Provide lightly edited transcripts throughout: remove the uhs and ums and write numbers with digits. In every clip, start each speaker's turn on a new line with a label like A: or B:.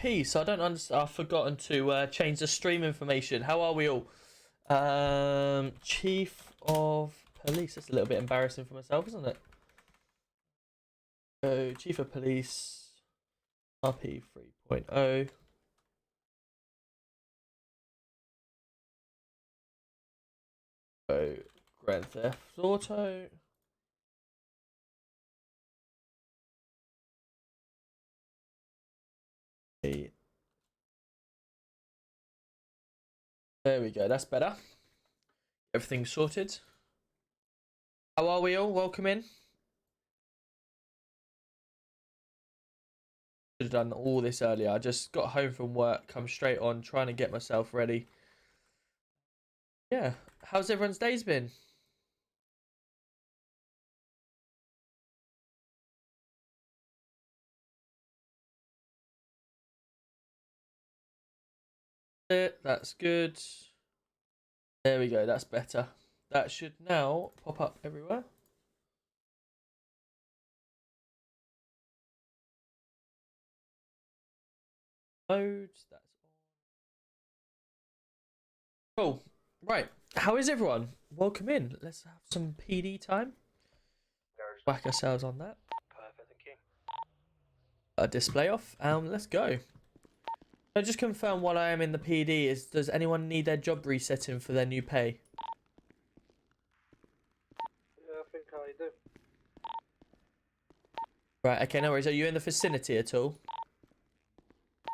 A: RP, so I don't understand. I've forgotten to change the stream information. How are we all? Chief of Police. That's a little bit embarrassing for myself, isn't it? So, Chief of Police, RP 3.0. So, Grand Theft Auto. There we go, that's better. Everything's sorted. How are we all? Welcome in. Should have done all this earlier. I just got home from work, come straight on, trying to get myself ready. Yeah, how's everyone's days been? That's good. There we go, that's better. That should now pop up everywhere. Loads, that's on. Cool. Right, how is everyone? Welcome in. Let's have some PD time. Whack ourselves on that.
B: Perfect, thank you.
A: A display off. Let's go. Can I just confirm while I am in the PD does anyone need their job resetting for their new pay?
B: Yeah, I think I do.
A: Right, okay, no worries. Are you in the vicinity at all?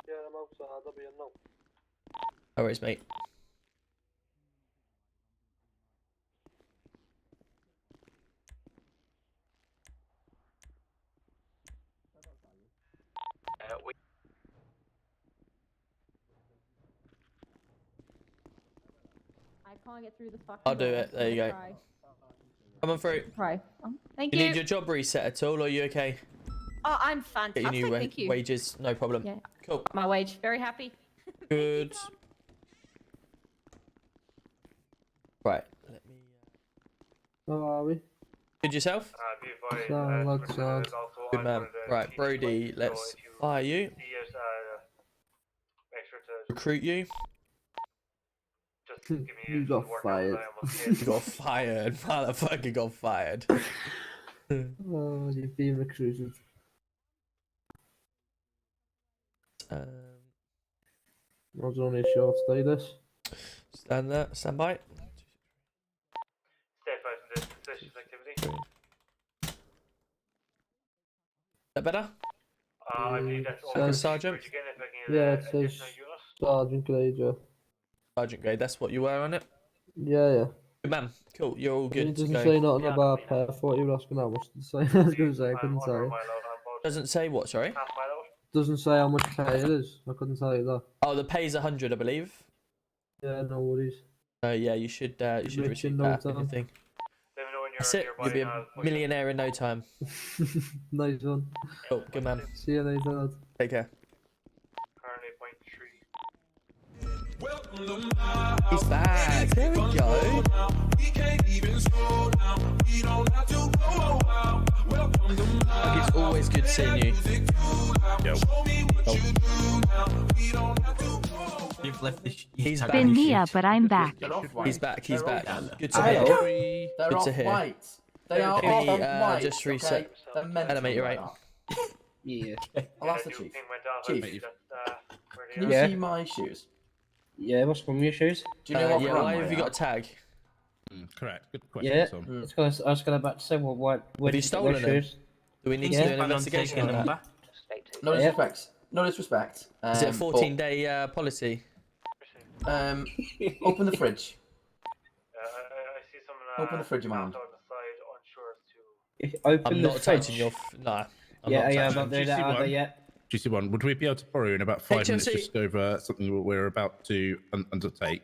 B: Yeah, I'm outside. I'll be a no.
A: No worries, mate.
C: I can't get through the fucking
A: I'll do
C: door,
A: it.
C: so
A: There you go.
C: try.
A: Come on through.
C: Try. Thank
A: You
C: you.
A: need your job reset at all, or are you okay?
C: Oh, I'm
A: Get
C: fantastic.
A: your new
C: Thank you.
A: wages, no problem.
C: Yeah.
A: Cool.
C: My wage. Very happy.
A: Good. Right. Let me.
D: How are we?
A: Good yourself? Good man. Right, Brody. Let's fire you. Recruit you.
D: You got fired.
A: You got fired. Motherfucker got fired.
D: Oh, you've been recruited.
A: Um,
D: Was only a short stay this.
A: stand there. Stand by.
B: Activity.
A: Is that better?
B: I believe that's all.
D: Says-
A: Sergeant?
D: Yeah, it says Sergeant grade, yeah.
A: Sergeant grade. That's what you were on it.
D: Yeah.
A: Good man. Cool. You're all
D: It
A: good to
D: doesn't
A: go.
D: say nothing about pay. I thought you were asking how much to say. I was going to say, I couldn't tell you.
A: Doesn't say what? Sorry.
D: Doesn't say how much pay it is. I couldn't tell you that.
A: Oh, the pay's 100, I believe.
D: Yeah, no worries.
A: Yeah, you should
D: Rich in
A: receive
D: no
A: that in your
D: time.
A: thing. That's it. You'll be a millionaire in no time.
D: Nice one.
A: Cool. Good man.
D: See you later, lad.
A: Take care.
B: Currently 0.3.
A: He's back. There we go. It's always good seeing you.
E: Yo.
F: You've left this.
A: He's back.
G: Been here, but I'm back.
A: He's back. He's back. Good to
F: Hello.
A: hear.
F: They're
A: Good
F: off
A: to hear.
F: white. They are
A: Can we,
F: off white.
A: just reset?
F: Okay? They're mental
A: Animate, you're
F: right
A: right.
F: now.
D: Yeah.
F: I'll ask the chief. Chief, can you
D: Yeah.
F: see my shoes?
D: Yeah, what's wrong with your shoes?
F: Do you know what
A: Yeah,
F: brand
A: why
F: they
A: have you
F: are?
A: got a tag?
E: Correct. Good question.
D: Yeah.
E: Tom.
D: It's because I was going to say, well, where
A: Have you
D: did
A: stolen
D: those
A: them?
D: shoes?
A: Do we need
D: Yeah.
A: to do an investigation on that?
F: No
D: Yeah.
F: disrespect. No disrespect.
A: Is it a
F: but,
A: 14-day policy?
F: Open the fridge.
B: I see some.
F: Open the fridge, man.
B: On the side, unsure as to.
D: If you open
A: I'm
D: the
A: not
D: fridge.
A: touching your. Nah. I'm
D: Yeah,
A: not
D: yeah, I'm
A: touching.
D: not doing that either yet.
E: GC1, would we be able to borrow you in about 5 minutes
A: HMC.
E: just to go over something that we're about to undertake?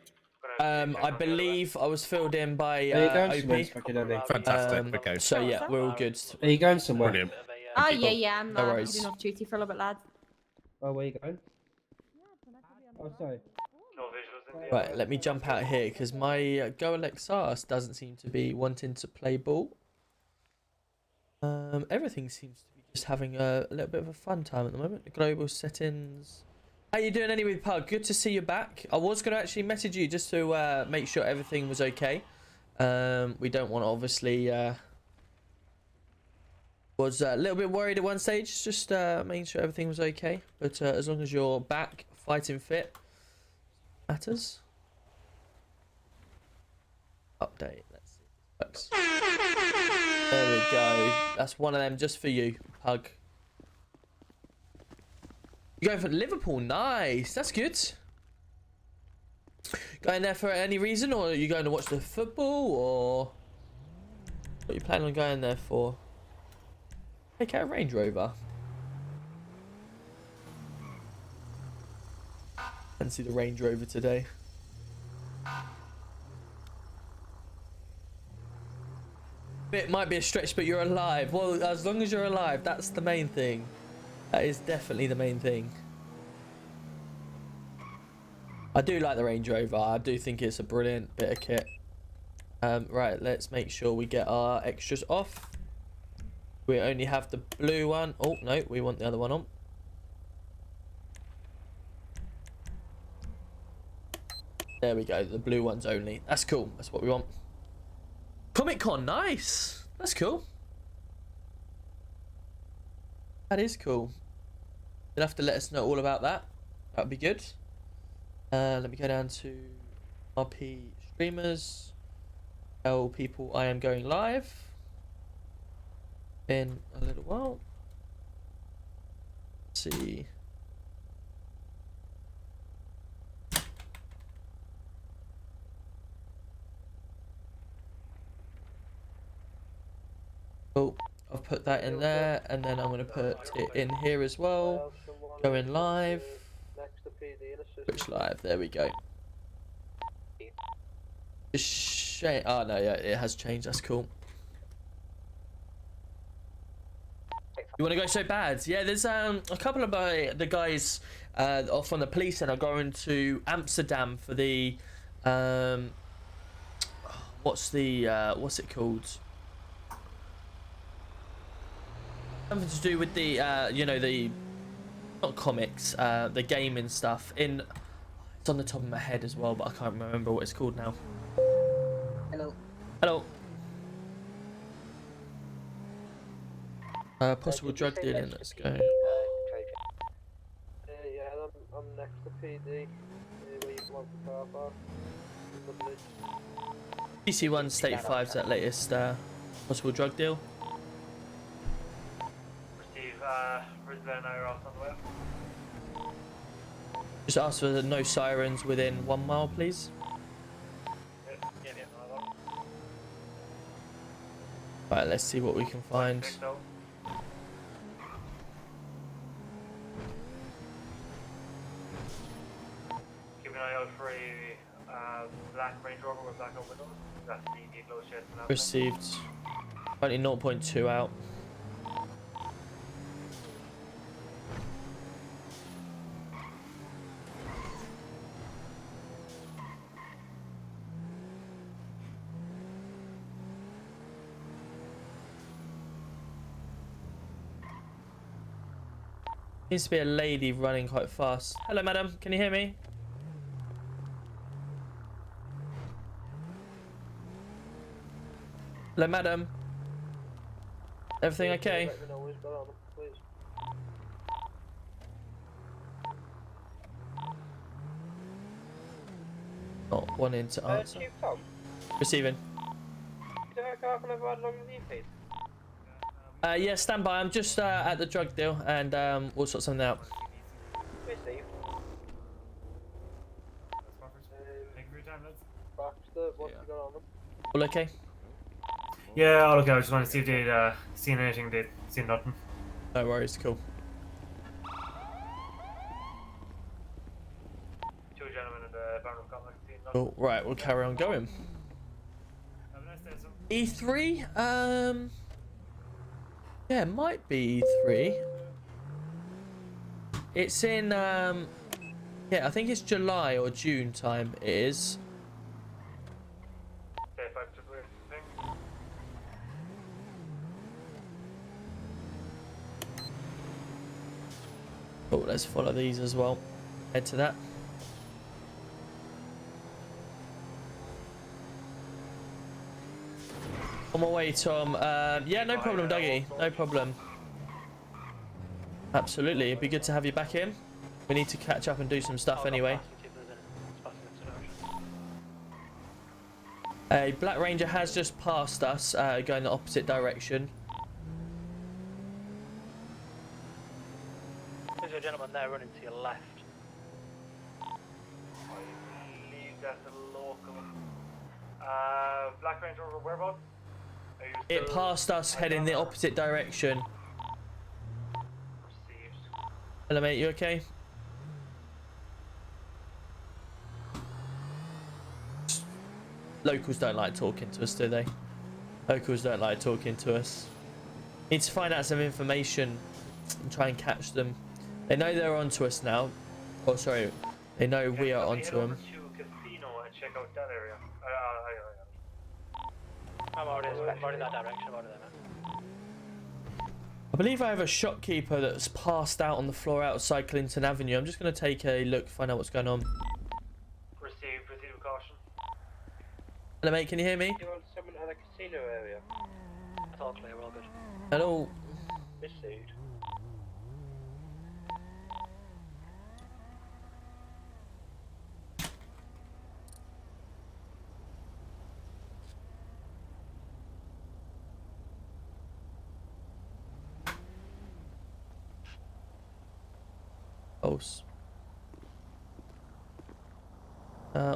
A: I believe I was filled in by
D: Are you going somewhere,
A: OP.
D: Inspector Daddy?
E: Fantastic. Okay.
A: So yeah, we're all good.
D: Are you going somewhere?
E: Brilliant.
C: Oh, yeah. I'm
A: No worries.
C: been off duty for a little bit, lad.
D: Oh, where are you going? Oh, sorry.
B: No visuals in the
A: Right, let me jump out here because my Go Alexas doesn't seem to be wanting to play ball. Everything seems to be just having a little bit of a fun time at the moment. Global settings, How you doing anyway, Pug? Good to see you back. I was going to actually message you just to make sure everything was okay. We don't want to obviously... was a little bit worried at one stage, just making sure everything was okay. But as long as you're back, fighting fit, matters. Update. Let's see if this works. There we go. That's one of them just for you, Pug. You're going for Liverpool. Nice. That's good. Going there for any reason, or are you going to watch the football, or what are you planning on going there for? Take out a Range Rover. Fancy the Range Rover today. It might be a stretch, but you're alive. Well, as long as you're alive, that's the main thing. That is definitely the main thing. I do like the Range Rover. I do think it's a brilliant bit of kit. Right, let's make sure we get our extras off. We only have the blue one. Oh, no, we want the other one on. There we go, the blue ones only. That's cool, that's what we want. Comic Con, nice. That's cool. That is cool. You'll have to let us know all about that. That would be good. Let me go down to RP streamers. Tell people I am going live in a little while. Let's see. Oh, I've put that in there, and then I'm going to put it in here as well. Going live. Switch live. There we go. Oh no, yeah, it has changed. That's cool. You want to go so bad? Yeah, there's a couple of the guys off on the police and are going to Amsterdam for the what's it called? Something to do with the you know, the not comics, the gaming stuff. It's on the top of my head as well, but I can't remember what it's called now.
G: Hello.
A: Hello. Possible drug dealing. Let's go.
D: Yeah, I'm next to PD. Where you want the car park. The bridge.
A: PC1 State 5's that latest possible drug deal.
B: Receive, Rizla and I are off on the way.
A: Just ask for the no sirens within 1 mile, please.
B: Yeah, no,
A: Right, let's see what we can find.
B: Keep an eye out for a black Range Rover with blackout windows. That's the low shades.
A: Received. Only 0.2 out. Seems to be a lady running quite fast. Hello, madam. Can you hear me? Hello, madam. Everything okay?
D: Let me know who's got on them, please.
A: Not wanting to answer.
G: Chief Tom,
A: Receiving.
G: you don't have a car for everyone along with you, please?
A: Yeah, stand by. I'm just at the drug deal, and we'll sort something out.
G: Receive.
B: Thank you for your time, lads.
D: Baxter, what you got on them?
A: All okay?
B: Yeah, all okay. I just wanted to see if they'd seen anything. They'd seen nothing.
A: No worries. Cool.
B: Two gentlemen in the Barnum complex seen nothing.
A: Cool. Right, we'll carry on going.
B: Have a nice day, son.
A: E3. Yeah, it might be E3. It's in yeah, I think it's July or June time. It is.
B: Okay, 5 thing.
A: Oh, let's follow these as well. Head to that. On my way, Tom. Yeah, no problem, Dougie. No problem. Absolutely. It'd be good to have you back in. We need to catch up and do some stuff anyway. A Black Ranger has just passed us, going the opposite direction.
G: There's a gentleman there running to your left.
B: I believe that's a local. Black Range Rover, whereabouts? Are you
A: It
B: still-
A: passed us heading the opposite direction.
B: Received.
A: Hello, mate. You okay? Locals don't like talking to us, do they? Locals don't like talking to us. Need to find out some information and try and catch them. They know they're onto us now. Oh, sorry. They know we are onto them.
B: Head over to Casino and check out that area.
G: I'm already in that direction. I'm already there, man.
A: I believe I have a shopkeeper that's passed out on the floor outside Clinton Avenue. I'm just going to take a look, find out what's going on.
B: Received. Proceed with caution.
A: Hello, mate. Can you hear me?
D: You want someone at the casino area?
G: It's all clear. We're all good.
A: Hello.
D: Received.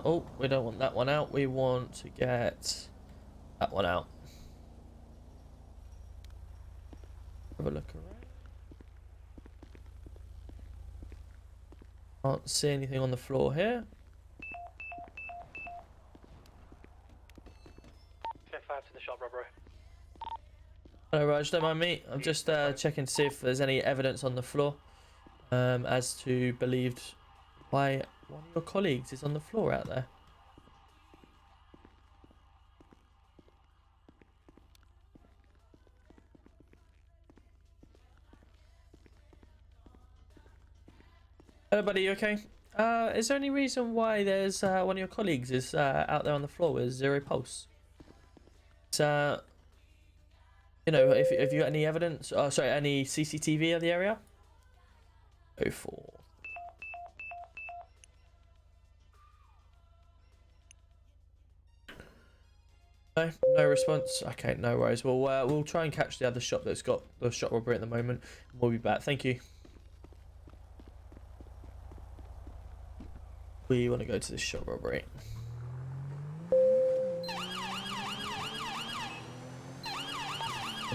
A: Oh, we don't want that one out. We want to get that one out. Have a look around. Can't see anything on the floor here.
G: Get 5 to the shop robbery.
A: Hello, Raj. Don't mind me. I'm just checking to see if there's any evidence on the floor as to believed why one of your colleagues is on the floor out there. Hello, buddy. You okay? Is there any reason why there's one of your colleagues is out there on the floor with 0 pulse? It's, you know, if you got any evidence, oh, sorry, any CCTV of the area? 04. No response. Okay, no worries. We'll try and catch the other shop that's got the shop robbery at the moment. We'll be back. Thank you. We want to go to the shop robbery.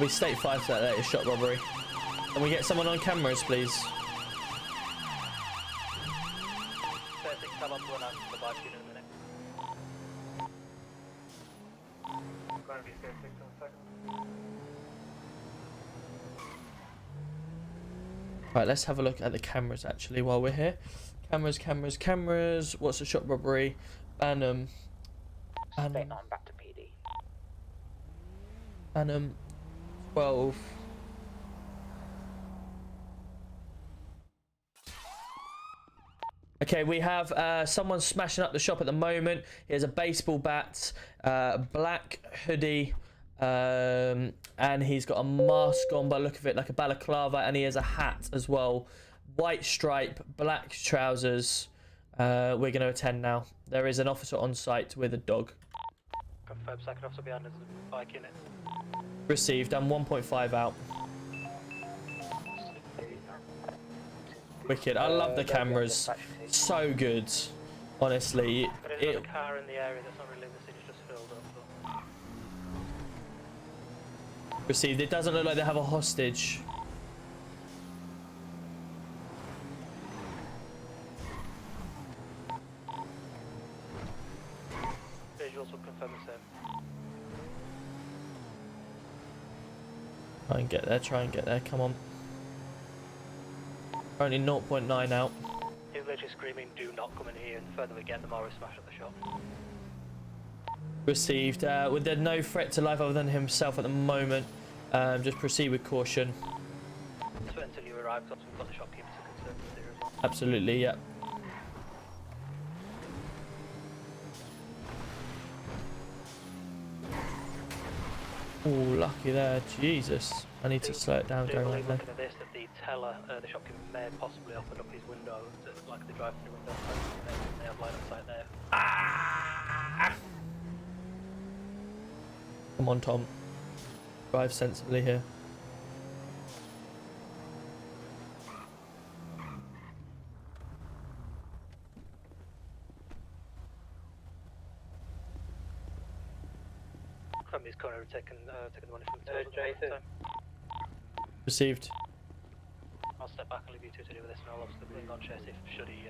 A: We state 5 to that latest shop robbery. Can we get someone on cameras, please?
G: 36 tab up to an the bar in a minute.
B: Going to be scared 6 in a second.
A: Right, let's have a look at the cameras actually while we're here. Cameras. What's the shop robbery? Banham.
G: Straight on back to PD.
A: Banham. 12. Okay, we have someone smashing up the shop at the moment. He has a baseball bat, black hoodie, and he's got a mask on by the look of it, like a balaclava, and he has a hat as well. White stripe, black trousers. We're going to attend now. There is an officer on site with a dog.
G: Confirm second officer behind us, bike in it.
A: Received. I'm 1.5 out. Wicked. I love the cameras. So good. Honestly.
G: There's a car in the area that's not really in the city, it's just filled up. So.
A: Received. It doesn't look like they have a hostage.
G: Visuals will confirm the same.
A: Try and get there. Come on. Only 0.9 out.
G: He's literally screaming, do not come in here, and the further we get, the more we smash up the shop.
A: Received. With there no threat to life other than himself at the moment, just proceed with caution.
G: Just wait until you arrive, because we've got the shopkeepers to concern here as well.
A: Absolutely, yeah. Oh, lucky there. Jesus. I need to slow it down
G: Do
A: going
G: believe
A: around there.
G: looking at this that the teller, the shopkeeper may have possibly opened up his window, like the drive-through window, so they have line of sight there.
A: Come on, Tom. Drive sensibly here.
G: Company's currently taking the money from the till.
D: Jason.
A: Received.
G: I'll step back and leave you two to do with this, and I'll obviously bring on chase if should he.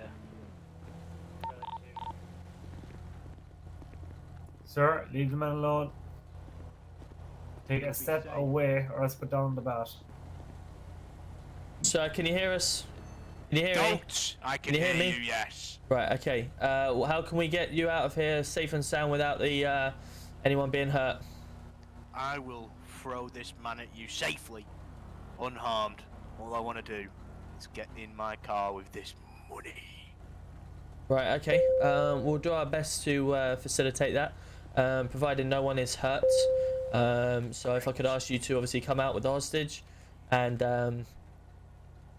F: Sir, leave the man alone. Take a step away or else put down the bat.
A: Sir, can you hear us? Can you hear me?
H: Don't! I can
A: you hear
H: hear
A: me?
H: you, yes.
A: Right, okay. Well, how can we get you out of here safe and sound without the anyone being hurt?
H: I will throw this man at you safely, unharmed. All I want to do is get in my car with this money.
A: Right, okay. We'll do our best to facilitate that, providing no one is hurt. So if I could ask you to obviously come out with the hostage and,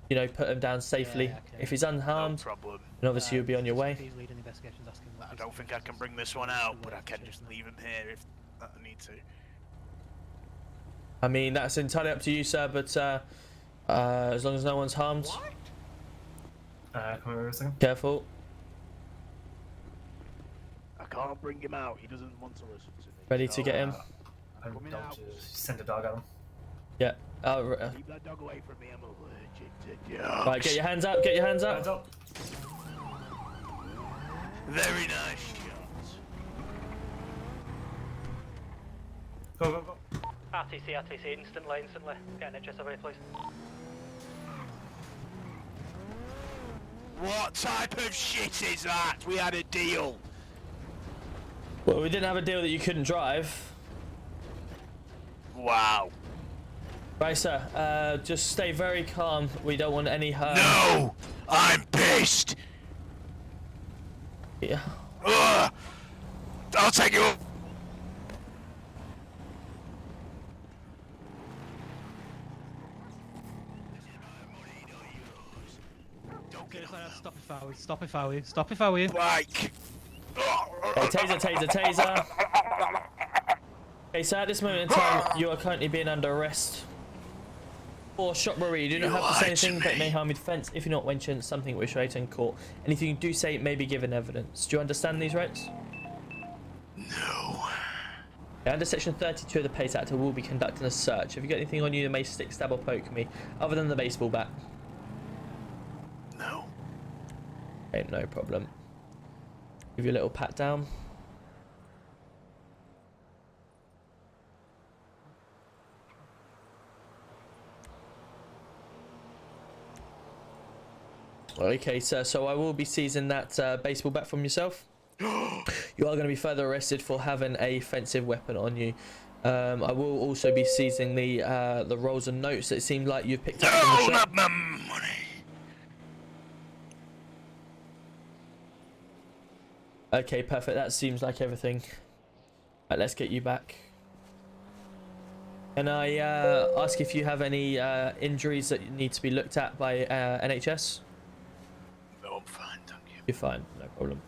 A: you know, put him down safely.
I: Yeah, okay.
A: If he's unharmed,
H: No problem.
A: then obviously you'll be on your way.
I: Please lead investigations, ask him what
H: I
I: his
H: don't think I can bring this one out, but I can just leave him here if I need to.
A: I mean, that's entirely up to you, sir, but as long as no one's harmed,
F: Come over a second.
A: careful.
H: I can't bring him out. He doesn't want to listen to me.
A: Ready to get him?
F: I'm
H: Coming
F: about
H: out.
F: to send a dog at him.
A: Yeah.
H: Keep that dog away from me. I'm allergic to dogs.
A: Right, get your hands up, get your hands
F: Hands
A: up.
F: up.
H: Very nice shot.
F: Go, go, go.
G: RTC, instantly. Get an HS over here, please.
H: What type of shit is that? We had a deal.
A: Well, we didn't have a deal that you couldn't drive.
H: Wow.
A: Right, sir. Just stay very calm. We don't want any hurt.
H: No! I'm pissed!
A: Yeah.
H: Ugh. I'll take you.
I: Okay, stop if I were you. Stop if I were you.
H: Bike.
A: Okay, taser. Okay, so at this moment in time, you are currently being under arrest for shot robbery. You do not have to say anything that may harm your defence if you're not mentioned something which relates in court. Anything you do say may be given evidence. Do you understand these rights?
H: No.
A: Yeah, under section 32 of the Pace Act, I will be conducting a search. Have you got anything on you that may stick, stab or poke me, other than the baseball bat?
H: No.
A: Okay, no problem. Give you a little pat down. Okay, sir, so I will be seizing that baseball bat from yourself. You are going to be further arrested for having a offensive weapon on you. I will also be seizing the rolls and notes that it seemed like you've picked up from the shop.
H: Not my money.
A: Okay, perfect. That seems like everything. Right, let's get you back. Can I ask if you have any injuries that need to be looked at by NHS?
H: No, I'm fine, thank you.
A: You're fine, no problem.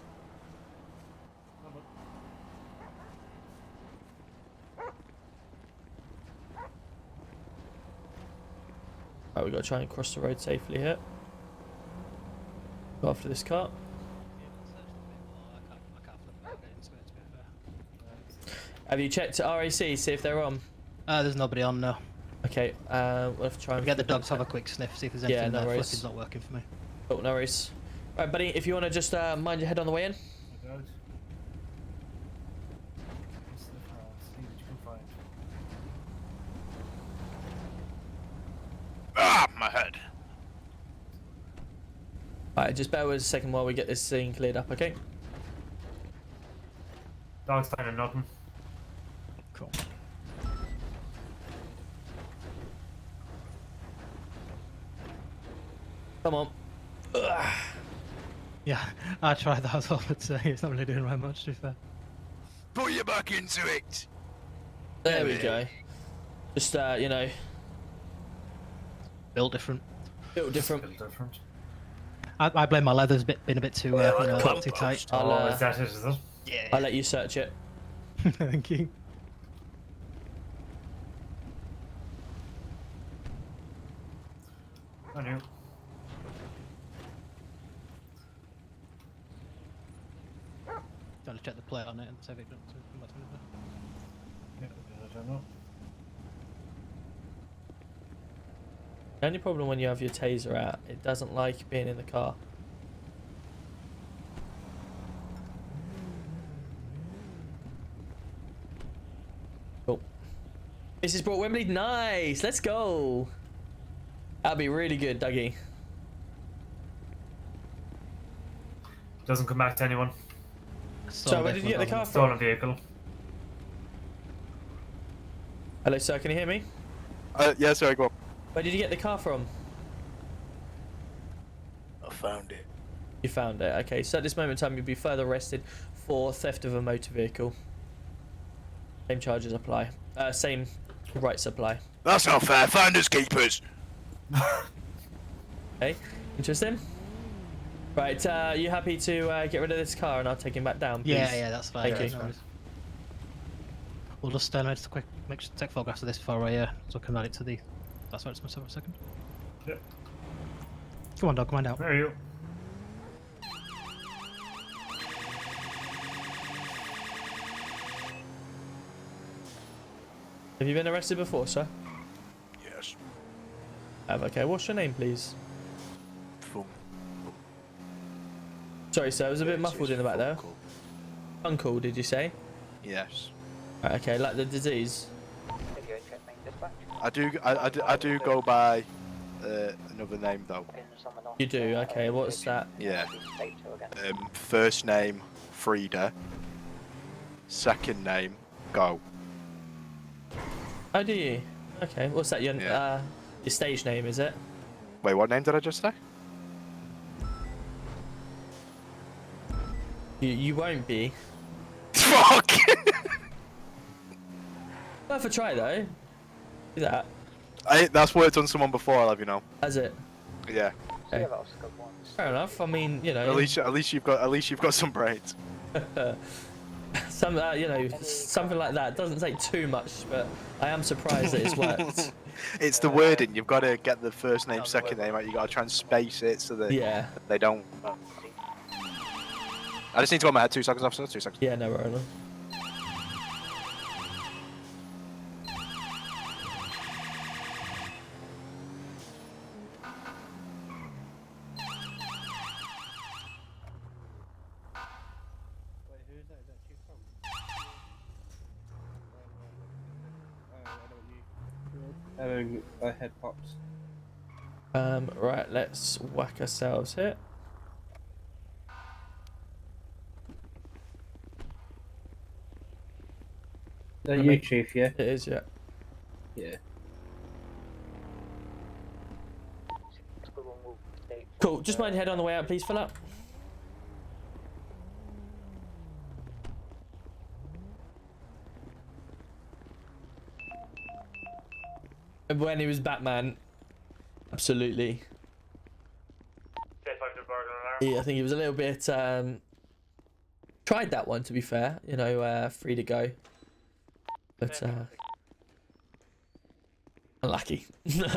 A: Right, we've got to try and cross the road safely here. Go after this car. Have you checked RAC, see if they're on?
I: There's nobody on now.
A: Okay, we'll have to try and
I: Get the dogs to have a quick sniff, see if there's anything
A: no
I: there.
A: worries.
I: Flipping's not working for me.
A: Oh, no worries. Right, buddy, if you want to just mind your head on the way in.
F: Look out. Sniff around, see what you can find.
H: Ah, my head.
A: Alright, just bear with us a second while we get this scene cleared up, okay?
F: Dog's finding nothing.
I: Cool.
A: Come on. Ugh.
I: Yeah, I tried that as well, but it's not really doing very much, to be fair.
H: Put you back into it.
A: There we go. Just you know,
I: Built different.
A: built different.
F: Bit different.
I: I blame my leather's been a bit too,
H: like
I: you
H: a
I: know, too tight.
H: lamppost.
A: I'll
F: Oh, is that it, is it?
I: Yeah.
A: I'll let you search it.
I: Thank you.
F: I knew.
I: Trying to check the plate on it and save it. Don't come back to it.
F: Yeah, I don't know.
A: The only problem when you have your taser out, it doesn't like being in the car. Cool. This is brought Wembley. Nice. Let's go. That'll be really good, Dougie.
F: Doesn't come back to anyone.
A: So where did you get the car
F: Stolen
A: from?
F: vehicle.
A: Hello, sir. Can you hear me?
H: Yeah, sorry, go on.
A: Where did you get the car from?
H: I found it.
A: You found it. Okay. So at this moment in time, you'll be further arrested for theft of a motor vehicle. Same charges apply. Same rights apply.
H: That's not fair. Finders keepers.
A: Okay. Interesting. Right. You happy to get rid of this car and I'll take him back down, please?
I: Yeah, that's fine.
A: Thank
I: yeah,
A: you.
I: no worries. We'll just just a quick take photographs of this before I so I can add it to the. That's right. Myself for a second.
F: Yep.
I: Come on, dog. Come on out.
F: Where are you?
A: Have you been arrested before, sir?
H: Yes.
A: Okay. What's your name, please?
H: Fun.
A: Sorry, sir. It was a bit muffled in the back there. Uncle, did you say?
H: Yes.
A: Right, okay. Like the disease.
H: I do go by another name though.
A: You do. Okay. What's that?
H: Yeah. First name Frida. Second name Go.
A: Oh, do you? Okay. What's that?
H: Yeah.
A: Your stage name, is it?
H: Wait, what name did I just say?
A: You won't be.
H: Fuck!
A: Worth a try though. Do that.
H: That's worked on someone before, I'll have you know.
A: Has it?
H: Yeah.
A: Okay. Fair enough. I mean, you know.
H: At least you've got some brains.
A: Some, you know, something like that doesn't take too much, but I am surprised that it's worked.
H: It's the wording. You've got to get the first name, second name out. You got to try and space it so that
A: Yeah.
H: they don't. I just need to go on my head. 2 seconds, officer. 2 seconds.
A: Yeah. No, Roland.
D: My head pops.
A: Right. Let's whack ourselves here.
D: Is that you, Chief? Yeah.
A: It is. Yeah.
D: Yeah.
A: Cool. Just mind your head on the way out, please. Fill up. When he was Batman, absolutely. Yeah, I think he was a little bit. Tried that one, to be fair. You know, free to go, but unlucky.
B: 2.6 miles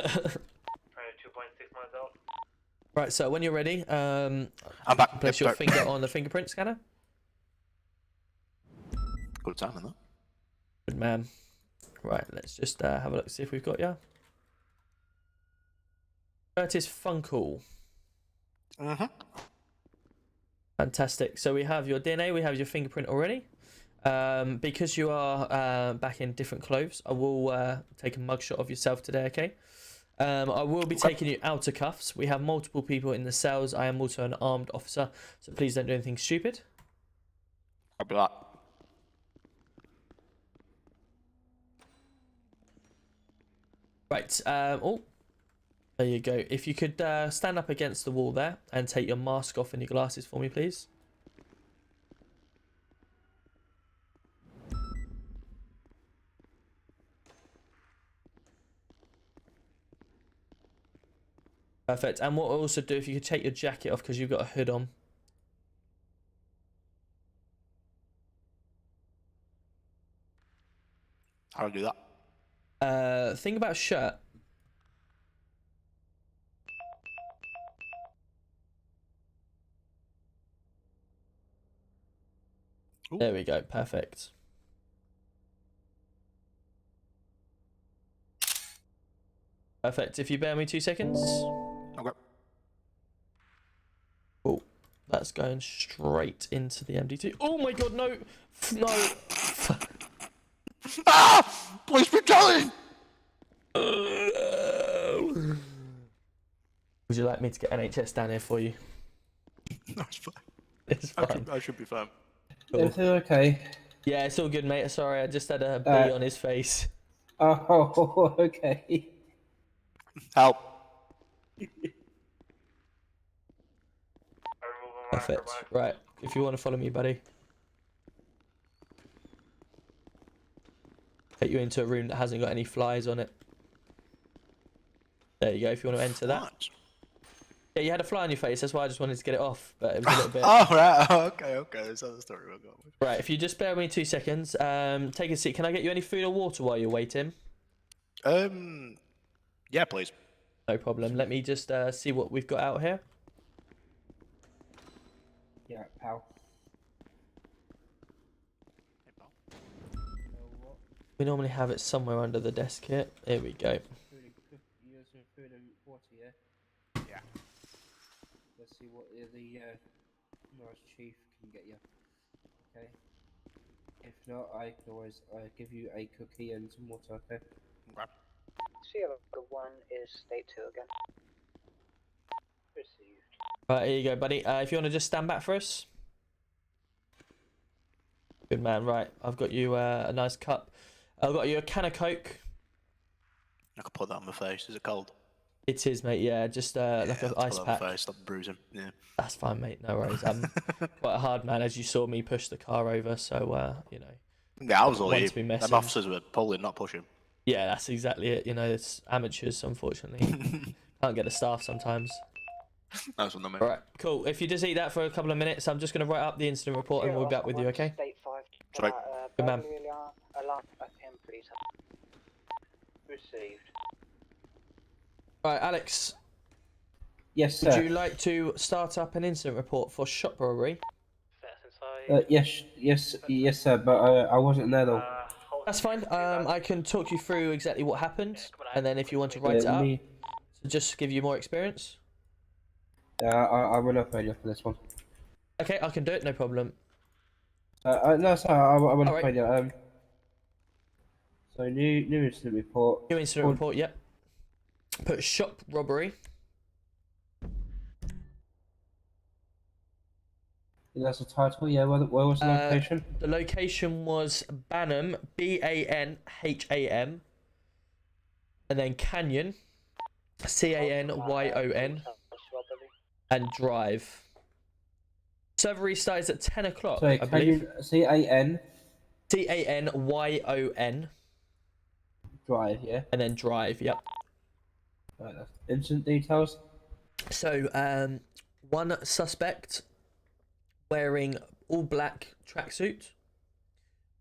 B: out.
A: Right. So when you're ready,
H: I'm back.
A: place your finger on the fingerprint scanner.
H: Good time, isn't it?
A: Good man. Right. Let's just have a look, see if we've got you. Curtis Funkle. Fantastic. So we have your DNA, we have your fingerprint already. Because you are back in different clothes, I will take a mugshot of yourself today, okay? I will be taking you out of cuffs. We have multiple people in the cells. I am also an armed officer, so please don't do anything stupid.
H: I'll be like.
A: Right. Oh, there you go. If you could stand up against the wall there and take your mask off and your glasses for me, please. Perfect. And what I'll also do, if you could take your jacket off because you've got a hood on.
H: How do I do that?
A: Think about shirt.
H: Ooh.
A: There we go. Perfect. Perfect. If you bear me 2 seconds.
H: Okay.
A: Oh, that's going straight into the MD2. Oh my god, no! No!
H: Ah! Police brutality!
A: Would you like me to get NHS down here for you?
H: No, it's fine.
A: It's fine.
H: I should be fine.
A: Cool.
D: Everything okay?
A: Yeah, it's all good, mate. Sorry, I just had a bee on his face.
D: Oh, okay.
H: Help.
A: Perfect. Right, if you want to follow me, buddy. Take you into a room that hasn't got any flies on it. There you go, if you want to enter that.
H: What?
A: Yeah, you had a fly on your face, that's why I just wanted to get it off, but it was a little bit...
H: Oh, right. Oh, okay. That's how the story will go.
A: Right, if you just bear with me 2 seconds, take a seat. Can I get you any food or water while you're waiting?
H: Yeah, please.
A: No problem. Let me just see what we've got out here.
D: Yeah, pal.
A: We normally have it somewhere under the desk here. Here we go.
D: Food and water, yeah?
H: Yeah.
D: Let's see what the Norris Chief can get you. Okay. If not, I can always give you a cookie and some water, okay?
H: Okay.
G: Sierra 1 is state 2 again.
D: Received.
A: Right, here you go, buddy. If you want to just stand back for us. Good man. Right, I've got you a nice cup. I've got you a can of Coke.
H: I could put that on my face. Is it cold?
A: It is, mate. Yeah, just like an ice pack.
H: On my face. Stop bruising. Yeah.
A: That's fine, mate. No worries. I'm quite a hard man, as you saw me push the car over. So you know.
H: Yeah, I was all
A: Want
H: you.
A: to be
H: Them
A: messing.
H: officers were pulling, not pushing.
A: Yeah, that's exactly it. You know, it's amateurs, unfortunately. Can't get the staff sometimes.
H: That's what I mean.
A: All right, cool. If you just eat that for a couple of minutes, I'm just going to write up the incident report and we'll be back with you, okay?
G: State 5.
H: Sorry.
A: Good man.
G: Alarm at him, please.
D: Received.
A: Right, Alex,
D: Yes, sir.
A: would you like to start up an incident report for shop robbery?
D: Yes, sir. But I wasn't there though.
A: That's fine. I can talk you through exactly what happened, and then if you want to write it
D: Yeah,
A: up,
D: me.
A: to just give you more experience.
D: I will not failure for this one.
A: Okay, I can do it. No problem.
D: No, sir. I will not
A: Alright.
D: failure. So new incident report.
A: New incident report. Yep. Put shop robbery.
D: That's the title. Yeah. Where was the location?
A: The location was Banham, Banham, and then Canyon, Canyon, and Drive. Server restarts at 10 o'clock,
D: Sorry,
A: I believe.
D: CAN
A: Canyon,
D: Drive. Yeah.
A: and then Drive. Yep.
D: Right, that's incident details.
A: So, one suspect wearing all black tracksuit,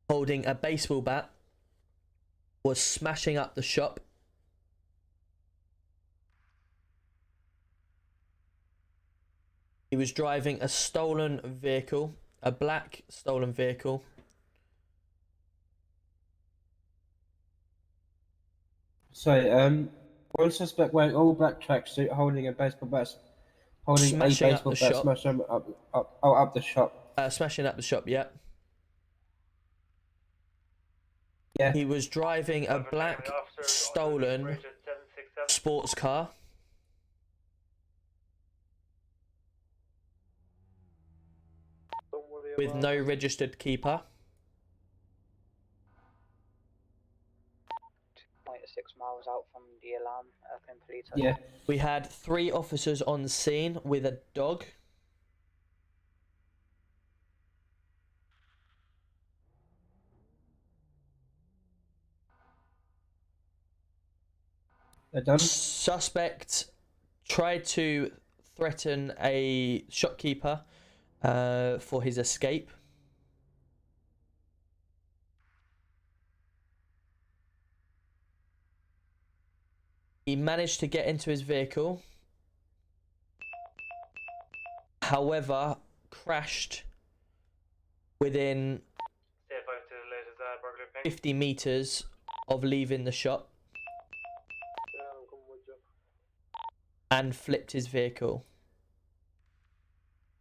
A: holding a baseball bat, was smashing up the shop. He was driving a stolen vehicle, a black stolen vehicle.
D: So, one suspect wearing all black tracksuit, holding a baseball bat,
A: Smashing up the shop.
D: smashing up the shop.
A: Smashing up the shop, yeah.
D: Yeah.
A: He was driving a black stolen sports car. With no registered keeper.
G: 6 miles out from the alarm up in Polito.
D: Yeah.
A: We had 3 officers on scene with a dog.
D: They're done.
A: Suspect tried to threaten a shopkeeper for his escape. He managed to get into his vehicle. However, crashed within 50 meters of leaving the shop and flipped his vehicle.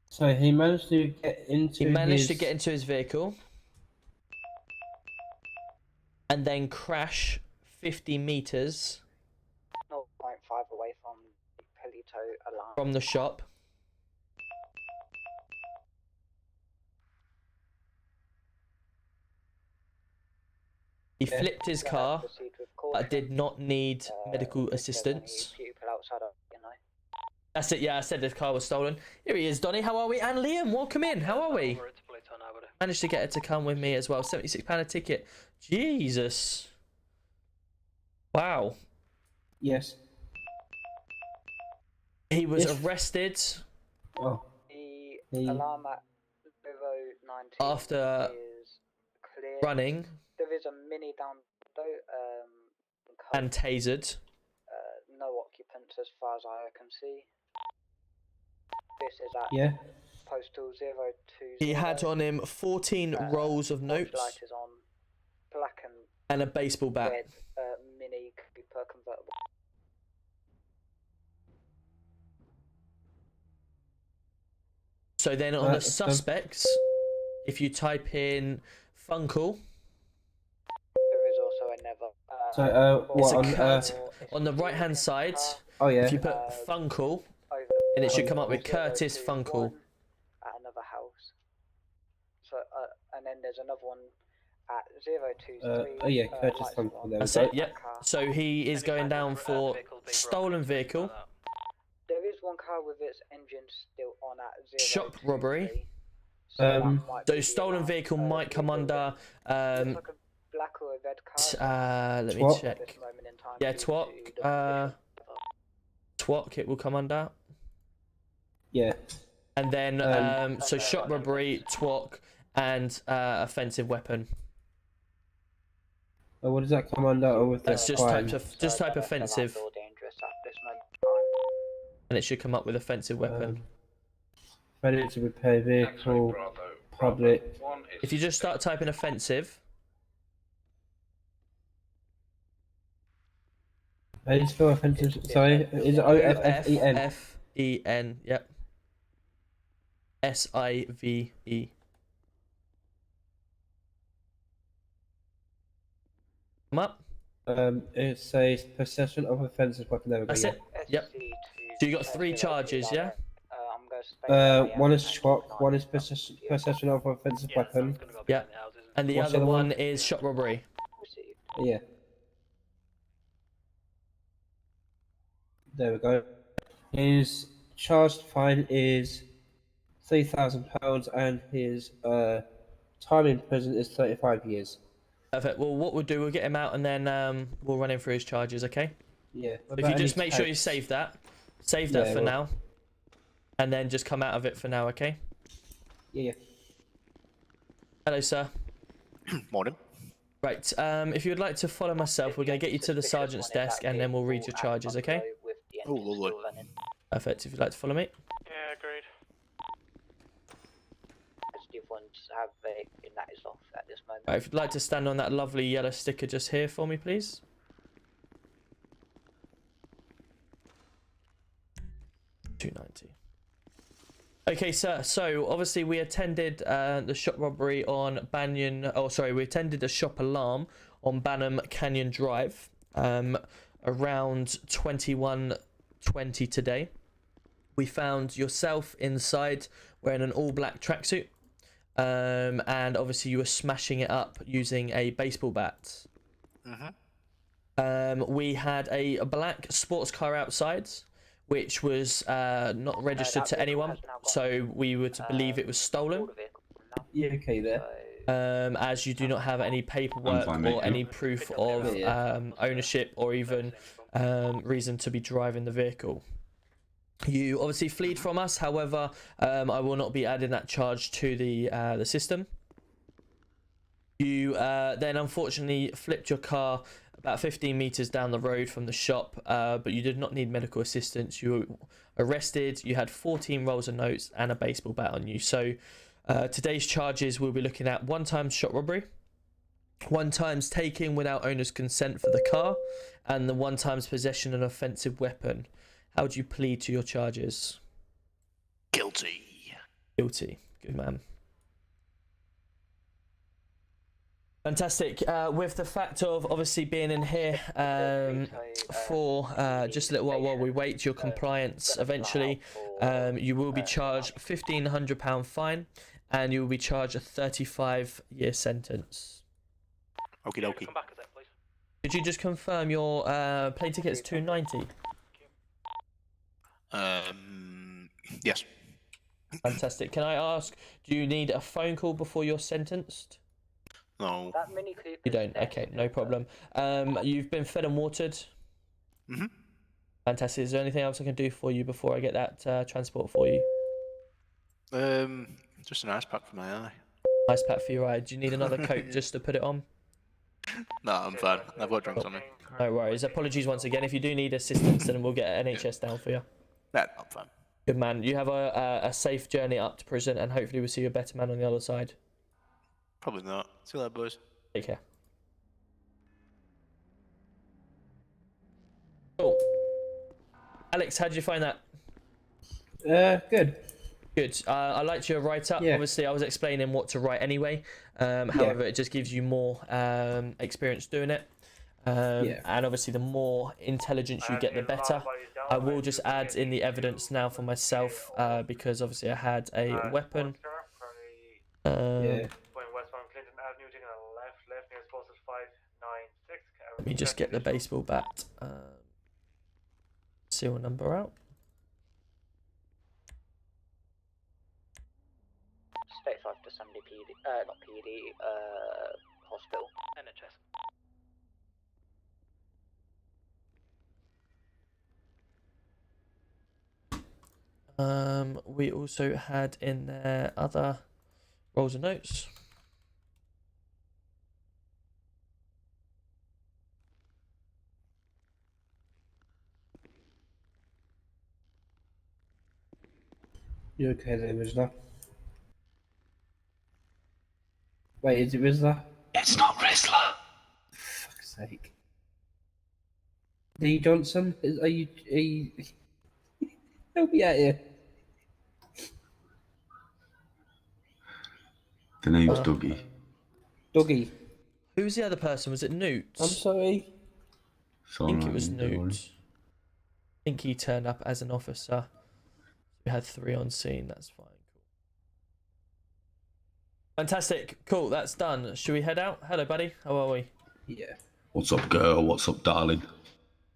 D: So he managed to get into.
A: He managed to get into his vehicle and then crash 50 meters
J: 0.5 away from Polito alarm.
A: from the shop. He flipped his car, but did not need medical assistance. That's it, yeah, I said this car was stolen. Here he is, Donny, how are we? And Liam, welcome in, how are we? Managed to get her to come with me as well, £76 a ticket. Jesus. Wow.
D: Yes.
A: He was arrested.
D: Oh.
J: The alarm at 019
A: after
J: is clear.
A: Running.
J: There is a mini down though,
A: and tasered.
J: No occupants as far as I can see. This is at postal 020.
A: He had on him 14 rolls of notes.
J: Light is on. Black
A: and a baseball bat.
J: Red, mini Cooper convertible.
A: So then on the suspects, if you type in Funkle.
J: There is also another.
A: It's a Kurt on the right hand side.
D: Oh yeah.
A: If you put Funkle, and it should come up with Curtis Funkle.
J: At another house. So and then there's another one at 023.
D: Oh yeah, Curtis Funkle.
A: That's it. Yep. So he is going down for stolen vehicle.
J: There is one car with its engine still on at 023.
A: Shop robbery. So stolen vehicle might come under.
J: Black or a red car.
A: Let me check. Yeah, TWOC. TWOC it will come under.
D: Yeah.
A: And then so shop robbery, TWOC, and offensive weapon.
D: What does that come under? With
A: That's just type offensive. And it should come up with offensive weapon.
D: Ready to repair vehicle, public.
A: If you just start typing offensive.
D: How do you spell offensive? Sorry, is it O-F-F-E-N?
A: F-E-N, yep. S-I-V-E. Come up.
D: It says possession of offensive weapon. There we go.
A: That's it. Yep. So you got 3 charges, yeah?
D: One is TWOC, one is possession of offensive weapon.
A: Yeah. And the other one is shop robbery.
D: Yeah. There we go. His charged fine is £3,000 and his time in prison is 35 years.
A: Perfect. Well, what we'll do, we'll get him out and then we'll run him through his charges, okay?
D: Yeah.
A: If you just make sure you save that. Save that for now. And then just come out of it for now, okay?
D: Yeah.
A: Hello, sir.
H: Morning.
A: Right, if you would like to follow myself, we're going to get you to the sergeant's desk and then we'll read your charges, okay?
H: Oh, lovely.
A: Perfect. If you'd like to follow me.
B: Yeah, agreed.
A: Right, if you'd like to stand on that lovely yellow sticker just here for me, please. $2.90. Okay, sir. So obviously we attended the shop robbery on Banyan. Oh, sorry, we attended a shop alarm on Banham Canyon Drive around 21:20 today. We found yourself inside wearing an all-black tracksuit, and obviously you were smashing it up using a baseball bat. We had a black sports car outside, which was not registered to anyone, so we were to believe it was stolen.
D: Yeah, okay there.
A: As you do not have any paperwork or any proof of ownership or even reason to be driving the vehicle. You obviously fled from us. However, I will not be adding that charge to the system. You then unfortunately flipped your car about 15 meters down the road from the shop, but you did not need medical assistance. You were arrested. You had 14 rolls of notes and a baseball bat on you. So today's charges, we'll be looking at 1 times shop robbery, 1 times taking without owner's consent for the car, and the 1 times possession of an offensive weapon. How do you plead to your charges?
H: Guilty.
A: Guilty. Good man. Fantastic. With the fact of obviously being in here for just a little while we wait your compliance, eventually you will be charged £1,500 fine, and you will be charged a 35-year sentence.
H: Okie dokie.
G: Come back a sec, please.
A: Could you just confirm your plane ticket is £290?
H: Yes.
A: Fantastic. Can I ask, do you need a phone call before you're sentenced?
H: No.
J: That Mini Cooper.
A: You don't? Okay, no problem. You've been fed and watered?
H: Mhm.
A: Fantastic. Is there anything else I can do for you before I get that transport for you?
H: Just an ice pack for my eye.
A: Ice pack for your eye. Do you need another coat just to put it on?
H: No, I'm fine. I've got drinks on me.
A: No worries. Apologies once again. If you do need assistance, then we'll get NHS down for you.
H: Nah, I'm fine.
A: Good man. You have a safe journey up to prison, and hopefully we'll see you a better man on the other side.
H: Probably not. See you later, boys.
A: Take care. Cool. Alex, how did you find that?
D: Good.
A: Good. I liked your write-up.
D: Yeah.
A: Obviously, I was explaining what to write anyway. However, it just gives you more experience doing it. And obviously, the more intelligence you get, the better. I will just add in the evidence now for myself because obviously I had a weapon. Let me just get the baseball bat serial number out.
J: State 5 to 70 PD, not PD, hospital.
G: NHS.
A: We also had in there other rolls of notes.
D: You okay there, Rizla? Wait, is it Rizla?
I: It's not Rizzler.
D: For fuck's sake. D. Johnson? Are you... Help me out here.
K: The name's Dougie.
D: Dougie.
A: Who was the other person? Was it Newt?
D: I'm sorry.
A: I think it was Newt. I think he turned up as an officer. We had 3 on scene. That's fine. Cool. Fantastic. Cool. That's done. Should we head out? Hello, buddy. How are we?
D: Yeah.
K: What's up, girl? What's up, darling?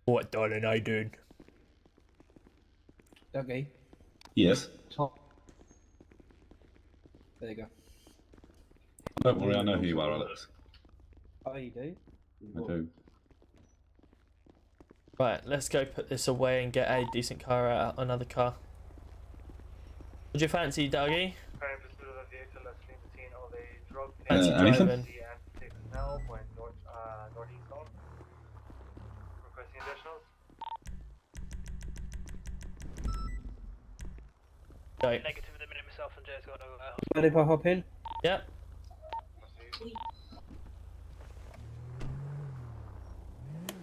A: What, darling? How you doing?
D: Dougie.
K: Yes.
D: There you go.
K: Don't worry, I know who you are, Alex.
D: Oh, you do?
K: I do.
A: Right, let's go put this away and get a decent car out, another car. What do you fancy, Dougie? Fancy
K: Anything?
A: driving? Go.
G: Negative in a minute myself and Jay's got to
D: Mind if I hop in?
A: Yep.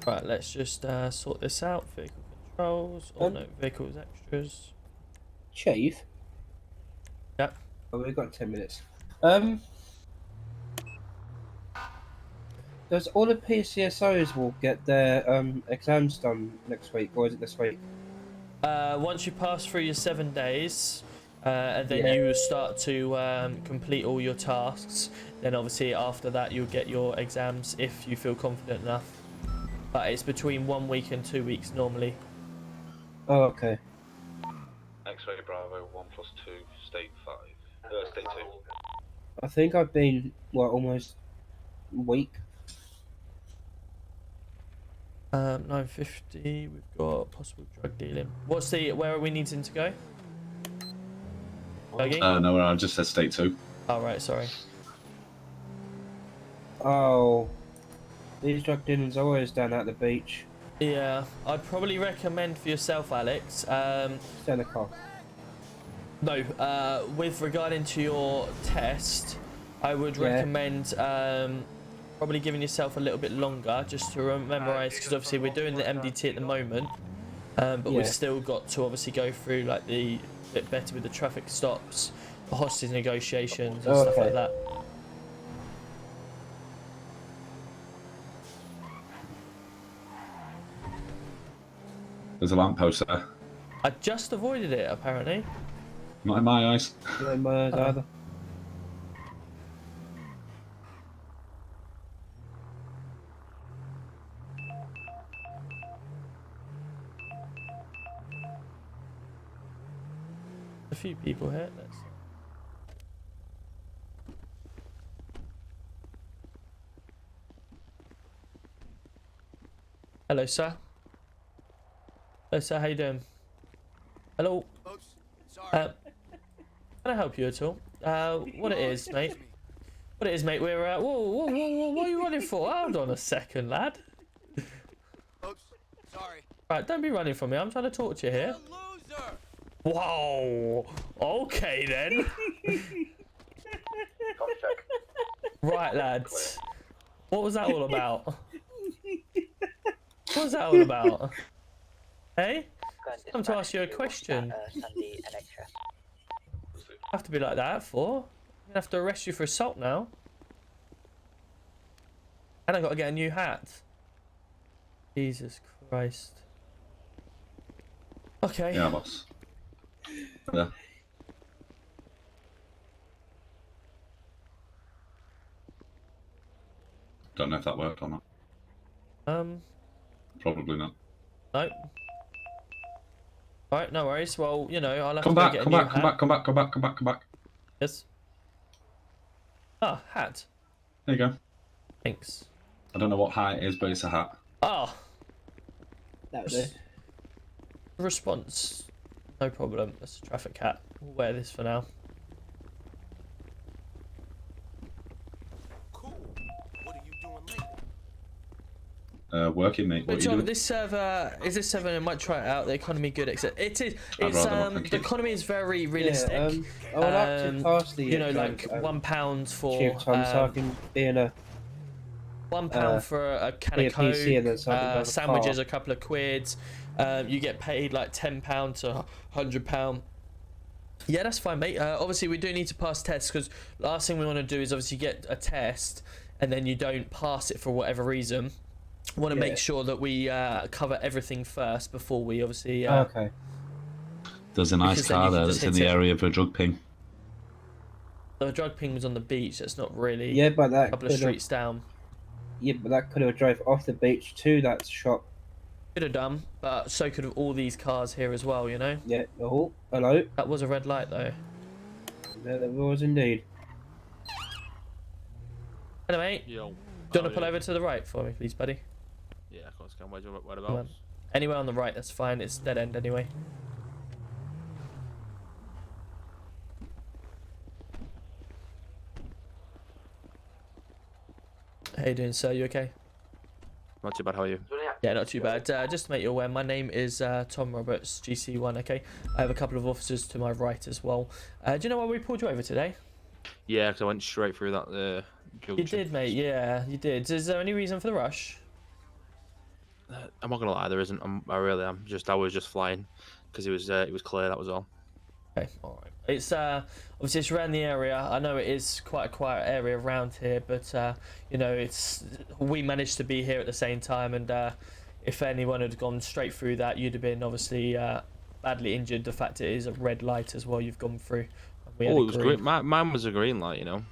A: Right, let's just sort this out. Vehicle controls, or no, vehicles extras.
D: Chief?
A: Yep.
D: Oh, we've got 10 minutes. Does all the PCSOs will get their exams done next week, or is it this week?
A: Once you pass through your 7 days, and then you start to complete all your tasks, then obviously after that you'll get your exams if you feel confident enough. But it's between 1 week and 2 weeks normally.
D: Oh, okay.
L: X-ray Bravo 1+2, state 5. State 2.
D: I think I've been, what, almost a week?
A: 950. We've got possible drug dealing. Where are we needing to go? Buggy?
K: No, I just said state 2.
A: Oh, right, sorry.
D: Oh, these drug dealers always down at the beach.
A: Yeah, I'd probably recommend for yourself, Alex.
D: Stay in the car.
A: No, with regarding to your test, I would recommend probably giving yourself a little bit longer just to memorize, because obviously we're doing the MDT at the moment, but we've still got to obviously go through like the bit better with the traffic stops, the hostage negotiations and stuff like that.
K: There's a lamppost there.
A: I just avoided it apparently.
K: Not in my eyes.
D: Not in my eyes either.
A: A few people here. Let's... Hello, sir. Hello, sir. How you doing? Hello.
M: Oops, sorry.
A: Can I help you at all? What it is, mate? What it is, mate? We're whoa, what are you running for? Hold on a second, lad.
M: Oops, sorry.
A: Right, don't be running from me. I'm trying to talk to you here.
M: Loser.
A: Whoa. Okay then. Right, lads. What was that all about? What was that all about? Hey? I'm to ask you a question. Have to be like that for. I'm gonna have to arrest you for assault now. And I gotta get a new hat. Jesus Christ. Okay.
K: Yeah, boss. Yeah. Don't know if that worked or not. Probably not.
A: No. Alright, no worries. Well, you know, I'll have
K: Come
A: to
K: back,
A: go get
K: come
A: a new
K: back,
A: hat.
K: come back.
A: Yes. Ah, hat.
K: There you go.
A: Thanks.
K: I don't know what hat it is, but it's a hat.
A: Ah.
D: That was it.
A: Response. No problem. That's a traffic hat. We'll wear this for now.
M: Cool. What are you doing later?
K: Working, mate. What
A: But
K: are you
A: John,
K: doing?
A: this server is this server? I might try it out. The economy good, etc. It is. It's
K: rather not, thank
A: the
K: you.
A: economy is very realistic.
D: I would like to pass the
A: you know, like £1 for
D: Chief Tom, so I can be in a
A: £1 for a can
D: be
A: of
D: a PC and then
A: Coke,
D: so I can drive a
A: sandwiches
D: car.
A: a couple of quids. You get paid like £10 to £100. Yeah, that's fine, mate. Obviously, we do need to pass tests because last thing we want to do is obviously get a test and then you don't pass it for whatever reason. Want to make sure that we cover everything first before we obviously.
D: Okay.
K: There's a nice
A: because then
K: car
A: you can
K: there
A: just
K: that's in
A: hit
K: the
A: it.
K: area for a drug ping.
A: The drug ping was on the beach. That's not really.
D: Yeah, but that
A: a couple of
D: could've-
A: streets down.
D: Yeah, but that could have drove off the beach to that shop.
A: Could have done, but so could have all these cars here as well. You know.
D: Yeah. Oh, hello.
A: That was a red light though.
D: There was indeed.
A: Hello, mate.
N: Yo.
A: Do you want to pull over to the right for me, please, buddy?
N: Yeah, of course. Can
A: Come on.
N: whereabouts?
A: Anywhere on the right, that's fine. It's dead end anyway. How you doing, sir? You okay?
N: Not too bad. How are you?
A: Yeah, not too bad. Just to make you aware, my name is Tom Roberts, GC1, okay? I have a couple of officers to my right as well. Do you know why we pulled you over today?
N: Yeah, because I went straight through that junction.
A: You did, mate, yeah, you did. Is there any reason for the rush?
N: I'm not gonna lie, there isn't. I really am. I was just flying because it was clear. That was all.
A: Okay, all right. It's obviously it's around the area. I know it is quite a quiet area around here, but you know, we managed to be here at the same time, and if anyone had gone straight through that, you'd have been obviously badly injured. The fact it is a red light as well, you've gone through. We had
N: Oh,
A: a
N: it was
A: green.
N: green. Mine was a green light, you know.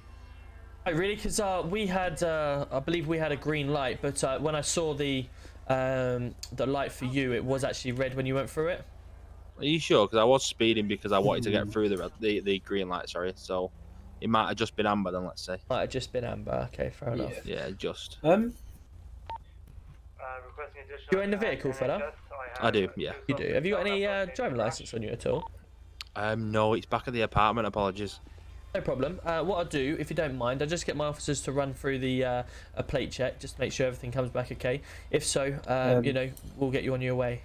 A: Oh, really? Because we had, I believe we had a green light, but when I saw the light for you, it was actually red when you went through it.
N: Are you sure? Because I was speeding because I wanted to get through the green light. Sorry, so it might have just been amber then. Let's say.
A: Might have just been amber. Okay, fair enough.
N: Yeah, just.
B: Request requesting additional.
A: You own the vehicle, fella?
N: I do, yeah.
A: You do. Have you got any driving license on you at all?
N: No, it's back at the apartment. Apologies.
A: No problem. What I'll do, if you don't mind, I'll just get my officers to run through the a plate check, just to make sure everything comes back okay. If so, you know, we'll get you on your way.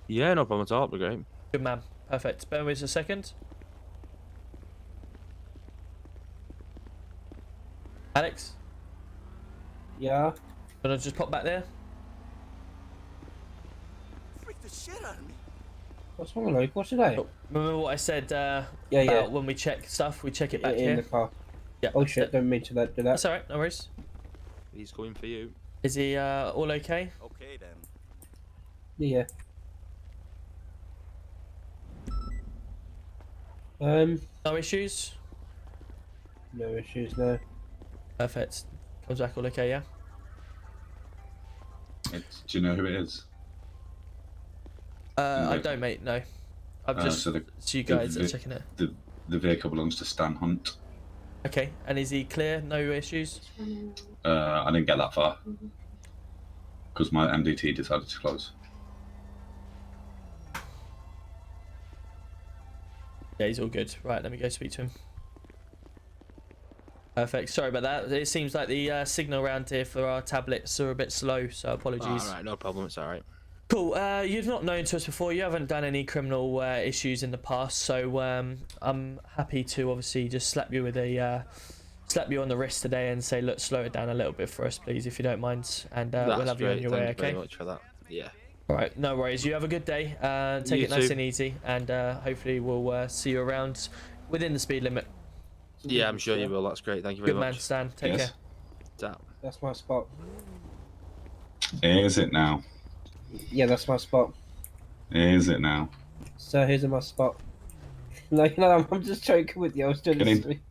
N: Yeah, no problem at all. That'd be great.
A: Good man. Perfect. Bear with us a second. Alex?
D: Yeah?
A: Can I just pop back there?
M: Freak the shit out of me.
D: What's wrong, Luke? What's today?
A: Oh, remember what I said
D: yeah.
A: about when we check stuff, we check it back
D: in
A: here?
D: the car.
A: Yeah.
D: Oh shit, don't mean to do that.
A: That's alright, no worries.
N: He's coming for you.
A: Is he all okay?
M: Okay then.
D: Yeah.
A: No issues?
D: No issues, no.
A: Perfect. Comes back all okay, yeah?
K: Do you know who it is?
A: I don't, mate, no. I've just...
K: So
A: you guys are checking it.
K: The vehicle belongs to Stan Hunt.
A: Okay, and is he clear? No issues?
K: I didn't get that far. Because my MDT decided to close.
A: Yeah, he's all good. Right, let me go speak to him. Perfect. Sorry about that. It seems like the signal around here for our tablets are a bit slow, so apologies.
N: Alright, no problem. It's alright.
A: Cool. You've not known to us before. You haven't done any criminal issues in the past, so I'm happy to obviously just slap you with a slap you on the wrist today and say, look, slow it down a little bit for us, please, if you don't mind, and we'll have you on your way.
N: Thank you
A: okay?
N: very much for that. Yeah.
A: All right. No worries. You have a good day. Take
N: You
A: it nice
N: too.
A: and easy, and hopefully we'll see you around within the speed limit.
N: Yeah, I'm sure you will. That's great. Thank you very
A: Good man,
N: much.
A: Stan. Take care.
N: Ta.
D: That's my spot.
K: Is it now?
D: Yeah, that's my spot.
K: Is it now?
D: So here's my spot. No, I'm just joking with you. I was doing
K: Get
D: this.
K: in.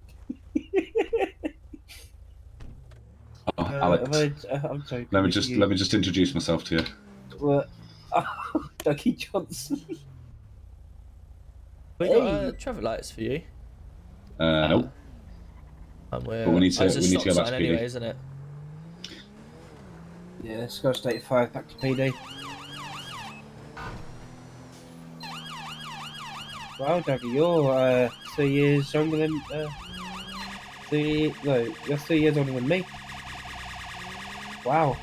K: Oh, Alex.
D: I'm joking.
K: Let me just introduce myself to you.
D: What? Oh, Dougie Johnson.
A: We got traffic lights for you.
K: Nope.
A: And
K: But we need to go back to PD.
A: anyway, isn't it?
D: Yeah, let's go state 5 back to PD. Wow, Dougie, you're 3 years younger than you're 3 years older than me. Wow.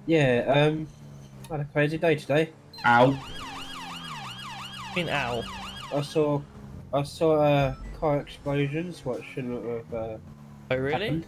D: Yeah, I had a crazy day today.
K: Ow.
A: Ow.
D: I saw car explosions. What shouldn't have.
A: Oh really?
D: Happened.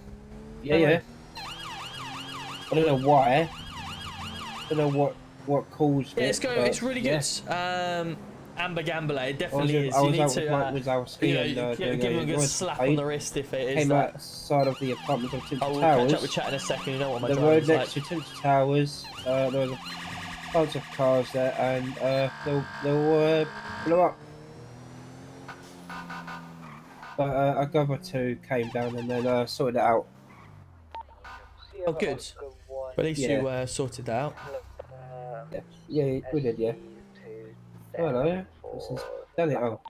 D: Yeah. I don't know why. I don't know what caused it.
A: Yeah, it's going. It's really good.
D: Yeah.
A: Amber Gambler, it definitely is.
D: I
A: you
D: was
A: need
D: out
A: to
D: with our skiing,
A: give him a good slap on the wrist if it is
D: came
A: that.
D: outside of the apartment of Tinted
A: I will
D: Towers.
A: catch up with chat in a second. You know what my
D: The
A: driving's
D: road
A: like.
D: next to Tinted Towers. There was a bunch of cars there, and they all blew up. But a gov or two came down and then sorted it out.
A: Oh, good. But at least you sorted that out.
D: Yeah, we did, yeah. Hello, this is Daniel.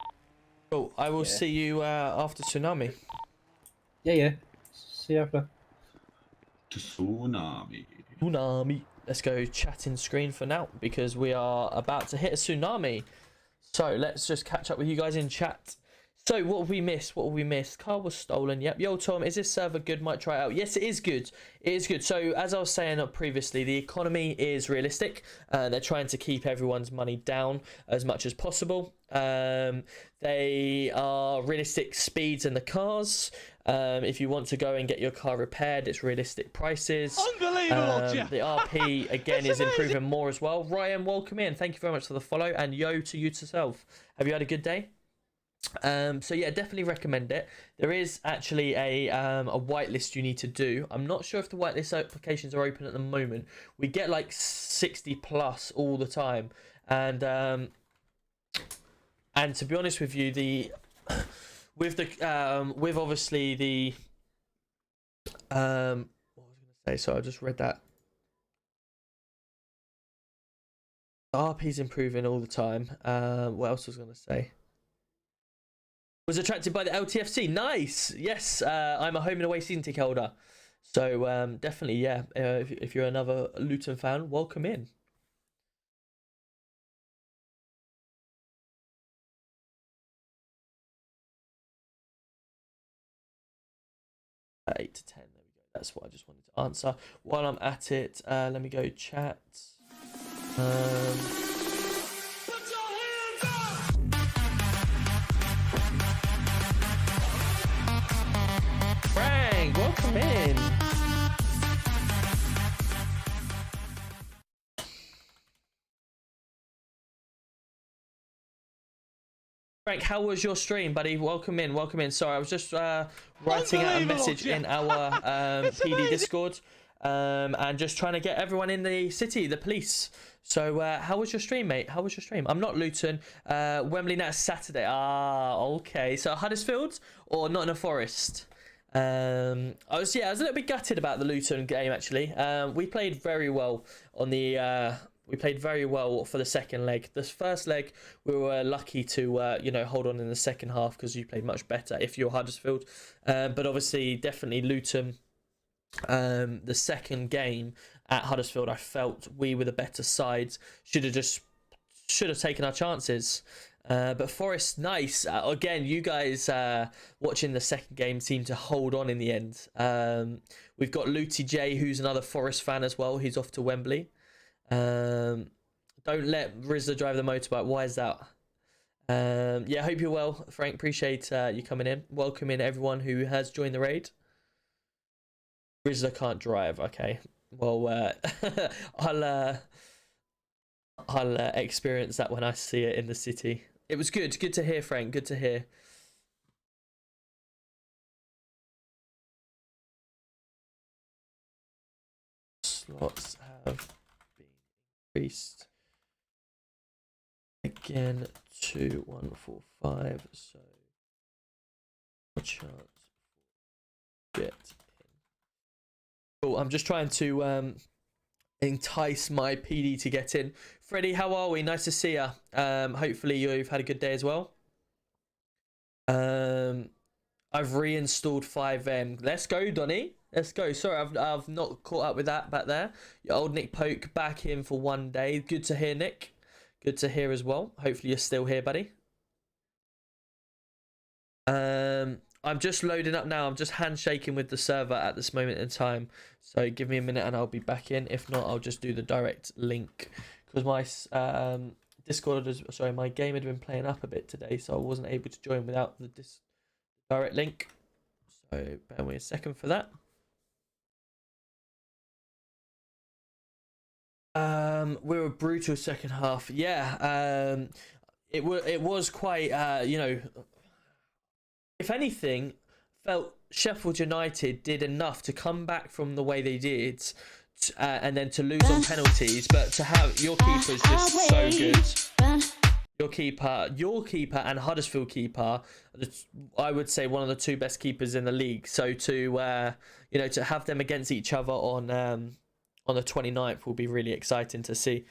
A: Cool. I will see you after tsunami.
D: Yeah. See you after.
K: Tsunami.
A: Tsunami. Let's go chatting screen for now because we are about to hit a tsunami. So let's just catch up with you guys in chat. So what have we missed? What have we missed? Car was stolen. Yep. Yo, Tom, is this server good? Might try it out. Yes, it is good. It is good. So as I was saying previously, the economy is realistic. They're trying to keep everyone's money down as much as possible. They are realistic speeds in the cars. If you want to go and get your car repaired, it's realistic prices.
O: Unbelievable!
A: The RP again is improving more as well. Ryan, welcome in. Thank you very much for the follow, and yo to you yourself. Have you had a good day? So yeah, definitely recommend it. There is actually a whitelist you need to do. I'm not sure if the whitelist applications are open at the moment. We get like 60 plus all the time, and to be honest with you, with obviously the what was I gonna say? So I just read that. The RP's improving all the time. What else was I gonna say? Was attracted by the LTFC. Nice. Yes, I'm a home and away season ticket holder. So definitely, yeah. If you're another Luton fan, welcome in. 8 to 10. There we go. That's what I just wanted to answer. While I'm at it, let me go chat. Frank, welcome in. Frank, how was your stream, buddy? Welcome in, welcome in. Sorry, I was just writing out a message in our PD Discord and just trying to get everyone in the city, the police. So how was your stream, mate? How was your stream? I'm not Luton. Wembley now Saturday. Ah, okay. So Huddersfield or Nottingham Forest? I was a little bit gutted about the Luton game actually. We played very well on the we played very well for the second leg. This first leg we were lucky to hold on in the second half because you played much better if you're Huddersfield. But obviously definitely Luton, the second game at Huddersfield, I felt we were the better side. Should have taken our chances. But Forest, nice. Again, you guys watching the second game seem to hold on in the end. We've got Luty J, who's another Forest fan as well. He's off to Wembley. Don't let Rizza drive the motorbike. Why is that? Yeah, hope you're well, Frank. Appreciate you coming in. Welcome in everyone who has joined the raid. Rizza can't drive. Okay. Well, I'll experience that when I see it in the city. It was good. Good to hear, Frank. Good to hear. Slots have been increased again to 145. So, a chance to get in. Cool. I'm just trying to entice my PD to get in. Freddie, how are we? Nice to see you. Hopefully you've had a good day as well. I've reinstalled FiveM. Let's go, Donny. Let's go. Sorry, I've not caught up with that back there. Your old Nick Poke back in for one day. Good to hear, Nick. Good to hear as well. Hopefully you're still here, buddy. I'm just loading up now. I'm just handshaking with the server at this moment in time. So give me a minute and I'll be back in. If not, I'll just do the direct link. Because my my game had been playing up a bit today. So I wasn't able to join without the direct link. So bear with me a second for that. We were brutal second half. Yeah. It was quite, if anything, felt Sheffield United did enough to come back from the way they did and then to lose on penalties, but to have your keeper's just so good. Your keeper and Huddersfield keeper, I would say one of the two best keepers in the league. So to to have them against each other on the 29th will be really exciting to see.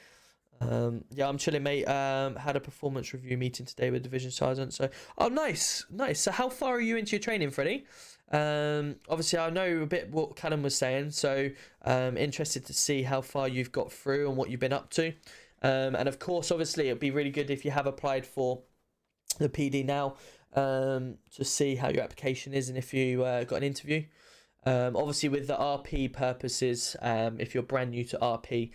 A: Yeah, I'm chilling, mate. Had a performance review meeting today with Division Sergeant. So, oh, nice. So, how far are you into your training, Freddie? Obviously, I know a bit what Callum was saying. So, interested to see how far you've got through and what you've been up to. And of course, obviously, it'd be really good if you have applied for the PD now to see how your application is and if you got an interview. Obviously, with the RP purposes, if you're brand new to RP.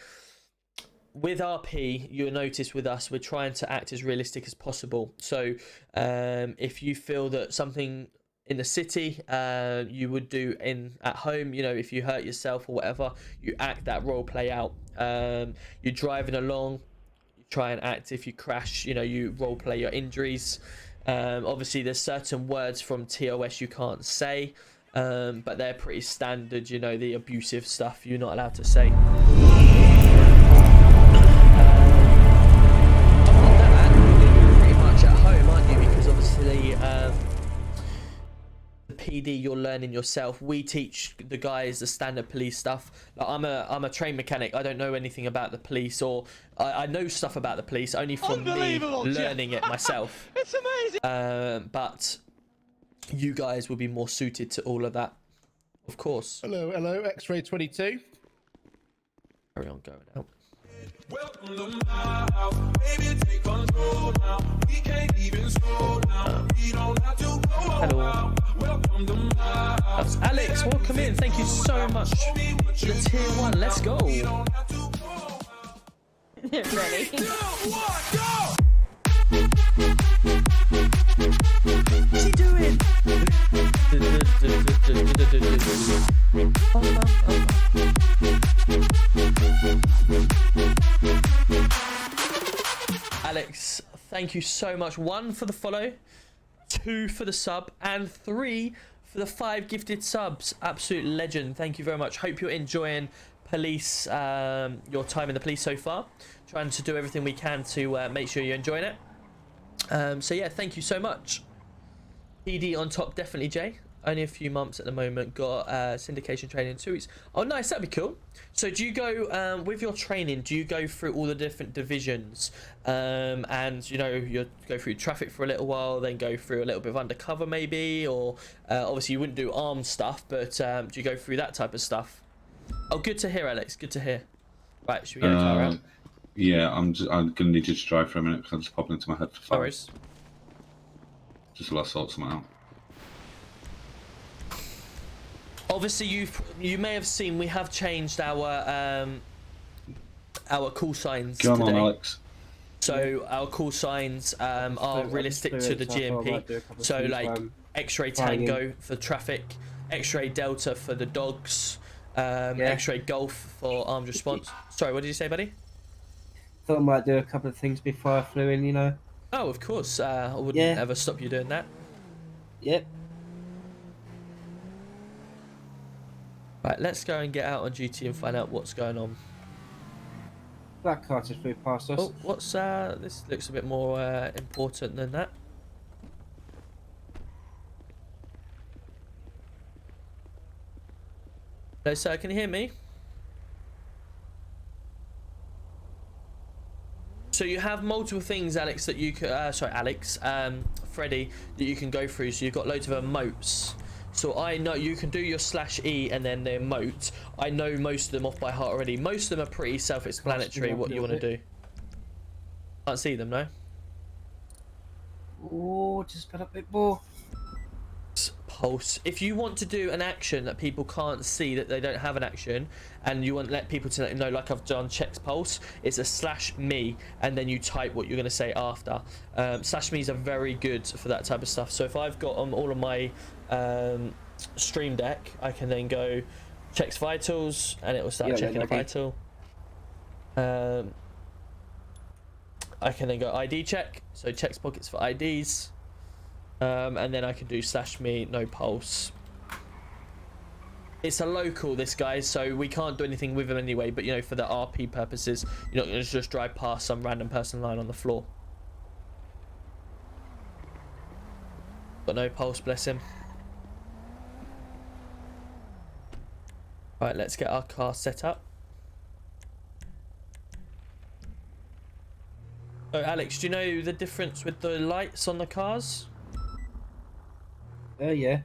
A: With RP, you'll notice with us, we're trying to act as realistic as possible. So if you feel that something in the city you would do at home, if you hurt yourself or whatever, you act that role play out. You're driving along, you try and act. If you crash, you role play your injuries. Obviously, there's certain words from TOS you can't say, but they're pretty standard, the abusive stuff you're not allowed to say. The PD you're learning yourself. We teach the guys the standard police stuff. Like I'm a trained mechanic. I don't know anything about the police, or I know stuff about the police only from me learning it myself. It's amazing. But you guys will be more suited to all of that, of course.
E: Hello, hello, X-ray 22.
A: Carry on going out.
O: Welcome to my house, baby, take control now. We can't even slow down. We don't have to go
A: Hello.
O: Welcome to my house.
A: That's Alex, welcome in. Thank you so much for the tier 1. Let's go.
C: Ready?
A: What's he doing? Alex, thank you so much. 1 for the follow, 2 for the sub, and 3 for the 5 gifted subs. Absolute legend. Thank you very much. Hope you're enjoying police, your time in the police so far. Trying to do everything we can to make sure you're enjoying it. So yeah, thank you so much. PD on top, definitely, Jay. Only a few months at the moment. Got syndication training in 2 weeks. Oh, nice. That'd be cool. So do you go, with your training, do you go through all the different divisions? And, you know, you go through traffic for a little while, then go through a little bit of undercover maybe? Or obviously you wouldn't do armed stuff, but do you go through that type of stuff? Oh, good to hear, Alex. Good to hear. Right, should we get a car out?
K: Yeah, I'm going to need you to drive for a minute because I'm just popping into my head for 5.
A: No worries.
K: Just while I sort something out.
A: Obviously, you may have seen we have changed our call signs
K: Come
A: today.
K: on, Alex.
A: So our call signs are realistic to the GMP. So like X-ray Tango for traffic, X-ray Delta for the dogs, X-ray Golf for armed response. Sorry, what did you say, buddy?
D: Thought I might do a couple of things before I flew in, you know.
A: Oh, of course. I wouldn't ever stop you doing that.
D: Yep.
A: Right, let's go and get out on duty and find out what's going on.
D: That car just flew past us.
A: Oh, what's this looks a bit more important than that. Hello, sir, can you hear me? So you have multiple things, Alex, that you could, Freddie, that you can go through. So you've got loads of emotes. So I know you can do your /E and then the emote. I know most of them off by heart already. Most of them are pretty self-explanatory what you want to do. Can't see them, no?
D: Oh, just got a bit more.
A: Pulse. If you want to do an action that people can't see, that they don't have an action, and you want to let people to know, like I've done checks pulse, it's a /me, and then you type what you're going to say after. /me's are very good for that type of stuff. So if I've got on all of my stream deck, I can then go checks vitals, and it will start checking a vital. I can then go ID check, so checks pockets for IDs. And then I can do /me, no pulse. It's a local, this guy, so we can't do anything with him anyway, but you know, for the RP purposes, you're not going to just drive past some random person lying on the floor. Got no pulse, bless him. Right, let's get our car set up. So Alex, do you know the difference with the lights on the cars?
D: Yeah.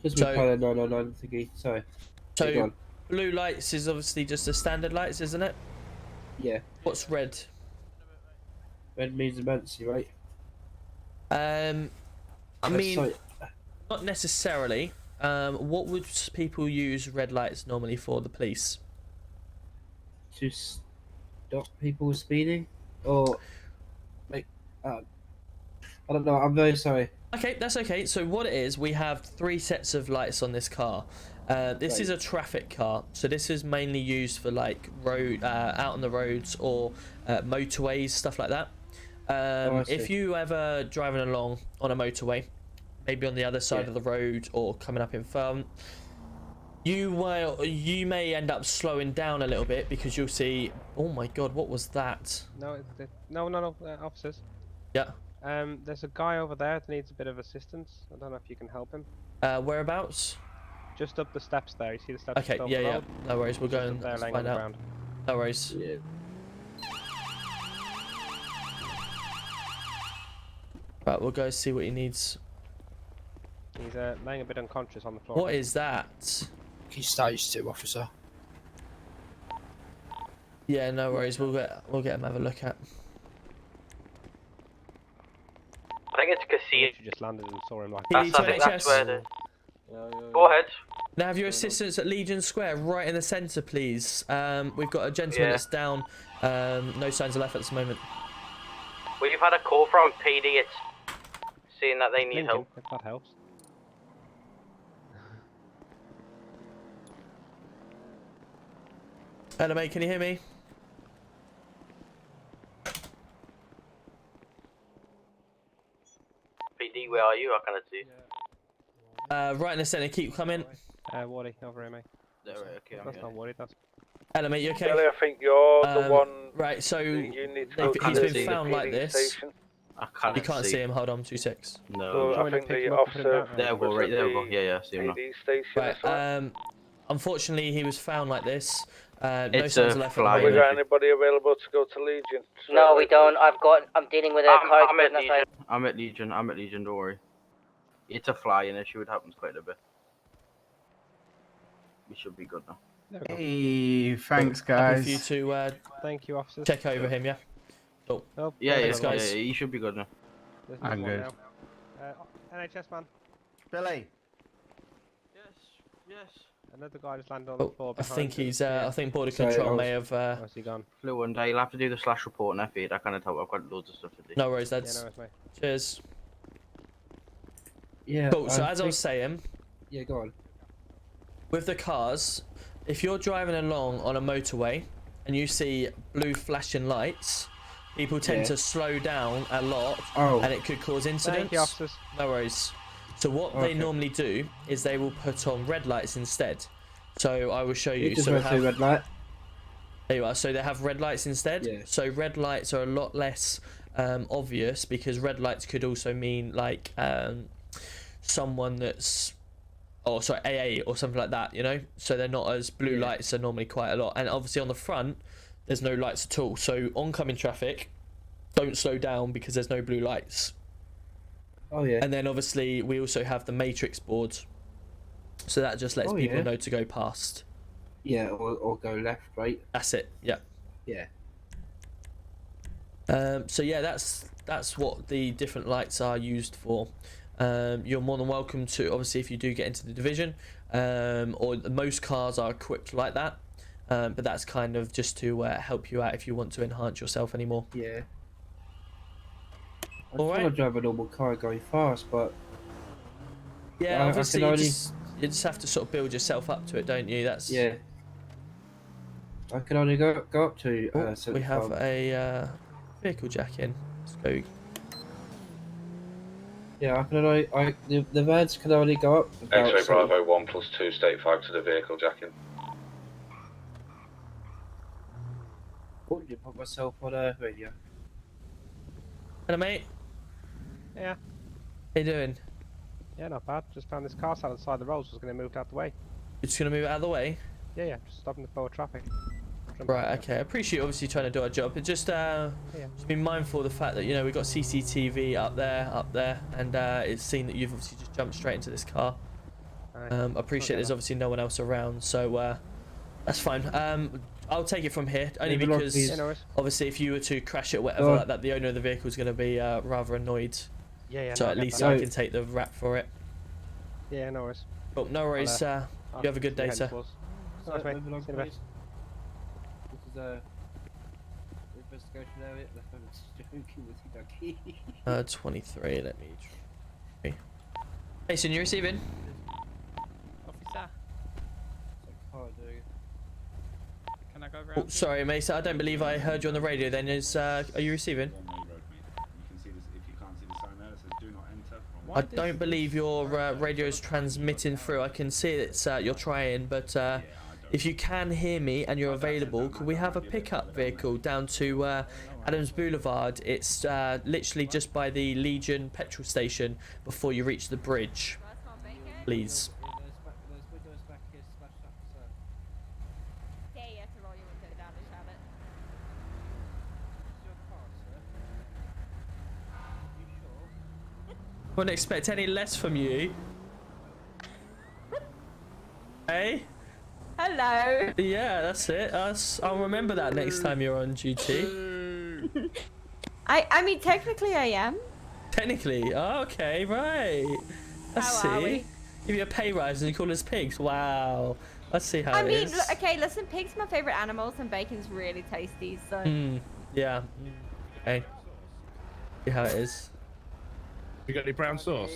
D: Just with colour 999 thingy. Sorry.
A: So blue lights is obviously just the standard lights, isn't it?
D: Yeah.
A: What's red?
D: Red means emergency, right?
A: I mean, not necessarily. What would people use red lights normally for, the police?
D: To stop people speeding? Or like, I don't know, I'm very sorry.
A: Okay, that's okay. So what it is, we have 3 sets of lights on this car. This is a traffic car, so this is mainly used for like road, out on the roads or motorways, stuff like that. If you ever driving along on a motorway, maybe on the other side of the road or coming up in front, you may end up slowing down a little bit because you'll see. Oh my God, what was that?
P: No, officers.
A: Yeah.
P: There's a guy over there that needs a bit of assistance. I don't know if you can help him.
A: Whereabouts?
P: Just up the steps there. You see the steps?
A: Okay, yeah. No worries. We'll go and find out.
P: Ground.
A: No worries.
D: Yeah.
A: Right, we'll go see what he needs.
P: He's laying a bit unconscious on the floor.
A: What is that?
I: He's stage 2, officer.
A: Yeah, no worries. We'll get him to have a look at.
B: I think it's casino.
P: She just landed and saw him like.
A: PD to
B: I think that's where
A: NHS.
B: Go ahead.
A: Now have your assistants at Legion Square right in the centre, please. We've got a gentleman that's down. No signs of life at this moment.
B: We've had a call from PD. It's saying that they need
P: Lincoln,
B: help.
P: if that helps.
A: Hello, mate. Can you hear me?
B: PD, where are you? I cannot see.
A: Right in the centre. Keep coming.
P: Wardy, over here, mate.
B: Okay,
P: That's not worried. That's.
A: Hello, mate. You okay?
Q: Billy, I think you're the one.
A: Right. So
Q: You need to go
A: he's
Q: to
A: been
Q: the
A: found like
Q: PD
A: this.
Q: station.
H: I
A: You can't see him. Hold on, 2 secs.
Q: So I think the officer.
H: There we go, right there we go. Yeah, see him now.
Q: PD station.
A: Right. Unfortunately, he was found like this. No
H: It's
A: signs
H: a
A: of life.
H: fly.
Q: Have we got anybody available to go to Legion?
J: No, we don't. I'm dealing with a car
B: I'm at
J: accident outside.
B: Legion.
H: I'm at Legion, don't worry. It's a flying issue, it happens quite a bit. We should be good now.
R: Hey, thanks
A: Happy
R: guys.
A: for you to
P: Thank you, officers.
A: check over him. Yeah. Cool.
P: Oh,
H: Yeah,
A: Thanks,
H: yeah,
A: guys.
H: yeah, you should be good now.
P: There's
R: I'm
P: one
R: good.
P: now. NHS man.
R: Billy.
H: Yes.
P: Another guy just landed on the floor
A: I
P: behind.
A: think he's. I think border
D: Sorry,
A: control
D: I was-
A: may have.
P: Where's he gone?
H: Flew one day, you'll have to do the slash report and F8. I can't help, I've got loads of stuff to do.
A: No worries,
P: Yeah,
A: lads.
P: no, it's mate.
A: Cheers.
D: Yeah.
A: Cool. So as I was saying,
D: Yeah, go on.
A: with the cars, if you're driving along on a motorway and you see blue flashing lights, people tend
D: Yeah.
A: to slow down a lot,
D: Oh.
A: and it could cause incidents.
P: Thank you, officers.
A: No worries. So what they
D: Okay.
A: normally do is they will put on red lights instead. So I will show you.
D: It just
A: So we
D: went through
A: have,
D: red light.
A: there you are. So they have red lights instead.
D: Yeah.
A: So red lights are a lot less obvious, because red lights could also mean like someone that's, oh sorry, AA or something like that, you know. So they're not as blue
D: Yeah.
A: lights are normally quite a lot, and obviously on the front there's no lights at all. So oncoming traffic, don't slow down because there's no blue lights.
D: Oh yeah.
A: And then obviously we also have the matrix board, so that just lets
D: Oh,
A: people
D: yeah.
A: know to go past.
D: Yeah, or go left, right.
A: That's it. Yeah.
D: Yeah.
A: So yeah, that's what the different lights are used for. You're more than welcome to, obviously, if you do get into the division, or most cars are equipped like that, but that's kind of just to help you out if you want to enhance yourself anymore.
D: Yeah. I
A: All
D: just
A: right.
D: want to drive a normal car going fast, but
A: Yeah,
D: I
A: obviously
D: can
A: you
D: only-
A: just have to sort of build yourself up to it, don't you? That's
D: yeah. I can only go up to
A: Oh, we
D: 75.
A: have a vehicle jack in. Let's go.
D: Yeah, I can only. The vans can only go up. about
L: X-ray
D: sort of-
L: Bravo 1+2, state 5 to the vehicle jacking.
D: Oh, did you put myself on a radio?
A: Hello, mate.
P: Yeah.
A: How you doing?
P: Yeah, not bad. Just found this car sat on the side of the road, so I was going to move it out the way.
A: You're just gonna move it out of the way?
P: Yeah, yeah, just stopping the flow of traffic.
A: Right, okay. I appreciate you obviously trying to do our job, but just be mindful of the fact that, you know, we've got CCTV up there, and it's seen that you've obviously just jumped straight into this car. I appreciate there's obviously no one else around, so that's fine. I'll take it from here, only
D: Leave it locked,
A: because
D: please.
P: Yeah, no worries.
A: obviously if you were to crash it or whatever
D: Go on.
A: like that, the owner of the vehicle is going to be rather annoyed.
P: Yeah, yeah.
A: So
P: no, I
A: at
P: get
A: least
P: that.
A: I can take the rap for it.
P: Yeah, no worries.
A: But no worries,
P: I'll
A: you have a good day,
P: head
A: sir.
P: towards-
D: So,
P: Nice, mate.
D: move along,
P: See you in a bit.
D: please. This is a investigation area. That's when it's joking with you, ducky.
A: 23, let me try. Hey, son, you receiving?
S: Officer, can I go around?
A: Oh, sorry, mate. I don't believe I heard you on the radio. Then are you receiving? I don't believe your radio is transmitting through. I can see it's you're trying, but if you can hear me and you're available, could we have a pickup vehicle down to Adams Boulevard? It's literally just by the Legion petrol station before you reach the bridge, please.
D: Those windows back here smashed up, sir.
C: Yeah, you have to roll your window down to have it.
D: Is your car, sir? You sure?
A: Wouldn't expect any less from you. Hey.
C: Hello.
A: Yeah, that's it. I'll remember that next time you're on duty.
C: I mean, technically I am.
A: Technically, okay, right. I
C: How
A: see.
C: are we?
A: Give you a pay rise and you call us pigs. Wow. Let's see how
C: I
A: it
C: mean,
A: is.
C: okay, listen, pig's my favorite animals and bacon's really tasty, so.
A: Yeah. Okay. See how it is.
E: You got any brown sauce?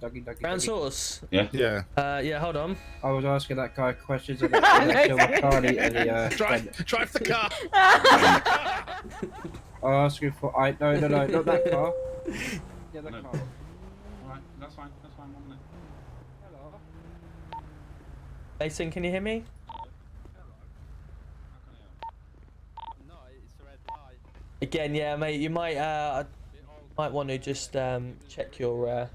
D: Doggy.
A: Brown sauce.
K: Yeah.
E: Yeah.
A: Yeah. Hold on.
D: I was asking that guy questions about McCartney and the
E: drive the car.
D: I asked him for no, not that car. The other
K: No.
D: car.
K: Alright, that's fine. 1 minute.
D: Hello.
A: Mason, can you hear me?
N: No, it's a red light.
A: Again, yeah, mate. You might want to just check your.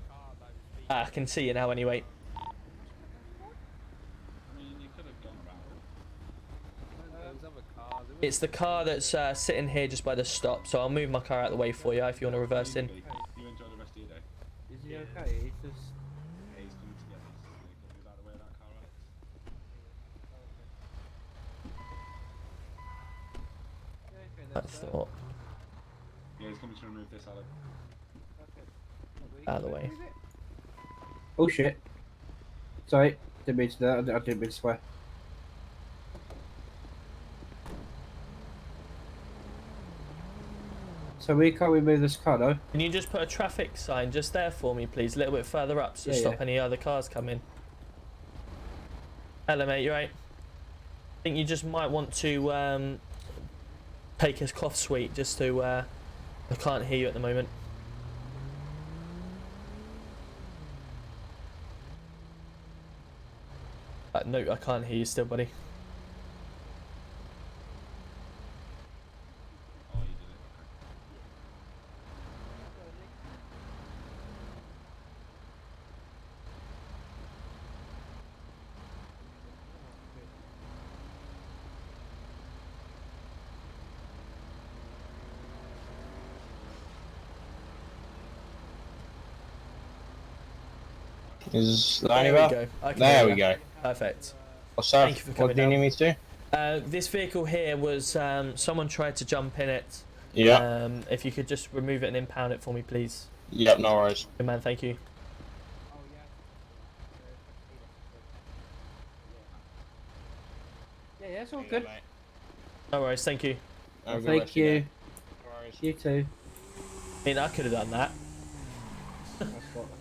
A: I can see you now anyway.
K: I mean, you could have gone around.
A: It's the car that's sitting here just by the stop, so I'll move my car out of the way for you if you want to reverse in.
K: You enjoy the rest of your day.
D: Is he okay? He's just.
K: Yeah, he's coming to get this vehicle. Move out of the way of that car, Alex.
A: That's thought.
K: Yeah, he's coming to remove this, Alex.
A: Out of the way.
D: Oh shit. Sorry, didn't mean to do that. I didn't mean to swear. So can't we move this car though?
A: Can you just put a traffic sign just there for me, please? A little bit further up, so stop any other cars coming. Hello, mate. You right? I think you just might want to take his cough suite just to. I can't hear you at the moment. No, I can't hear you still, buddy.
K: Oh, you did it.
T: Is that
A: There
T: any
A: we
T: better?
A: go. I can
T: There
A: hear
T: we
A: you.
T: go.
A: Perfect.
T: What's up?
A: Thank you for
T: What
A: coming
T: do you
A: down.
T: need me to do?
A: This vehicle here was someone tried to jump in it.
T: Yeah.
A: If you could just remove it and impound it for me, please.
T: Yep, no worries.
A: Good man, thank you.
D: Yeah, it's all good.
A: No worries, thank you.
D: Thank you. You too.
A: I mean, I could have done that.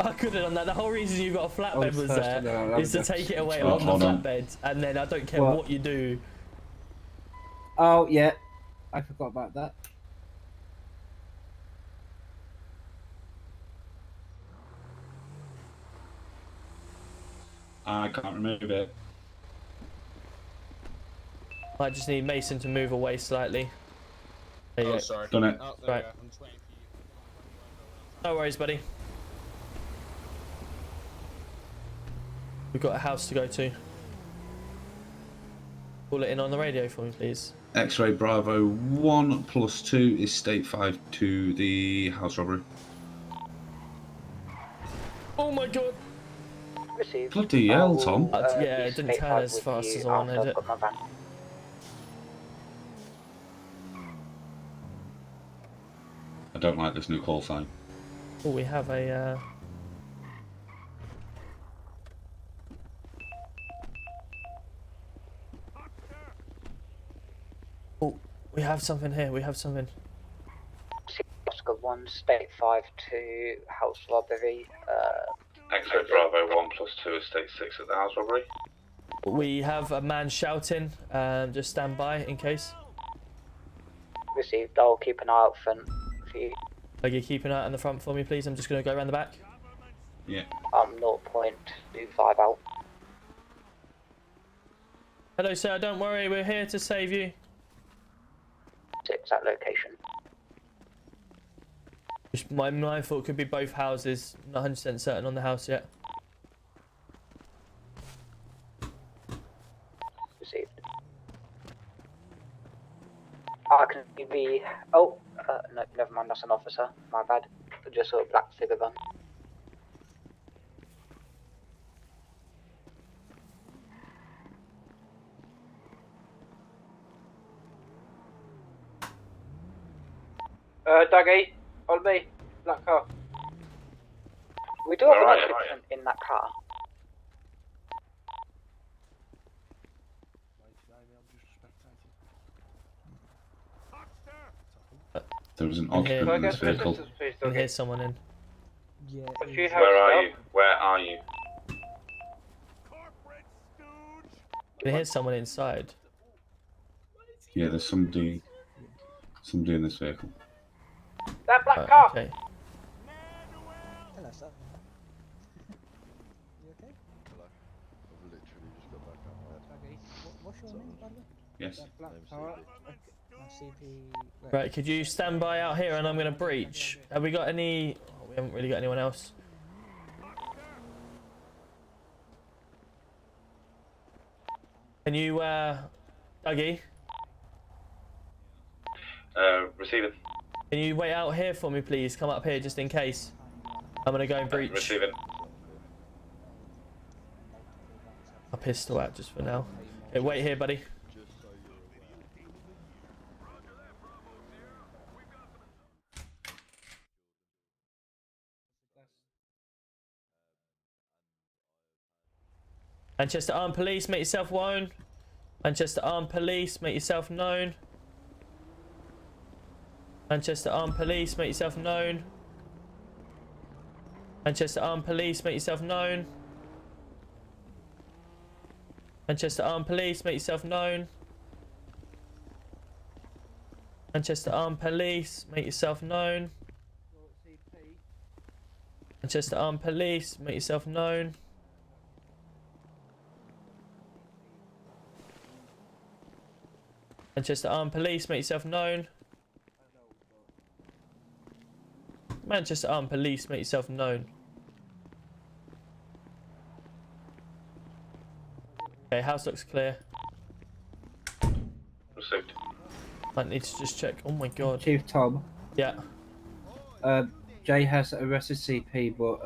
A: I could have done that. The whole reason you got a flatbed was there is to take it away on the flatbed, and then I don't care what you do.
D: Oh yeah, I forgot about that.
K: I can't remove it.
A: I just need Mason to move away slightly. There you go.
T: Sorry.
K: Done it.
T: Oh, there
A: Right.
T: we go. I'm just waiting for you.
A: No worries, buddy. We've got a house to go to. Call it in on the radio for me, please.
K: X-ray Bravo 1 + 2 is state 5 to the house robbery.
A: Oh my god!
J: Received.
K: Bloody hell, Tom.
A: Yeah, it didn't turn as fast as I wanted it.
K: I don't like this new call sign.
A: Oh, we have a. Oh, we have something here. We have something.
J: Oscar 1, state 5 to house robbery.
L: X-ray Bravo 1 + 2 is state 6 at the house robbery.
A: We have a man shouting. Just stand by in case.
J: Received. I'll keep an eye out front for you.
A: Are you keeping an eye on the front for me, please? I'm just going to go around the back.
K: Yeah.
J: 0.25 out.
A: Hello, sir. Don't worry. We're here to save you.
J: 6 at location.
A: My thought could be both houses. Not 100% certain on the house yet.
J: Received. I can be. Oh, no, never mind. That's an officer. My bad. Just saw a black figure gun.
D: Dougie, on me. Black car.
J: We do have an
L: Alright.
J: occupant in that car.
K: There was an
A: Can hear-
K: occupant in this vehicle.
A: Can hear someone in.
J: Yeah.
L: Where are you? Where are you?
A: Can hear someone inside.
K: Yeah, there's somebody in this vehicle.
D: That black car.
A: Okay.
J: Hello, sir. You okay?
U: Hello. I've literally just got back out.
J: Okay. What's your name, by the way?
K: Yes.
D: Black car.
J: CP.
A: Right, could you stand by out here and I'm gonna breach? Have we got any? Oh, we haven't really got anyone else. Can you, Dougie?
L: Receiving.
A: Can you wait out here for me, please? Come up here just in case. I'm gonna go and breach.
L: Receiving.
A: A pistol out just for now. Okay, wait here, buddy. Manchester Armed Police, make yourself known. Manchester Armed Police, make yourself known. Manchester Armed Police, make yourself known. Manchester Armed Police, make yourself known. Manchester Armed Police, make yourself known. Manchester Armed Police, make yourself known. Manchester Armed Police, make yourself known. Manchester Armed Police, make yourself known. Manchester Armed Police, make yourself known. Okay, house looks clear.
L: Received.
A: Might need to just check. Oh my god.
D: Chief Tom.
A: Yeah.
D: Jay has arrested CP, but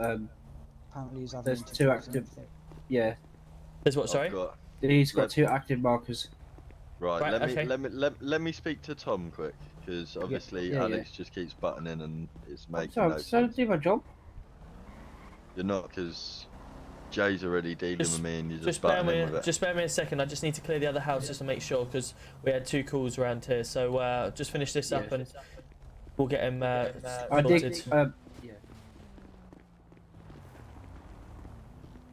J: Apparently he's having
D: there's two active. Yeah.
A: There's what? Sorry.
D: He's got two active markers.
U: Right,
A: Right,
U: let
A: okay.
U: let me speak to Tom quick, because obviously
D: yeah,
U: Alex just keeps butting in and it's making
D: So,
U: no
D: so
U: sense.
D: do my job.
U: You're not, because Jay's already dealing with me and you're just
A: bear
U: butting in with
A: me,
U: it.
A: just bear me a second. I just need to clear the other house just to make sure, because we had two calls around here. So just finish this up and we'll get him
D: I
A: sorted.
D: did. Yeah.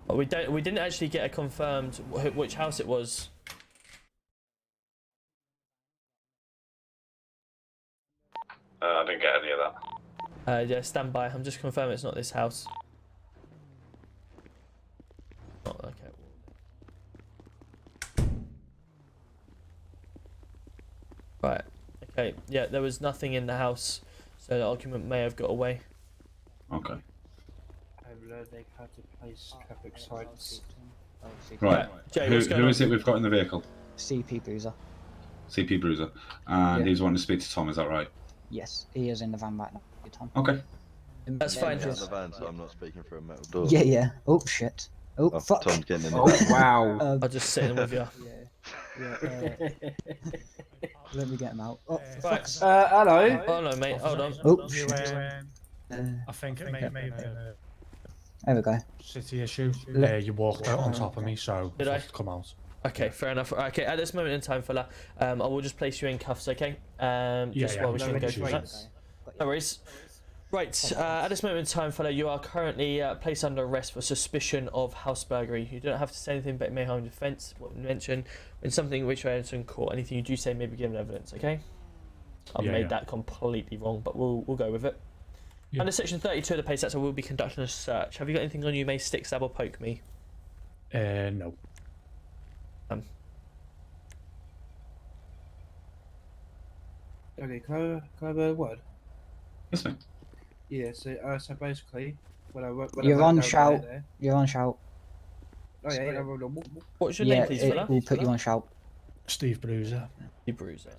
A: Oh, we didn't actually get a confirmed which house it was.
L: I didn't get any of that.
A: Yeah, stand by. I'm just confirming it's not this house. Oh, okay. Right. Okay. Yeah, there was nothing in the house, so the argument may have got away.
K: Okay.
D: I've learned how to place traffic signs.
K: Right.
A: Jay, what's going
K: who
A: on?
K: is it we've got in the vehicle?
J: CP Bruiser.
K: CP Bruiser. And
J: Yeah.
K: he's wanting to speak to Tom, is that right?
J: Yes, he is in the van right now. Good Tom.
K: Okay.
A: That's fine.
U: Get out of the van, so I'm not speaking through a metal door.
J: Yeah, yeah. Oh shit. Oh, fuck.
U: Tom's getting in the
D: Oh
U: van.
D: wow.
A: I'll just sit in with you.
J: Let me get him out. Oh,
A: Right.
D: Hello.
A: Oh no, mate. Hold on.
J: Oh,
F: You,
J: shit.
F: I think it may have been a
J: There we go.
F: city issue. You walked out on top of me, so
A: Did I?
F: come out.
A: Okay, fair enough. Okay, at this moment in time, fella, I will just place you in cuffs, okay? Just
F: yeah,
A: while we
F: no
A: can go
F: issues.
A: through that. No worries. Right, at this moment in time, fella, you are currently placed under arrest for suspicion of house burglary. You don't have to say anything, but it may harm defence. What we mentioned, when something which I enter in court, anything you do say may be given evidence, okay? I've
F: Yeah,
A: made
F: yeah.
A: that completely wrong, but we'll go with it.
F: Yeah.
A: Under section 32 of the Pace Act, I will be conducting a search. Have you got anything on you may stick, stab, or poke me?
F: No.
D: Okay, can I have a word?
K: Yes, mate.
D: Yeah. So basically, when I went
J: You're on
D: down
J: shout.
D: there-
J: You're on shout.
D: Oh yeah, I'm on normal.
A: What's your
J: Yeah,
A: name, please, fella?
J: we'll put you on shout.
F: Steve Bruiser.
A: You bruiser.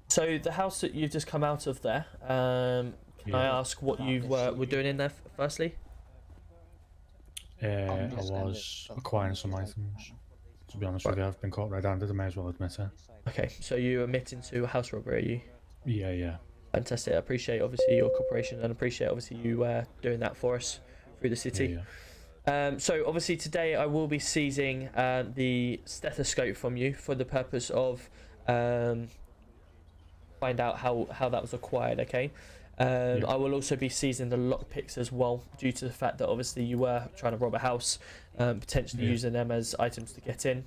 A: So the house that you've just come out of there, can I
F: Yeah.
A: ask what you were doing in there firstly?
F: I was acquiring some items.
G: To be honest with you, I've been caught red-handed. I may as well admit it.
A: Okay, so you admitting to a house robbery, are you?
G: Yeah, yeah.
A: Fantastic. I appreciate obviously your cooperation and appreciate obviously you doing that for us through the city.
G: Yeah.
A: So obviously today I will be seizing the stethoscope from you for the purpose of find out how that was acquired. Okay. I will also be seizing the lockpicks as well, due to the fact that obviously you were trying to rob a house, potentially using them as items to get in.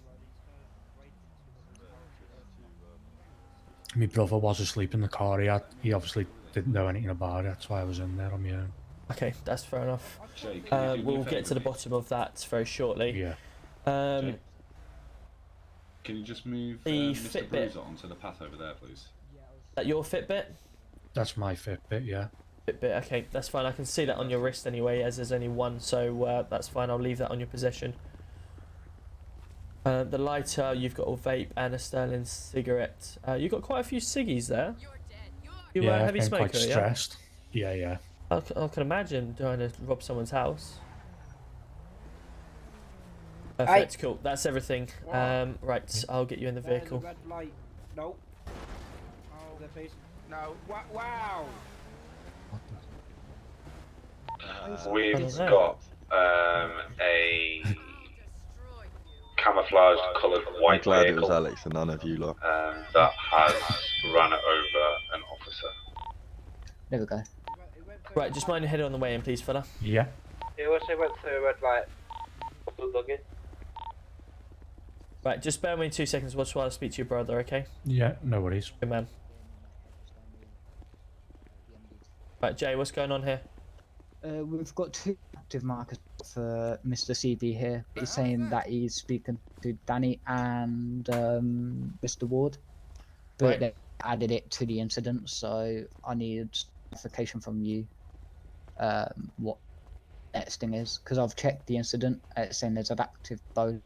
G: My brother was asleep in the car. He obviously didn't know anything about it. That's why I was in there on my own.
A: Okay, that's fair enough.
K: Jay, can you do me a
A: We'll get
K: favour,
A: to the
K: mate?
A: bottom of that very shortly.
G: Yeah.
K: Jay, can you just move
A: the
K: Mr.
A: Fitbit.
K: Bruiser onto the path over there, please?
A: Is that your Fitbit?
G: That's my Fitbit, yeah.
A: Fitbit, okay, that's fine. I can see that on your wrist anyway, as there's only one, so that's fine. I'll leave that on your possession. The lighter, you've got a vape and a Sterling cigarette. You've got quite a few ciggies there. You
G: I've
A: heavy
G: been
A: smoker,
G: quite stressed. Yeah, yeah.
A: I can imagine trying to rob someone's house. Perfect, cool. That's everything. Right, I'll get you in the vehicle.
D: Red light. No. Oh, the face. No. Wow.
L: We've got a camouflaged coloured white
U: I'm glad
L: vehicle
U: it was Alex and none of you lot.
L: that has run over an officer.
J: There we go.
A: Right, just mind your head on the way in, please, fella.
G: Yeah.
B: He also went through a red light. Blue buggy.
A: Right, just bear with me 2 seconds while I speak to your brother, okay?
G: Yeah, no worries.
A: Good man. Right, Jay, what's going on here?
J: We've got 2 active markers for Mr. CB here. He's saying that he's speaking to Danny and Mr. Ward, but they added it to the incident, so I need clarification from you what next thing is, because I've checked the incident. It's saying there's an active bow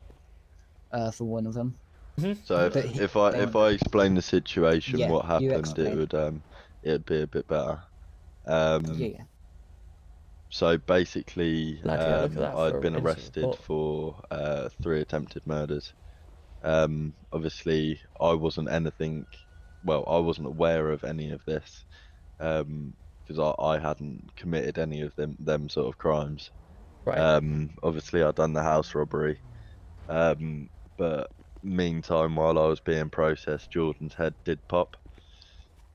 J: for one of them.
U: So if I explain the situation,
J: Yeah,
U: what
J: you
U: happened, it'd be a bit better.
J: Yeah.
U: So basically,
A: Bloody hell, look at that for
U: I'd
A: a
U: been
A: incident
U: arrested
A: report.
U: for 3 attempted murders. Obviously, I wasn't aware of any of this, because I hadn't committed any of them sort of crimes.
A: Right.
U: Obviously, I'd done the house robbery, but meantime, while I was being processed, Jordan's head did pop,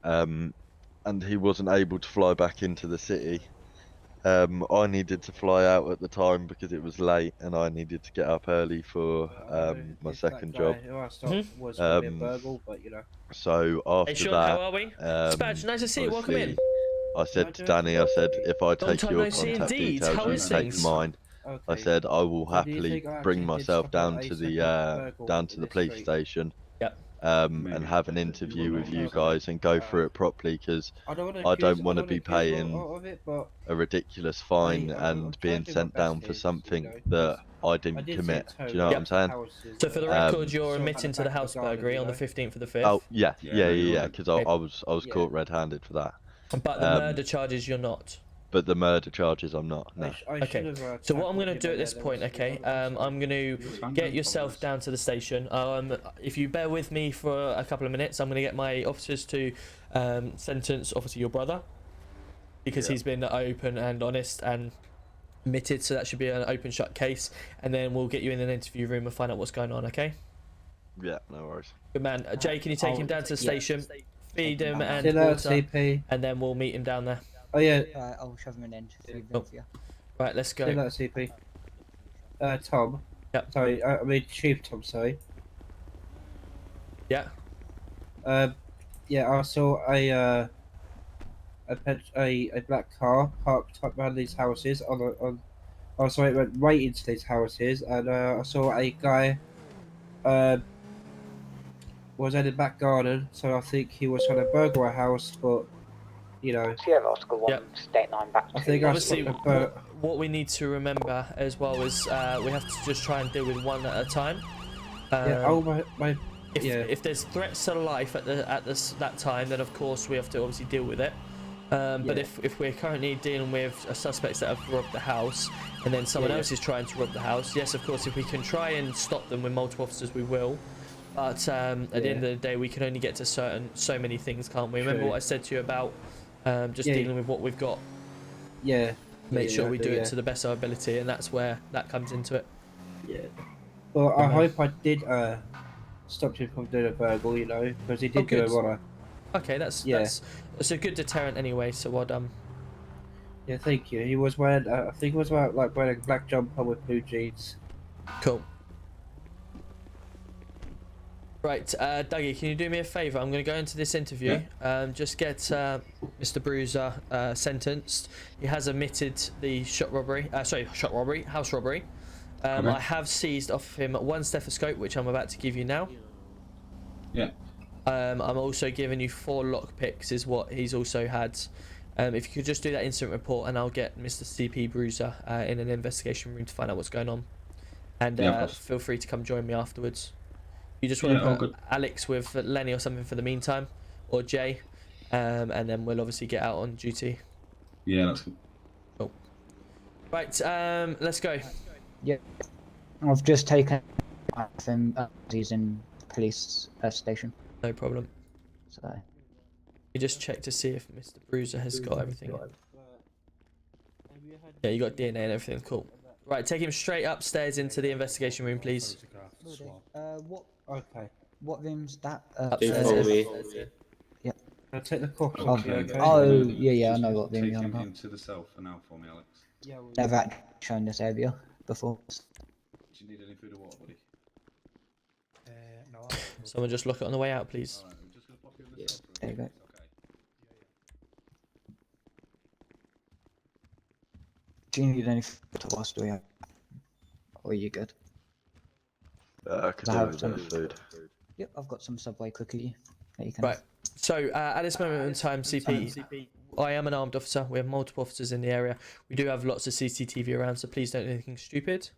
U: and he wasn't able to fly back into the city. I needed to fly out at the time because it was late, and I needed to get up early for my second job.
D: Was gonna be a burgle, but you know.
U: So after
A: Hey Sean,
U: that,
A: how are we? Dispatch, nice to see you. Welcome in.
U: I said to Danny, I said, if I take
A: time
U: your
A: no see
U: contact
A: indeed.
U: details,
A: How
U: you
A: is
U: take
A: things?
U: mine. I said I will
D: So do you
U: happily
D: think I
U: bring
D: actually did
U: myself
D: stop
U: down
D: at
U: to
D: a
U: the
D: second burgle in
U: police
D: this
U: station.
A: Yep.
U: And have an interview with you guys and go through it properly, because I don't want to be paying a ridiculous fine and being sent down for something that I didn't commit. Do you know what I'm saying?
A: So for the record, you're admitting to the house burglary on the 15th of the 5th.
U: Oh yeah, because I was caught red-handed for that.
A: But the murder charges, you're not.
U: But the murder charges, I'm not. No.
A: Okay. So what I'm going to do at this point, okay, I'm going to get yourself down to the station. If you bear with me for a couple of minutes, I'm going to get my officers to sentence, obviously, your brother, because he's been open and honest and admitted. So that should be an open shut case, and then we'll get you in an interview room and find out what's going on. Okay.
U: Yeah, no worries.
A: Good man. Jay, can you take him down to the station, feed him and
D: See you later,
A: water,
D: CP.
A: and then we'll meet him down there.
D: Oh yeah.
J: I'll shove him in end.
A: Right, let's go.
D: See you later, CP. Tom.
A: Yep.
D: Sorry, I mean Chief Tom. Sorry.
A: Yeah.
D: Yeah, I saw a black car parked up around these houses oh sorry, it went right into these houses, and I saw a guy was in the back garden, so I think he was trying to burgle a house, but you know.
J: Sierra Oscar 1, State 9 back to
D: I think
A: Obviously, what we need to remember as well is we have to just try and deal with one at a time.
D: If
A: there's threats to life at that time, then of course we have to obviously deal with it. But if we're currently dealing with suspects that have robbed the house, and then someone else is trying to rob the house, yes, of course, if we can try and stop them with multiple officers, we will. But at the end of the day, we can only get to so many things, can't we? Remember what I said to you about just dealing with what we've got?
D: Yeah.
A: Make sure we do it to the best of our ability, and that's where that comes into it.
D: Yeah. Well, I hope I did stop him from doing a burgle, you know, because he did do a runner.
A: Okay, that's a good deterrent anyway. So well done.
D: Yeah, thank you. He was wearing, I think he was wearing a black jumper with blue jeans.
A: Cool. Right, Dougie, can you do me a favour? I'm going to go into this interview. Just get Mr. Bruiser sentenced. He has admitted the house robbery. I have seized off him one stethoscope, which I'm about to give you now.
K: Yeah.
A: I'm also giving you 4 lockpicks, is what he's also had. If you could just do that incident report, and I'll get Mr. CP Bruiser in an investigation room to find out what's going on. And feel free to come join me afterwards. You just want to put Alex with Lenny or something for the meantime, or Jay, and then we'll obviously get out on duty.
K: Yeah, that's good.
A: Cool. Right, let's go.
J: Yeah, I've just taken him. He's in police station.
A: No problem.
J: So
A: you just check to see if Mr. Bruiser has got everything. Yeah, you got DNA and everything. Cool. Right, take him straight upstairs into the investigation room, please.
J: what?
D: Okay.
J: What room's that?
A: Upstairs.
J: Yeah.
D: I'll take the coffee.
J: Yeah, I know what room you're on about.
K: Into the cell for now for me, Alex.
J: Never actually shown this area before.
K: Do you need any food or water, buddy?
G: No.
A: Someone just lock it on the way out, please.
K: Alright, we're just gonna pop you in the cell for a
J: There you go.
K: minute, okay?
J: Do you need any food to us? Do we have? Or are you good?
U: I could do with a bit of food.
J: Yep, I've got some Subway cookie that you can.
A: Right. So at this moment in time, CP, I am an armed officer. We have multiple officers in the area. We do have lots of CCTV around, so please don't do anything stupid.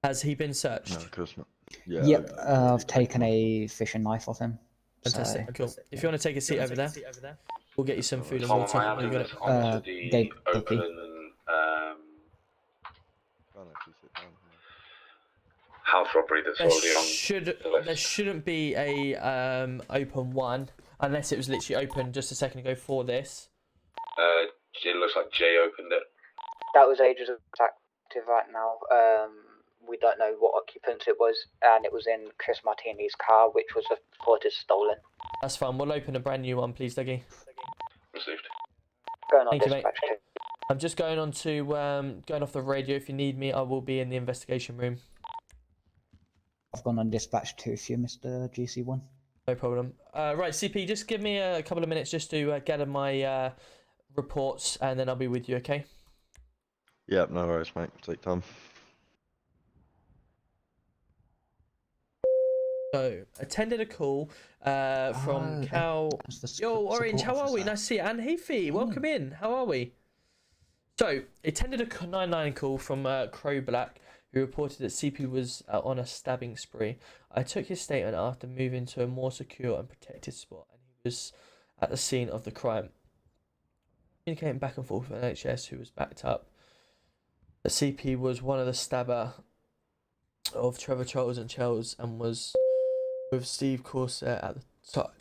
A: Has he been searched?
U: No, of course not. Yeah.
J: Yep, I've taken a fishing knife off him.
A: Fantastic. So. Cool. If you want to take a seat over there, we'll get you some food and
L: Tom,
A: water.
L: I am in this onto the open house robbery that's already on.
A: There shouldn't be a open one unless it was literally open just a second ago for this.
L: It looks like Jay opened it.
J: That was ages active right now. We don't know what occupants it was, and it was in Chris Martini's car, which was reported stolen.
A: That's fine. We'll open a brand new one, please, Dougie.
L: Received.
J: Going on
A: Thank you,
J: dispatch
A: mate. I'm just going on to going off the radio. If you need me, I will be in the investigation room.
J: I've gone on dispatch 2 for you, Mr. GC1.
A: No problem. Right, CP, just give me a couple of minutes just to gather my reports, and then I'll be with you, okay?
U: Yep, no worries, mate. Take time.
A: So, attended a call from Cal. Yo, Orange, how are we? Nice to see you. And Heafy, welcome in. How are we? So, attended a 999 call from Crow Black, who reported that CP was on a stabbing spree. I took his statement after moving to a more secure and protected spot, and he was at the scene of the crime. Communicating back and forth with NHS, who was backed up. The CP was one of the stabber of Trevor Charles and Charles, and was with Steve Corset at the time.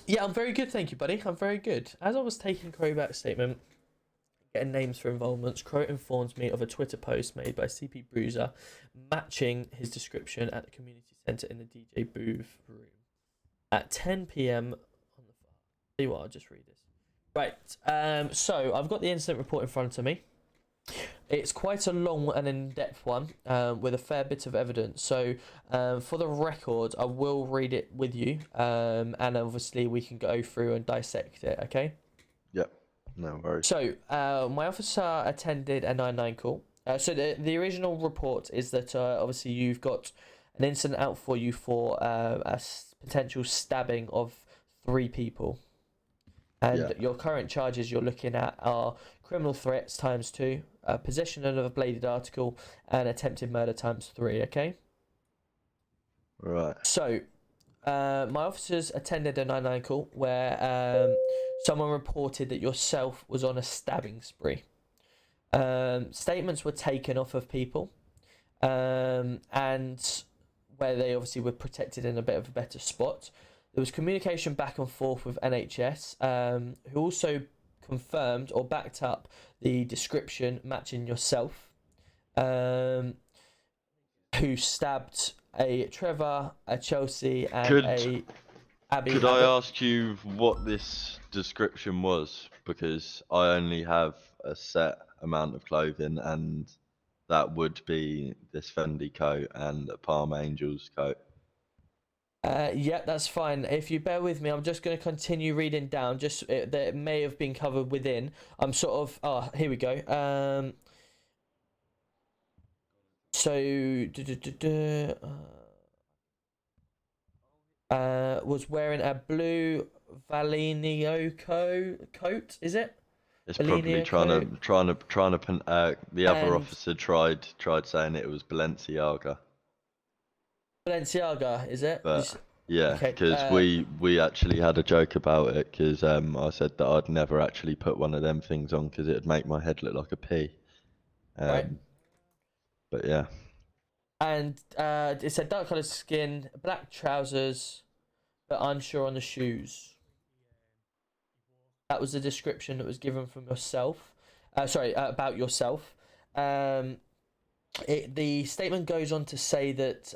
A: Yeah, I'm very good, thank you, buddy. I'm very good. As I was taking Crowback's statement, getting names for involvements, Crow informs me of a Twitter post made by CP Bruiser matching his description at the community centre in the DJ booth room at 10 PM on the file. See what, I'll just read this. Right, so I've got the incident report in front of me. It's quite a long and in-depth one with a fair bit of evidence. So for the record, I will read it with you, and obviously we can go through and dissect it, okay?
U: Yep, no worries.
A: So my officer attended a 999 call. So the original report is that obviously you've got an incident out for you for a potential stabbing of 3 people. And your current charges you're looking at are criminal threats ×2, possession of a bladed article, and attempted murder ×3, okay?
U: Right.
A: So, my officers attended a 999 call where someone reported that yourself was on a stabbing spree. Statements were taken off of people, and where they obviously were protected in a bit of a better spot. There was communication back and forth with NHS, who also confirmed or backed up the description matching yourself, who stabbed a Trevor, a Chelsea, and a Abby.
U: Could I
A: Abbott.
U: ask you what this description was? Because I only have a set amount of clothing, and that would be this Fendi coat and a Palm Angels coat.
A: Yeah, that's fine. If you bear with me, I'm just going to continue reading down. Just that it may have been covered within. I'm sort of. Oh, here we go. So. Was wearing a blue Valinio coat. Is it?
U: It's probably
A: Valinio
U: trying to. The other
A: And-
U: officer tried saying it was Balenciaga.
A: Balenciaga, is it?
U: But yeah,
A: Okay,
U: because we actually had a joke about it, because I said that I'd never actually put one of them things on because it'd make my head look like a pea.
A: Right.
U: But yeah.
A: And it said dark coloured skin, black trousers, but unsure on the shoes. That was the description that was given from yourself. About yourself. The statement goes on to say that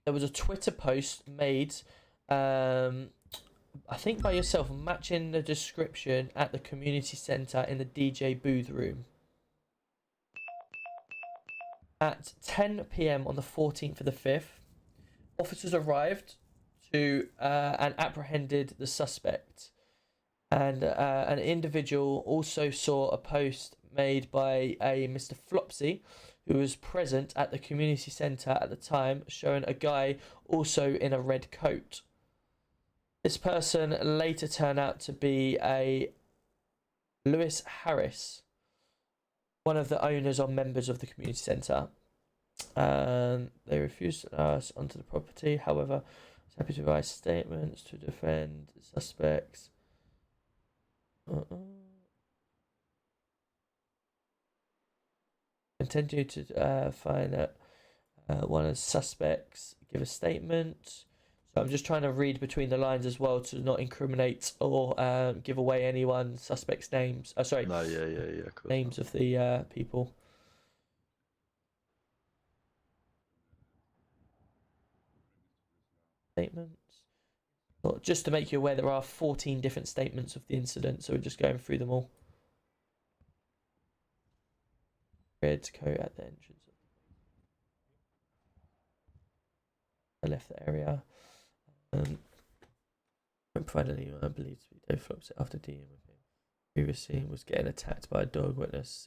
A: there was a Twitter post made, I think by yourself, matching the description at the community centre in the DJ booth room. At 10 PM on the 14th of the 5th, officers arrived to and apprehended the suspect. And an individual also saw a post made by a Mr. Flopsy, who was present at the community centre at the time, showing a guy also in a red coat. This person later turned out to be a Lewis Harris, one of the owners or members of the community centre. They refused to allow us onto the property. However, I was happy to write statements to defend the suspects. Continue to find that one of the suspects give a statement. So I'm just trying to read between the lines as well to not incriminate or give away anyone suspects' names.
U: No, yeah. Of course
A: names of the people. Statements. Well, just to make you aware, there are 14 different statements of the incident, so we're just going through them all. Red coat at the entrance. I left the area. Provided anyone I believe to be Dave Flops after dealing with him previously was getting attacked by a dog witness.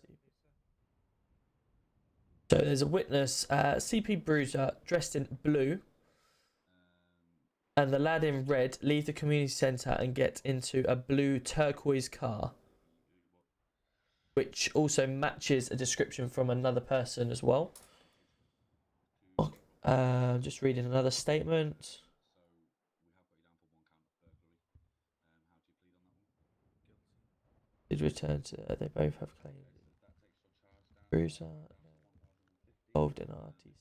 A: So there's a witness, CP Bruiser, dressed in blue, and the lad in red leave the community centre and get into a blue turquoise car, which also matches a description from another person as well. Just reading another statement. Did return to they both have claims. Bruiser involved in RTC.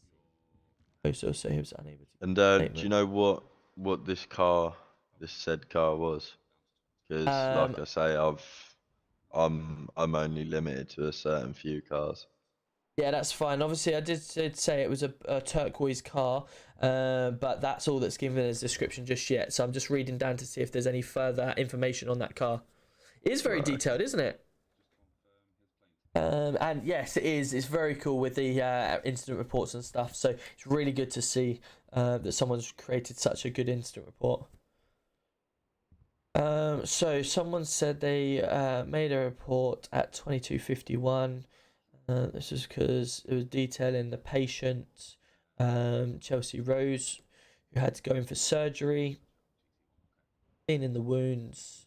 A: Also, he was unable to.
U: And do you know what this said car was? Because like I say, I'm only limited to a certain few cars.
A: Yeah, that's fine. Obviously, I did say it was a turquoise car, but that's all that's given as description just yet. So I'm just reading down to see if there's any further information on that car. It is very detailed, isn't it? And yes, it is. It's very cool with the incident reports and stuff. So it's really good to see that someone's created such a good incident report. So someone said they made a report at 22:51. This is because it was detailing the patient, Chelsea Rose, who had to go in for surgery, cleaning the wounds.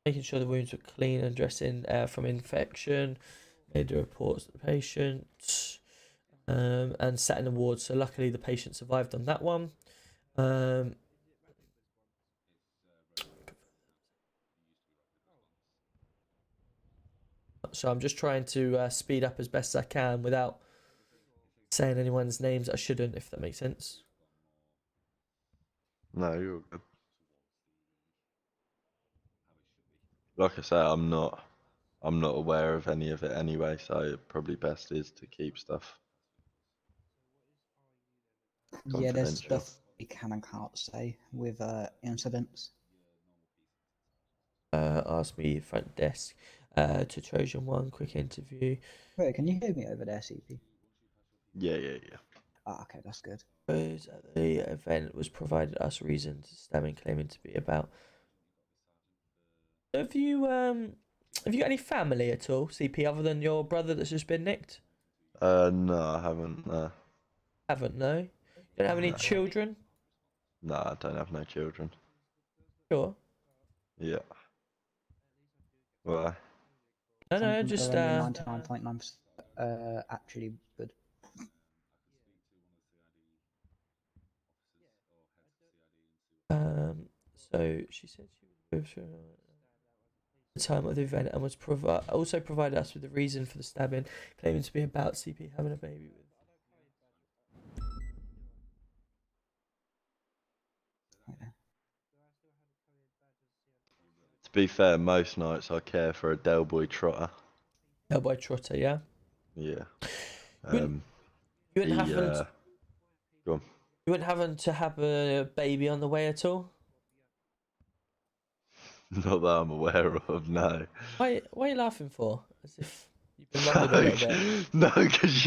A: making sure the wounds were clean and dressing from infection, made the reports to the patient, and sat in the ward. So luckily the patient survived on that one. So I'm just trying to speed up as best as I can without saying anyone's names I shouldn't, if that makes sense.
U: No, you're all good. Like I say, I'm not aware of any of it anyway, so probably best is to keep stuff
J: Yeah, there's
U: confidential.
J: stuff we can and can't say with incidents.
A: Ask me front desk to Trojan 1, quick interview.
J: Wait, can you hear me over there, CP?
U: Yeah.
J: Ah, okay, that's good.
A: The event was provided us reasons stabbing claiming to be about. Have you got any family at all, CP, other than your brother that's just been nicked?
U: No, I haven't. No.
A: Haven't, no. You don't have any
U: No.
A: children?
U: No, I don't have no children.
A: Sure.
U: Yeah. Why?
A: No,
J: Some people
A: just
J: are only 99.9% actually good.
A: So she said she was with the time of the event and was also provided us with the reason for the stabbing, claiming to be about CP having a baby with.
U: To be fair, most nights I care for a Del Boy trotter.
A: Del Boy trotter, yeah.
U: Yeah.
A: You wouldn't happen to,
U: Go on.
A: you wouldn't happen to have a baby on the way at all?
U: Not that I'm aware of, no.
A: Why are you laughing for? As if you've been wronged a little bit.
U: No, because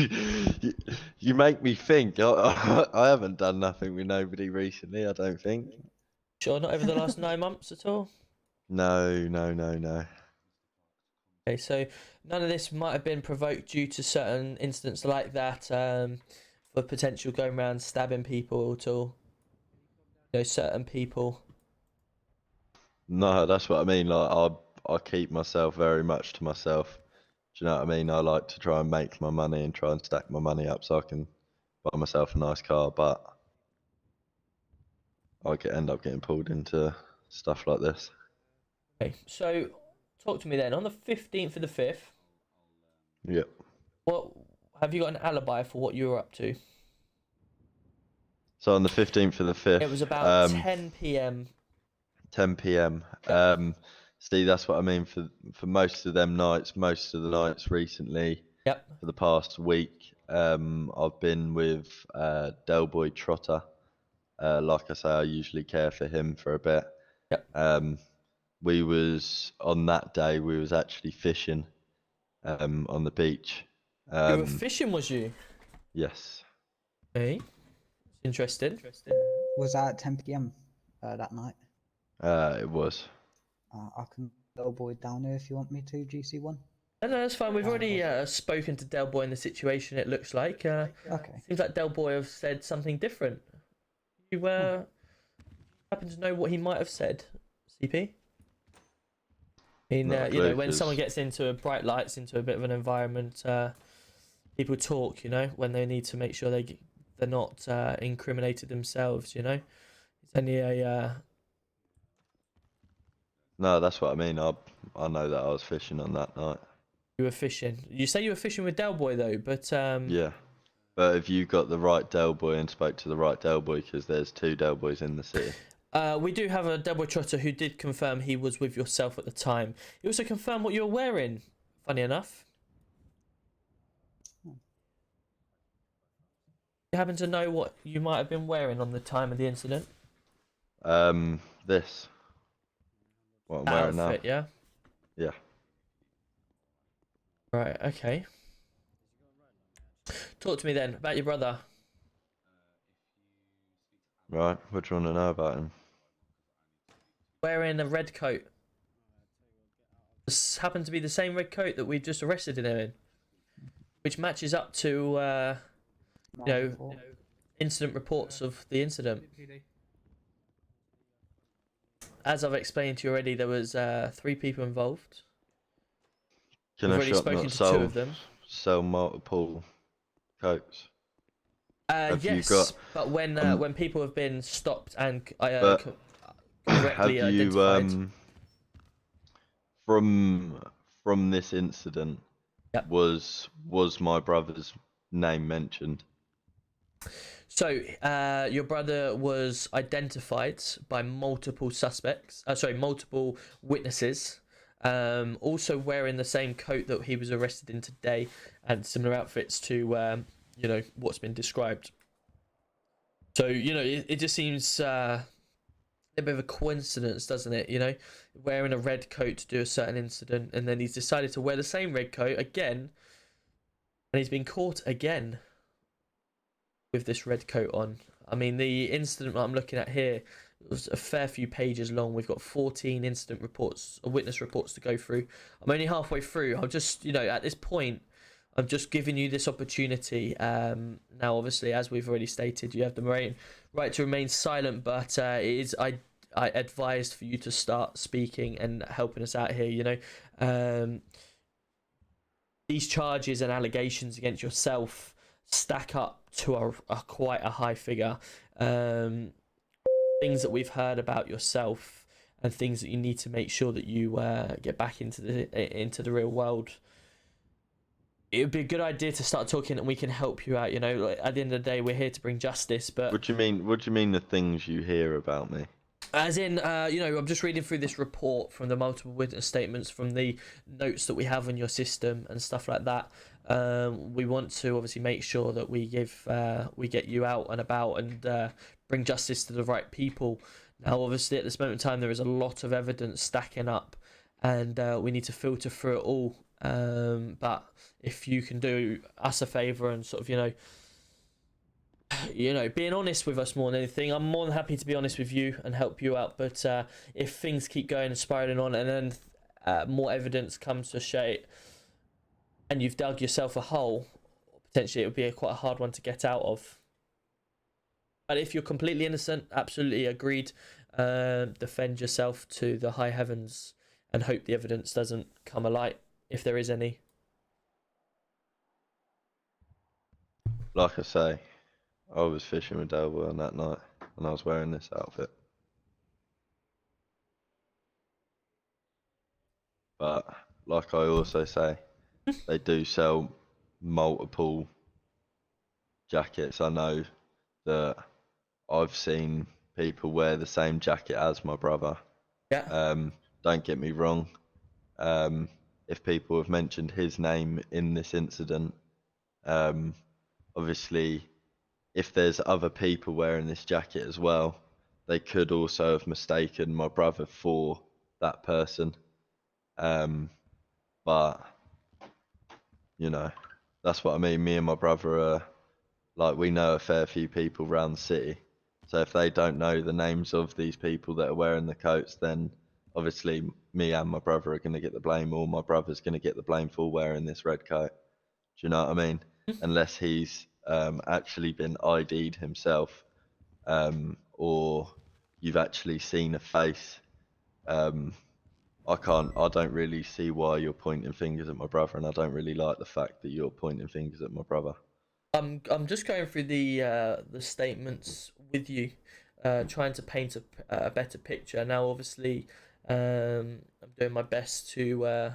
U: you make me think. I haven't done nothing with nobody recently, I don't think.
A: Sure, not over the last 9 months at all?
U: No.
A: Okay, so none of this might have been provoked due to certain incidents like that, for potential going around stabbing people at all. You know, certain people.
U: No, that's what I mean. Like I keep myself very much to myself. Do you know what I mean? I like to try and make my money and try and stack my money up so I can buy myself a nice car, but I end up getting pulled into stuff like this.
A: Okay, so talk to me then. On the 15th of the 5th,
U: Yep.
A: what have you got an alibi for what you were up to?
U: So on the 15th of the 5th,
A: It was about 10 p.m.
U: 10 p.m. See, that's what I mean for most of them nights, most of the nights recently.
A: Yep.
U: For the past week, I've been with Del Boy Trotter. Like I say, I usually care for him for a bit.
A: Yep.
U: We was on that day. We was actually fishing, on the beach.
A: You were fishing, was you?
U: Yes.
A: Hey, interesting.
J: Was that at 10 p.m. That night?
U: It was.
J: I can go boy down here if you want me to, GC1.
A: No, that's fine. We've already spoken to Del Boy in the situation, it looks like.
J: Okay.
A: Seems like Del Boy have said something different. You happen to know what he might have said, CP? I mean, you know, when someone gets into bright lights, into a bit of an environment, people talk, you know, when they need to make sure they're not incriminated themselves, you know? It's only a...
U: No, that's what I mean. I know that I was fishing on that night.
A: You were fishing. You say you were fishing with Del Boy though, but
U: Yeah, but if you got the right Del Boy and spoke to the right Del Boy, because there's 2 Del Boys in the city.
A: We do have a Del Boy trotter who did confirm he was with yourself at the time. He also confirmed what you were wearing. Funny enough. You happen to know what you might have been wearing on the time of the incident?
U: This. What I'm wearing now.
A: Outfit, yeah.
U: Yeah.
A: Right. Okay. Talk to me then about your brother.
U: Right. What do you want to know about him?
A: Wearing a red coat. This happened to be the same red coat that we just arrested him in, which matches up to, you know, incident reports of the incident. as I've explained to you already, there was 3 people involved.
U: Can
A: We've
U: a
A: already
U: shop
A: spoken
U: not
A: to 2 of them.
U: sell multiple coats? Have you
A: Yes,
U: got?
A: but when people have been stopped and
U: But
A: correctly
U: have you
A: identified.
U: from this incident?
A: Yep.
U: Was my brother's name mentioned?
A: So, your brother was identified by multiple suspects. Multiple witnesses. Also wearing the same coat that he was arrested in today, and similar outfits to what's been described. So it just seems a bit of a coincidence, doesn't it? Wearing a red coat to do a certain incident, and then he's decided to wear the same red coat again, and he's been caught again with this red coat on. I mean, the incident I'm looking at here was a fair few pages long. We've got 14 incident reports, or witness reports to go through. I'm only halfway through. I'm just, at this point, I'm just giving you this opportunity. Now, obviously, as we've already stated, you have the right to remain silent, but it is I advised for you to start speaking and helping us out here. These charges and allegations against yourself stack up to a quite a high figure. Things that we've heard about yourself and things that you need to make sure that you get back into the real world. It would be a good idea to start talking, and we can help you out. Like, at the end of the day, we're here to bring justice. But
U: What do you mean? What do you mean the things you hear about me?
A: as in, I'm just reading through this report from the multiple witness statements, from the notes that we have on your system and stuff like that. We want to obviously make sure that we get you out and about and bring justice to the right people. Now, obviously, at this moment in time, there is a lot of evidence stacking up, and we need to filter through it all. But if you can do us a favour and sort of, being honest with us more than anything, I'm more than happy to be honest with you and help you out. But if things keep going and spiraling on, and then more evidence comes to shade, and you've dug yourself a hole, potentially it would be quite a hard one to get out of. But if you're completely innocent, absolutely agreed. Defend yourself to the high heavens and hope the evidence doesn't come alight, if there is any.
U: Like I say, I was fishing with Delboy on that night, and I was wearing this outfit. But like I also say, they do sell multiple jackets. I know that I've seen people wear the same jacket as my brother.
A: Yeah.
U: Don't get me wrong. If people have mentioned his name in this incident, obviously, if there's other people wearing this jacket as well, they could also have mistaken my brother for that person. But that's what I mean. Me and my brother are like, we know a fair few people around the city. So if they don't know the names of these people that are wearing the coats, then obviously me and my brother are going to get the blame, or my brother's going to get the blame for wearing this red coat. Do you know what I mean? Unless he's actually been ID'd himself, or you've actually seen a face. I don't really see why you're pointing fingers at my brother, and I don't really like the fact that you're pointing fingers at my brother.
A: I'm just going through the statements with you, trying to paint a better picture. Now, obviously, I'm doing my best to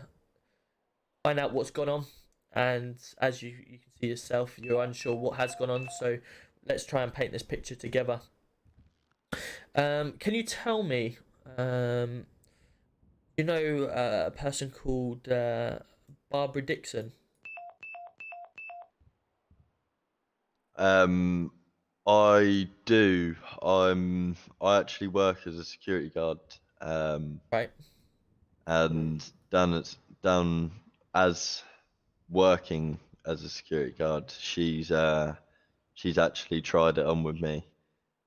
A: find out what's gone on, and as you can see yourself, you're unsure what has gone on. So let's try and paint this picture together. Can you tell me, a person called Barbara Dixon?
U: I do. I actually work as a security guard.
A: Right.
U: And down as working as a security guard, she's actually tried it on with me.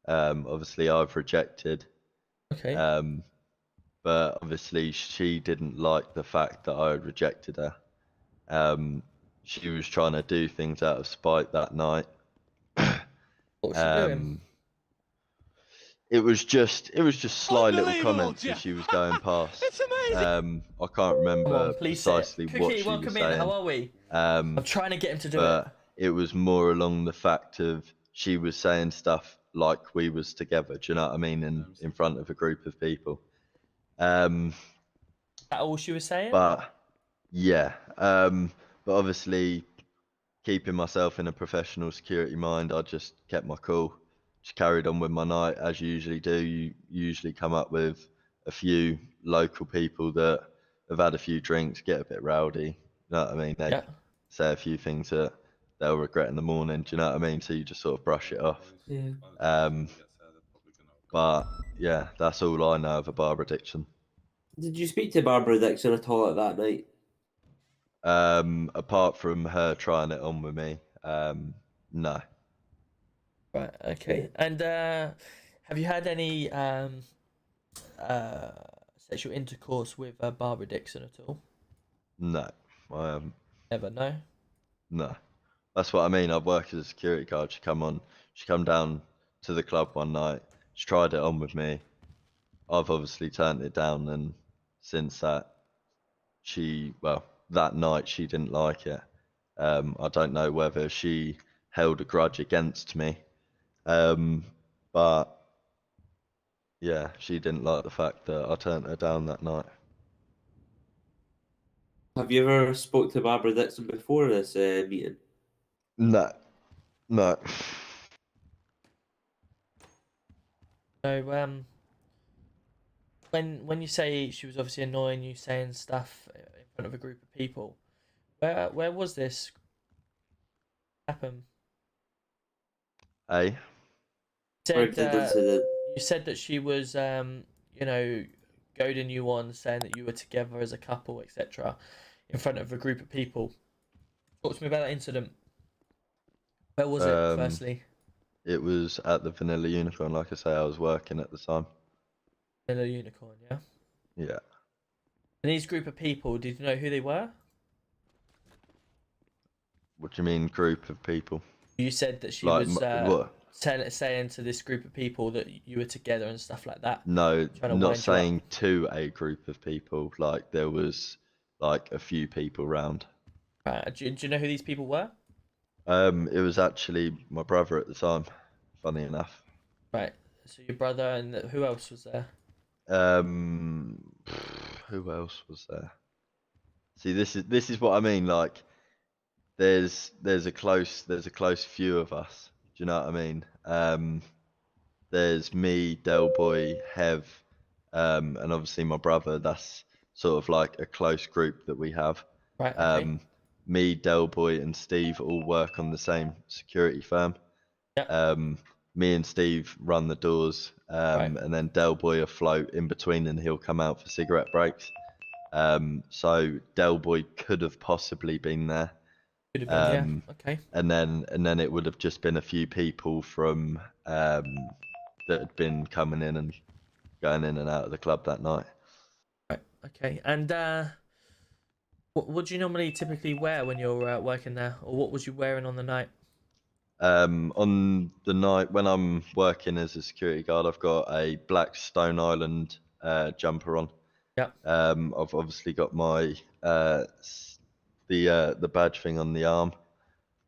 U: Obviously I've rejected.
A: Okay.
U: But obviously she didn't like the fact that I had rejected her. She was trying to do things out of spite that night.
A: What was she doing?
U: it was just sly little comments as she was going past.
A: It's amazing.
U: I can't remember
A: Come on, please say it.
U: precisely what
A: Cookie,
U: she was
A: welcome in.
U: saying.
A: How are we?
U: I'm
A: trying to get him to do
U: but it was more along the fact of she was saying stuff like we was together. Do you know what I mean? In front of a group of people.
A: Is that all she was saying?
U: But yeah, but obviously keeping myself in a professional security mind, I just kept my cool, just carried on with my night as you usually do. You usually come up with a few local people that have had a few drinks, get a bit rowdy. You know what I mean? They say a few things that they'll regret in the morning. Do you know what I mean? So you just sort of brush it off.
D: Yeah.
U: But yeah, that's all I know of a Barbara Dixon.
M: Did you speak to Barbara Dixon at all at that night?
U: Apart from her trying it on with me, no.
A: Right. Okay. And have you had any sexual intercourse with Barbara Dixon at all?
U: No, I haven't.
A: Never. No.
U: No, that's what I mean. I work as a security guard. She come down to the club one night. She tried it on with me. I've obviously turned it down, and since that, that night she didn't like it. I don't know whether she held a grudge against me, but yeah, she didn't like the fact that I turned her down that night.
M: Have you ever spoke to Barbara Dixon before this meeting?
U: No, no.
A: So when you say she was obviously annoying you, saying stuff in front of a group of people, where was this happen?
U: Hey.
A: You said that she was goading you on, saying that you were together as a couple, etc., in front of a group of people. Talk to me about that incident. Where was it, firstly?
U: It was at the Vanilla Unicorn. Like I say, I was working at the time.
A: Vanilla Unicorn, yeah?
U: Yeah.
A: And these group of people, did you know who they were?
U: What do you mean, group of people?
A: You said that she
U: like,
A: was
U: what?
A: saying to this group of people that you were together and stuff like that.
U: No, not saying
A: up.
U: to a group of people. Like, there was like a few people round.
A: Do you know who these people were?
U: It was actually my brother at the time, funny enough.
A: Right. So your brother, and who else was there?
U: Who else was there? See, this is what I mean. Like, there's a close few of us. Do you know what I mean? There's me, Delboy, Hev, and obviously my brother. That's sort of like a close group that we have.
A: Right. Okay.
U: Me, Delboy, and Steve all work on the same security firm.
A: Yeah.
U: Me and Steve run the doors, and then Delboy afloat in between, and he'll come out for cigarette breaks. So Delboy could have possibly been there.
A: Could have been, yeah. Okay.
U: And then it would have just been a few people from that had been coming in and going in and out of the club that night.
A: Right. Okay. And what do you normally typically wear when you're working there, or what was you wearing on the night?
U: On the night when I'm working as a security guard, I've got a black Stone Island jumper on.
A: Yeah.
U: I've obviously got my the badge thing on the arm.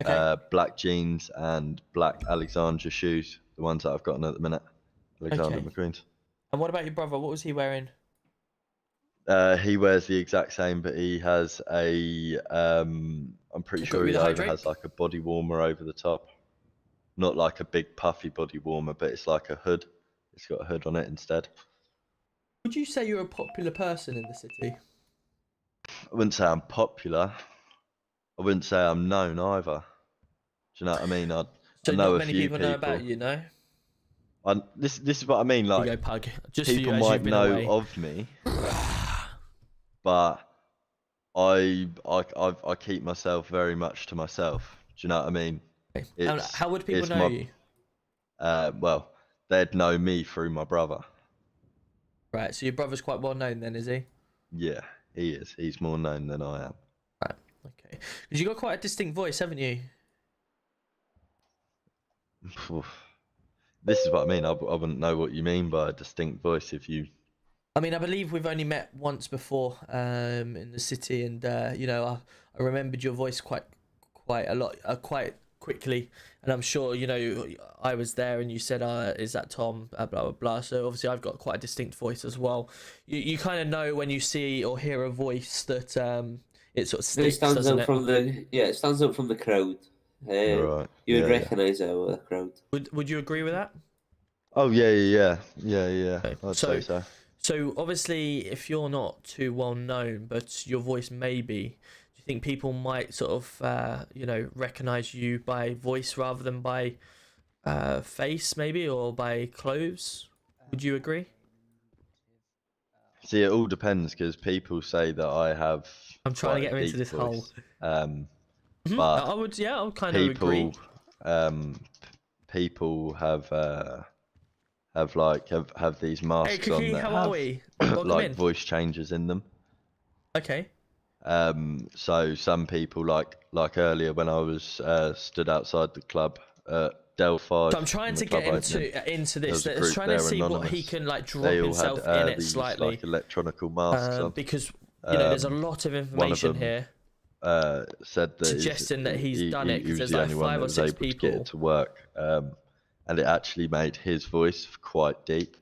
U: Okay. Black jeans and black Alexandra shoes, the ones that I've got on at the minute. Alexander McQueen's.
A: And what about your brother? What was he wearing?
U: He wears the exact same, but he has a I'm pretty sure he has like a body warmer over the top. Not like a big puffy body warmer, but it's like a hood. It's got a hood on it instead.
A: Would you say you're a popular person in the city?
U: I wouldn't say I'm popular. I wouldn't say I'm known either. Do you know what I mean? I know
A: not
U: a
A: many
U: few
A: people know about you, no?
U: This is what I mean. Like,
A: you go, Pug. Just
U: people
A: for you,
U: might know
A: away.
U: of me, but I keep myself very much to myself. Do you know what I mean?
A: How would people know you?
U: Well, they'd know me through my brother.
A: Right, so your brother's quite well known then, is he?
U: Yeah, he is. He's more known than I am.
A: Right, okay. Because you got quite a distinct voice, haven't you?
U: This is what I mean. I wouldn't know what you mean by a distinct voice if you.
A: I mean, I believe we've only met once before in the city, and you know, I remembered your voice quite a lot, quite quickly, and I'm sure you know I was there, and you said, "Is that Tom?" Blah blah blah. So obviously, I've got quite a distinct voice as well. You kind of know when you see or hear a voice that it sort of
M: It
A: sticks,
M: stands
A: doesn't
M: out
A: it?
M: from the it stands out from the crowd.
U: Right.
M: You would
U: Yeah, yeah.
M: recognise it out of the crowd.
A: Would you agree with that?
U: Oh yeah. I'd
A: So,
U: say so.
A: so obviously, if you're not too well known, but your voice may be, do you think people might sort of, you know, recognize you by voice rather than by face, maybe, or by clothes? Would you agree?
U: See, it all depends because people say that I have
A: I'm trying to
U: quite
A: get
U: a
A: him into
U: deep
A: this hole.
U: voice. But
A: I would, yeah, I would kind of agree.
U: People have these
A: Hey,
U: masks on
A: Kiki,
U: that
A: how are
U: have
A: we? Welcome
U: like
A: in.
U: voice changes in them.
A: Okay.
U: So some people like earlier when I was stood outside the club at Del 5
A: So I'm trying
U: in the
A: to get
U: club
A: him
U: opening,
A: into
U: there
A: this.
U: was a
A: Let's
U: group
A: try to
U: there
A: see what he
U: anonymous.
A: can like drop
U: They all had
A: himself in it
U: these
A: slightly.
U: like electronical masks on.
A: Because you know there's a lot of
U: One of
A: information
U: them
A: here
U: said that
A: suggesting that he's done it
U: he
A: because
U: was
A: there's
U: the
A: like
U: only one
A: 5
U: that
A: or
U: was
A: 6
U: able to get
A: people.
U: it to work, and it actually made his voice quite deep.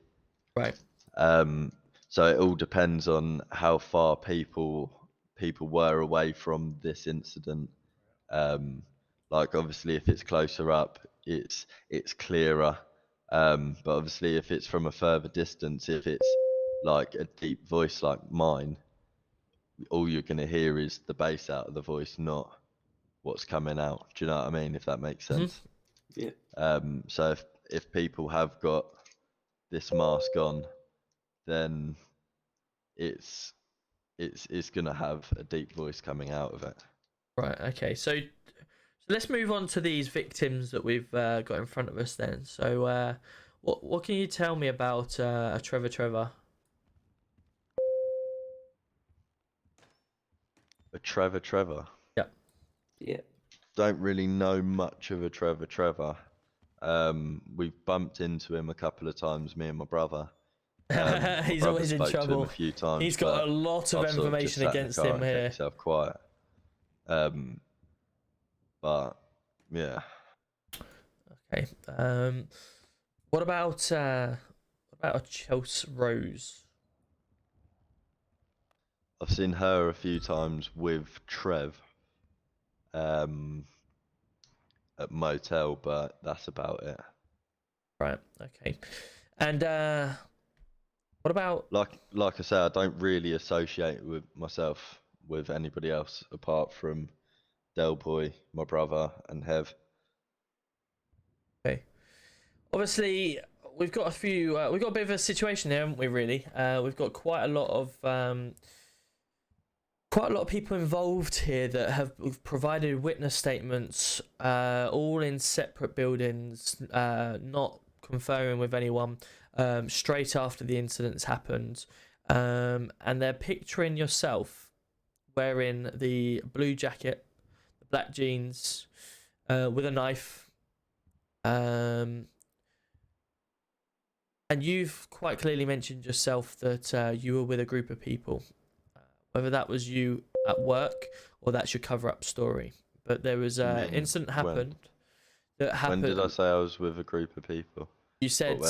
A: Right.
U: So it all depends on how far people were away from this incident. Like obviously, if it's closer up, it's clearer. But obviously, if it's from a further distance, if it's like a deep voice like mine, all you're gonna hear is the bass out of the voice, not what's coming out. Do you know what I mean? If that makes sense.
M: Yeah.
U: So if people have got this mask on, then it's gonna have a deep voice coming out of it.
A: Right. Okay. So let's move on to these victims that we've got in front of us then. So what can you tell me about Trevor?
U: A Trevor.
A: Yeah.
M: Yeah.
U: Don't really know much of a Trevor. We've bumped into him a couple of times, me and my brother. My
A: He's
U: brother
A: always in
U: spoke to him
A: trouble.
U: a few times.
A: He's got
U: but
A: a lot of
U: I've sort of just
A: information
U: sat in the
A: against
U: car
A: him
U: and kept
A: here.
U: myself quiet. But yeah.
A: Okay. What about a Chelsea Rose?
U: I've seen her a few times with Trev at motel, but that's about it.
A: Right. Okay. And what about
U: like I say, I don't really associate with myself with anybody else apart from Del Boy, my brother, and Hev.
A: Okay. Obviously, we've got a bit of a situation here, haven't we? Really, we've got quite a lot of people involved here that have provided witness statements, all in separate buildings, not conferring with anyone, straight after the incidents happened, and they're picturing yourself wearing the blue jacket, the black jeans, with a knife. And you've quite clearly mentioned yourself that you were with a group of people, whether that was you at work or that's your cover-up story. But there was an incident happened.
U: When did I say I was with a group of people?
A: You said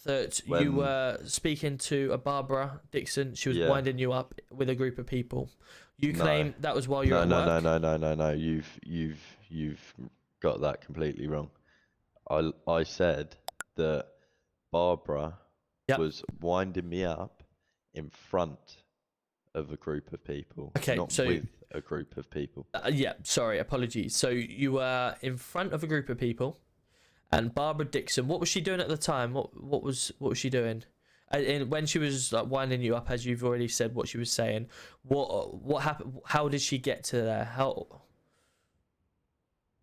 A: that you were speaking to a Barbara Dixon. She was winding you up with a group of people. You claim that was while you were at work.
U: No. You've got that completely wrong. I said that Barbara was winding me up in front of a group of people, not with a group of people.
A: Yeah, sorry, apologies. So you were in front of a group of people, and Barbara Dixon. What was she doing at the time? What was she doing? And when she was like winding you up, as you've already said, what she was saying. What happened? How did she get to there?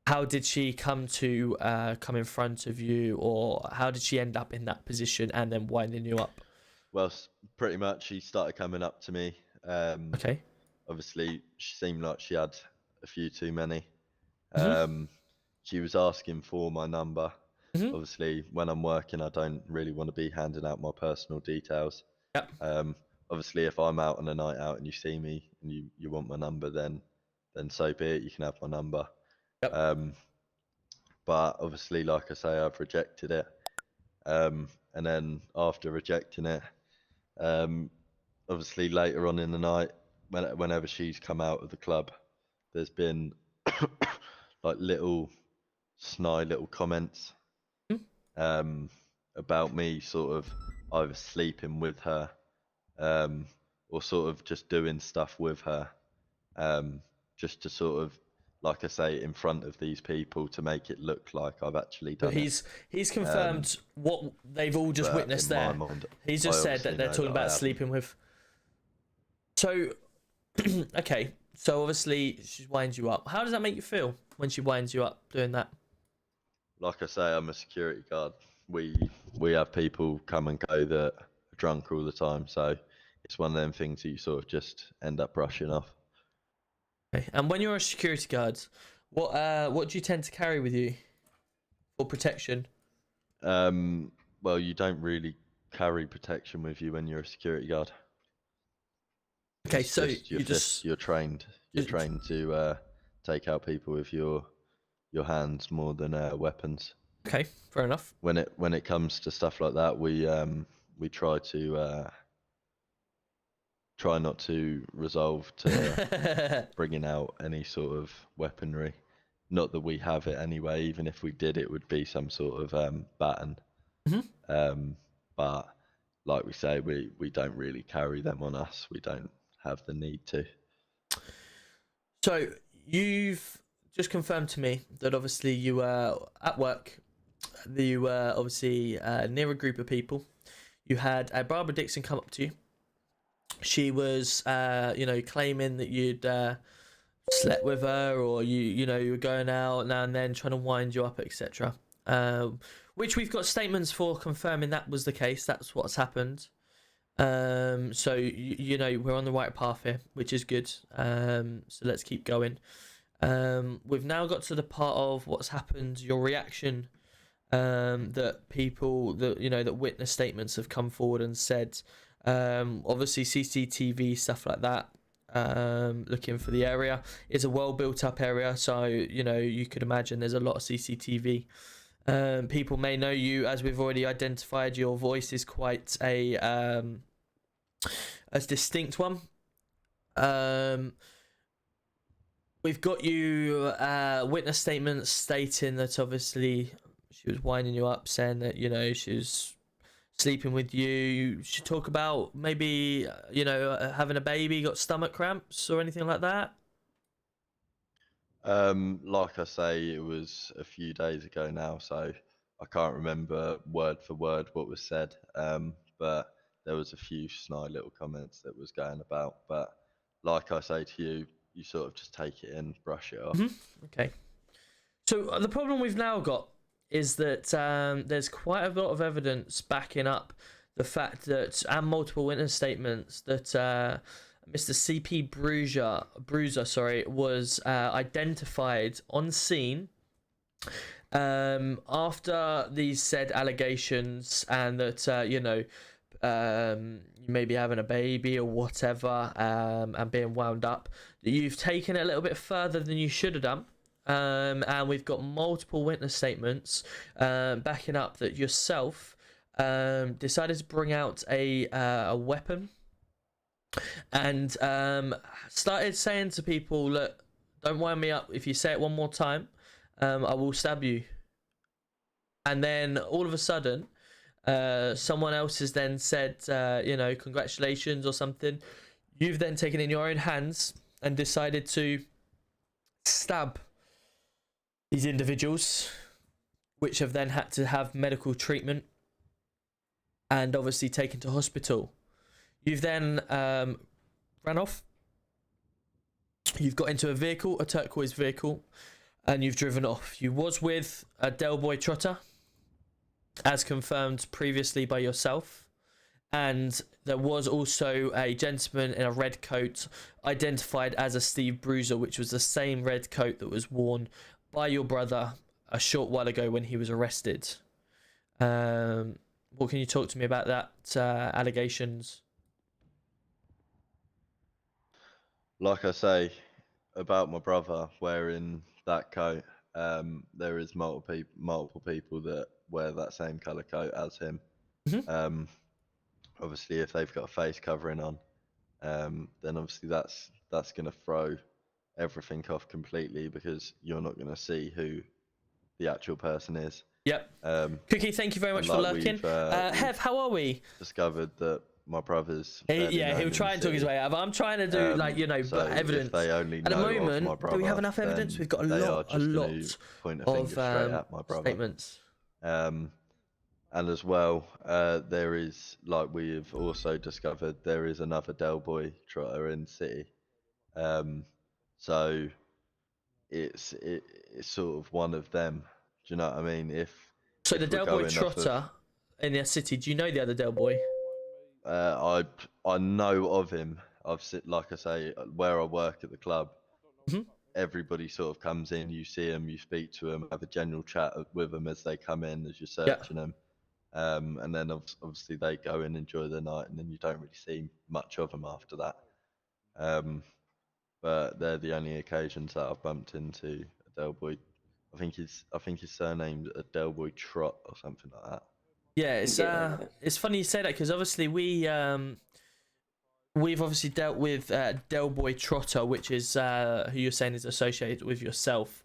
A: How did she come in front of you, or how did she end up in that position and then winding you up?
U: Well, pretty much she started coming up to me.
A: Okay.
U: Obviously, she seemed like she had a few too many.
A: Mm-hmm.
U: She was asking for my number. Obviously, when I'm working, I don't really want to be handing out my personal details.
A: Yep.
U: Obviously, if I'm out on a night out and you see me and you want my number, then so be it. You can have my number.
A: Yep.
U: But obviously, like I say, I've rejected it. And then after rejecting it, obviously later on in the night, whenever she's come out of the club, there's been like little snide little comments about me sort of either sleeping with her or sort of just doing stuff with her, just to sort of, like I say, in front of these people to make it look like I've actually done
A: But he's confirmed what they've all just
U: but
A: witnessed
U: in my
A: there.
U: mind,
A: He's
U: I
A: just said
U: obviously
A: that they're
U: know
A: talking
U: that I
A: about
U: haven't.
A: sleeping with. So, okay. So obviously she winds you up. How does that make you feel when she winds you up doing that?
U: Like I say, I'm a security guard. We have people come and go that are drunk all the time, so it's one of them things that you sort of just end up brushing off.
A: Okay. And when you're a security guard, what do you tend to carry with you for protection?
U: Well, you don't really carry protection with you when you're a security guard.
A: Okay,
U: It's
A: so
U: just your
A: you
U: fists.
A: just
U: You're trained to take out people with your hands more than weapons.
A: Okay, fair enough.
U: When it comes to stuff like that, we try not to resolve to bringing out any sort of weaponry. Not that we have it anyway. Even if we did, it would be some sort of baton. But like we say, we don't really carry them on us. We don't have the need to.
A: So you've just confirmed to me that obviously you were at work. You were obviously near a group of people. You had Barbara Dixon come up to you. She was, claiming that you'd slept with her, or you were going out now and then, trying to wind you up, etc. Which we've got statements for confirming that was the case. That's what's happened. So we're on the right path here, which is good. So let's keep going. We've now got to the part of what's happened. Your reaction. That people that witness statements have come forward and said, obviously CCTV stuff like that. Looking for the area. It's a well built up area, so you could imagine there's a lot of CCTV. People may know you, as we've already identified. Your voice is quite a distinct one. We've got you witness statements stating that obviously she was winding you up, saying that she was sleeping with you. You should talk about maybe having a baby, got stomach cramps or anything like that.
U: Like I say, it was a few days ago now, so I can't remember word for word what was said. But there was a few snide little comments that was going about. But like I say to you, you sort of just take it in, brush it off.
A: Okay. So the problem we've now got is that there's quite a lot of evidence backing up the fact that, and multiple witness statements, that Mr. CP Bruiser, was identified on scene after these said allegations, and that you may be having a baby or whatever, and being wound up. That you've taken it a little bit further than you should have done. And we've got multiple witness statements backing up that yourself decided to bring out a weapon and started saying to people, look, don't wind me up. If you say it one more time, I will stab you. And then all of a sudden, someone else has then said, congratulations or something. You've then taken it in your own hands and decided to stab these individuals, which have then had to have medical treatment and obviously taken to hospital. You've then ran off. You've got into a vehicle, a turquoise vehicle, and you've driven off. You was with a Del Boy Trotter, as confirmed previously by yourself. And there was also a gentleman in a red coat identified as a Steve Bruiser, which was the same red coat that was worn by your brother a short while ago when he was arrested. What can you talk to me about that allegations?
U: Like I say about my brother wearing that coat, there is multiple people that wear that same colour coat as him.
A: Mhm.
U: Obviously, if they've got a face covering on, then obviously that's going to throw everything off completely because you're not going to see who the actual person is.
A: Yep. Cookie, thank you very much
U: and
A: for
U: like
A: lurking. Hev, how are we?
U: Discovered that my brother's fairly
A: Yeah,
U: known
A: he'll
U: in
A: try
U: the
A: and talk his
U: city.
A: way out. But I'm trying to do
U: So
A: evidence.
U: if they only
A: At the
U: know of
A: moment,
U: my brother,
A: do we have enough evidence?
U: then
A: We've got a
U: they are
A: lot
U: just going to point a
A: of
U: finger straight at my brother.
A: statements.
U: And as well, there is, like we've also discovered, there is another Del Boy trotter in the city. So it's sort of one of them. Do you know what I mean?
A: So
U: if
A: the
U: we're
A: Del Boy
U: going off of,
A: trotter in the city. Do you know the other Del Boy?
U: I know of him. Like I say, where I work at the club, everybody sort of comes in. You see them, you speak to them, have a general chat with them as they come in, as you're searching them, and then obviously they go and enjoy the night, and then you don't really see much of them after that. But they're the only occasions that I've bumped into a Del Boy. I think his surname's a Del Boy Trot or something like that.
A: Yeah, it's funny you say that because obviously we've obviously dealt with Del Boy Trotter, which is who you're saying is associated with yourself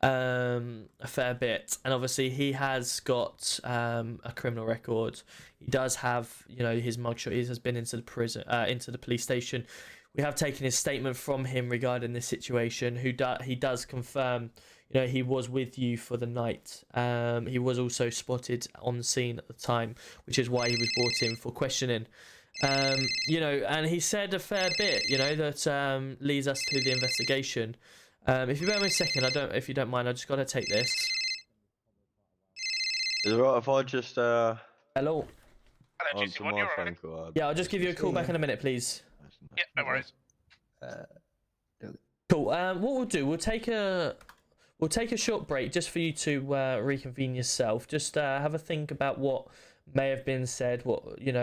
A: a fair bit, and obviously he has got a criminal record. He does have, his mugshot. He has been into the prison, into the police station. We have taken his statement from him regarding this situation. He does confirm, he was with you for the night. He was also spotted on the scene at the time, which is why he was brought in for questioning. And he said a fair bit, that leads us to the investigation. If you bear me a second, if you don't mind, I just got to take this.
U: Is it right if I just
A: Hello.
U: answer my phone call?
A: Yeah, I'll just give you a call back in a minute, please.
H: Yeah, no worries.
A: Cool. What we'll do, we'll take a short break just for you to reconvene yourself. Just have a think about what may have been said. What we at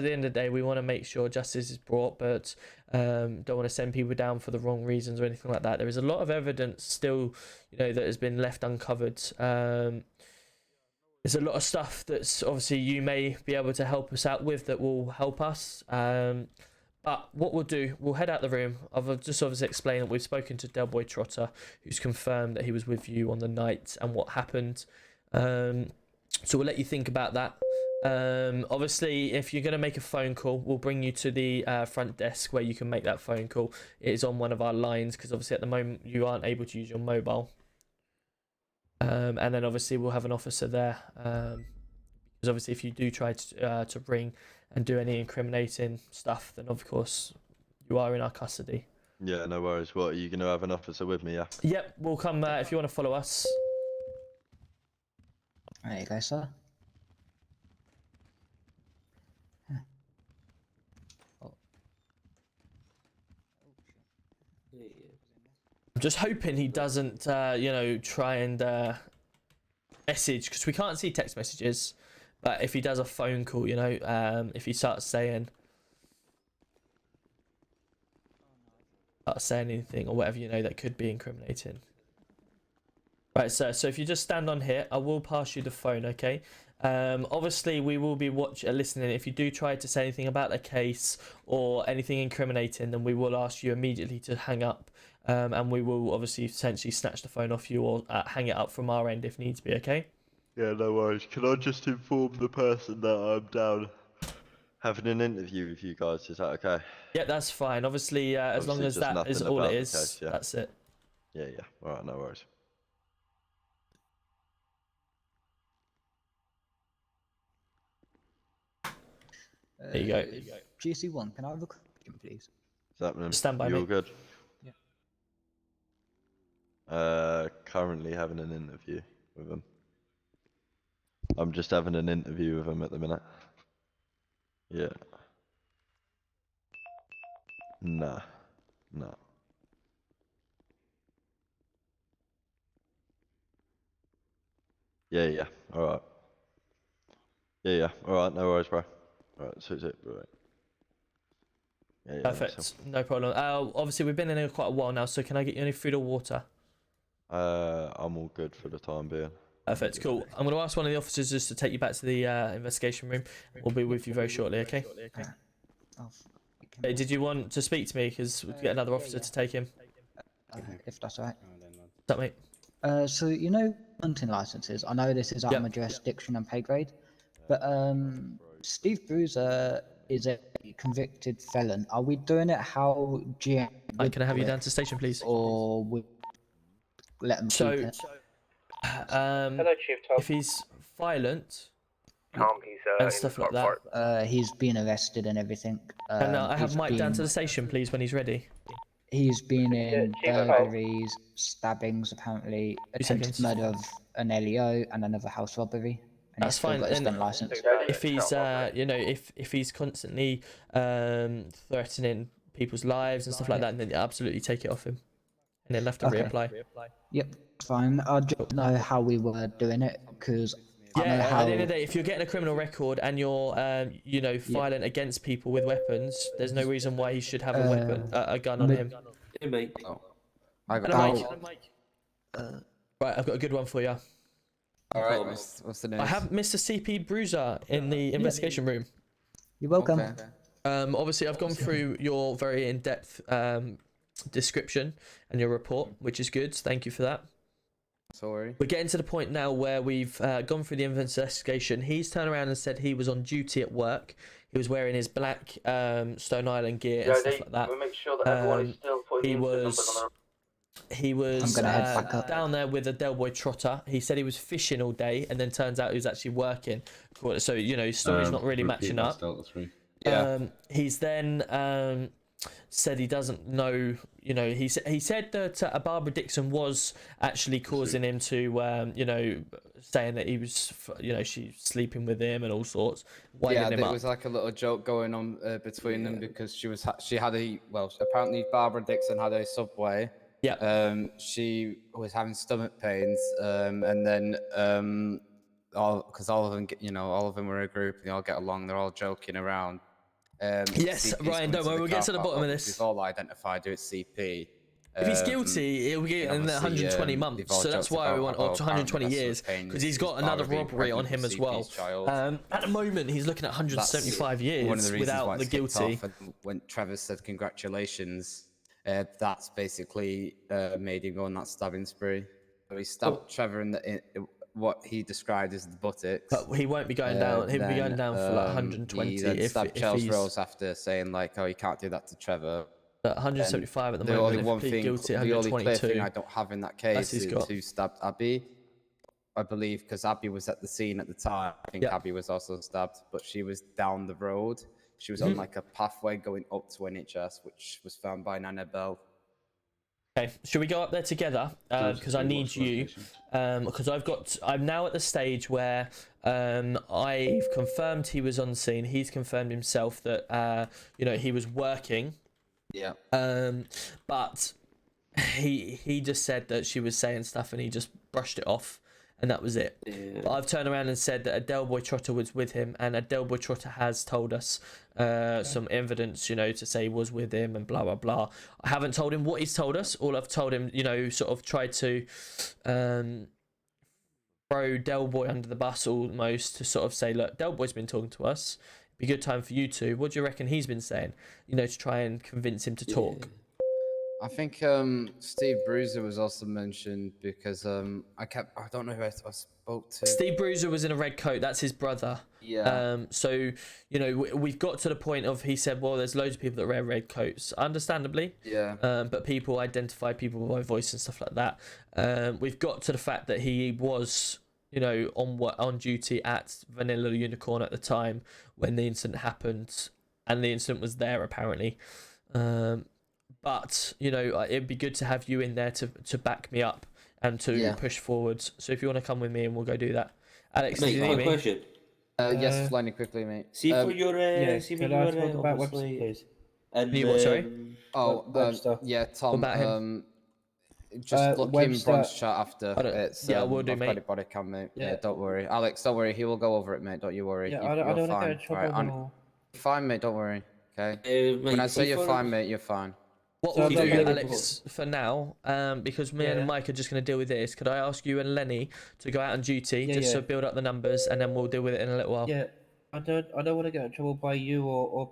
A: the end of the day, we want to make sure justice is brought, but don't want to send people down for the wrong reasons or anything like that. There is a lot of evidence still, that has been left uncovered. There's a lot of stuff that's obviously you may be able to help us out with that will help us. But what we'll do, we'll head out the room. I've just obviously explained that we've spoken to Del Boy Trotter, who's confirmed that he was with you on the night and what happened. So we'll let you think about that. Obviously, if you're going to make a phone call, we'll bring you to the front desk where you can make that phone call. It is on one of our lines because obviously at the moment you aren't able to use your mobile. And then obviously we'll have an officer there. Because obviously if you do try to ring and do any incriminating stuff, then of course you are in our custody.
U: Yeah, no worries. What, are you going to have an officer with me, yeah?
A: Yep, we'll come if you want to follow us.
J: There you go, sir.
A: I'm just hoping he doesn't, try and message, because we can't see text messages. But if he does a phone call, if he starts saying anything or whatever, that could be incriminating. Right, sir. So if you just stand on here, I will pass you the phone, okay? Obviously, we will be listening. If you do try to say anything about the case or anything incriminating, then we will ask you immediately to hang up. And we will obviously potentially snatch the phone off you or hang it up from our end if needs be, okay?
U: Yeah, no worries. Can I just inform the person that I'm down having an interview with you guys? Is that okay?
A: Yeah, that's fine. Obviously, as long as that is all it is,
U: case, yeah.
A: that's it.
U: Yeah. All right, no worries.
A: There you go.
J: GC1, can I have a question, please?
U: Is that happening?
A: Stand by,
U: you all
A: mate.
U: good?
J: Yeah.
U: Currently having an interview with him. I'm just having an interview with him at the minute. Yeah. Nah. Yeah. All right. Yeah, yeah. All right, no worries, bro. All right, so it. Right. Yeah, yeah.
A: Perfect. No problem. Obviously, we've been in here quite a while now, so can I get you any food or water?
U: I'm all good for the time being.
A: Perfect. Cool. I'm going to ask one of the officers just to take you back to the investigation room. We'll be with you very shortly, okay? Hey, did you want to speak to me? Because we'll get another officer to take him.
J: If that's all right.
A: What's up, mate?
J: So you know hunting licenses. I know this is out of my jurisdiction and pay grade, but Steve Bruiser is a convicted felon. Are we doing it how GM?
A: Can I have you down to station, please?
J: Or we let him keep it?
B: Hello, Chief Tom.
A: If he's violent
B: Tom, he's
A: and
B: in
A: stuff
B: the
A: like
B: car
A: that,
B: park.
J: He's been arrested and everything.
A: and I have
J: he's
A: Mike down
J: been-
A: to the station, please, when he's ready.
J: He's been in
B: Chief Tom.
J: burglaries, stabbings, apparently, attempted
A: seconds.
J: murder of an LEO and another house robbery. And
A: That's
J: he's still
A: fine.
J: got his
A: And
J: gun license.
A: if he's, you know, if he's constantly threatening people's lives and stuff like that, then absolutely take it off him, and then have to
J: Okay.
A: reapply.
J: Yep, fine. I just know how we were doing it because I know
A: Yeah,
J: how.
A: at the end of the day, if you're getting a criminal record and you're, you know, violent against people with weapons, there's no reason why he should have a weapon, a gun on him.
M: Hey, mate.
O: I
A: And
O: got
A: Mike. Right, I've got a good one for you.
O: all right. What's the name?
A: I have Mr. CP Bruiser in the investigation room.
J: You're welcome.
O: Okay.
A: Obviously, I've gone through your very in-depth description and your report, which is good. Thank you for that.
O: Sorry.
A: We're getting to the point now where we've gone through the investigation. He's turned around and said he was on duty at work. He was wearing his black Stone Island gear and stuff like that.
B: We'll make sure that everyone is still putting
A: He was
J: I'm gonna head back up.
A: down there with a Del Boy trotter. He said he was fishing all day, and then turns out he was actually working. So you know his story's not really matching up.
O: Yeah.
A: He's then said he doesn't know. You know, he said that Barbara Dixon was actually causing him to, you know, saying that he was, you know, she's sleeping with him and all sorts, winding him
O: there
A: up.
O: was like a little joke going on between them because she had apparently Barbara Dixon had a Subway.
A: Yeah.
O: She was having stomach pains, and then because all of them, all of them were a group and they all get along. They're all joking around.
A: Yes,
O: CP's
A: Ryan,
O: coming
A: don't worry,
O: the
A: we'll get
O: car
A: to the
O: park.
A: bottom of this.
O: We've all identified who it's CP.
A: If he's guilty, he'll get in
O: obviously,
A: 120
O: they've
A: months.
O: all
A: So that's
O: joked
A: why we
O: about
A: want
O: how
A: up to 120
O: apparently
A: years,
O: that's
A: because he's got
O: Barbara
A: another
O: being
A: robbery on
O: pregnant
A: him
O: with
A: as well.
O: CP's child.
A: At the moment, he's looking at 175 years
O: one of the reasons
A: without
O: why
A: the
O: it's kicked
A: guilty.
O: off, and when Trevor said congratulations, that's basically made him go on that stabbing spree. So he stabbed Trevor in what he described as the buttocks.
A: But he won't be going down. He'll be going down for like 120
O: He then
A: if
O: stabbed Charles
A: he's
O: Rose after saying like, "Oh, you can't do that to Trevor."
A: at 175 at the
O: The
A: moment.
O: only
A: If
O: one
A: he pleads
O: thing,
A: guilty at
O: the only clear
A: 122.
O: thing I don't have in that case
A: he's
O: is
A: got.
O: who stabbed Abby. I believe because Abby was at the scene at the time. I think Abby was also stabbed, but she was down the road. She was on like a pathway going up to NHS, which was found by Annabelle.
A: Okay, should we go up there together? Because I need you. Because I'm now at the stage where I've confirmed he was on scene. He's confirmed himself that you know, he was working.
O: Yeah.
A: But he just said that she was saying stuff and he just brushed it off, and that was it.
M: Yeah.
A: But I've turned around and said that a Del Boy Trotter was with him, and a Del Boy Trotter has told us some evidence, you know, to say he was with him and blah blah blah. I haven't told him what he's told us. All I've told him, you know, sort of tried to throw Del Boy under the bus almost, to sort of say, look, Del Boy's been talking to us. It'd be a good time for you two. What do you reckon he's been saying? You know, to try and convince him to talk.
O: I think Steve Bruiser was also mentioned because I don't know who I spoke to.
A: Steve Bruiser was in a red coat. That's his brother.
O: Yeah.
A: So, you know, we've got to the point of, he said, well, there's loads of people that wear red coats, understandably.
O: Yeah.
A: But people identify people by voice and stuff like that. We've got to the fact that he was, you know, on duty at Vanilla Unicorn at the time when the incident happened, and the incident was there apparently. But, you know, it'd be good to have you in there to back me up and to push forward. So if you want to come with me, and we'll go do that. Alex,
M: Mate,
A: do you need me?
M: question.
O: Yes, lightning quickly, mate.
M: See for your see for
D: Could I
M: your
D: talk about
M: obviously,
D: website, please?
M: and
A: You what, sorry?
O: Oh,
D: Web stuff.
O: yeah, Tom.
A: What about him?
O: Just look in
D: Webster-
O: bronze chat after.
A: I don't-
O: It's
A: yeah, we'll do,
O: I've got
A: mate.
O: it body cam, mate.
D: Yeah.
O: Yeah, don't worry, Alex. Don't worry, he will go over it, mate. Don't you worry.
D: Yeah,
O: You,
D: I don't
O: you're
D: want to
O: fine.
D: get in trouble.
O: Right,
D: or...
O: fine, mate. Don't worry. Okay.
M: Mate,
O: When I say
M: see
O: you're
M: for-
O: fine, mate, you're fine.
A: What
D: So
A: we'll
D: I've
A: do,
D: done the
A: Alex, for now, because me
D: Yeah.
A: and Mike are just going to deal with this, could I ask you and Lenny to go out on duty
D: Yeah,
A: just
D: yeah.
A: to build up the numbers, and then we'll deal with it in a little while?
D: Yeah, I don't want to get in trouble by you or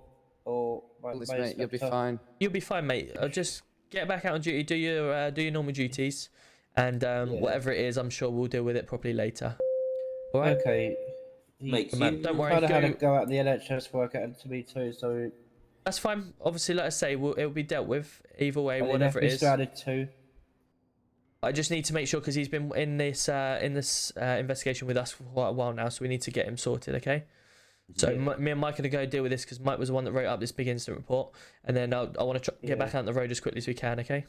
D: by,
O: Listen,
D: by
O: mate, you'll be
D: Inspector.
O: fine.
A: You'll be fine, mate. Just get back out on duty, do your normal duties, and whatever it is, I'm sure we'll deal with it properly later. All right?
D: Okay.
M: Mate,
A: Good man. Don't worry.
D: Kind of had to
A: Go...
D: go out in the NHS work out to me too, so.
A: That's fine. Obviously, like I say, it'll be dealt with either way,
D: and he
A: whatever
D: left
A: it
D: me
A: is.
D: stranded too.
A: I just need to make sure because he's been in this investigation with us for quite a while now, so we need to get him sorted. Okay. So me and Mike are gonna go deal with this because Mike was the one that wrote up this big incident report, and then I want to get back out on the road as quickly as we can. Okay.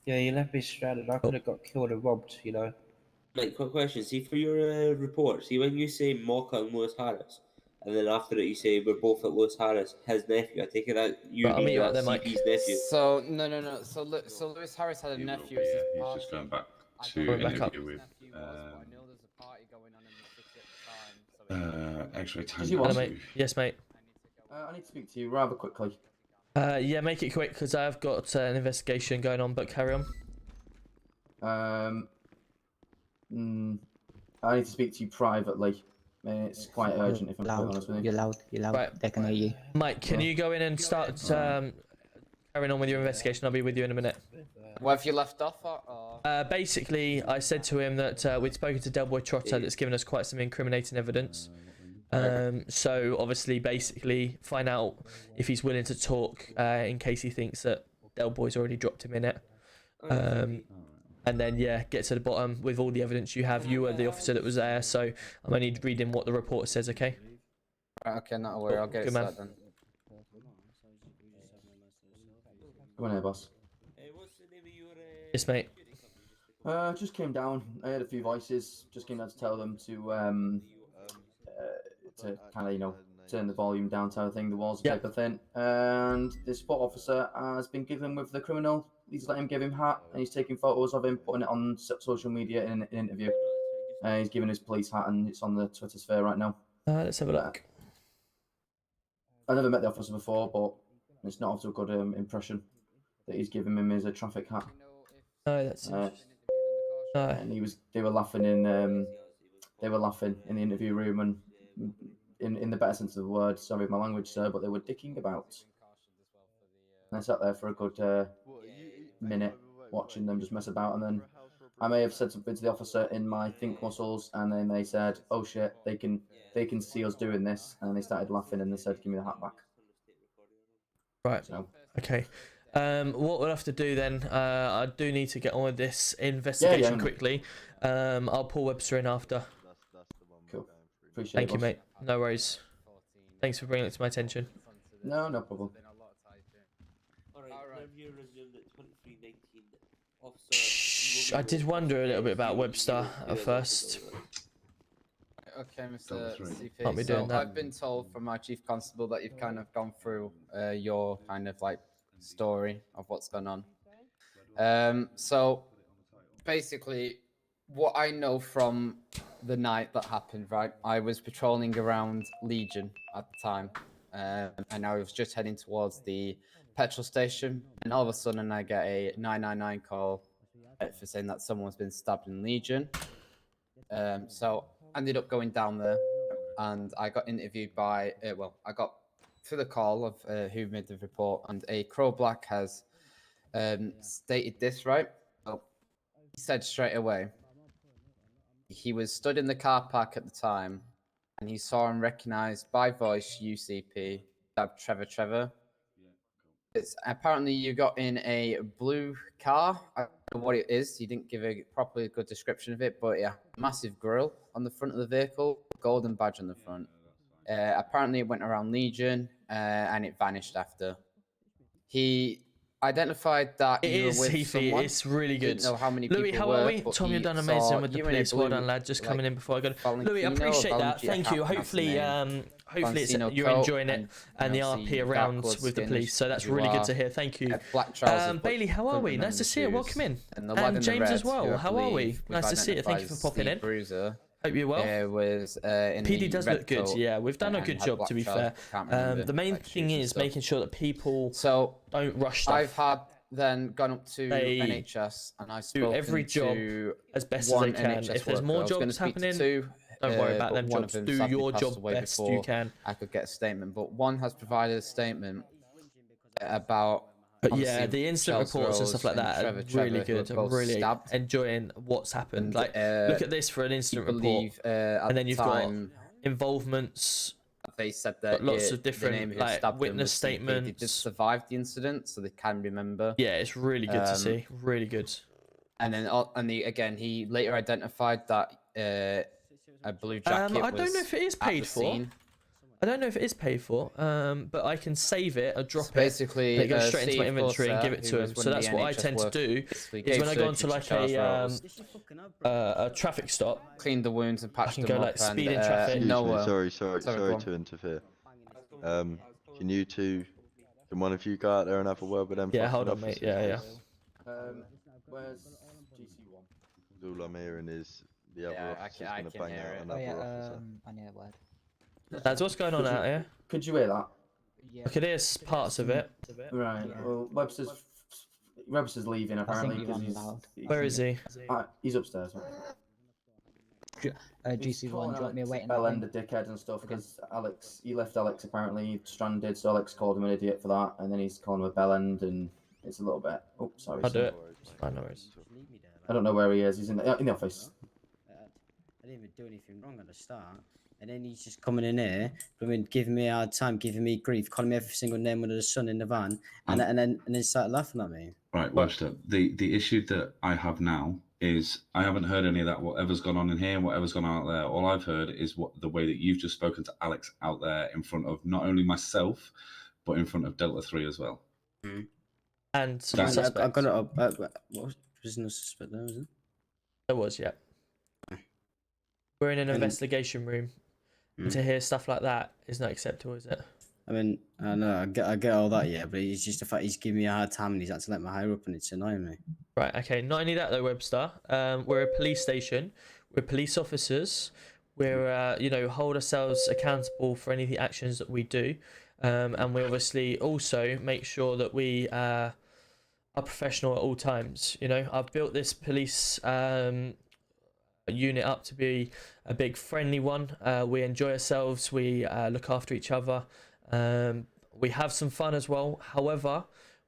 D: Yeah, you left me stranded. I could have got killed and robbed, you know.
M: Mate, quick question. See, for your report, see when you say Mocha and Lewis Harris, and then after it you say we're both at Lewis Harris, his nephew, I take it out you
A: Right, I'll meet
M: mean
A: you up
M: that
A: there, Mike.
M: CP's nephew.
O: So no. So Lewis Harris had a
K: He will
O: nephew.
K: be,
O: as his
K: he's
O: party.
K: just going back
O: I
K: to
O: don't know
A: back
O: who
A: up.
K: interview
O: his
K: with
O: nephew was, but I know there's a party going on in the city at the time. So
K: X-ray
R: you
A: Hello,
R: want
K: Tango.
A: mate. Yes, mate.
R: I need to speak to you rather quickly.
A: Yeah, make it quick because I've got an investigation going on. But carry on.
R: I need to speak to you privately. It's quite urgent, if I'm quite honest with you.
J: You're loud. You're loud.
A: Right.
J: They can hear you.
A: Mike, can you go in and start carrying on with your investigation? I'll be with you in a minute.
O: Where have you left off at? Or...
A: Basically, I said to him that we'd spoken to Delboy Trotter that's given us quite some incriminating evidence. So obviously, basically, find out if he's willing to talk in case he thinks that Delboy's already dropped him in it. And then, yeah, get to the bottom with all the evidence you have. You were the officer that was there, so I'm only reading what the report says, okay?
O: Right, okay, not a worry. I'll get
A: Good
O: it
A: man.
O: set then.
R: Come on here, boss.
M: What's the name of your...
A: Yes, mate.
R: Just came down. I heard a few voices. Just came down to tell them to kind of, you know, turn the volume down type of thing. The walls are paper thin. And this spot officer has been given with the criminal. He's let him give him hat, and he's taking photos of him, putting it on social media in an interview. He's given his police hat, and it's on the Twitter sphere right now.
A: Let's have a look.
R: I never met the officer before, but it's not off to a good impression that he's giving him as a traffic hat.
A: No, that's
R: and they were laughing in the interview room, and in the better sense of the word, sorry my language, sir, but they were dicking about. And I sat there for a good minute watching them just mess about, and then I may have said something to the officer in my think muscles, and then they said, "Oh shit, they can see us doing this," and they started laughing, and they said, "Give me the hat back."
A: Right.
R: So.
A: Okay. What we'll have to do then, I do need to get on with this investigation quickly. I'll pull Webster in after.
R: Cool. Appreciate
A: Thank
R: it,
A: you,
R: boss.
A: mate. No worries. Thanks for bringing it to my attention.
R: No problem.
M: Alright, you resumed at 23:19.
A: Shh, I did wonder a little bit about Webster at first.
O: Okay, Mr. CP.
A: Can't be
O: so
A: doing that.
O: I've been told from my chief constable that you've kind of gone through your kind of like story of what's gone on. So basically, what I know from the night that happened, right? I was patrolling around Legion at the time, and I was just heading towards the petrol station, and all of a sudden I get a 999 call for saying that someone's been stabbed in Legion. So I ended up going down there, and I got interviewed by, I got through the call of who made the report, and a Crow Black has stated this, right? So he said straight away, he was stood in the car park at the time, and he saw and recognized by voice UCP, Trevor. It's apparently you got in a blue car. I don't know what it is. He didn't give a properly good description of it, but yeah, massive grille on the front of the vehicle, golden badge on the front. Apparently it went around Legion, and it vanished after. He identified that
A: It
O: you
A: is,
O: were with
A: Heathy.
O: someone.
A: It's really good.
O: Didn't know how many
A: Louis,
O: people
A: how are
O: were,
A: we?
O: but
A: Tom,
O: he
A: you've done
O: saw
A: amazing with the
O: you in a
A: police. Well
O: blue,
A: done, lad. Just coming
O: like,
A: in before I go. Louis, I
O: Valentino,
A: appreciate that.
O: Valentino
A: Thank you.
O: hat, that's the
A: Hopefully,
O: name.
A: hopefully
O: Valentino
A: you're
O: coat
A: enjoying it and the
O: obviously
A: RP
O: dark
A: around
O: coloured
A: with the
O: skin
A: police. So
O: as
A: that's
O: you
A: really good
O: are.
A: to hear. Thank you.
O: Black trousers, but
A: Bailey, how are
O: front
A: we?
O: and
A: Nice to
O: the
A: see you.
O: shoes.
A: Welcome in.
O: And the lad in the
A: James as
O: red, who
A: well.
O: I
A: How are we?
O: believe we've
A: Nice to see you. Thank you
O: identified
A: for
O: as
A: popping
O: Steve
A: in.
O: Bruiser.
A: Hope you're well.
O: Was in
A: PD
O: the
A: does
O: red
A: look good.
O: coat
A: Yeah, we've done a
O: and
A: good
O: had
A: job
O: black
A: to be
O: trousers,
A: fair.
O: can't remember,
A: The main
O: like, shoes
A: thing
O: and
A: is
O: stuff.
A: making sure that people don't rush stuff.
O: I've had then gone up to
A: They
O: NHS and I've
A: do
O: spoken
A: every job
O: to
A: as best as
O: one
A: they can.
O: NHS
A: If there's
O: worker.
A: more
O: I was gonna
A: jobs
O: speak to
A: happening,
O: two,
A: don't worry about
O: but
A: them
O: one
A: jobs.
O: of them
A: Do
O: sadly
A: your
O: passed
A: job
O: away
A: best
O: before
A: you can.
O: I could get a statement. But one has provided a statement about.
A: But yeah,
O: obviously,
A: the instant
O: Chelsea
A: reports and
O: Rose
A: stuff like that are
O: Trevor,
A: really
O: who
A: good.
O: were
A: I'm
O: both
A: really
O: stabbed.
A: enjoying what's happened.
O: And,
A: Like, look at this for an instant report,
O: believe, at
A: and then
O: the
A: you've
O: time,
A: got involvements.
O: They said
A: Got
O: that
A: lots
O: it,
A: of
O: the
A: different,
O: name who
A: like,
O: stabbed them
A: witness
O: was CP. They
A: statements.
O: did survive the incident, so they can remember.
A: Yeah, it's really good to see. Really good.
O: And then, again, he later identified that a blue jacket
A: I don't know if it is
O: at
A: paid
O: the
A: for.
O: scene.
A: I don't know if it is paid for, but I can save it, I drop
O: So
A: it,
O: basically,
A: and it goes straight into my
O: Steve
A: inventory and
O: Corser,
A: give it to
O: who
A: him.
O: was
A: So
O: one of
A: that's
O: the
A: what I
O: NHS
A: tend to
O: workers,
A: do,
O: basically
A: is
O: gave
A: when I go onto
O: surgery
A: like
O: to Charles
A: a traffic stop,
O: cleaned the wounds and patched
A: can
O: them
A: go
O: up.
A: like speed
O: and,
A: in traffic.
U: Excuse me,
O: Noah,
U: sorry
O: go on.
U: to interfere. Can you two, can one of you go out there and have a word with them?
A: Yeah,
U: fucking
A: hold on, mate.
U: officers,
A: Yeah, yeah.
U: please?
R: Where's GC1?
U: All I'm hearing is the other
O: Yeah,
U: officer's
O: I
U: going to
O: can
U: bang
O: hear
U: out
O: it.
U: another officer.
J: I need a word.
A: Lads, what's going on out here?
R: Could you hear that?
J: Yeah.
A: Look, it is parts of it.
R: Right. Well, Webster's leaving apparently
J: think
R: because
J: you're
R: he's.
J: loud.
A: Where is he?
R: He's upstairs.
J: GC1, do you want me waiting?
R: Bell end a dickhead and stuff because he left Alex apparently stranded, so Alex called him an idiot for that, and then he's calling him a bell end, and it's a little bit. Oh, sorry.
A: I'll do
R: sorry.
A: it. It's fine, no worries.
R: I don't know where he is. He's in the office.
I: I didn't even do anything wrong at the start. And then he's just coming in here, giving me a hard time, giving me grief, calling me every single name under the sun in the van, and then started laughing at me.
K: Right, Webster. The issue that I have now is I haven't heard any of that. Whatever's gone on in here, whatever's gone on out there. All I've heard is the way that you've just spoken to Alex out there in front of not only myself, but in front of Delta 3 as well.
I: Mm.
A: And
I: I got it up. What was no suspect there, was it?
A: There was, yeah. We're in an investigation room. And to hear stuff like that is not acceptable, is it?
I: I mean, I know, I get all that, yeah, but it's just the fact he's giving me a hard time and he's had to let my hair up and it's annoying me.
A: Right, okay. Not only that though, Webster. We're a police station. We're police officers. We're, hold ourselves accountable for any of the actions that we do. And we obviously also make sure that we are professional at all times. I've built this police unit up to be a big friendly one. We enjoy ourselves. We look after each other. We have some fun as well. However,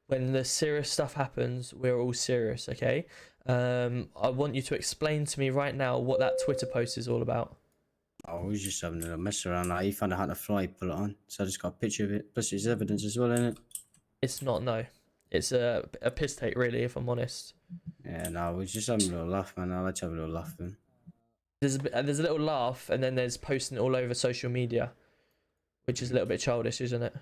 A: when the serious stuff happens, we're all serious, okay? I want you to explain to me right now what that Twitter post is all about.
I: I was just having a mess around. He found out how to fly, put it on. So I just got a picture of it. Plus it's evidence as well, isn't it?
A: It's not, no. It's a piss take, really, if I'm honest.
I: Yeah, no, I was just having a little laugh, man. I like to have a little laugh, man.
A: There's a little laugh, and then there's posting it all over social media, which is a little bit childish, isn't it?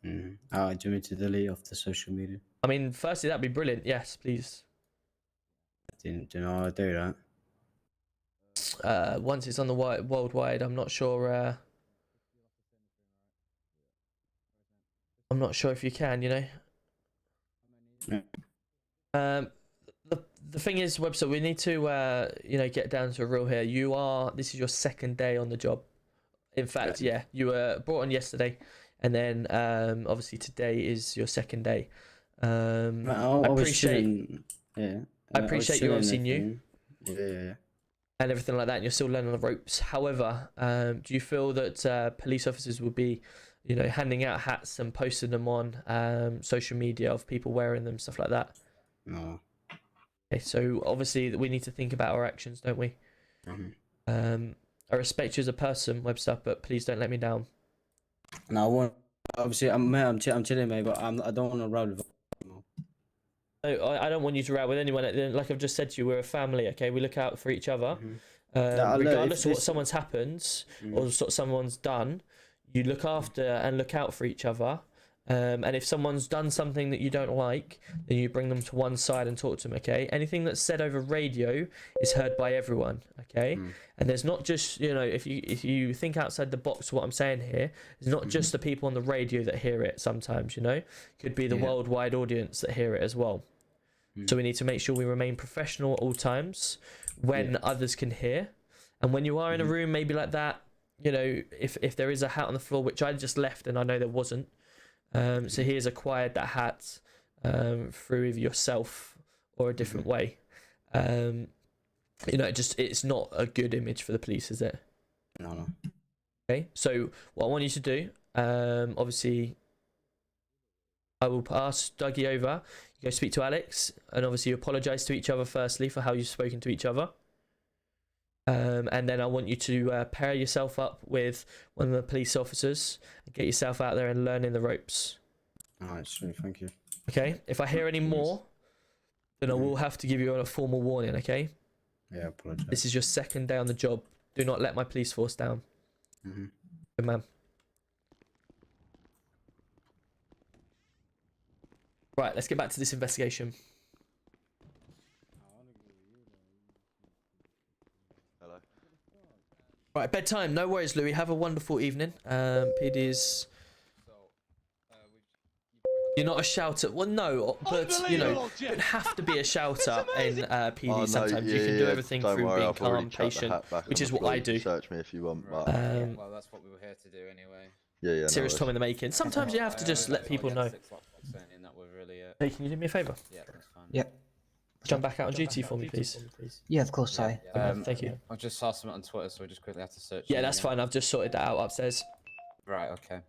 I: Mm-hmm. Oh, do you want me to delete off the social media?
A: I mean, firstly, that'd be brilliant. Yes, please.
I: Do you know how I do that?
A: Once it's on the worldwide, I'm not sure. I'm not sure if you can. The thing is, Webster, we need to get down to a real here. This is your second day on the job. In fact, yeah, you were brought on yesterday, and then obviously today is your second day. I appreciate you're obviously new.
I: Yeah.
A: And everything like that, and you're still learning the ropes. However, do you feel that police officers will be, handing out hats and posting them on social media of people wearing them, stuff like that?
I: No.
A: Okay, so obviously we need to think about our actions, don't we?
I: Mm-hmm.
A: I respect you as a person, Webster, but please don't let me down.
I: No, I won't. Obviously, I'm chilling, mate, but I don't want to roll with.
A: I don't want you to row with anyone. Like I've just said to you, we're a family, okay? We look out for each other. Regardless of what someone's happened or what someone's done, you look after and look out for each other. And if someone's done something that you don't like, then you bring them to one side and talk to them, okay? Anything that's said over radio is heard by everyone, okay? And there's not just, you know, if you think outside the box what I'm saying here, it's not just the people on the radio that hear it sometimes, you know? Could be the worldwide audience that hear it as well. So we need to make sure we remain professional at all times when others can hear. And when you are in a room maybe like that, you know, if there is a hat on the floor, which I just left and I know there wasn't, so he has acquired that hat through either yourself or a different way. You know, it's not a good image for the police, is it?
I: No.
A: Okay, so what I want you to do, obviously, I will pass Dougie over. You go speak to Alex, and obviously you apologise to each other firstly for how you've spoken to each other. And then I want you to pair yourself up with one of the police officers and get yourself out there and learning the ropes.
I: Alright, sweet, thank you.
A: Okay, if I hear any more, then I will have to give you a formal warning, okay?
I: Yeah, I apologise.
A: This is your second day on the job. Do not let my police force down. Good man. Right, let's get back to this investigation.
U: Hello.
A: Right, bedtime. No worries, Louis. Have a wonderful evening. PD's. You're not a shouter. Well, no, but you know, you don't have to be a shouter in PD.
U: Oh, no,
A: Sometimes you can do everything
U: don't
A: through
U: worry,
A: being
U: I've already
A: calm,
U: chucked the
A: patient,
U: hat back
A: which
U: on
A: is
U: the
A: what
U: floor.
A: I
U: You can
A: do.
U: Search me if you want, but
O: Well, that's what we were here to do anyway.
U: yeah, no
A: Serious
U: worries.
A: Tom in the making. Sometimes you have to just let people know.
O: That we're really,
A: Hey, can you do me a favour?
O: Yeah, that's fine.
J: Yep.
A: Jump back out on duty for me, please.
J: Yeah, of course, sorry.
A: Thank you.
O: I just saw something on Twitter, so we just quickly have to search.
A: Yeah,
O: it
A: that's
O: again.
A: fine. I've just sorted that out upstairs.
O: Right. Okay.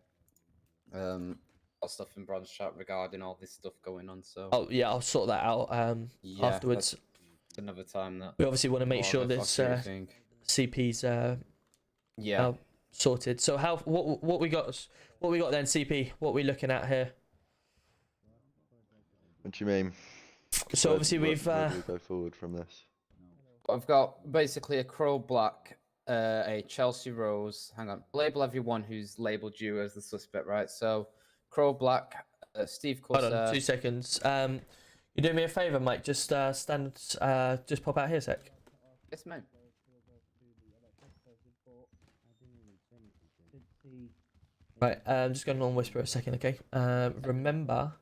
O: Got stuff in Bronze chat regarding all this stuff going on. So.
A: Oh yeah, I'll sort that out
O: Yeah,
A: afterwards.
O: that's another time that.
A: We obviously want to make
O: more
A: sure
O: of a
A: this
O: fuck you thing.
A: CP's
O: Yeah.
A: sorted. So what we got then, CP? What are we looking at here?
U: What do you mean?
A: So obviously
U: where
A: we've
U: do we go forward from this.
O: I've got basically a Crow Black, a Chelsea Rose. Hang on, label everyone who's labelled you as the suspect, right? So, Crow Black, Steve Corsair.
A: Hold on, 2 seconds. You do me a favour, Mike. Just stand. Just pop out here a sec.
O: Yes, mate.
A: Right. I'm just going to non-whisper a second, okay? Remember,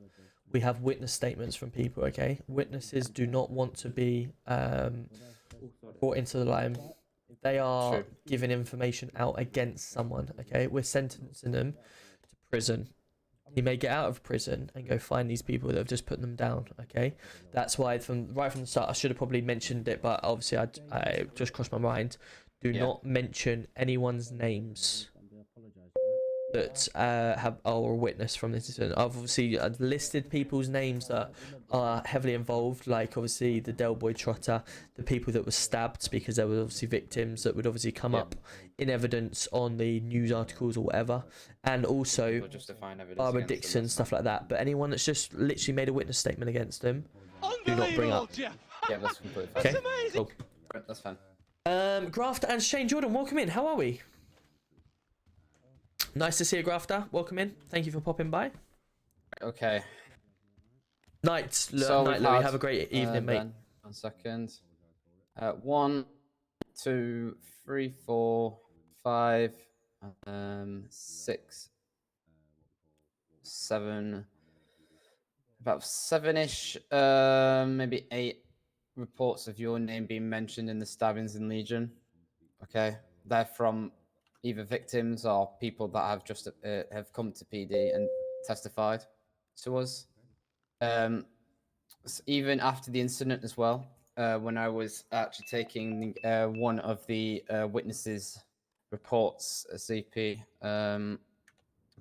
A: we have witness statements from people, okay? Witnesses do not want to be brought into the line. They are giving information out against someone, okay? We're sentencing them to prison. He may get out of prison and go find these people that have just put them down, okay? That's why right from the start, I should have probably mentioned it, but obviously I just crossed my mind. Do not mention anyone's names that are a witness from this incident. I've listed people's names that are heavily involved, like obviously the Del Boy Trotter, the people that were stabbed, because there were obviously victims that would obviously come up in evidence on the news articles or whatever, and also Barbara Dixon, stuff like that. But anyone that's just literally made a witness statement against them, do not bring up.
O: Yeah, that's completely fine.
A: Okay, cool.
O: Right, that's fine.
A: Grafter and Shane Jordan, welcome in. How are we? Nice to see you, Grafter. Welcome in. Thank you for popping by.
O: Okay.
A: Night,
O: So
A: Louis. Have a great evening, mate.
O: Ben, 1 second. 1, 2, 3, 4, 5, 6, 7. About 7-ish, maybe 8 reports of your name being mentioned in the stabbings in Legion. Okay, they're from either victims or people that have just have come to PD and testified to us. Even after the incident as well, when I was actually taking one of the witnesses' reports, CP,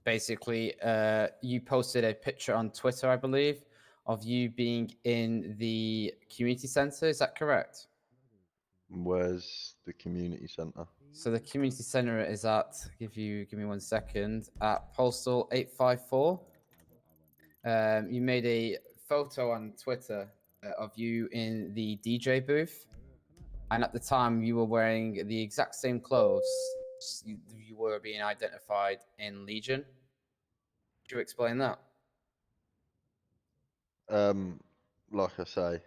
O: basically, you posted a picture on Twitter, I believe, of you being in the community center. Is that correct?
U: Where's the community centre?
O: So the community center is at, give me 1 second, at Postal 854. You made a photo on Twitter of you in the DJ booth, and at the time you were wearing the exact same clothes you were being identified in Legion. Could you explain that?
U: Like I say,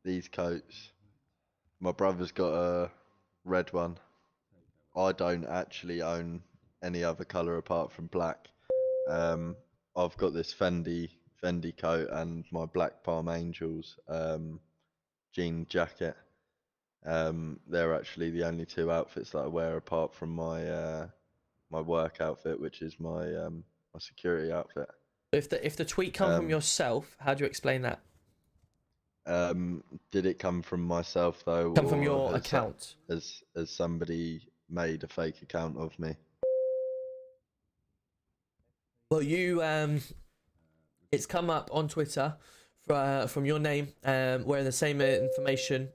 U: these coats. My brother's got a red one. I don't actually own any other colour apart from black. I've got this Fendi coat and my Black Palm Angels jean jacket. They're actually the only two outfits that I wear apart from my my work outfit, which is my my security outfit.
A: If the tweet come from yourself, how do you explain that?
U: Did it come from myself though,
A: Come from
U: or
A: your account?
U: has somebody made a fake account of me?
A: Well, you it's come up on Twitter from your name, wearing the same information.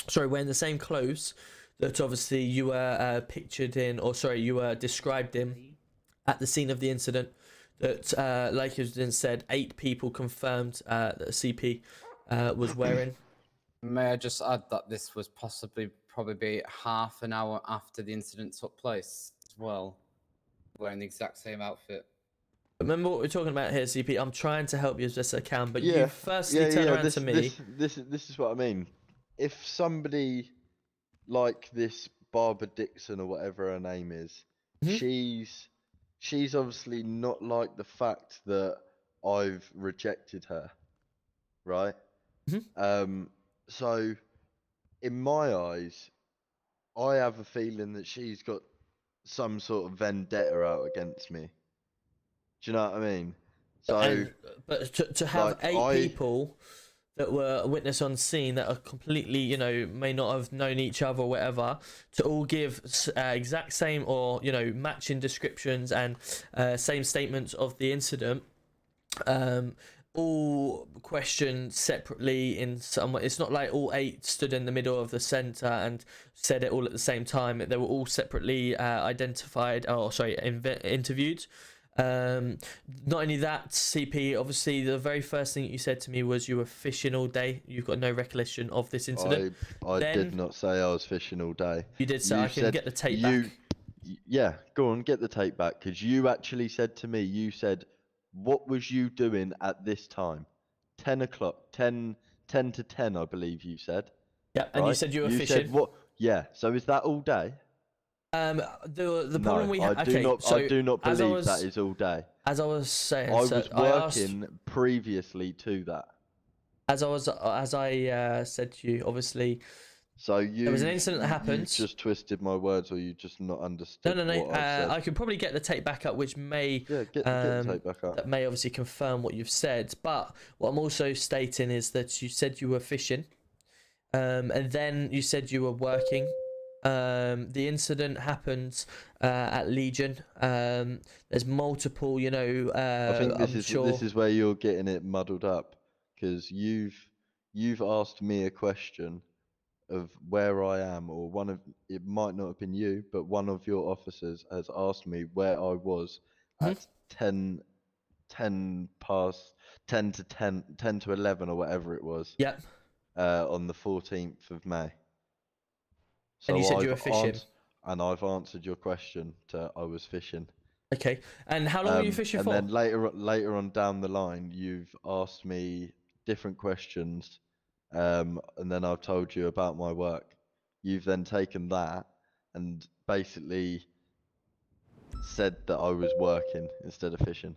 A: Sorry, wearing the same clothes that obviously you were pictured in, or sorry, you were described in at the scene of the incident. That, like has been said, 8 people confirmed that CP was wearing.
O: May I just add that this was probably be half an hour after the incident took place as well, wearing the exact same outfit.
A: Remember what we're talking about here, CP. I'm trying to help you as best I can, but
U: Yeah,
A: you firstly turn around
U: this,
A: to me.
U: This is what I mean. If somebody like this Barbara Dixon or whatever her name is, she's obviously not like the fact that I've rejected her, right? So in my eyes, I have a feeling that she's got some sort of vendetta out against me. Do you know what I mean? So,
A: But to have
U: like,
A: 8 people that were a witness on scene that are completely, you know, may not have known each other or whatever, to all give exact same or, you know, matching descriptions and same statements of the incident, all questioned separately in some way. It's not like all 8 stood in the middle of the center and said it all at the same time. They were all separately identified, interviewed. Not only that, CP, obviously the very first thing that you said to me was you were fishing all day. You've got no recollection of this incident.
U: I did not say I was fishing all day.
A: You did say, I can get the tape back.
U: Yeah, go on, get the tape back, because you actually said to me, you said, what was you doing at this time? 10 o'clock, 10 to 10, I believe you said.
A: Yeah, and you said you were
U: You
A: fishing.
U: said what? Yeah, so is that all day?
A: The problem we have.
U: I do not believe that is all day.
A: As I was saying,
U: I was working previously to that.
A: As I said to you, obviously.
U: So
A: there was an incident that happened.
U: You just twisted my words, or you just not understood.
A: No.
U: What I said.
A: I could probably get the tape back up, which may
U: get the tape back up.
A: That may obviously confirm what you've said. But what I'm also stating is that you said you were fishing, and then you said you were working. The incident happened at Legion. There's multiple, you know.
U: I think this is where you're getting it muddled up, because you've asked me a question of where I am, or it might not have been you, but one of your officers has asked me where I was at 10 to 11 or whatever it was.
A: Yep.
U: On the 14th of May. So
A: and you said you were fishing.
U: And I've answered your question to I was fishing.
A: Okay. And how long were you fishing for?
U: And then later on down the line, you've asked me different questions, and then I've told you about my work. You've then taken that and basically said that I was working instead of fishing.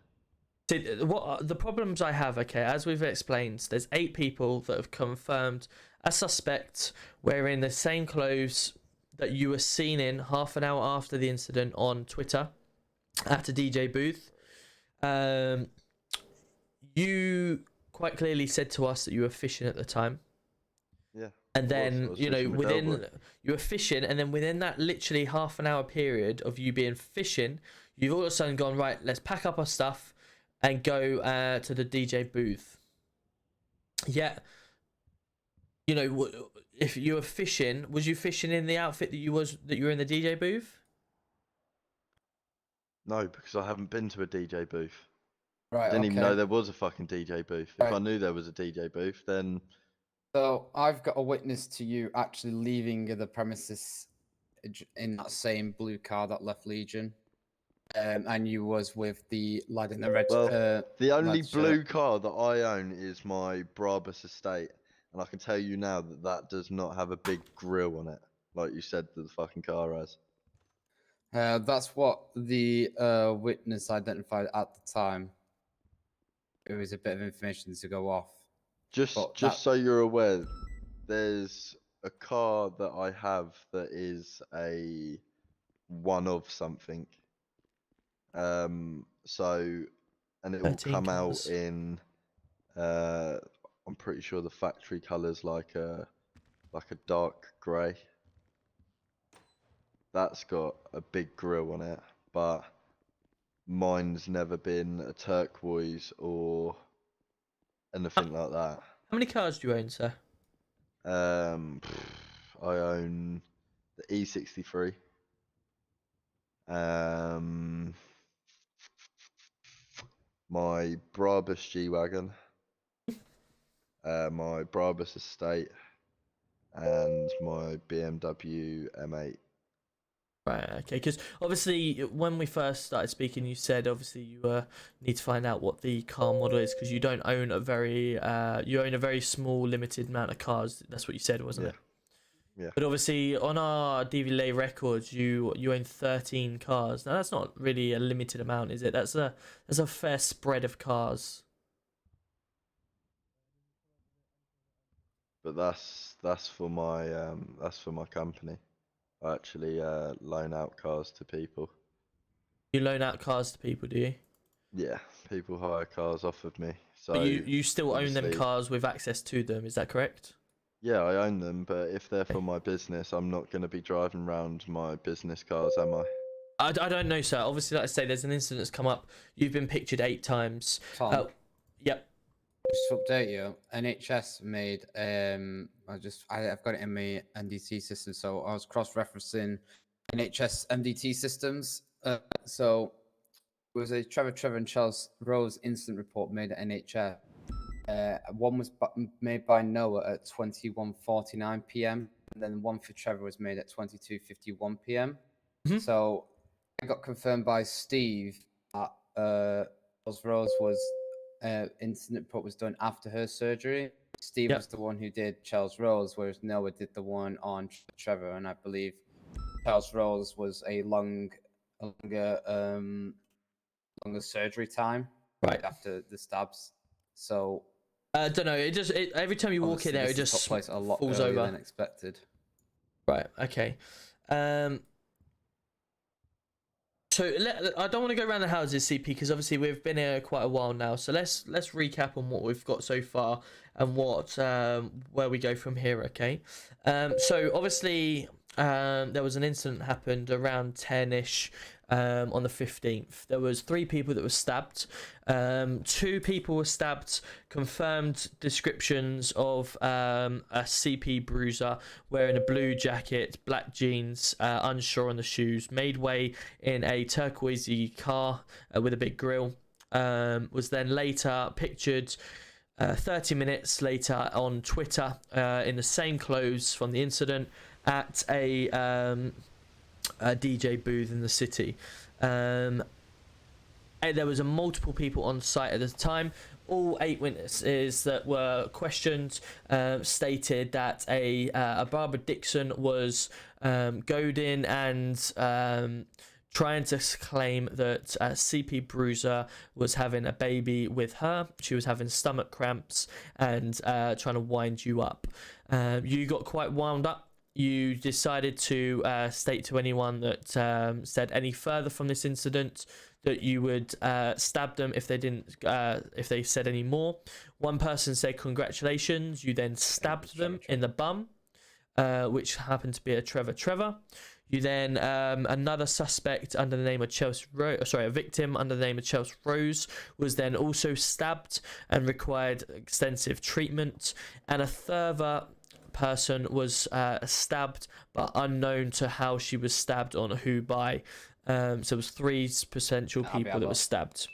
A: See, what the problems I have, okay, as we've explained, there's 8 people that have confirmed a suspect wearing the same clothes that you were seen in half an hour after the incident on Twitter at a DJ booth. You quite clearly said to us that you were fishing at the time.
U: Yeah.
A: And then, you know, you were fishing, and then within that literally half an hour period of you being fishing, you've all of a sudden gone, right, let's pack up our stuff and go to the DJ booth. Yeah. You know, if you were fishing, was you fishing in the outfit that you were in the DJ booth?
U: No, because I haven't been to a DJ booth.
O: Right.
U: I didn't even know there was a fucking DJ booth. If I knew there was a DJ booth, then.
O: So I've got a witness to you actually leaving the premises in that same blue car that left Legion. And you was with the lad in the red.
U: Well, the only
O: red
U: blue
O: shirt.
U: car that I own is my Brabus estate, and I can tell you now that that does not have a big grille on it, like you said that the fucking car has.
O: That's what the witness identified at the time. It was a bit of information to go off.
U: Just so you're aware, there's a car that I have that is a one of something. So, and it will
A: 13
U: come
A: colours.
U: out in. I'm pretty sure the factory colours like a dark grey. That's got a big grille on it, but mine's never been a turquoise or anything like that.
A: How many cars do you own, sir?
U: I own the E63. My Brabus G-Wagon. My Brabus Estate. And my BMW M8.
A: Right, okay, because obviously when we first started speaking, you said obviously you need to find out what the car model is because you don't own a very you own a very small limited amount of cars. That's what you said, wasn't it?
U: Yeah.
A: But obviously on our DVLA records, you own 13 cars. Now that's not really a limited amount, is it? That's a fair spread of cars.
U: But that's for my company. I actually loan out cars to people.
A: You loan out cars to people, do you?
U: Yeah, people hire cars off of me. So
A: But you still own them
U: obviously-
A: cars with access to them, is that correct?
U: Yeah, I own them, but if they're for my business, I'm not going to be driving around my business cars, am I?
A: I don't know, sir. Obviously, like I say, there's an incident that's come up. You've been pictured 8 times.
O: Tom.
A: Yep.
O: Just to update you, NHS made I've got it in my NDT system, so I was cross-referencing NHS MDT systems. So it was a Trevor and Charles Rose incident report made at NHS. One was made by Noah at 21:49 p.m. and then one for Trevor was made at 22:51 p.m. So it got confirmed by Steve that Charles Rose was incident report was done after her surgery. Steve was the one who did Charles Rose, whereas Noah did the one on Trevor, and I believe Charles Rose was a longer surgery time right after the stabs. So
A: I don't know. Every time you walk in there, it
O: this
A: just
O: took place a lot
A: falls
O: earlier
A: over.
O: than expected.
A: Right. Okay. So I don't want to go around the houses, CP, because obviously we've been here quite a while now. So let's recap on what we've got so far and what where we go from here. Okay. So obviously there was an incident happened around 10ish on the 15th. There was 3 people that were stabbed. 2 people were stabbed. Confirmed descriptions of a CP bruiser wearing a blue jacket, black jeans, unsure on the shoes, made way in a turquoisey car with a big grille. Was then later pictured 30 minutes later on Twitter in the same clothes from the incident at a DJ booth in the city. There was multiple people on site at the time. All 8 witnesses that were questioned stated that a Barbara Dixon was goading and trying to claim that CP Bruiser was having a baby with her. She was having stomach cramps and trying to wind you up. You got quite wound up. You decided to state to anyone that said any further from this incident that you would stab them if they didn't, if they said any more. One person said congratulations. You then stabbed them in the bum, which happened to be a Trevor. You then another suspect under the name of a victim under the name of Chelsea Rose was then also stabbed and required extensive treatment, and a further person was stabbed but unknown to how she was stabbed or who by. So it was 3 potential people that were stabbed.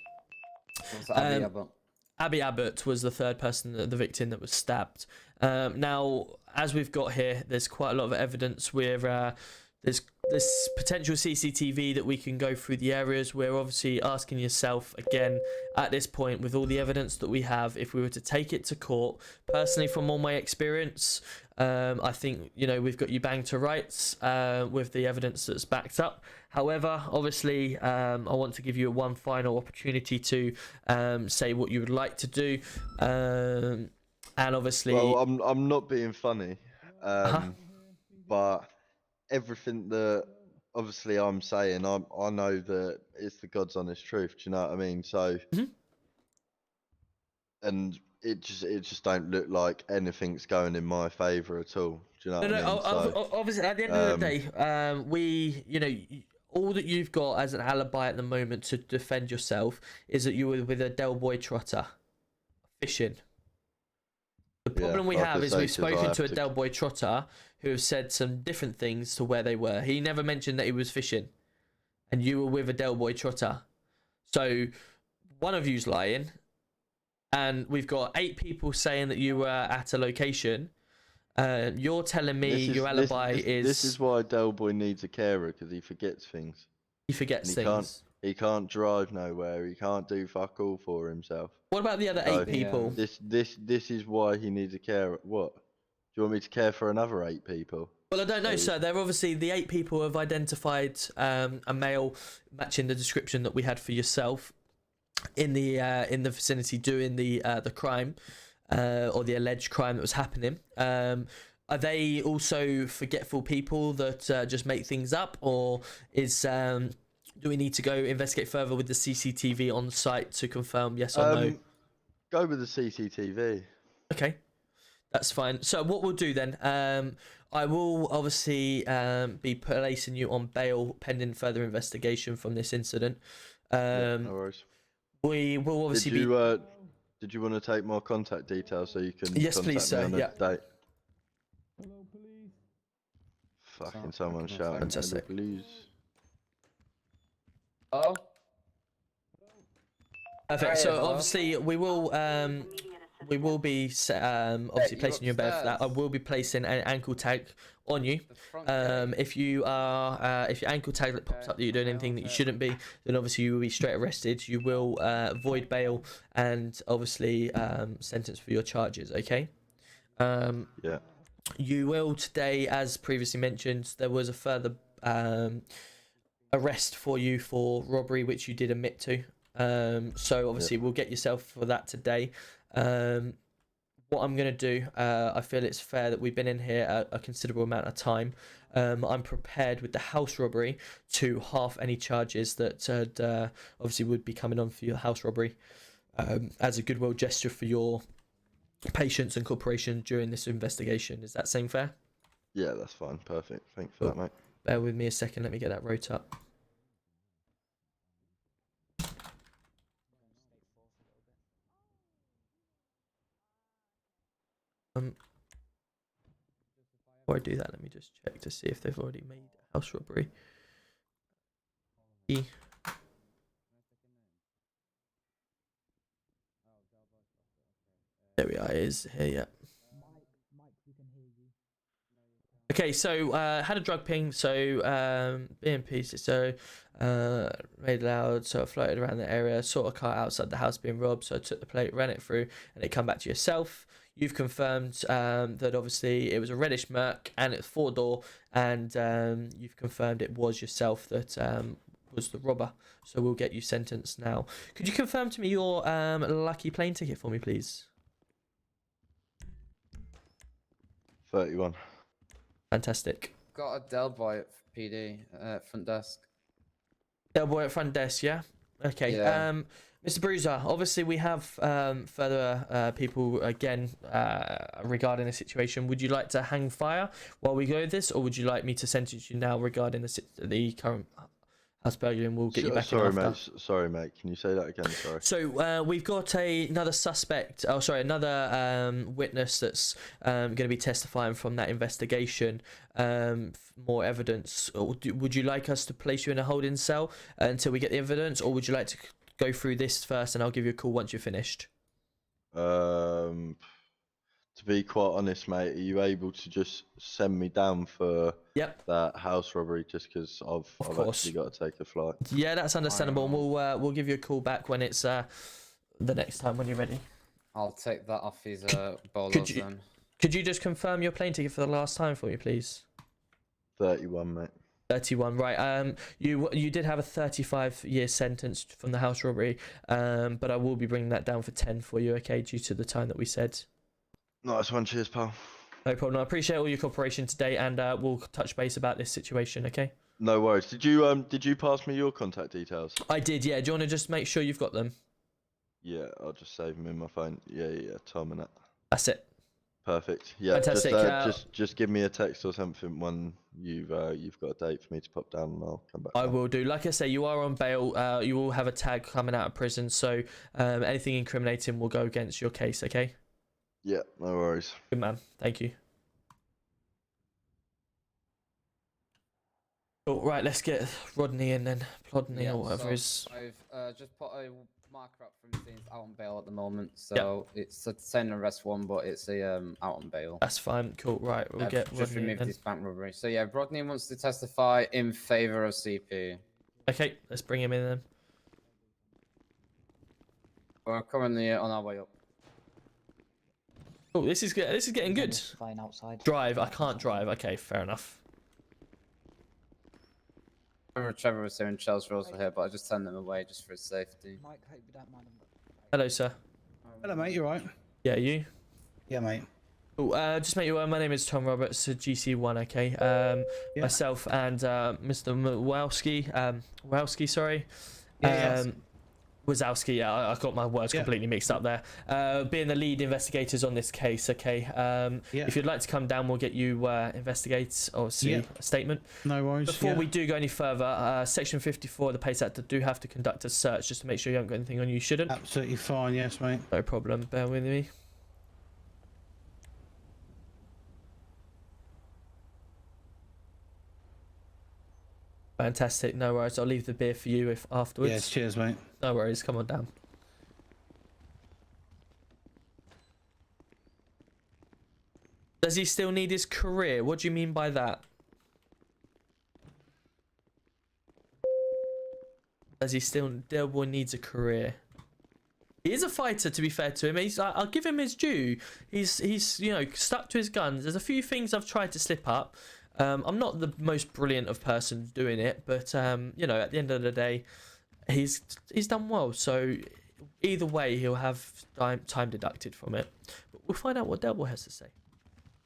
A: Abby Abbott was the third person, the victim that was stabbed. Now, as we've got here, there's quite a lot of evidence where there's this potential CCTV that we can go through the areas. We're obviously asking yourself again at this point, with all the evidence that we have, if we were to take it to court. Personally, from all my experience, I think, you know, we've got you banged to rights with the evidence that's backed up. However, obviously, I want to give you one final opportunity to say what you would like to do, and obviously,
U: well, I'm not being funny, but everything that obviously I'm saying, I know that it's the God's honest truth. Do you know what I mean? So, and it just don't look like anything's going in my favour at all. Do you know what I mean? So,
A: obviously, at the end of the day, we, you know, all that you've got as an alibi at the moment to defend yourself is that you were with a Del Boy trotter fishing. The problem we have is we've spoken to a Del Boy trotter who have said some different things to where they were. He never mentioned that he was fishing, and you were with a Del Boy trotter. So one of you's lying, and we've got 8 people saying that you were at a location. You're telling me your alibi is...
U: This is why Del Boy needs a carer, because he forgets things.
A: He forgets things.
U: He can't drive nowhere. He can't do fuck all for himself.
A: What about the other 8 people?
U: This is why he needs a carer. What? Do you want me to care for another 8 people?
A: Well, I don't know, sir. They're obviously, the 8 people have identified a male matching the description that we had for yourself in the vicinity doing the crime, or the alleged crime that was happening. Are they also forgetful people that just make things up, or is do we need to go investigate further with the CCTV on site to confirm yes or no?
U: Go with the CCTV.
A: Okay, that's fine. So what we'll do then, I will obviously be placing you on bail pending further investigation from this incident.
U: No worries.
A: We will obviously
U: Did you want to take more contact details so you can
A: Yes,
U: contact
A: please, sir.
U: me on a
A: Yeah.
U: date? Fucking someone shouting.
A: Fantastic.
U: "Hello, police."
R: Oh.
A: Perfect. So obviously we will be obviously placing you in bed for that. I will be placing an ankle tag on you. If you are if your ankle tag pops up that you're doing anything that you shouldn't be, then obviously you will be straight arrested. You will void bail and obviously sentenced for your charges. Okay.
U: Yeah.
A: You will today, as previously mentioned, there was a further arrest for you for robbery, which you did admit to. So obviously we'll get yourself for that today. What I'm going to do, I feel it's fair that we've been in here a considerable amount of time. I'm prepared with the house robbery to half any charges that obviously would be coming on for your house robbery, as a goodwill gesture for your patience and cooperation during this investigation. Is that seem fair?
U: Yeah, that's fine. Perfect. Thanks for that, mate.
A: Bear with me a second. Let me get that wrote up. Before I do that, let me just check to see if they've already made a house robbery. There we are. It is here, yeah. Okay, so had a drug ping, so being pieces, so made loud, so I floated around the area, saw a car outside the house being robbed, so I took the plate, ran it through, and it come back to yourself. You've confirmed that obviously it was a reddish Merc and it's 4-door, and you've confirmed it was yourself that was the robber. So we'll get you sentenced now. Could you confirm to me your lucky plane ticket for me, please?
U: 31.
A: Fantastic.
O: Got a Del Boy at PD front desk.
A: Del Boy at front desk, yeah? Okay.
O: Yeah.
A: Mr. Bruiser, obviously we have further people again regarding the situation. Would you like to hang fire while we go with this, or would you like me to sentence you now regarding the current house burglary, and we'll get you back in after?
U: Sorry, mate. Can you say that again? Sorry.
A: So we've got another suspect. Oh, sorry, another witness that's going to be testifying from that investigation. More evidence. Would you like us to place you in a holding cell until we get the evidence, or would you like to go through this first, and I'll give you a call once you're finished?
U: To to be quite honest, mate, are you able to just send me down for that house robbery just because I've
A: course.
U: actually got to take a flight?
A: Yeah, that's understandable. And we'll give you a call back when it's the next time when you're ready.
O: I'll take that off his bolos
A: Could you
O: then.
A: could you just confirm your plane ticket for the last time for me, please?
U: 31, mate.
A: 31, right. You did have a 35-year sentence from the house robbery, but I will be bringing that down for 10 for you, okay, due to the time that we said.
U: Nice one, cheers, pal.
A: No problem. I appreciate all your cooperation today, and we'll touch base about this situation, okay?
U: No worries. Did you pass me your contact details?
A: I did, yeah. Do you want to just make sure you've got them?
U: Yeah, I'll just save them in my phone. Yeah, Tom and that.
A: That's it.
U: Perfect. Yeah,
A: Fantastic.
U: just give me a text or something when you've got a date for me to pop down, and I'll come back.
A: I will do. Like I say, you are on bail. You will have a tag coming out of prison, so anything incriminating will go against your case, okay?
U: Yeah, no worries.
A: Good man. Thank you. Cool. Right, let's get Rodney in then. Plodney or whatever is.
O: I've just put a marker up from things out on bail at the moment, so it's the same arrest one, but it's a out on bail.
A: That's fine. Cool. Right, we'll get
O: just
A: Rodney
O: removed
A: in.
O: his bank robbery. So yeah, Rodney wants to testify in favour of CP.
A: Okay, let's bring him in then.
O: We're currently on our way up.
A: Oh, this is good. This is getting good.
J: Fine outside.
A: Drive. I can't drive. Okay, fair enough.
O: Trevor was here and Chelsea were also here, but I just turned them away just for his safety.
J: Mike, hope you don't mind him.
A: Hello, sir.
Q: Hello, mate. You alright?
A: Yeah, you?
Q: Yeah, mate.
A: Cool. Just make you aware, my name is Tom Roberts, GC1, okay? Myself and Mr. Wowski, sorry. Wazowski, yeah, I got my words completely mixed up there. Being the lead investigators on this case, okay? If you'd like to come down, we'll get you investigate or see a statement.
Q: No worries.
A: Before we do go any further, Section 54 of the Pace Act do have to conduct a search just to make sure you haven't got anything on you shouldn't.
Q: Absolutely fine, yes, mate.
A: No problem. Bear with me. Fantastic. No worries. I'll leave the beer for you if afterwards.
Q: Yes, cheers, mate.
A: No worries. Come on down. Does he still need his career? What do you mean by that? Does he still... Delboy needs a career. He is a fighter, to be fair to him. I'll give him his due. He's you know, stuck to his guns. There's a few things I've tried to slip up. I'm not the most brilliant of person doing it, but you know, at the end of the day, he's done well. So either way, he'll have time deducted from it. But we'll find out what Delboy has to say.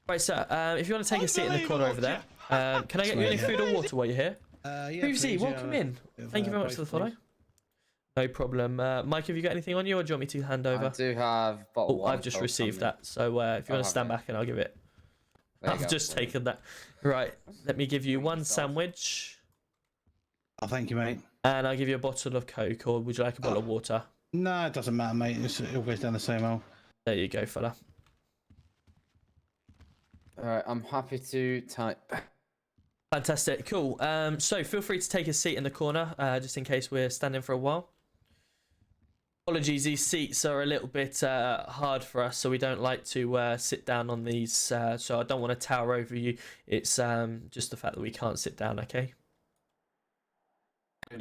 A: Right, sir. If you want to take a seat in the corner over there, can I get you any food or water while you're here? Previously, welcome in. Thank you very much for the follow. No problem. Mike, have you got anything on you, or do you want me to hand over?
O: I do have bottle
A: I've just received that. So if you want to stand back, and I'll give it. I've just taken that. Right, let me give you one sandwich.
Q: Oh, thank you, mate.
A: And I'll give you a bottle of Coke, or would you like a bottle of water?
Q: No, it doesn't matter, mate. It all goes down the same hole.
A: There you go, fella.
O: Alright, I'm happy to type.
A: Fantastic, cool. So feel free to take a seat in the corner, just in case we're standing for a while. Apologies, these seats are a little bit hard for us, so we don't like to sit down on these, so I don't want to tower over you. It's just the fact that we can't sit down, okay?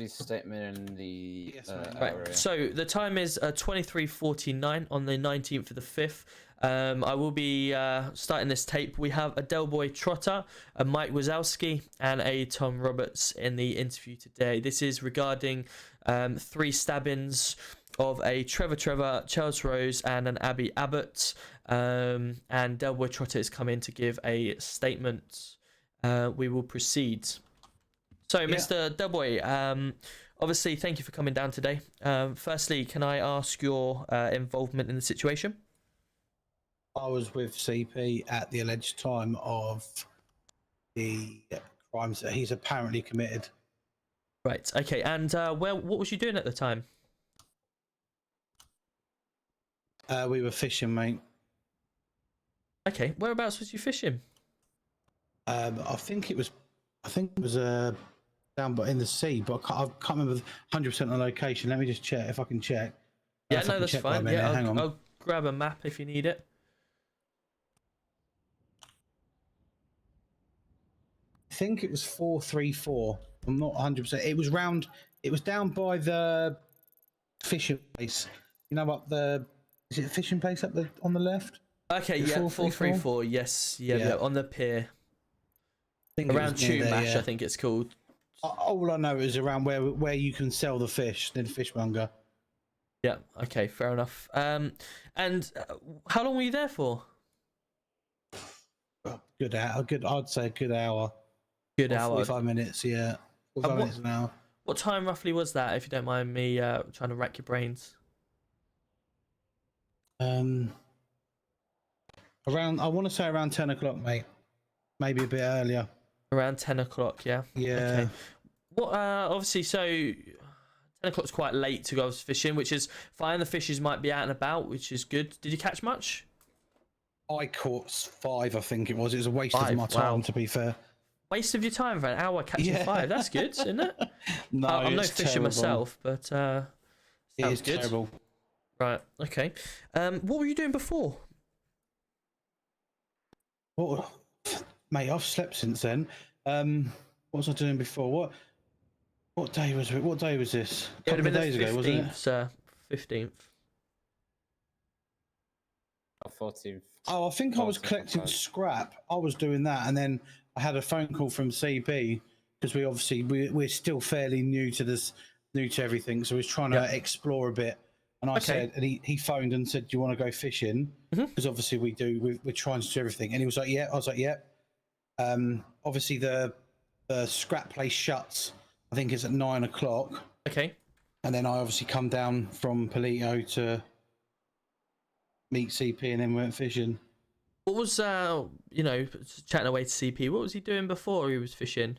O: Statement in the
A: right.
O: area.
A: So the time is 23:49 on the 19th of the 5th. I will be starting this tape. We have a Delboy Trotter, a Mike Wazowski, and a Tom Roberts in the interview today. This is regarding 3 stabbings of a Trevor, Charles Rose, and an Abby Abbott. And Delboy Trotter is coming to give a statement. We will proceed. So, Mr. Delboy, obviously, thank you for coming down today. Firstly, can I ask your involvement in the situation?
Q: I was with CP at the alleged time of the crimes that he's apparently committed.
A: Right, okay, and what was you doing at the time?
Q: We were fishing, mate.
A: Okay, whereabouts was you fishing?
Q: I think it was down in the sea, but I can't remember 100% the location. Let me just check if I can check.
A: Yeah, no, that's fine.
Q: Hang on.
A: I'll grab a map if you need it.
Q: think it was 434. I'm not 100%. It was round. It was down by the fishing place. You know what the? Is it the fishing place up on the left?
A: Okay,
Q: Is it
A: yeah, 434. Yes, yeah, on the pier.
Q: I think it
A: Around
Q: was near there,
A: Tumash,
Q: yeah.
A: I think it's called.
Q: All I know is around where you can sell the fish, near the fishmonger.
A: Yeah. Okay. Fair enough. And how long were you there for?
Q: Good hour. I'd say a good hour.
A: Good
Q: Or
A: hour.
Q: 45 minutes. Yeah. 45 minutes an hour.
A: What time roughly was that? If you don't mind me trying to rack your brains.
Q: Around. I want to say around 10 o'clock, mate. Maybe a bit earlier.
A: Around 10 o'clock. Yeah.
Q: Yeah.
A: Okay. What? Obviously, so 10 o'clock's quite late to go fishing, which is fine. The fishes might be out and about, which is good. Did you catch much?
Q: I caught 5, I think it was. It was a waste of
A: 5,
Q: my time,
A: wow.
Q: to be fair.
A: Waste of your time for an hour catching 5. That's good, isn't it?
Q: No,
A: I'm no
Q: it's
A: fisher
Q: terrible.
A: myself, but sounds
Q: It is
A: good.
Q: terrible.
A: Right. Okay. What were you doing before?
Q: What, mate? I've slept since then. What was I doing before? What day was it? What day was this? A
A: It would
Q: couple
A: have
Q: of
A: been
Q: days
A: the 15th,
Q: ago, wasn't it?
A: sir. 15th.
O: 14th.
Q: Oh, I think I was collecting scrap. I was doing that, and then I had a phone call from CB because we're still fairly new to this, new to everything. So he's trying to explore a bit. And I said, and he phoned and said, "Do you want to go fishing?" Because obviously we do. We're trying to do everything. And he was like, "Yeah." I was like, "Yeah." Obviously the scrap place shuts. I think it's at 9 o'clock.
A: Okay.
Q: And then I obviously come down from Palito to meet CP, and then went fishing.
A: What was chatting away to CP? What was he doing before he was fishing?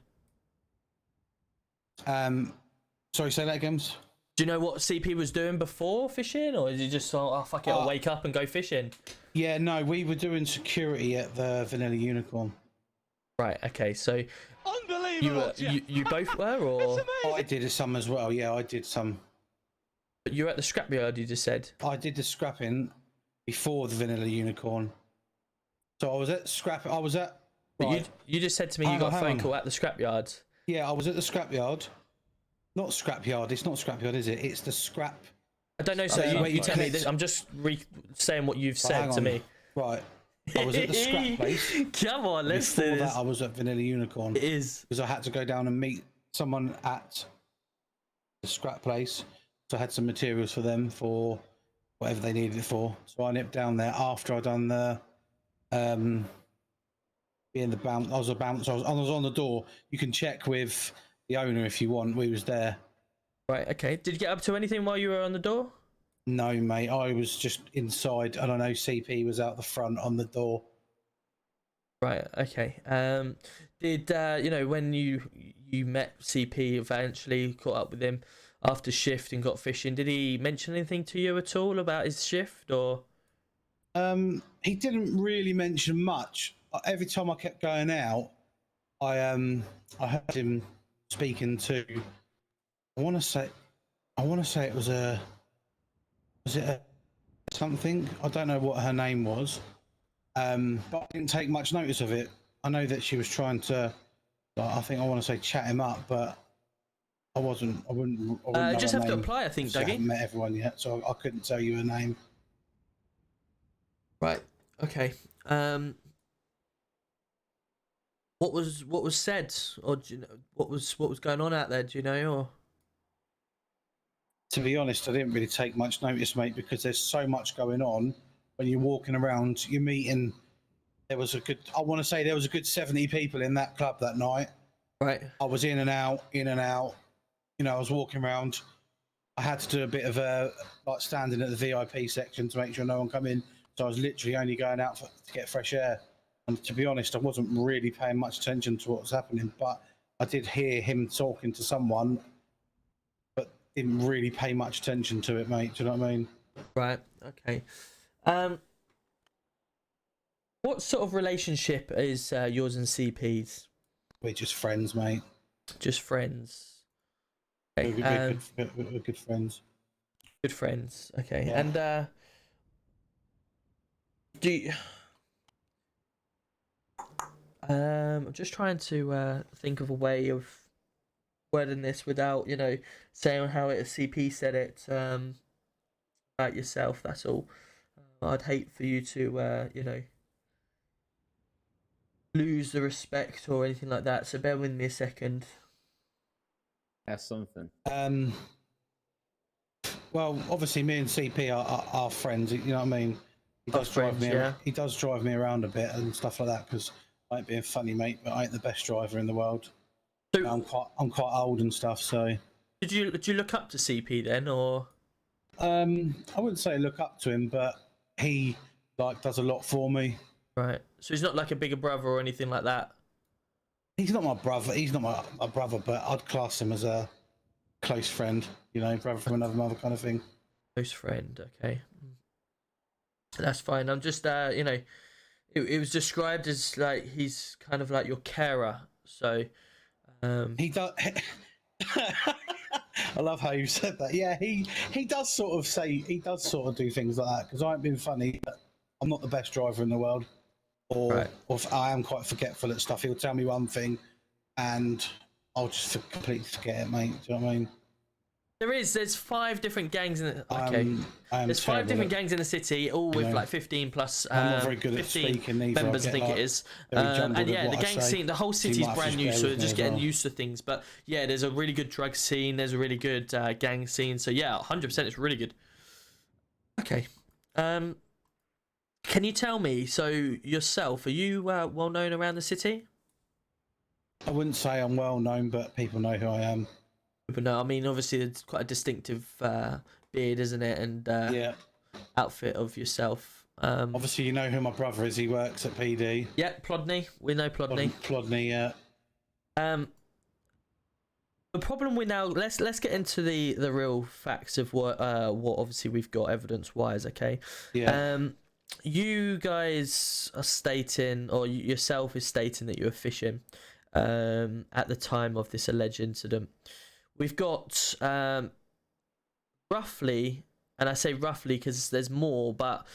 Q: Sorry, say that again.
A: Do you know what CP was doing before fishing, or is he just oh fuck it, I'll wake up and go fishing?
Q: Yeah, no, we were doing security at the Vanilla Unicorn.
A: Right. Okay. So you both were, or
Q: I did some as well. Yeah, I did some.
A: But you're at the scrapyard. You just said.
Q: I did the scrapping before the Vanilla Unicorn. So I was at scrap. I was at.
A: But you just said to me you got a phone call at the scrapyard.
Q: Yeah, I was at the scrapyard. Not scrapyard. It's not scrapyard, is it? It's the scrap.
A: I don't know. So you tell me. I'm just saying what you've said to me.
Q: Right. I was at the scrap place.
A: Come on, let's do
Q: Before
A: this.
Q: that, I was at Vanilla Unicorn.
A: It is.
Q: Because I had to go down and meet someone at the scrap place. So I had some materials for them for whatever they needed it for. So I nipped down there after I'd done the being the bounce. I was a bouncer. I was on the door. You can check with the owner if you want. We was there.
A: Right. Okay. Did you get up to anything while you were on the door?
Q: No, mate. I was just inside. I don't know. CP was out the front on the door.
A: Right. Okay. Did when you met CP eventually, caught up with him after shift and got fishing? Did he mention anything to you at all about his shift, or?
Q: He didn't really mention much. Every time I kept going out, I heard him speaking to. I want to say it was a. Was it a something? I don't know what her name was. But I didn't take much notice of it. I know that she was trying to. I think I want to say chat him up, but I wasn't. I wouldn't know
A: Just
Q: her
A: have to
Q: name.
A: apply, I think,
Q: Obviously, I
A: Dougie.
Q: haven't met everyone yet, so I couldn't tell you her name.
A: Right. Okay. What was said, or do you know what was going on out there? Do you know, or?
Q: To be honest, I didn't really take much notice, mate, because there's so much going on. When you're walking around, you're meeting. I want to say there was a good 70 people in that club that night.
A: Right.
Q: I was in and out. You know, I was walking around. I had to do a bit of standing at the VIP section to make sure no one come in. So I was literally only going out to get fresh air. And to be honest, I wasn't really paying much attention to what was happening, but I did hear him talking to someone, but didn't really pay much attention to it, mate. Do you know what I mean?
A: Right. Okay. What sort of relationship is yours and CP's?
Q: We're just friends, mate.
A: Just friends. Okay.
Q: We're good friends.
A: Good friends. Okay.
Q: Yeah.
A: And I'm just trying to think of a way of wording this without, saying how CP said it about yourself. That's all. I'd hate for you to, lose the respect or anything like that. So bear with me a second.
O: That's something.
Q: Well, obviously, me and CP are friends. You know what I mean? He does drive me.
A: Yeah.
Q: He does drive me around a bit and stuff like that. Because I ain't being funny, mate, but I ain't the best driver in the world.
A: So,
Q: I'm quite old and stuff. So.
A: Did you look up to CP then, or?
Q: I wouldn't say look up to him, but he does a lot for me.
A: Right. So he's not like a bigger brother or anything like that.
Q: He's not my brother. He's not my brother, but I'd class him as a close friend. Brother from another mother kind of thing.
A: Close friend. Okay. That's fine. I'm just it was described as like he's kind of like your carer. So.
Q: He does. I love how you said that. Yeah, he does sort of do things like that because I ain't been funny. But I'm not the best driver in the world, or I am quite forgetful at stuff. He'll tell me one thing, and I'll just completely forget it, mate. Do you know what I mean?
A: There's 5 different gangs in the there's 5 different gangs in the city, all with like 15 plus.
Q: I'm not very good at
A: 15
Q: speaking either.
A: members, I think it is. And yeah, the gang scene, the whole city's brand new, so just getting used to things. But yeah, there's a really good drug scene. There's a really good gang scene. So yeah, 100%, it's really good. Okay. Can you tell me? So yourself, are you well known around the city?
Q: I wouldn't say I'm well known, but people know who I am.
A: But no, I mean, obviously, it's quite a distinctive beard, isn't it? And outfit of yourself.
Q: Obviously, you know who my brother is. He works at PD.
A: Yeah, Plodney. We know Plodney.
Q: Plodney, yeah.
A: The problem we now let's get into the real facts of what obviously we've got evidence wise. Okay.
Q: Yeah.
A: You guys are stating, or yourself is stating, that you were fishing at the time of this alleged incident. We've got roughly, and I say roughly because there's more, but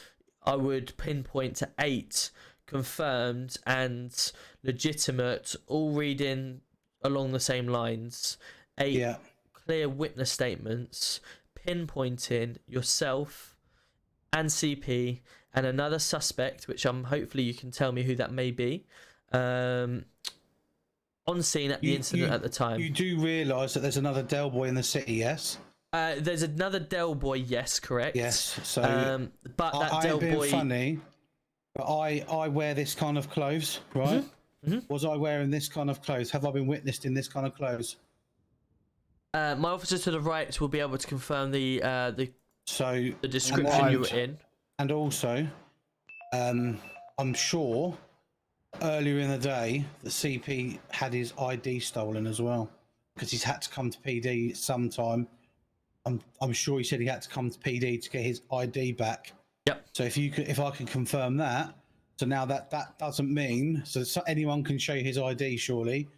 A: I would pinpoint to 8 confirmed and legitimate, all reading along the same lines. 8 clear witness statements pinpointing yourself and CP and another suspect, which hopefully you can tell me who that may be. On scene at the incident at the time.
Q: You do realise that there's another Del Boy in the city, yes?
A: There's another Del Boy, yes, correct.
Q: Yes, so...
A: but that
Q: I
A: Del
Q: ain't being
A: Boy...
Q: funny, but I wear this kind of clothes, right? Was I wearing this kind of clothes? Have I been witnessed in this kind of clothes?
A: My officer to the right will be able to confirm the description you were in.
Q: And also, I'm sure... earlier in the day, the CP had his ID stolen as well because he's had to come to PD sometime. I'm sure he said he had to come to PD to get his ID back.
A: Yep.
Q: So if I can confirm that, so now that doesn't mean anyone can show his ID. Surely,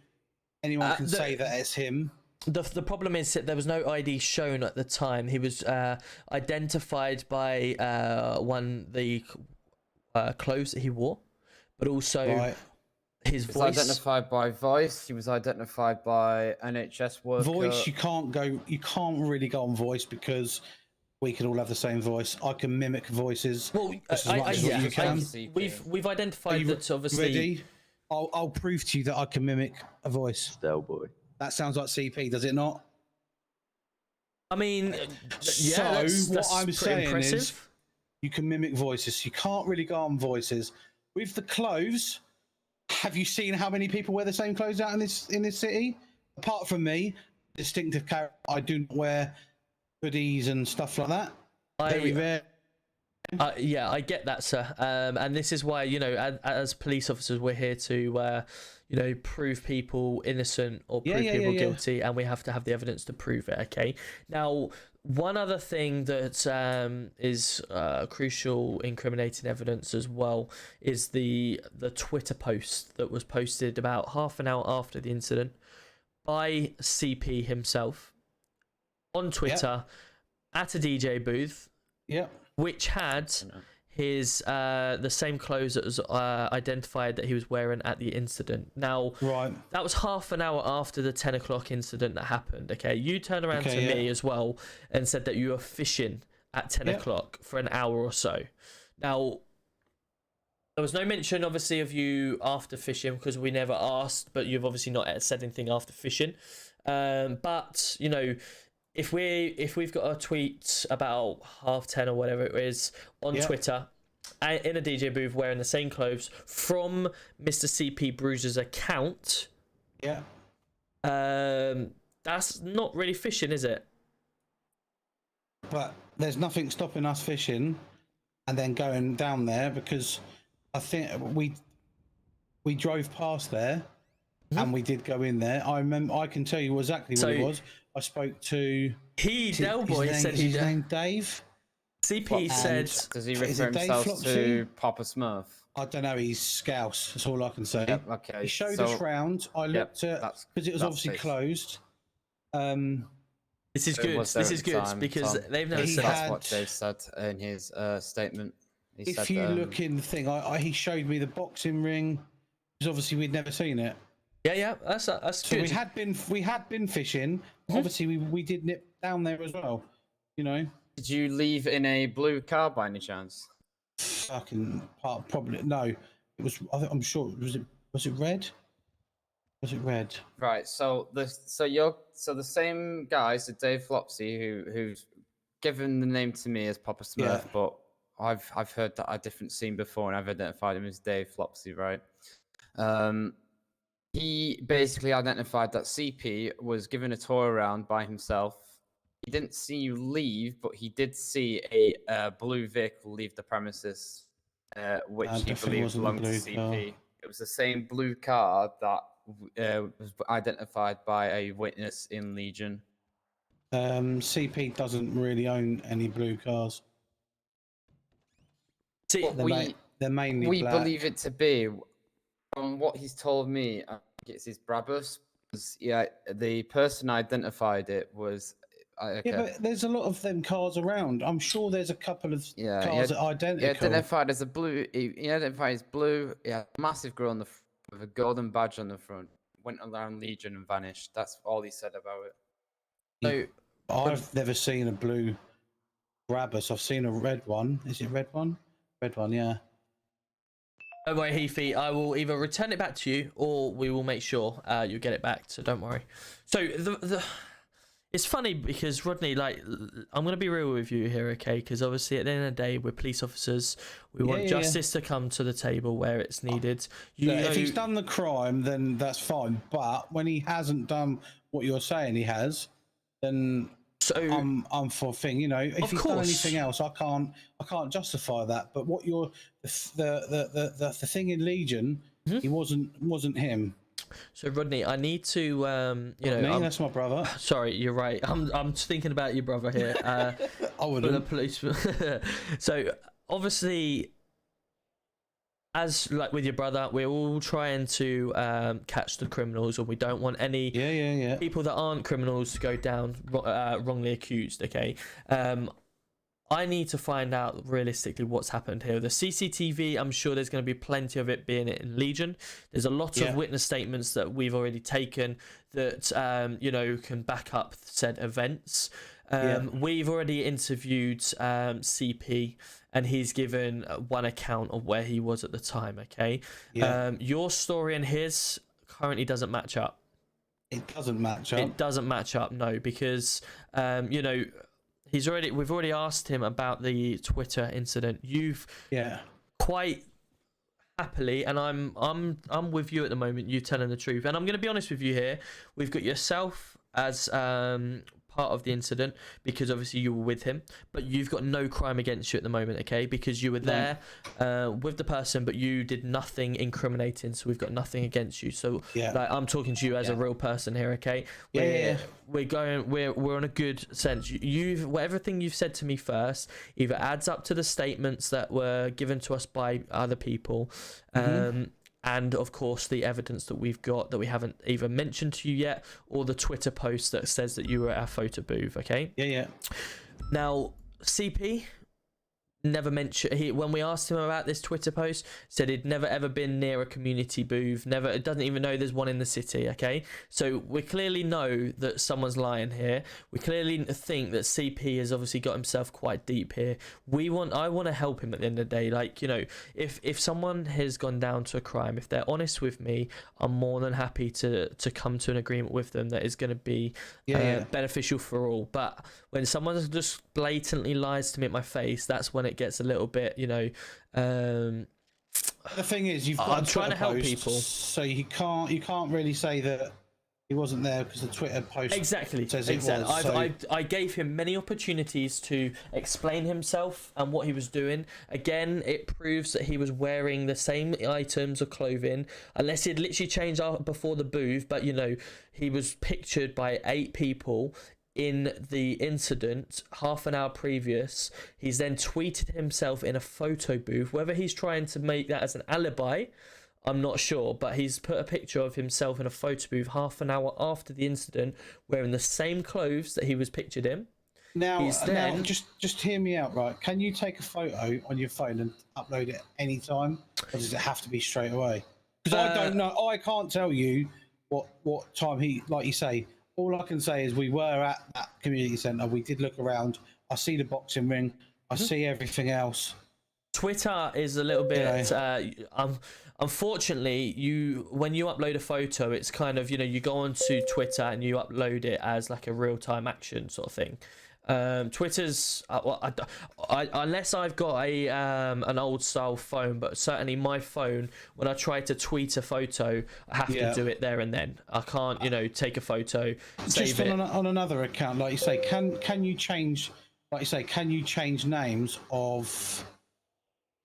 Q: anyone can say that it's him.
A: The problem is that there was no ID shown at the time. He was identified by the clothes that he wore. But also his voice.
O: He was identified by voice. He was identified by NHS worker.
Q: Voice, you can't really go on voice because we can all have the same voice. I can mimic voices just as much as you can.
A: We've identified that obviously.
Q: Ready? I'll prove to you that I can mimic a voice.
U: Del Boy.
Q: That sounds like CP, does it not?
A: I mean,
Q: yeah. So what I'm saying is, you can mimic voices. You can't really go on voices. With the clothes, have you seen how many people wear the same clothes out in this city? Apart from me, distinctive character, I do not wear hoodies and stuff like that. Very rare.
A: Yeah, I get that, sir. And this is why, as police officers, we're here to, prove people innocent or prove people guilty, and we have to have the evidence to prove it. Okay. Now, one other thing that is crucial incriminating evidence as well is the Twitter post that was posted about half an hour after the incident by CP himself on Twitter at a DJ booth, which had his the same clothes that was identified that he was wearing at the incident. Now, that was half an hour after the 10 o'clock incident that happened. Okay, you turned around to me as well and said that you were fishing at 10 o'clock for an hour or so. Now, there was no mention, obviously, of you after fishing because we never asked, but you've obviously not said anything after fishing. But you know, if we've got a tweet about 10:30 or whatever it is on Twitter, in a DJ booth wearing the same clothes from Mr. CP Bruiser's account, that's not really fishing, is it?
Q: But there's nothing stopping us fishing and then going down there, because I think we drove past there and we did go in there. I remember. I can tell you exactly what it was. I spoke to
A: Delboy said
Q: his name Dave.
A: CP said,
O: does he refer himself to Papa Smurf?
Q: I don't know. He's Scouse. That's all I can say.
O: Yep, okay.
Q: He showed us round. I looked at because it was obviously closed.
A: This is good. This is good because they've never said
O: that's what Dave said in his statement. He
Q: if
O: said,
Q: you look in the thing, he showed me the boxing ring, because obviously we'd never seen it.
A: Yeah, that's
Q: so
A: good.
Q: we had been fishing. Obviously, we did nip down there as well. You know.
O: Did you leave in a blue car by any chance?
Q: Fucking probably no. It was. I'm sure. Was it red? Was it red?
O: Right. So the same guy, so Dave Flopsy, who's given the name to me as Papa Smurf, but I've heard that a different scene before, and I've identified him as Dave Flopsy, right? He basically identified that CP was given a tour around by himself. He didn't see you leave, but he did see a blue vehicle leave the premises, which he believed belonged to CP. Car. It was the same blue car that was identified by a witness in Legion.
Q: CP doesn't really own any blue cars.
O: See,
Q: they're mainly black.
O: Believe it to be, from what he's told me, I think it's his Brabus. Yeah, the person identified it was. Okay.
Q: Yeah, but there's a lot of them cars around. I'm sure there's a couple of cars that are identical.
O: He identified as a blue. He identified as blue. Yeah, massive grill on the with a golden badge on the front. Went around Legion and vanished. That's all he said about it.
Q: So I've never seen a blue Brabus. I've seen a red one. Is it red one? Red one, yeah.
A: Don't worry, Heafy. I will either return it back to you, or we will make sure you get it back. So don't worry. So it's funny because Rodney, like, I'm gonna be real with you here, okay? Because obviously, at the end of the day, we're police officers. We want justice to come to the table where it's needed.
Q: If he's done the crime, then that's fine. But when he hasn't done what you're saying he has, then I'm for a thing. You know, if he's done anything else, I can't justify that. But what you're the thing in Legion, he wasn't him.
A: So Rodney, I need to,
Q: that's my brother.
A: Sorry, you're right. I'm thinking about your brother here.
Q: I wouldn't.
A: The policeman. So obviously, as like with your brother, we're all trying to catch the criminals, and we don't want any people that aren't criminals to go down wrongly accused. Okay. I need to find out realistically what's happened here. The CCTV, I'm sure there's going to be plenty of it being in Legion. There's a lot of witness statements that we've already taken that, can back up said events. We've already interviewed CP, and he's given one account of where he was at the time, okay? Your story and his currently doesn't match up.
Q: It doesn't match up?
A: It doesn't match up, no, because, we've already asked him about the Twitter incident. You've quite happily, and I'm with you at the moment, you telling the truth. And I'm going to be honest with you here. We've got yourself as part of the incident because obviously you were with him, but you've got no crime against you at the moment, okay? Because you were there with the person, but you did nothing incriminating, so we've got nothing against you. So like, I'm talking to you as a real person here, okay? We're on a good sense. Everything you've said to me first either adds up to the statements that were given to us by other people, and of course the evidence that we've got that we haven't even mentioned to you yet, or the Twitter post that says that you were at our photo booth, okay?
Q: Yeah.
A: Now, CP, never mentioned. When we asked him about this Twitter post, said he'd never ever been near a community booth. Never, doesn't even know there's one in the city. Okay, so we clearly know that someone's lying here. We clearly think that CP has obviously got himself quite deep here. I want to help him at the end of the day. Like, you know, if someone has gone down to a crime, if they're honest with me, I'm more than happy to come to an agreement with them that is going to be beneficial for all. But when someone just blatantly lies to me at my face, that's when it gets a little bit, you know.
Q: The thing is, you've got
A: I'm trying to help people,
Q: so you can't really say that he wasn't there because the Twitter post says it was.
A: I gave him many opportunities to explain himself and what he was doing. Again, it proves that he was wearing the same items of clothing, unless he'd literally changed out before the booth. But you know, he was pictured by 8 people in the incident half an hour previous. He's then tweeted himself in a photo booth. Whether he's trying to make that as an alibi, I'm not sure, but he's put a picture of himself in a photo booth half an hour after the incident, wearing the same clothes that he was pictured in.
Q: Now just hear me out, right? Can you take a photo on your phone and upload it any time, or does it have to be straight away? Because I don't know. I can't tell you what time he, like you say. All I can say is we were at that community centre. We did look around. I see the boxing ring. I see everything else.
A: Twitter is a little bit. Unfortunately, when you upload a photo, it's kind of, you know, you go onto Twitter and you upload it as like a real-time action sort of thing. Twitter's unless I've got an old style phone, but certainly my phone, when I try to tweet a photo, I have to do it there and then. I can't, you know, take a photo, save
Q: just
A: it.
Q: on another account, like you say, can you change, like you say, can you change names of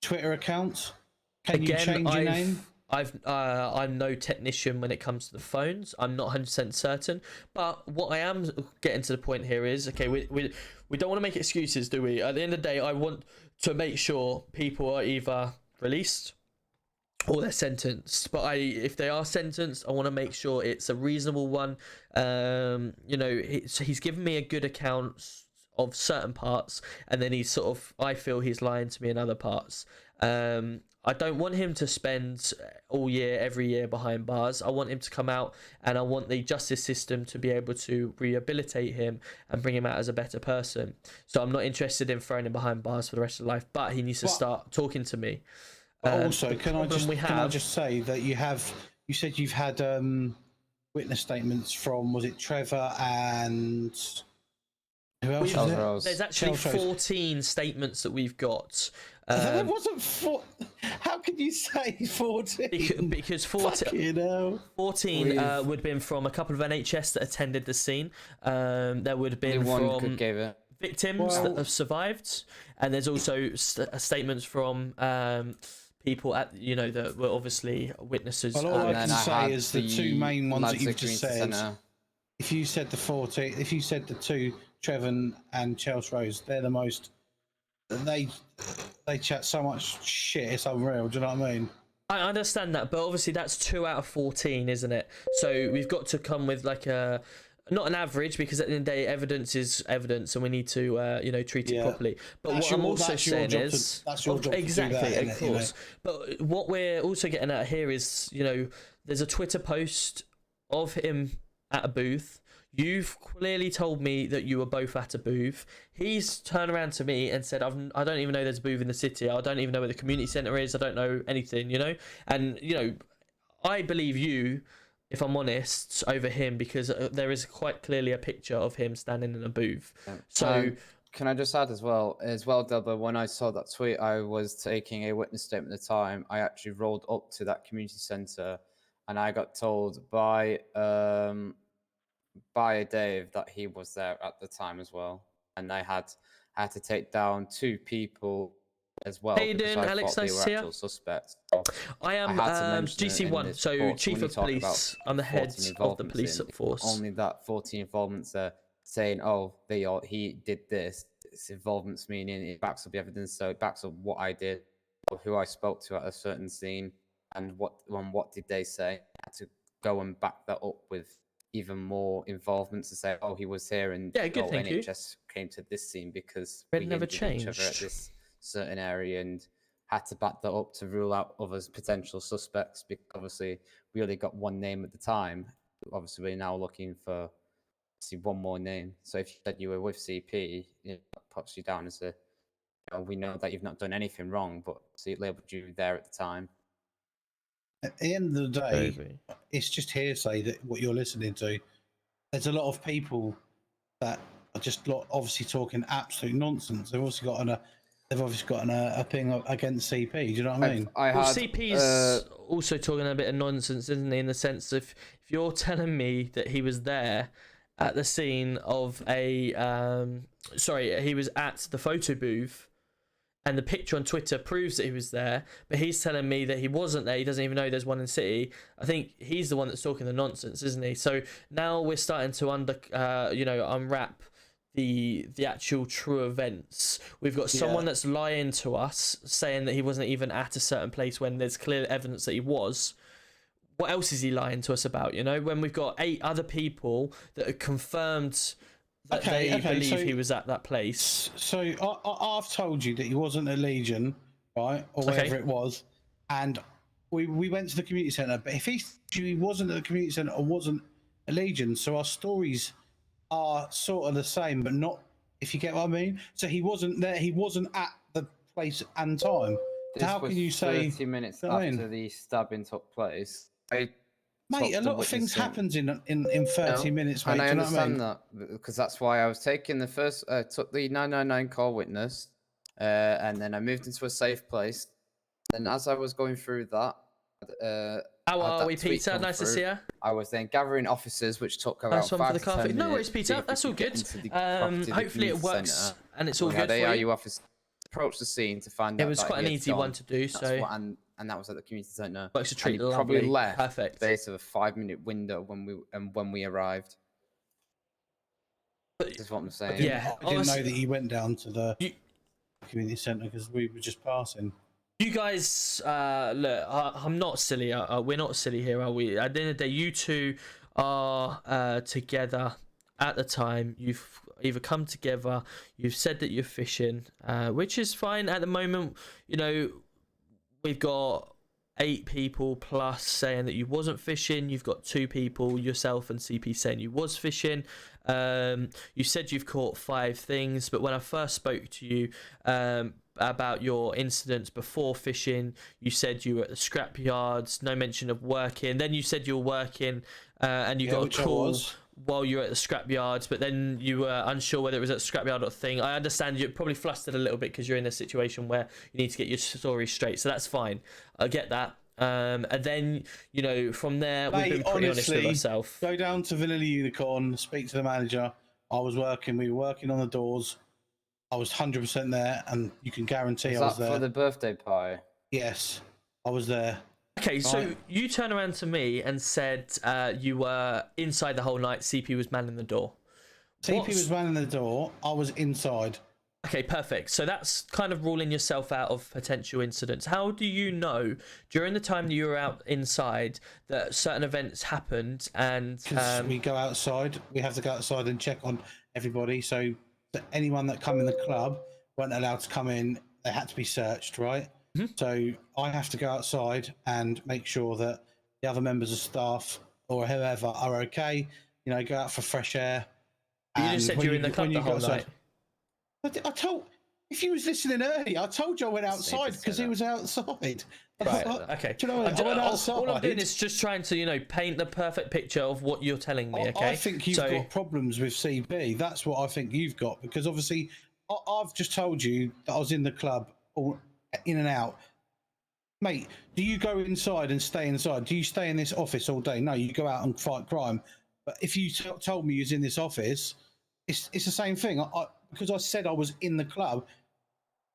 Q: Twitter accounts? Can you change your name?
A: I'm no technician when it comes to the phones. I'm not 100% certain. But what I am getting to the point here is, okay, we don't want to make excuses, do we? At the end of the day, I want to make sure people are either released or they're sentenced. But if they are sentenced, I want to make sure it's a reasonable one. You know, he's given me a good account of certain parts, and then I feel he's lying to me in other parts. I don't want him to spend all year, every year behind bars. I want him to come out, and I want the justice system to be able to rehabilitate him and bring him out as a better person. So I'm not interested in throwing him behind bars for the rest of life, but he needs to start talking to me.
Q: But also, can I just say that you said you've had witness statements from, was it Trevor and who else?
A: There's actually 14 statements that we've got.
Q: There wasn't how could you say 14?
A: Because 14 would have been from a couple of NHS that attended the scene. There would have been from victims that have survived, and there's also statements from people that were obviously witnesses.
Q: Well, all I can say is the two main ones that you've just said. If you said the two, Trevor and Chelsea Rose, they're the most. They chat so much shit, it's unreal. Do you know what I mean?
A: I understand that, but obviously that's 2 out of 14, isn't it? So we've got to come with like not an average, because at the end of the day, evidence is evidence, and we need to treat it properly. But what I'm also saying is
Q: that's your job
A: exactly,
Q: to do that,
A: of course. But what we're also getting at here is, there's a Twitter post of him at a booth. You've clearly told me that you were both at a booth. He's turned around to me and said, I don't even know there's a booth in the city. I don't even know where the community centre is. I don't know anything, And, I believe you, if I'm honest, over him, because there is quite clearly a picture of him standing in a booth. So...
O: Can I just add as well, Deborah, when I saw that tweet, I was taking a witness statement at the time. I actually rolled up to that community centre, and I got told by Dave that he was there at the time as well, and I had to take down 2 people as well.
A: How you doing, Alex?
O: Nice to see you. Suspects. So
A: I am GC1, so Chief of Police. I'm the head of the police force.
O: Only that 14 involvements are saying, he did this. It's involvements, meaning it backs up the evidence, so it backs up what I did, or who I spoke to at a certain scene, and what did they say. I had to go and back that up with even more involvement to say, he was here, and
A: NHS
O: came to this scene because
A: we never changed
O: each other at this certain area and had to back that up to rule out other potential suspects, because obviously we only got one name at the time. Obviously, we're now looking for one more name. So if you said you were with CP, it puts you down as a, we know that you've not done anything wrong, but see, it labelled you there at the time.
Q: At the end of the day, it's just hearsay that what you're listening to. There's a lot of people that are just obviously talking absolute nonsense. They've obviously got a thing against CP. Do you know what I mean?
A: CP's also talking a bit of nonsense, isn't he? In the sense of, if you're telling me that he was there at the scene of he was at the photo booth, and the picture on Twitter proves that he was there, but he's telling me that he wasn't there. He doesn't even know there's one in City. I think he's the one that's talking the nonsense, isn't he? So now we're starting to unwrap the actual true events. We've got someone that's lying to us, saying that he wasn't even at a certain place when there's clear evidence that he was. What else is he lying to us about? You know, when we've got 8 other people that are confirmed that they believe he was at that place.
Q: So I've told you that he wasn't at Legion, right, or wherever it was, and we went to the community centre. But if he wasn't at the community centre or wasn't at Legion, so our stories are sort of the same, but not, if you get what I mean. So he wasn't there. He wasn't at the place and time.
O: This
Q: So how
O: was
Q: can you say
O: 30 minutes
Q: you know what I
O: after
Q: mean?
O: the stabbing took place?
Q: Mate, a lot of things happens in 30 minutes, mate.
O: And I
Q: do you know what
O: understand
Q: mean?
O: that, because that's why I was taking the first, took the 999 call witness, and then I moved into a safe place. And as I was going through that,
A: how are we, Peter? Nice to see you.
O: I was then gathering officers, which took about
A: Nice one for
O: 5
A: the
O: to
A: car
O: 10
A: fix. No
O: minutes.
A: worries, Peter. That's all good. Hopefully it works and it's all good for you.
O: Officers approached the scene to find out.
A: It was quite an easy one to do, so.
O: And that was at the community centre.
A: Works a treat.
O: And he probably
A: Lovely.
O: left
A: Perfect.
O: space of a 5-minute window when we arrived. That's what I'm saying.
Q: I didn't know that he went down to the community centre because we were just passing.
A: You guys, look, I'm not silly. We're not silly here, are we? At the end of the day, you two are together at the time. You've either come together, you've said that you're fishing, which is fine at the moment. You know, we've got 8 people plus saying that you wasn't fishing. You've got 2 people, yourself and CP, saying you was fishing. You said you've caught 5 things, but when I first spoke to you about your incidents before fishing, you said you were at the scrap yards, no mention of working. Then you said you were working and you got a call while you were at the scrap yards, but then you were unsure whether it was at the scrap yard or thing. I understand you're probably flustered a little bit because you're in a situation where you need to get your story straight, so that's fine. I get that. And then, you know, from there, we've been pretty honest with ourselves.
Q: Go down to Vanilla Unicorn, speak to the manager. We were working on the doors. I was 100% there, and you can guarantee I was there.
O: For the birthday party?
Q: Yes, I was there.
A: Okay, so you turn around to me and said you were inside the whole night. CP was manning the door.
Q: CP was manning the door. I was inside.
A: Okay, perfect. So that's kind of ruling yourself out of potential incidents. How do you know during the time that you were out inside that certain events happened? And
Q: we go outside. We have to go outside and check on everybody. So anyone that come in the club weren't allowed to come in. They had to be searched, right? So I have to go outside and make sure that the other members of staff or whoever are okay. You know, go out for fresh air.
A: You just said you were in the club the whole night.
Q: I told, if you was listening earlier, I told you I went outside because he was outside.
A: Right. Okay.
Q: Do you know what I went outside.
A: All I'm doing is just trying to, you know, paint the perfect picture of what you're telling me. Okay.
Q: I think you've got problems with CP. That's what I think you've got, because obviously I've just told you that I was in the club, all in and out. Mate, do you go inside and stay inside? Do you stay in this office all day? No, you go out and fight crime. But if you told me you was in this office, it's the same thing. Because I said I was in the club,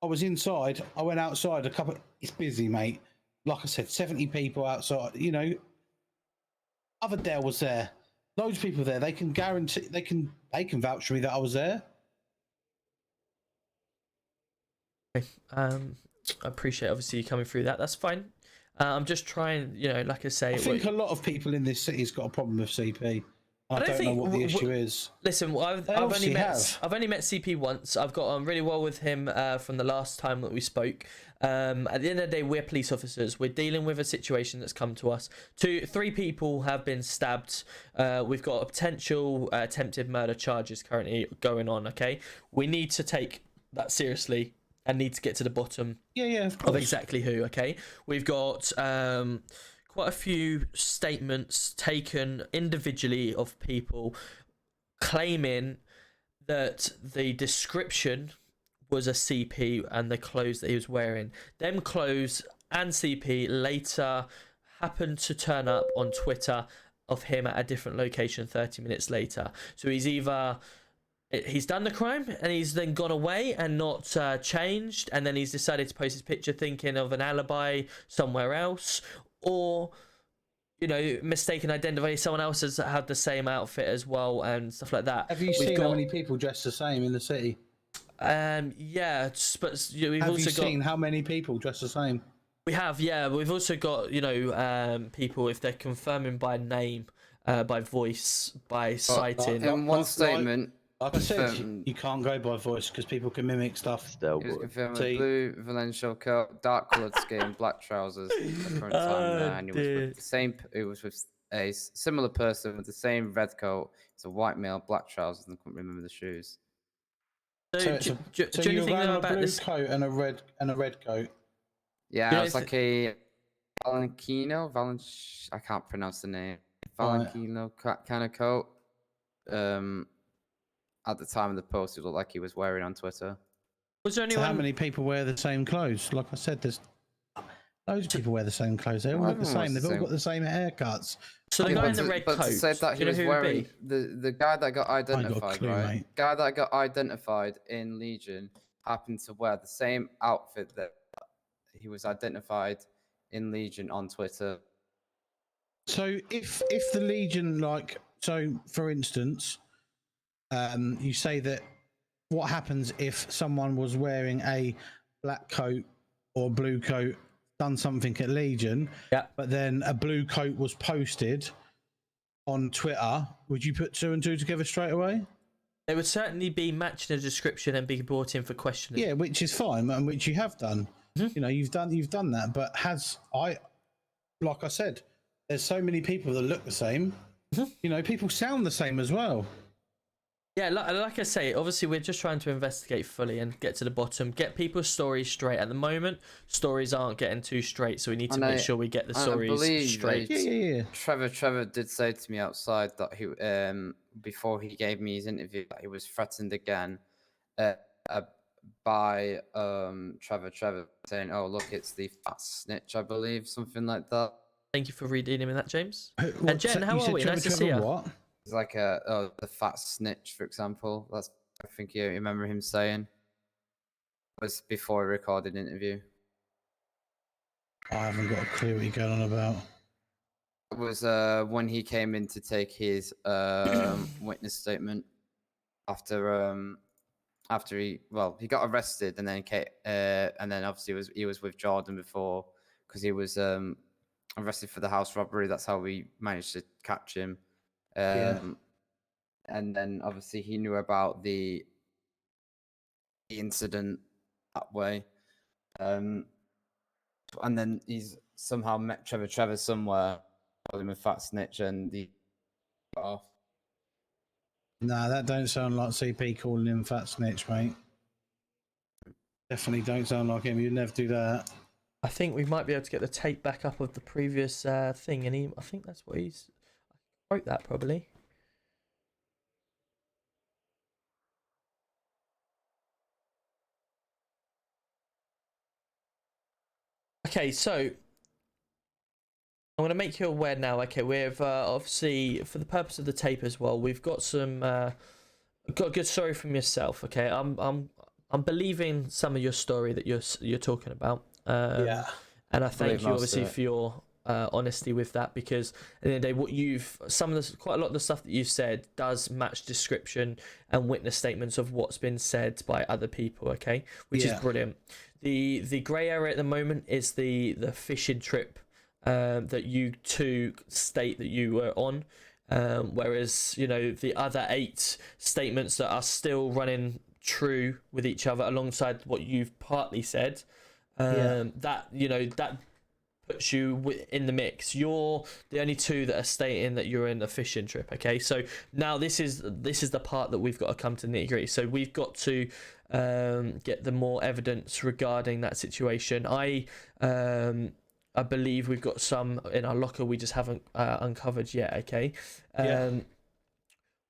Q: I was inside. I went outside. It's busy, mate. Like I said, 70 people outside. You know, other Dale was there. Loads of people there. They can guarantee. They can vouch for me that I was there.
A: Okay. I appreciate obviously you coming through that. That's fine. I'm just trying, you know, like I say.
Q: I think a lot of people in this city has got a problem with CP. I don't know
A: think
Q: what the issue is.
A: Listen, I've only
Q: obviously
A: met
Q: have.
A: I've only met CP once. I've got on really well with him from the last time that we spoke. At the end of the day, we're police officers. We're dealing with a situation that's come to us. 3 people have been stabbed. We've got a potential attempted murder charges currently going on. Okay, we need to take that seriously and need to get to the bottom of exactly who. Okay, we've got quite a few statements taken individually of people claiming that the description was a CP and the clothes that he was wearing. Them clothes and CP later happened to turn up on Twitter of him at a different location 30 minutes later. So he's done the crime and he's then gone away and not changed, and then he's decided to post his picture thinking of an alibi somewhere else, or mistaken identity, someone else has had the same outfit as well and stuff like that.
Q: Have you seen how many people dressed the same in the city?
A: Yeah, but we've
Q: Have
A: also
Q: you seen how many people dressed the same?
A: We have, yeah. We've also got people, if they're confirming by name, by voice, by sighting.
O: In one statement,
Q: like I said, you can't go by voice because people can mimic stuff.
O: it was confirmed with blue Valenciennes coat, dark coloured skin, black trousers at the current time there, and he was with the same. It was with a similar person with the same red coat. It's a white male, black trousers, and I couldn't remember the shoes.
Q: So you're wearing a blue coat and a red coat.
O: Yeah, it's like a Valentino. I can't pronounce the name. Valentino kind of coat. At the time of the post, it looked like he was wearing on Twitter.
A: Was there
Q: So how many people wear the same clothes? Like I said, there's loads of people wear the same clothes. They all look the same. They've all got the same haircuts.
A: So the guy in the red coat.
O: But to say that he was wearing the guy that got identified, right? Guy that got identified in Legion happened to wear the same outfit that he was identified in Legion on Twitter.
Q: So if the Legion, for instance, you say that what happens if someone was wearing a black coat or blue coat, done something at Legion, but then a blue coat was posted on Twitter, would you put 2 and 2 together straight away?
A: They would certainly be matching a description and be brought in for questioning.
Q: Yeah, which is fine, and which you have done. You've done that, but like I said, there's so many people that look the same. People sound the same as well.
A: Yeah, like I say, obviously we're just trying to investigate fully and get to the bottom, get people's stories straight. At the moment, stories aren't getting too straight, so we need to make sure we get the stories straight.
Q: Yeah.
O: Trevor did say to me outside that he, before he gave me his interview, that he was threatened again by Trevor saying, "Oh, look, it's the fat snitch," I believe, something like that.
A: Thank you for redeeming that, James. And Jen, how are we? Nice to see you.
Q: What?
O: It's like the fat snitch, for example. That's, I think you remember him saying. It was before a recorded interview.
Q: I haven't got a clue what you're going on about.
O: It was when he came in to take his witness statement after he got arrested, and then obviously he was with Jordan before, because he was arrested for the house robbery. That's how we managed to catch him. And then obviously he knew about the incident that way. And then he's somehow met Trevor somewhere, called him a fat snitch, and he got off.
Q: Nah, that don't sound like CP calling him fat snitch, mate. Definitely don't sound like him. You'd never do that.
A: I think we might be able to get the tape back up of the previous thing, and I think that's what he's... I wrote that, probably. Okay, so I'm going to make you aware now. Okay, we've obviously, for the purpose of the tape as well, we've got some got a good story from yourself. Okay, I'm believing some of your story that you're talking about. And I thank you obviously for your honesty with that, because at the end of the day, quite a lot of the stuff that you've said does match description and witness statements of what's been said by other people. Okay, which is brilliant. The grey area at the moment is the fishing trip that you two state that you were on. Whereas, you know, the other 8 statements that are still running true with each other alongside what you've partly said, that, you know, that puts you in the mix. You're the only 2 that are stating that you're in a fishing trip. Okay, so now this is the part that we've got to come to nitty-gritty. So we've got to get the more evidence regarding that situation. I believe we've got some in our locker we just haven't uncovered yet. Okay.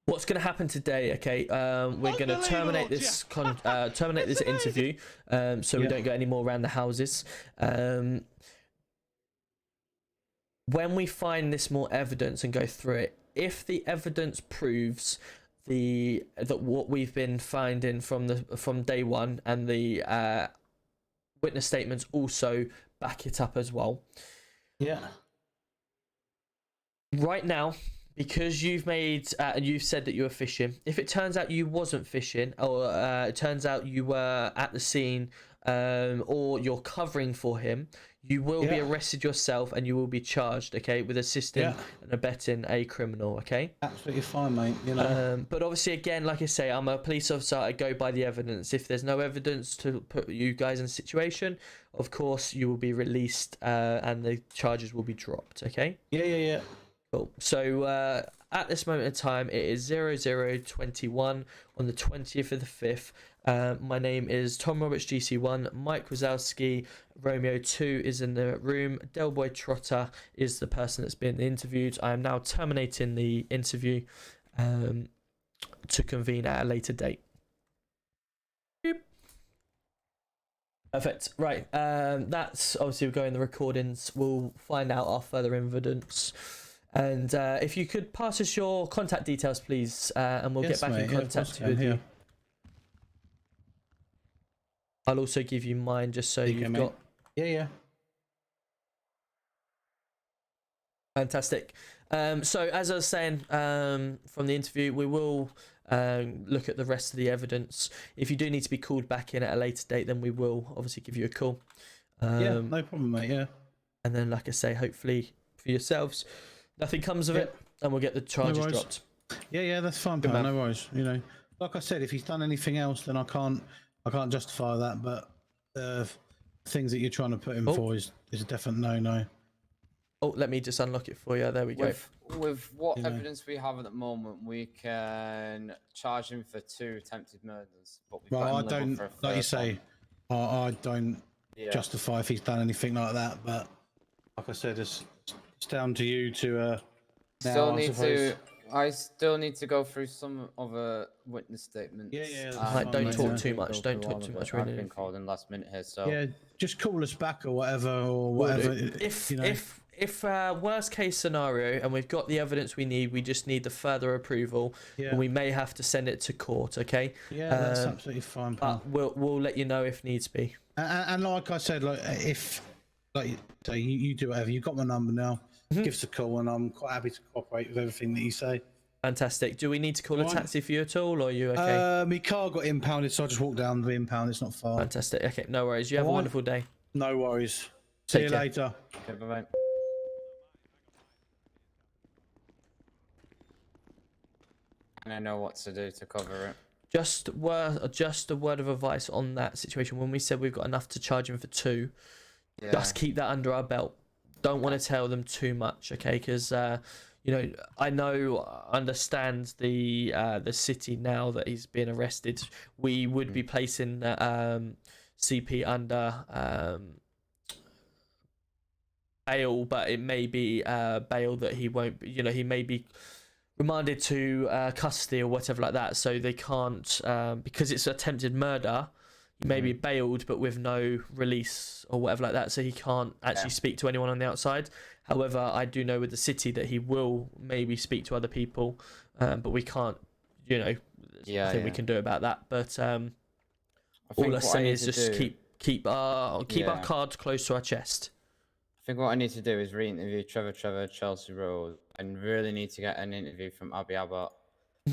A: What's going to happen today? Okay, we're going to terminate this terminate this interview, so we don't go any more around the houses. When we find this more evidence and go through it, if the evidence proves that what we've been finding from day one and the witness statements also back it up as well.
Q: Yeah.
A: Right now, because you've made and you've said that you were fishing, if it turns out you wasn't fishing, or it turns out you were at the scene, or you're covering for him, you will be arrested yourself and you will be charged, okay, with assisting and abetting a criminal, okay?
Q: Absolutely fine, mate. You know.
A: But obviously, again, like I say, I'm a police officer. I go by the evidence. If there's no evidence to put you guys in a situation, of course, you will be released and the charges will be dropped, okay?
Q: Yeah.
A: Cool. So at this moment in time, it is 0021 on the 20th of the 5th. My name is Tom Roberts, GC1. Mike Wazowski, Romeo 2 is in the room. Delboy Trotter is the person that's been interviewed. I am now terminating the interview to convene at a later date. Perfect. Right. That's obviously we're going the recordings. We'll find out our further evidence. And if you could pass us your contact details, please, and we'll get back in contact with you. I'll also give you mine just so you've got.
Q: Yeah.
A: Fantastic. So as I was saying from the interview, we will look at the rest of the evidence. If you do need to be called back in at a later date, then we will obviously give you a call.
Q: Yeah, no problem, mate. Yeah.
A: And then, like I say, hopefully for yourselves, nothing comes of it, and we'll get the charges dropped.
Q: Yeah, that's fine, pal. No worries. You know, like I said, if he's done anything else, then I can't justify that. But things that you're trying to put him for is a definite no.
A: Oh, let me just unlock it for you. There we go.
O: With what evidence we have at the moment, we can charge him for 2 attempted murders. But we've got him
Q: don't,
O: for a
Q: like you
O: third
Q: say, I don't justify if he's done anything like that. But like I said, it's down to you to.
O: I still need to go through some other witness statements.
Q: Yeah.
A: Don't talk too much. Don't talk too much.
O: I've been called in last minute here, so.
Q: Yeah, just call us back or whatever.
A: If worst case scenario, and we've got the evidence we need, we just need the further approval, and we may have to send it to court. Okay.
Q: Yeah, that's absolutely fine.
A: But we'll let you know if needs be.
Q: And like I said, you do whatever. You've got my number now. Give us a call, and I'm quite happy to cooperate with everything that you say.
A: Fantastic. Do we need to call a taxi for you at all, or are you okay?
Q: My car got impounded, so I just walked down the impound. It's not far.
A: Fantastic. Okay, no worries. You have a wonderful day.
Q: No worries. See you later.
O: Okay, bye-bye. And I know what to do to cover it.
A: Just a word of advice on that situation. When we said we've got enough to charge him for 2, just keep that under our belt. Don't want to tell them too much, okay? Because I understand the city now that he's been arrested. We would be placing CP under bail, but it may be bail that he won't. He may be remanded to custody or whatever like that. So they can't because it's attempted murder. He may be bailed, but with no release or whatever like that, so he can't actually speak to anyone on the outside. However, I do know with the city that he will maybe speak to other people, but we can't, there's nothing we can do about that. But all I say is just keep our cards close to our chest.
O: I think what I need to do is re-interview Trevor, Chelsea Road, and really need to get an interview from Abby Abbott.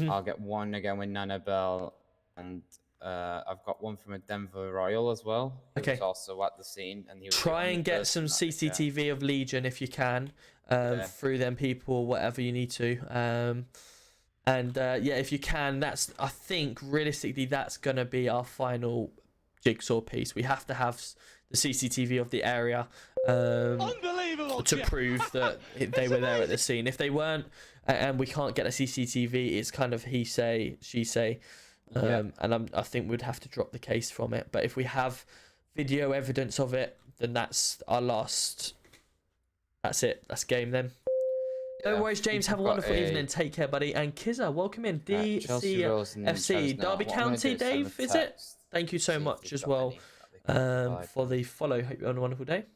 O: I'll get one again with Nana Bell, and I've got one from a Denver Royal as well. Who
A: Okay.
O: was also at the scene, and he was the
A: Try
O: only
A: and get some
O: person that I got.
A: CCTV of Legion if you can,
O: Yeah.
A: through them people, whatever you need to. And yeah, if you can, I think realistically that's gonna be our final jigsaw piece. We have to have the CCTV of the area to prove that they were there at the scene. If they weren't, and we can't get a CCTV, it's kind of he say, she say. And I think we'd have to drop the case from it. But if we have video evidence of it, then that's our last. That's it. That's game then. No
O: Yeah,
A: worries,
O: I think
A: James. Have a
O: I've got
A: wonderful evening. Take care, buddy. And Kizza, welcome in.
O: Chelsea Rose and
A: DCFC,
O: Travis Noah.
A: Derby
O: What I'm gonna
A: County,
O: do is send
A: Dave,
O: a
A: is it?
O: text,
A: Thank you so
O: see if
A: much
O: they've
A: as
O: got
A: well
O: any that they can provide.
A: for the follow. Hope you're having a wonderful day.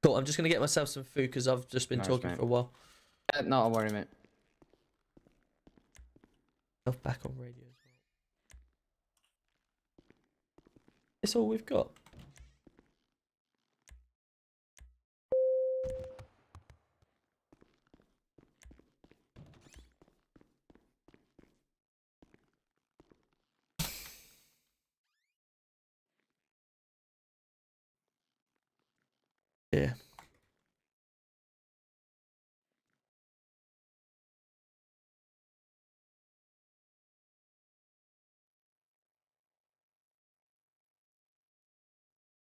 A: Cool. I'm just going to get myself some food because I've just been
O: Nice,
A: talking
O: mate.
A: for a while.
O: Not a worry, mate.
A: Back on radio as well. It's all we've got. Yeah.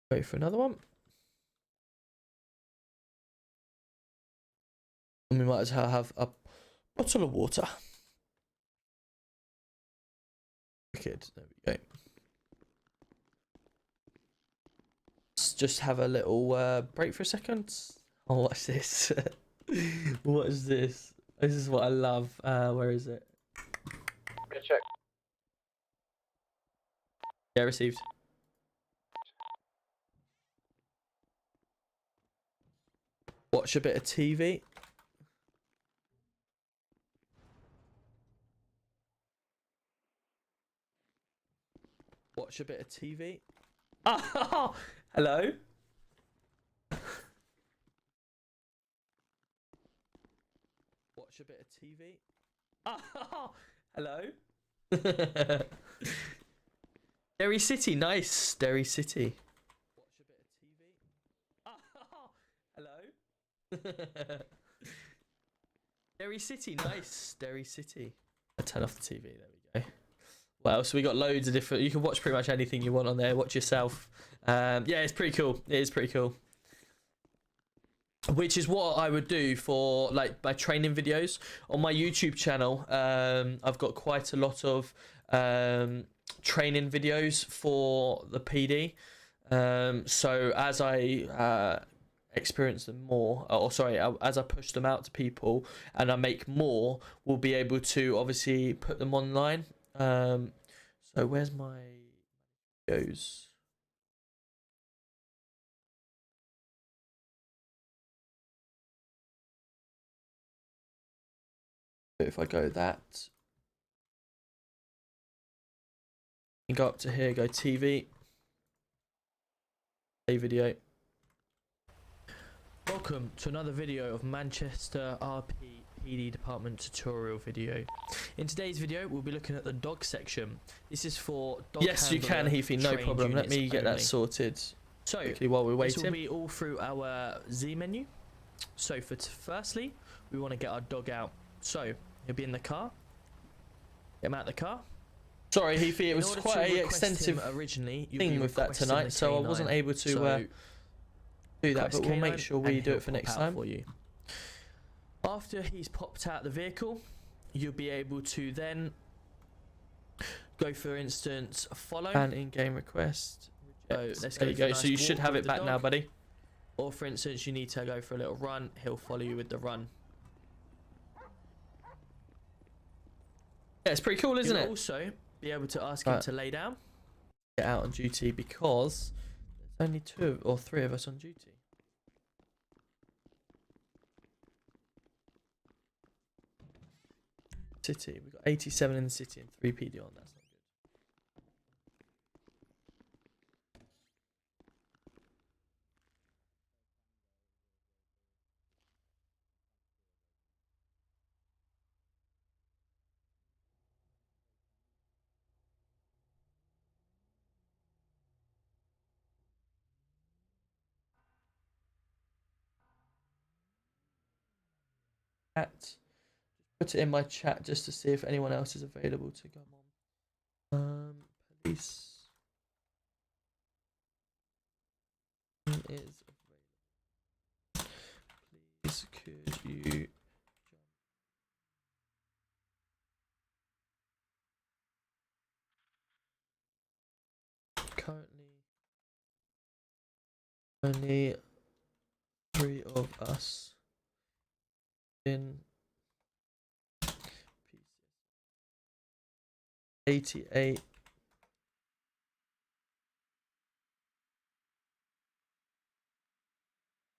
A: Wait for another one. And we might as well have a bottle of water. Wicked. There we go. Let's just have a little break for a second. Oh, what's this? What is this? This is what I love. Where is it?
B: Good check.
A: Yeah, received. Watch a bit of TV. Watch a bit of TV. Oh, hello. Watch a bit of TV. Oh, hello. Derry City, nice. Derry City. Watch a bit of TV. Oh, hello. Derry City, nice. Derry City. I turn off the TV. There we go. Well, so we got loads of different. You can watch pretty much anything you want on there. Watch yourself. Yeah, it's pretty cool. It is pretty cool. Which is what I would do for like my training videos on my YouTube channel. I've got quite a lot of training videos for the PD. So as I experience them more, or sorry, as I push them out to people and I make more, we'll be able to obviously put them online. So where's my videos? If I go that, and go up to here, go TV, play video. Welcome to another video of Manchester RP PD Department tutorial video. In today's video, we'll be looking at the dog section. This is for dog Yes, you can, Heafy, no problem. Let me get that sorted. So, quickly while we're waiting. This will be all through our Z menu. So, firstly, we want to get our dog out. So, he'll be in the car. Get him out of the car. Sorry, Heafy, it was quite an extensive thing with that tonight, so I wasn't able to do that, but we'll make sure we do it for next time. For you. After he's popped out the vehicle, you'll be able to then go, for instance, follow and in-game request. So let's go. Nice, so you should have it back now, buddy. Or for instance, you need to go for a little run. He'll follow you with the run. Yeah, it's pretty cool, isn't it? Also, be able to ask him to lay down, get out on duty, because there's only 2 or 3 of us on duty. City, we've got 87 in the city and 3 PD on. That's not good. chat. Put it in my chat just to see if anyone else is available to come on. Police is available. Please could you currently only 3 of us in 88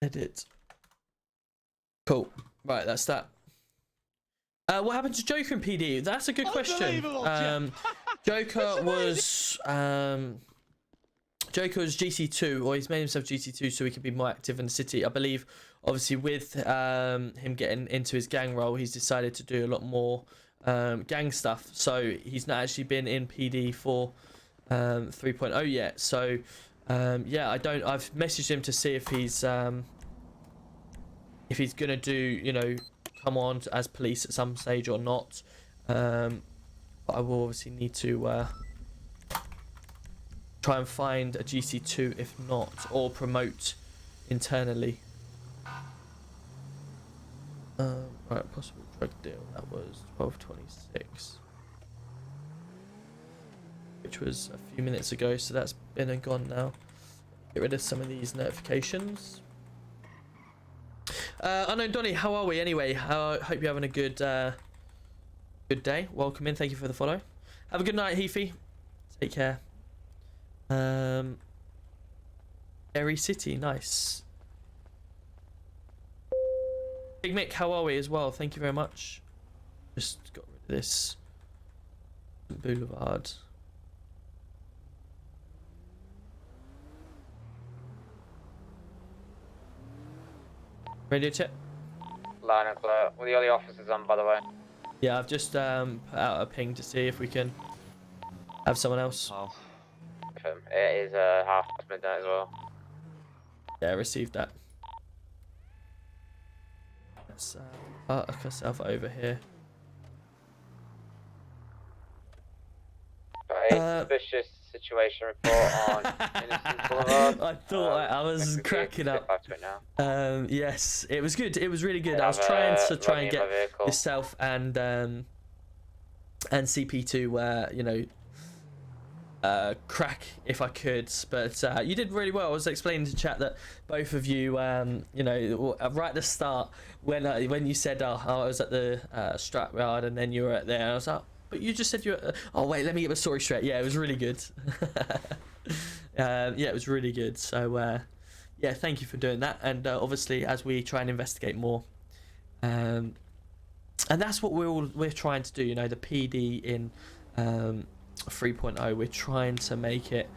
A: edit. Cool. Right, that's that. What happened to Joker in PD? That's a good question. Joker was GC2, or he's made himself GC2 so he can be more active in the city. I believe, obviously, with him getting into his gang role, he's decided to do a lot more gang stuff. So he's not actually been in PD for 3.0 yet. So yeah, I've messaged him to see if he's gonna do, you know, come on as police at some stage or not. But I will obviously need to try and find a GC2 if not, or promote internally. Right, possible drug deal. That was 12:26, which was a few minutes ago, so that's been and gone now. Get rid of some of these notifications. Unknown Donny, how are we anyway? Hope you're having a good day. Welcome in. Thank you for the follow. Have a good night, Heafy. Take care. Airy City, nice. Big Mick, how are we as well? Thank you very much. Just got rid of this Boulevard. Radio check.
P: Line up. Were the other officers on, by the way?
A: Yeah, I've just put out a ping to see if we can have someone else.
P: Oh. It is midnight as well.
A: Yeah, I received that. Let's park myself over here.
P: Suspicious situation report on Innocent Boulevard.
A: I thought I was cracking up. Yes, it was good. It was really good. I was trying to get yourself and CP to you know, crack if I could, but you did really well. I was explaining to chat that both of you, you know, right at the start when you said, oh, I was at the strap yard and then you were at there, and I was like, but you just said you were, oh wait, let me get my story straight. Yeah, it was really good. Yeah, it was really good. So yeah, thank you for doing that. And obviously, as we try and investigate more, and that's what we're trying to do. You know, the PD in 3.0, we're trying to make it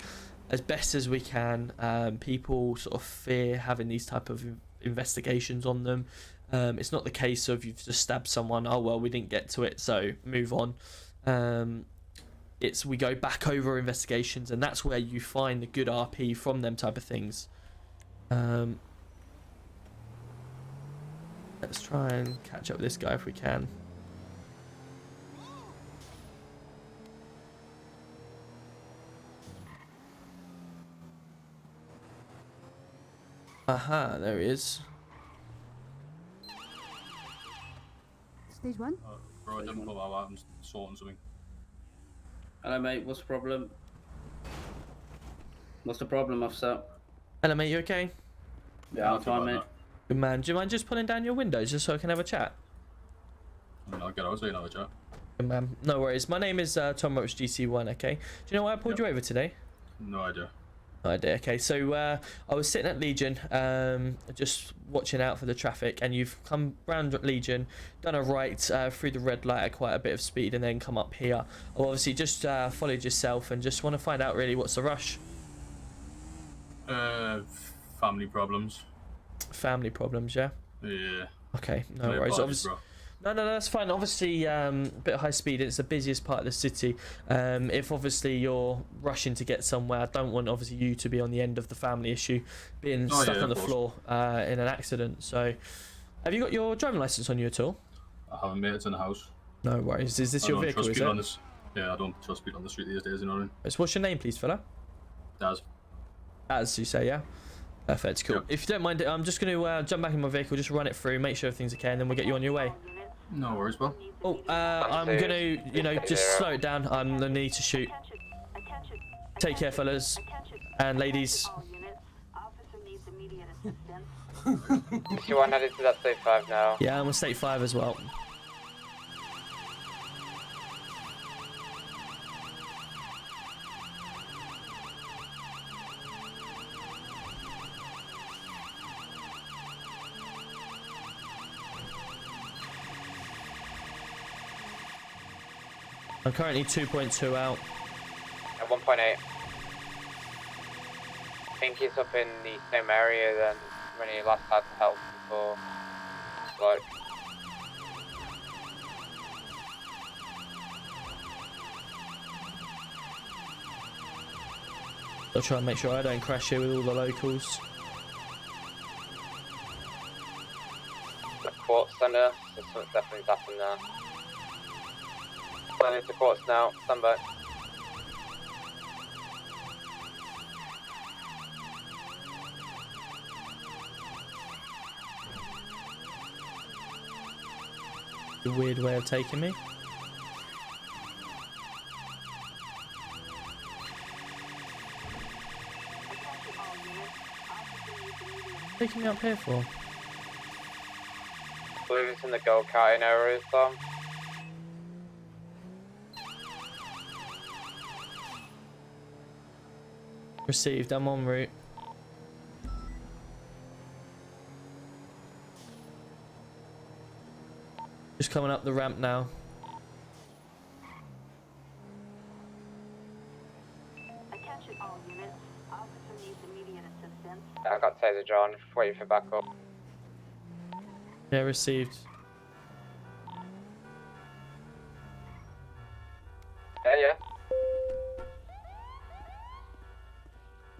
A: as best as we can. People sort of fear having these type of investigations on them. It's not the case of you've just stabbed someone, oh well, we didn't get to it, so move on. It's we go back over investigations, and that's where you find the good RP from them type of things. Let's try and catch up with this guy if we can. Aha, there he is.
V: Stage 1?
G: Bro, I didn't pull that out. I'm sorting something.
D: Hello, mate. What's the problem? What's the problem, officer?
A: Hello, mate. You okay?
D: Yeah, I'm fine, mate.
A: Good man. Do you mind just pulling down your windows just so I can have a chat?
G: I'll get out so you can have a chat.
A: Good man. No worries. My name is Tom Roach GC1. Okay. Do you know why I pulled you over today?
G: No idea.
A: No idea. Okay, so I was sitting at Legion, just watching out for the traffic, and you've come round Legion, done a right through the red light at quite a bit of speed, and then come up here. I obviously just followed yourself, and just want to find out really what's the rush.
G: Family problems.
A: Family problems, yeah.
G: Yeah.
A: Okay, no worries. Obviously, no, that's fine. Obviously, a bit of high speed. It's the busiest part of the city. If obviously you're rushing to get somewhere, I don't want obviously you to be on the end of the family issue, being stuck on the floor in an accident. So, have you got your driving license on you at all?
C: I haven't made it in the house.
A: No worries. Is this
C: I
A: your
C: don't
A: vehicle,
C: trust
A: is
C: people
A: it?
C: on this. Yeah, I don't trust people on the street these days, you know what I mean?
A: What's your name, please, fella?
C: Daz.
A: As you say, yeah? Perfect, cool.
C: Yep.
A: If you don't mind, I'm just going to jump back in my vehicle, just run it through, make sure everything's okay, and then we'll get you on your way.
C: No worries, bro.
A: Oh, I'm going to, you know, just slow it down. I'm going to need to shoot. Take care, fellas and ladies.
P: Is you one headed to that state 5 now?
A: Yeah, I'm on state 5 as well. I'm currently 2.2 out.
P: At 1.8. I think he's up in the same area than when he last had help before. Like.
A: I'll try and make sure I don't crash here with all the locals.
P: The Quartz Center, so something's definitely happened there. Planning to Quartz now, stand by.
A: A weird way of taking me. Taking me up here for?
P: I believe it's in the go-karting area, Tom.
A: Received, I'm en route. Just coming up the ramp now.
P: Attention all units. Officer needs immediate assistance. I got taser drawn, waiting for backup.
A: Yeah, received.
P: Yeah.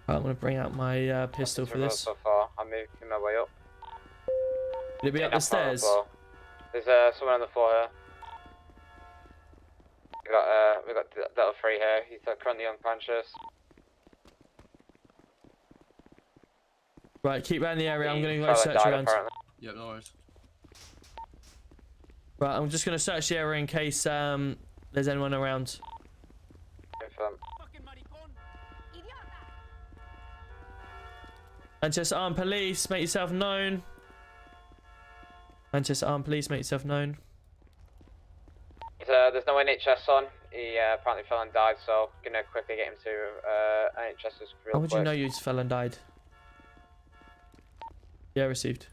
A: Right, I'm gonna bring out my pistol for this.
P: So far, I'm moving my way up.
A: Will it be up the stairs?
P: There's someone on the floor here. We got Delta 3 here. He's currently unconscious.
A: Right, keep around the area. I'm gonna go search around.
C: Yeah, no worries.
A: Right, I'm just gonna search the area in case there's anyone around. Manchester Armed Police, make yourself known. Manchester Armed Police, make yourself known.
P: There's no NHS on. He apparently fell and died, so gonna quickly get him to NHS real quick.
A: How would you know you fell and died? Yeah, received.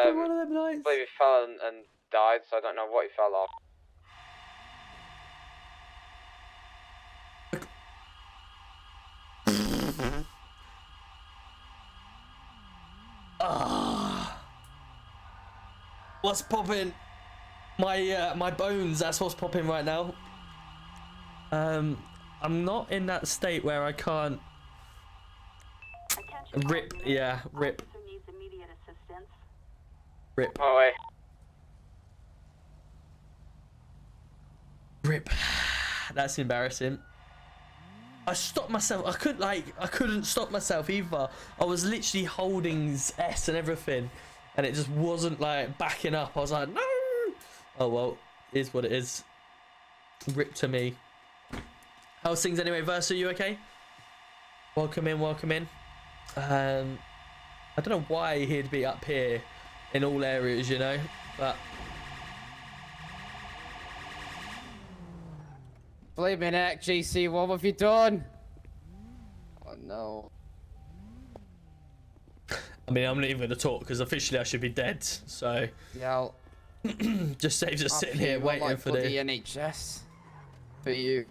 P: One of them nights. I believe he fell and died, so I don't know what he fell off.
A: What's popping? My bones. That's what's popping right now. I'm not in that state where I can't. Rip. Yeah, rip. Rip.
P: Oh wait.
A: Rip. That's embarrassing. I stopped myself. I couldn't stop myself either. I was literally holding S and everything, and it just wasn't like backing up. I was like, no. Oh well, it is what it is. Rip to me. How's things anyway, Versa? You okay? Welcome in, welcome in. I don't know why he'd be up here in all areas, you know, but.
O: Blaming it, GC, what have you done? Oh no.
A: I mean, I'm not even gonna talk because officially I should be dead. So.
O: Yeah.
A: Just saves us sitting here waiting for the
O: NHS. For you.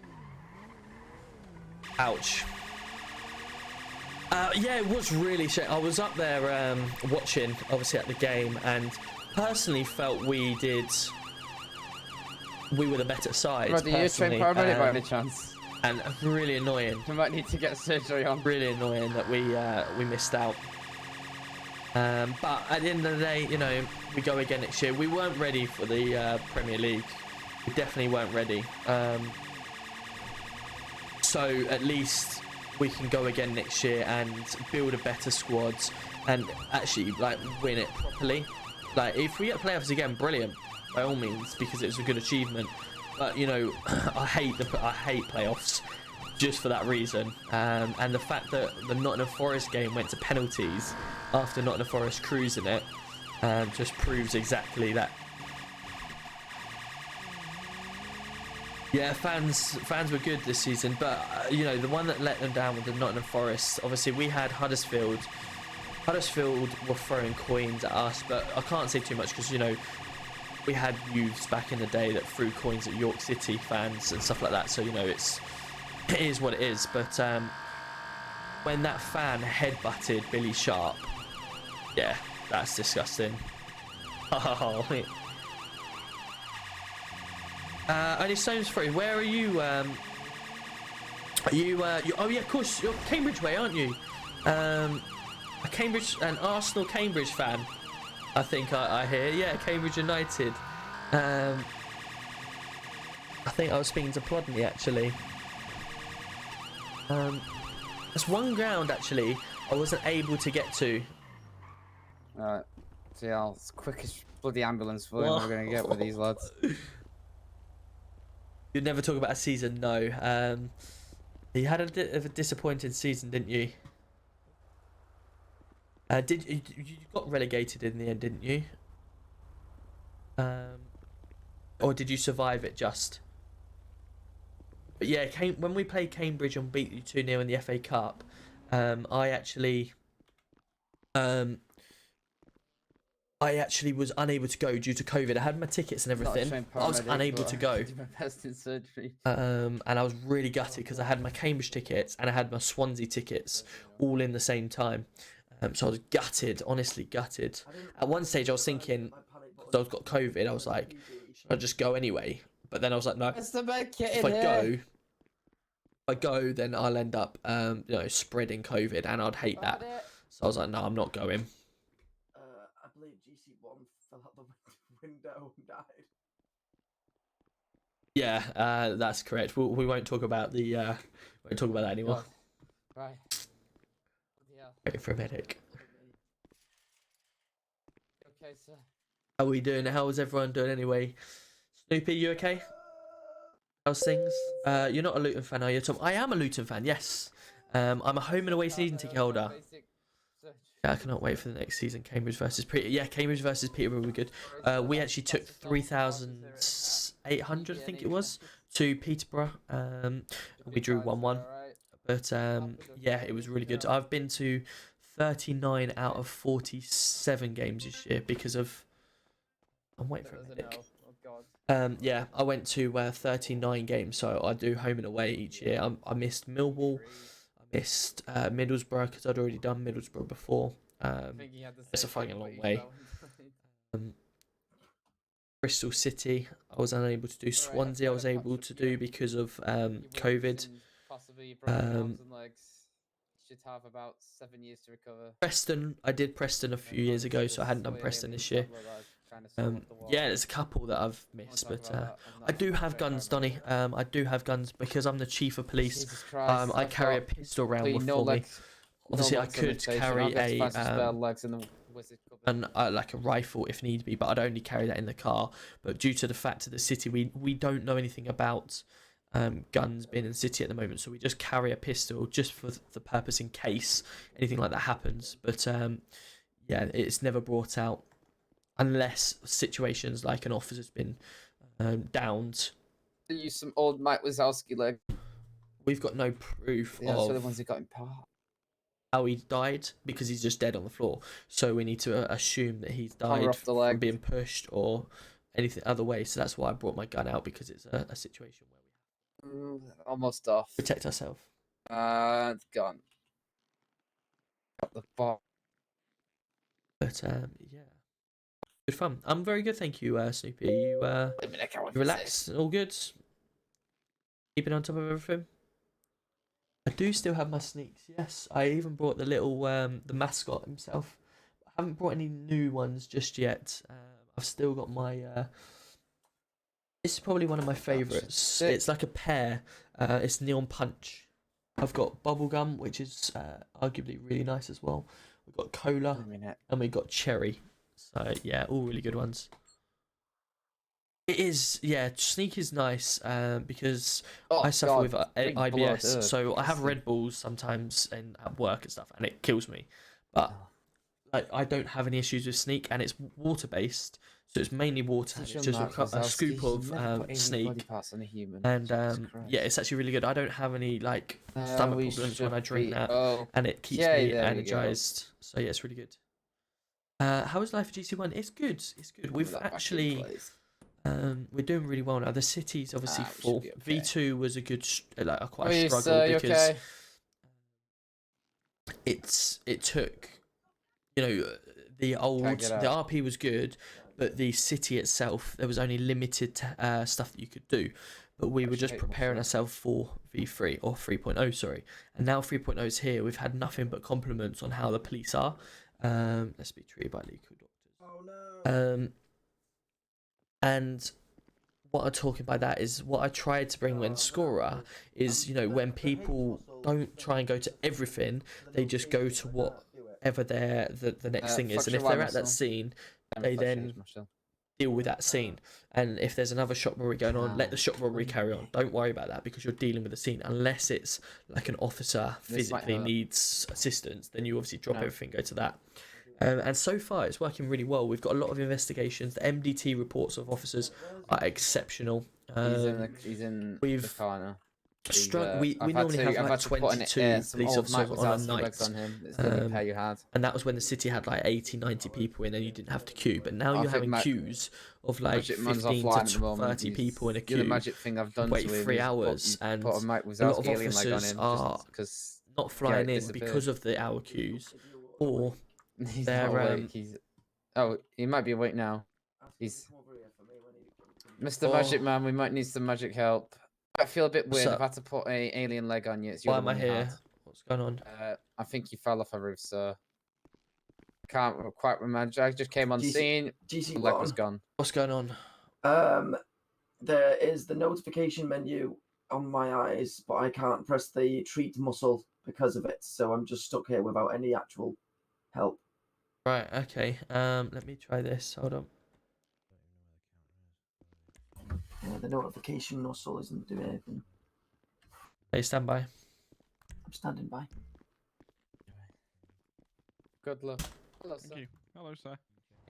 A: Ouch. Yeah, it was really shit. I was up there watching, obviously, at the game, and personally felt we were the better side.
O: Brother, you train paramedic by any chance?
A: And really annoying.
O: You might need to get surgery on.
A: Really annoying that we missed out. But at the end of the day, you know, we go again next year. We weren't ready for the Premier League. We definitely weren't ready. So at least we can go again next year and build a better squad and actually like win it properly. Like if we get playoffs again, brilliant by all means, because it's a good achievement. But you know, I hate playoffs just for that reason. And the fact that the Nottingham Forest game went to penalties after Nottingham Forest cruising it just proves exactly that. Yeah, fans were good this season, but you know, the one that let them down was the Nottingham Forest. Obviously, we had Huddersfield. Huddersfield were throwing coins at us, but I can't say too much because, you know, we had youths back in the day that threw coins at York City fans and stuff like that. So, you know, it is what it is. But when that fan headbutted Billy Sharp, yeah, that's disgusting. Oh, only Stones free. Where are you? Are you? Oh yeah, of course. You're Cambridge way, aren't you? An Arsenal Cambridge fan. I think I hear. Yeah, Cambridge United. I think I was speaking to Plodney actually. There's one ground actually I wasn't able to get to.
O: Alright. See how quickest bloody ambulance for we're gonna get with these lads.
A: You'd never talk about a season, no. You had a bit of a disappointing season, didn't you? You got relegated in the end, didn't you? Or did you survive it just? But yeah, when we played Cambridge and beat you 2-0 in the FA Cup, I actually was unable to go due to COVID. I had my tickets and everything, but I was unable to go. And I was really gutted because I had my Cambridge tickets and I had my Swansea tickets all in the same time. So I was gutted, honestly gutted. At one stage I was thinking, because I've got COVID, I was like, should I just go anyway? But then I was like, no, if I go, then I'll end up, you know, spreading COVID, and I'd hate that. So I was like, no, I'm not going.
R: I believe GC1 fell out the window and died.
A: Yeah, that's correct. We won't talk about that anymore.
O: Right.
A: Wait for a medic.
O: Okay, sir.
A: How are we doing? How is everyone doing anyway? Snoopy, you okay? How's things? You're not a Luton fan, are you, Tom? I am a Luton fan, yes. I'm a home and away season ticket holder. Yeah, I cannot wait for the next season. Cambridge versus Cambridge versus Peterborough will be good. We actually took 3,800, I think it was, to Peterborough. We drew 1-1. But yeah, it was really good. I've been to 39 out of 47 games this year because of... I'm waiting for a medic. Yeah, I went to 39 games, so I do home and away each year. I missed Millwall, I missed Middlesbrough because I'd already done Middlesbrough before. It's a fucking long way. Bristol City, I was unable to do. Swansea, I was able to do because of COVID.
O: Should have about 7 years to recover.
A: Preston, I did Preston a few years ago, so I hadn't done Preston this year. Yeah, there's a couple that I've missed, but I do have guns, Donny. I do have guns because I'm the chief of police. I carry a pistol around with me. Obviously, I could carry like a rifle if need be, but I'd only carry that in the car. But due to the fact of the city, we don't know anything about guns being in the city at the moment, so we just carry a pistol just for the purpose in case anything like that happens. But yeah, it's never brought out unless situations like an officer's been downed.
O: Use some old Mike Wazowski leg.
A: We've got no proof
O: Those
A: of
O: are the ones that got in part.
A: how he died because he's just dead on the floor. So we need to assume that he's died from being pushed or anything other way. So that's why I brought my gun out, because it's a situation where
O: Almost off.
A: protect ourselves.
O: Gone. Got the bar.
A: But yeah, good fun. I'm very good, thank you, Snoopy. You you relaxed, all good. Keeping on top of everything. I do still have my sneaks. Yes, I even brought the little the mascot himself. I haven't brought any new ones just yet. I've still got my. This is probably one of my favourites. It's like a pear. It's Neon Punch. I've got bubblegum, which is arguably really nice as well. We've got cola, and we've got cherry. So yeah, all really good ones. It is, yeah. Sneak is nice because I suffer with IBS, so I have Red Bulls sometimes at work and stuff, and it kills me. But I don't have any issues with Sneak, and it's water based, so it's mainly water. And it's just a scoop of Sneak, and yeah, it's actually really good. I don't have any like stomach problems when I drink that, and it keeps me energized. So yeah, it's really good. How is life at GC1? It's good. It's good. We've actually. We're doing really well now. The city's obviously full. V2 was a good, quite a struggle because it took, the RP was good, but the city itself there was only limited stuff that you could do. But we were just preparing ourselves for V3 or 3.0, sorry. And now 3.0 is here. We've had nothing but compliments on how the police are. Let's be treated by legal doctors. Oh no. And what I'm talking by that is what I tried to bring when Scorer is, when people don't try and go to everything, they just go to whatever the next thing is. And if they're at that scene, they then deal with that scene. And if there's another shop robbery going on, let the shop robbery carry on. Don't worry about that because you're dealing with the scene. Unless it's like an officer physically needs assistance, then you obviously drop everything, go to that. And so far, it's working really well. We've got a lot of investigations. The MDT reports of officers are exceptional.
O: He's in the corner.
A: We normally have like 22 police officers on a night. And that was when the city had like 80, 90 people in and you didn't have to queue. But now you're having queues of like 15 to 30 people in a queue. Wait 3 hours. And a lot of officers are not flying in because of the hour queues. Or
O: He's not awake. He might be awake now. He's Mr. Magic Man. We might need some magic help. I feel a bit weird. I've had to put a alien leg on you. It's
A: Why am I here? What's going on?
O: I think you fell off a roof, sir. Can't quite remember. I just came on scene.
R: GC1.
O: Leg was gone.
A: What's going on?
R: There is the notification menu on my eyes, but I can't press the treat muscle because of it. So I'm just stuck here without any actual help.
A: Right, okay. Let me try this. Hold on.
R: The notification muscle isn't doing anything.
A: Hey, stand by.
R: I'm standing by.
O: Good luck. Hello, sir.
E: Thank you. Hello, sir.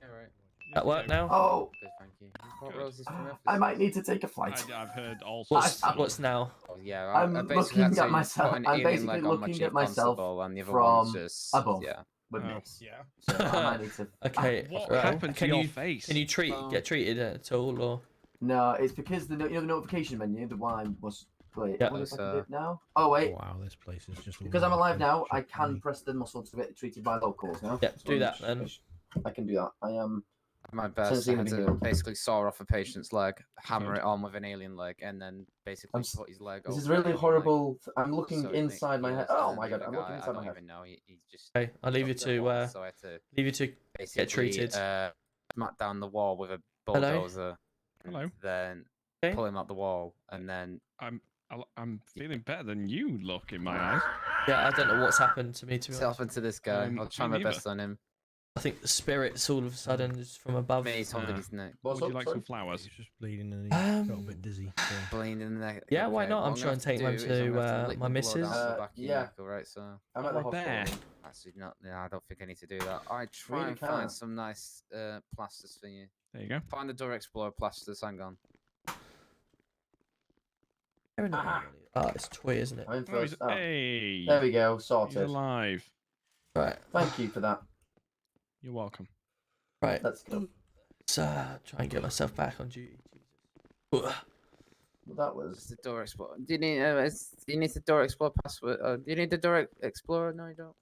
O: All right.
A: That work now?
R: Oh.
O: Good, thank you. What roses from your
R: I might need to take a flight.
E: I've heard all
A: What's
E: sorts.
A: what's now?
O: Oh, yeah,
R: I'm
O: basically
R: looking
O: had
R: at
O: to
R: myself.
O: put an
R: I'm
O: alien
R: basically
O: leg on my
R: looking
O: chief
R: at myself
O: constable, and the other
R: from
O: one's just
R: above.
O: yeah.
R: With this.
E: Yeah.
R: So I might need to.
A: Okay.
E: What
A: right.
E: happened to your face?
A: Can you get treated at all, or?
R: No, it's because the notification menu, the one was. Wait,
A: Yeah.
R: what if I can do it now? Oh wait.
S: Wow, this place is just.
R: Because I'm alive now, I can press the muscle to get treated by locals now.
A: Yeah, do that then.
R: I can do that. I am.
O: My best. I had to basically saw off a patient's leg, hammer it on with an alien leg, and then basically put his leg.
R: This is really horrible. I'm looking inside my head. Oh my god, I'm looking inside my head.
O: I don't even know. He just.
A: Okay, I'll leave you to.
O: So I had to
A: leave you to get treated.
O: Smack down the wall with a bulldozer.
E: Hello.
O: Then pull him out the wall, and then.
E: I'm feeling better than you look in my eyes.
A: Yeah, I don't know what's happened to me. To be honest.
O: Happened to this guy. I'll try my best on him.
A: I think the spirits all of a sudden is from above.
O: He's holding his neck.
E: Would you like some flowers?
S: He's just bleeding and he's got a bit dizzy. So.
O: Bleeding in the neck.
A: Yeah, why not? I'm trying to take him to my missus.
R: Yeah.
O: Alright, so.
R: I'm at the hospital.
O: Actually, not. Yeah, I don't think I need to do that. I try and find some nice plasters for you.
E: There you go.
O: Find the Door Explorer plasters. Hang on.
A: Oh, it's toy, isn't it?
R: I'm first. Oh.
E: Hey.
R: There we go. Sorted.
E: He's alive.
A: Right.
R: Thank you for that.
E: You're welcome.
A: Right.
R: Let's go.
A: Let's try and get myself back on duty.
R: Well, that was
O: the Door Explorer. Do you need the Door Explorer password? Do you need the Door Explorer? No, you don't.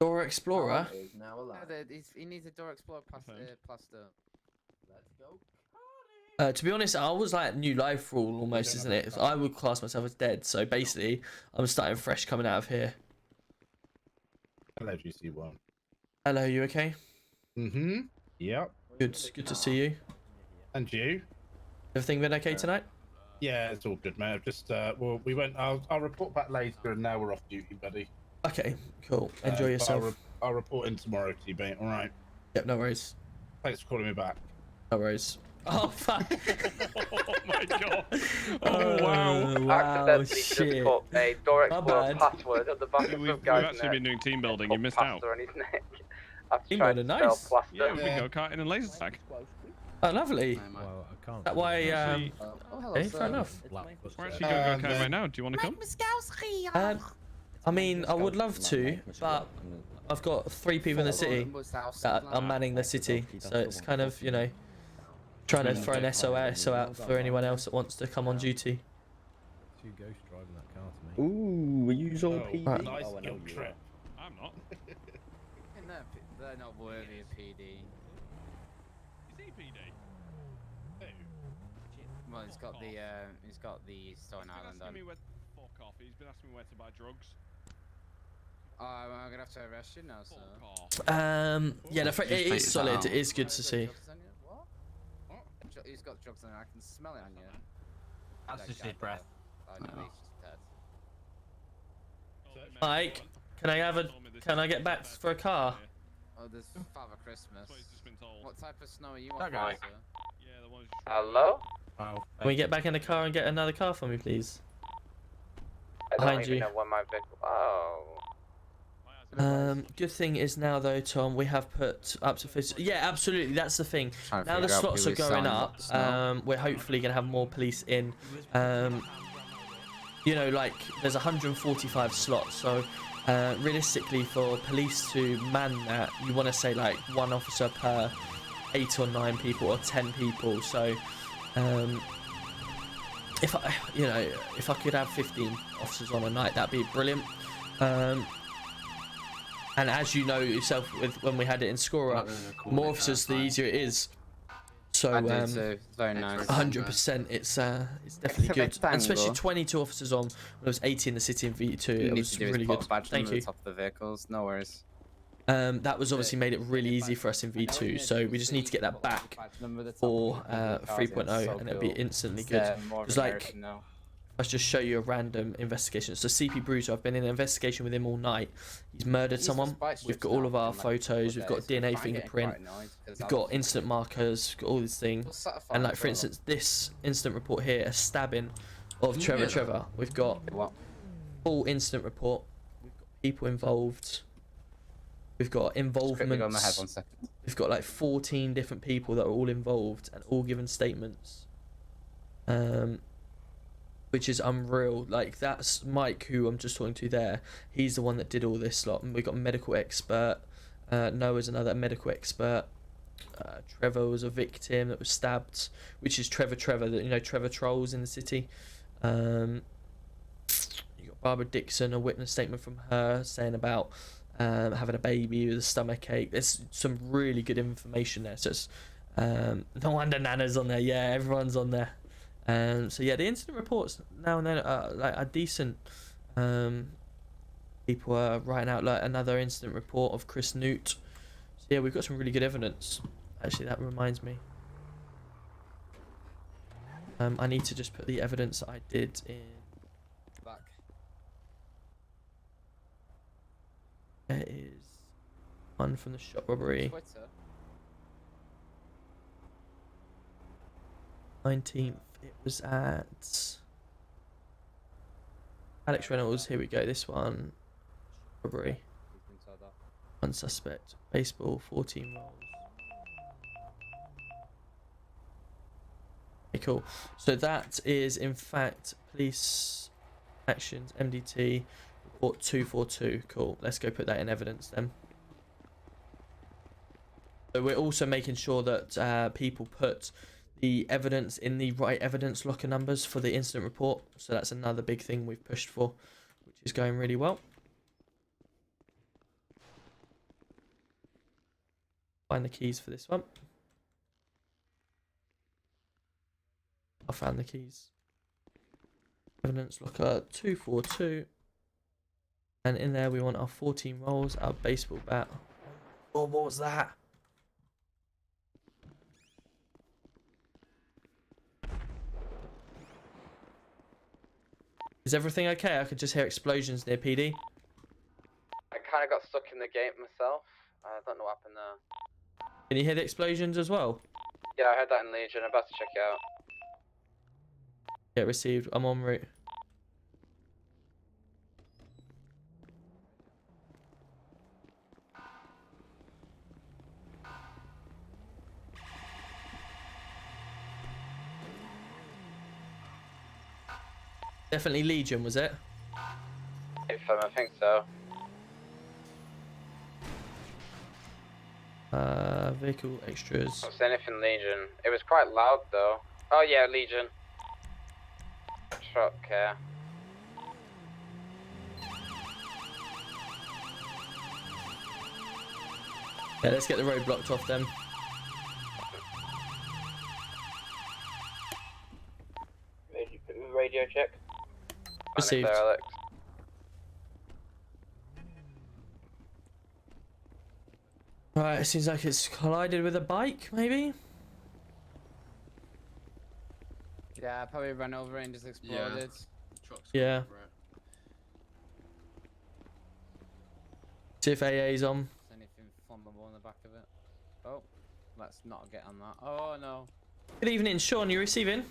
A: Door Explorer.
R: Is now
O: No,
R: alive.
O: he needs a door explorer plaster.
R: Let's go.
A: To be honest, I was like new life rule almost, isn't it? I would class myself as dead. So basically, I'm starting fresh coming out of here.
N: Hello, GC1.
A: Hello, you okay?
N: Mm-hmm. Yep.
A: Good to see you.
N: And you?
A: Everything been okay tonight?
N: Yeah, it's all good, mate. I've just well, we went. I'll report back later, and now we're off duty, buddy.
A: Okay, cool. Enjoy
N: But
A: yourself.
N: I'll report in tomorrow to you, mate. All right.
A: Yep, no worries.
N: Thanks for calling me back.
A: No worries. Oh fuck!
E: Oh my god! Oh wow!
A: Wow, shit.
O: A door
A: My
O: explorer
A: bad.
O: password at the back of
E: We've
O: some guy's
E: actually
O: neck.
E: been doing team building. You missed out.
O: Plaster on his neck. After
A: Team
O: trying
A: building,
O: to spell
A: nice.
O: plaster.
E: Yeah, we've been go-karting and laser tag.
A: Oh, lovely.
S: Well, I can't.
A: That why?
E: Actually,
A: Okay, fair enough.
E: We're actually going go-karting right now. Do you want to come?
A: I mean, I would love to, but I've got 3 people in the city that are manning the city, so it's kind of, you know, trying to throw an SOS out for anyone else that wants to come on duty.
S: 2 ghosts driving that car to me.
U: Ooh, we use all PD.
A: Right.
N: Nice
R: Oh, I know
N: guilt
R: you
N: trip.
E: I'm not.
O: They're not worthy of PD.
E: Is he PD?
O: Well, he's got the Stone Island on.
E: Fuck off. He's been asking me where to buy drugs.
O: I'm gonna have to arrest you now, sir.
A: Yeah, it is solid. It is good to see.
O: What? He's got drugs on him. I can smell it on you.
F: That's just his breath.
O: Oh no, he's just dead.
A: Mike, can I get back for a car?
O: Oh, there's Father Christmas. What type of snow are you
F: That
O: on,
F: guy.
O: sir?
E: Yeah, the one.
O: Hello?
N: Oh,
A: Can we get back in the car and get another car for me, please?
O: I don't
A: Behind
O: even
A: you.
O: know where my vehicle. Oh.
A: Good thing is now though, Tom, we have put up to 50. Yeah, absolutely. That's the thing.
O: Trying to
A: Now the
O: figure out
A: slots
O: who
A: are
O: is
A: going
O: selling
A: up.
O: what snow.
A: We're hopefully gonna have more police in. You know, like there's 145 slots, so realistically, for police to man that, you want to say like 1 officer per 8 or 9 people or 10 people. So, if I could have 15 officers on a night, that'd be brilliant. And as you know yourself, when we had it in Scorer, more officers, the easier it is. So,
O: I do too. It's very nice.
A: 100%, it's definitely good, and especially 22 officers on when there was 80 in the city in V2.
O: You
A: It
O: need
A: was
O: to do is
A: really
O: put
A: good.
O: a badge
A: Thank
O: number
A: you.
O: at the top of the vehicles. No worries.
A: That was obviously made it really easy for us in V2, so we just need to get that back for 3.0, and it'll be instantly good. It's like, let's just show you a random investigation. So CP Bruiser, I've been in an investigation with him all night. He's murdered someone. We've got all of our photos. We've got DNA fingerprint. We've got incident markers. We've got all these things. And like for instance, this incident report here, a stabbing of Trevor. We've got full incident report. We've got people involved. We've got involvements. We've got like 14 different people that are all involved and all given statements. Which is unreal. Like that's Mike, who I'm just talking to there. He's the one that did all this lot. And we've got a medical expert. Noah's another medical expert. Trevor was a victim that was stabbed, which is Trevor, that, you know, Trevor trolls in the city. You got Barbara Dixon, a witness statement from her saying about having a baby with a stomach ache. There's some really good information there. So it's no wonder Nana's on there. Yeah, everyone's on there. So yeah, the incident reports now and then are decent. People are writing out like another incident report of Chris Newt. So yeah, we've got some really good evidence. Actually, that reminds me. I need to just put the evidence that I did in.
O: Back.
A: There is one from the shop robbery.
O: Twitter.
A: 19th. It was at Alex Reynolds. Here we go. This one. Robbery. One suspect. Baseball. 14 rolls. Okay, cool. So that is in fact police actions MDT report 242. Cool. Let's go put that in evidence then. So we're also making sure that people put the evidence in the right evidence locker numbers for the incident report. So that's another big thing we've pushed for, which is going really well. find the keys for this one. I found the keys. Evidence locker 242. And in there we want our 14 rolls, our baseball bat. Oh, what was that? Is everything okay? I could just hear explosions near PD.
O: I kind of got stuck in the gate myself. I don't know what happened there.
A: Can you hear the explosions as well?
O: Yeah, I heard that in Legion. I'm about to check it out.
A: Yeah, received. I'm en route. Definitely Legion, was it?
O: I think so.
A: Vehicle extras.
O: I don't see anything Legion. It was quite loud though. Oh yeah, Legion. Truck, yeah.
A: Yeah, let's get the road blocked off then.
D: Radio check.
A: Received.
O: Clear, Alex.
A: Right, it seems like it's collided with a bike, maybe?
O: Yeah, probably ran over it and just exploded.
A: Yeah. See if AA's on.
O: Is anything flammable in the back of it? Oh, let's not get on that. Oh no.
A: Good evening, Sean, you receiving?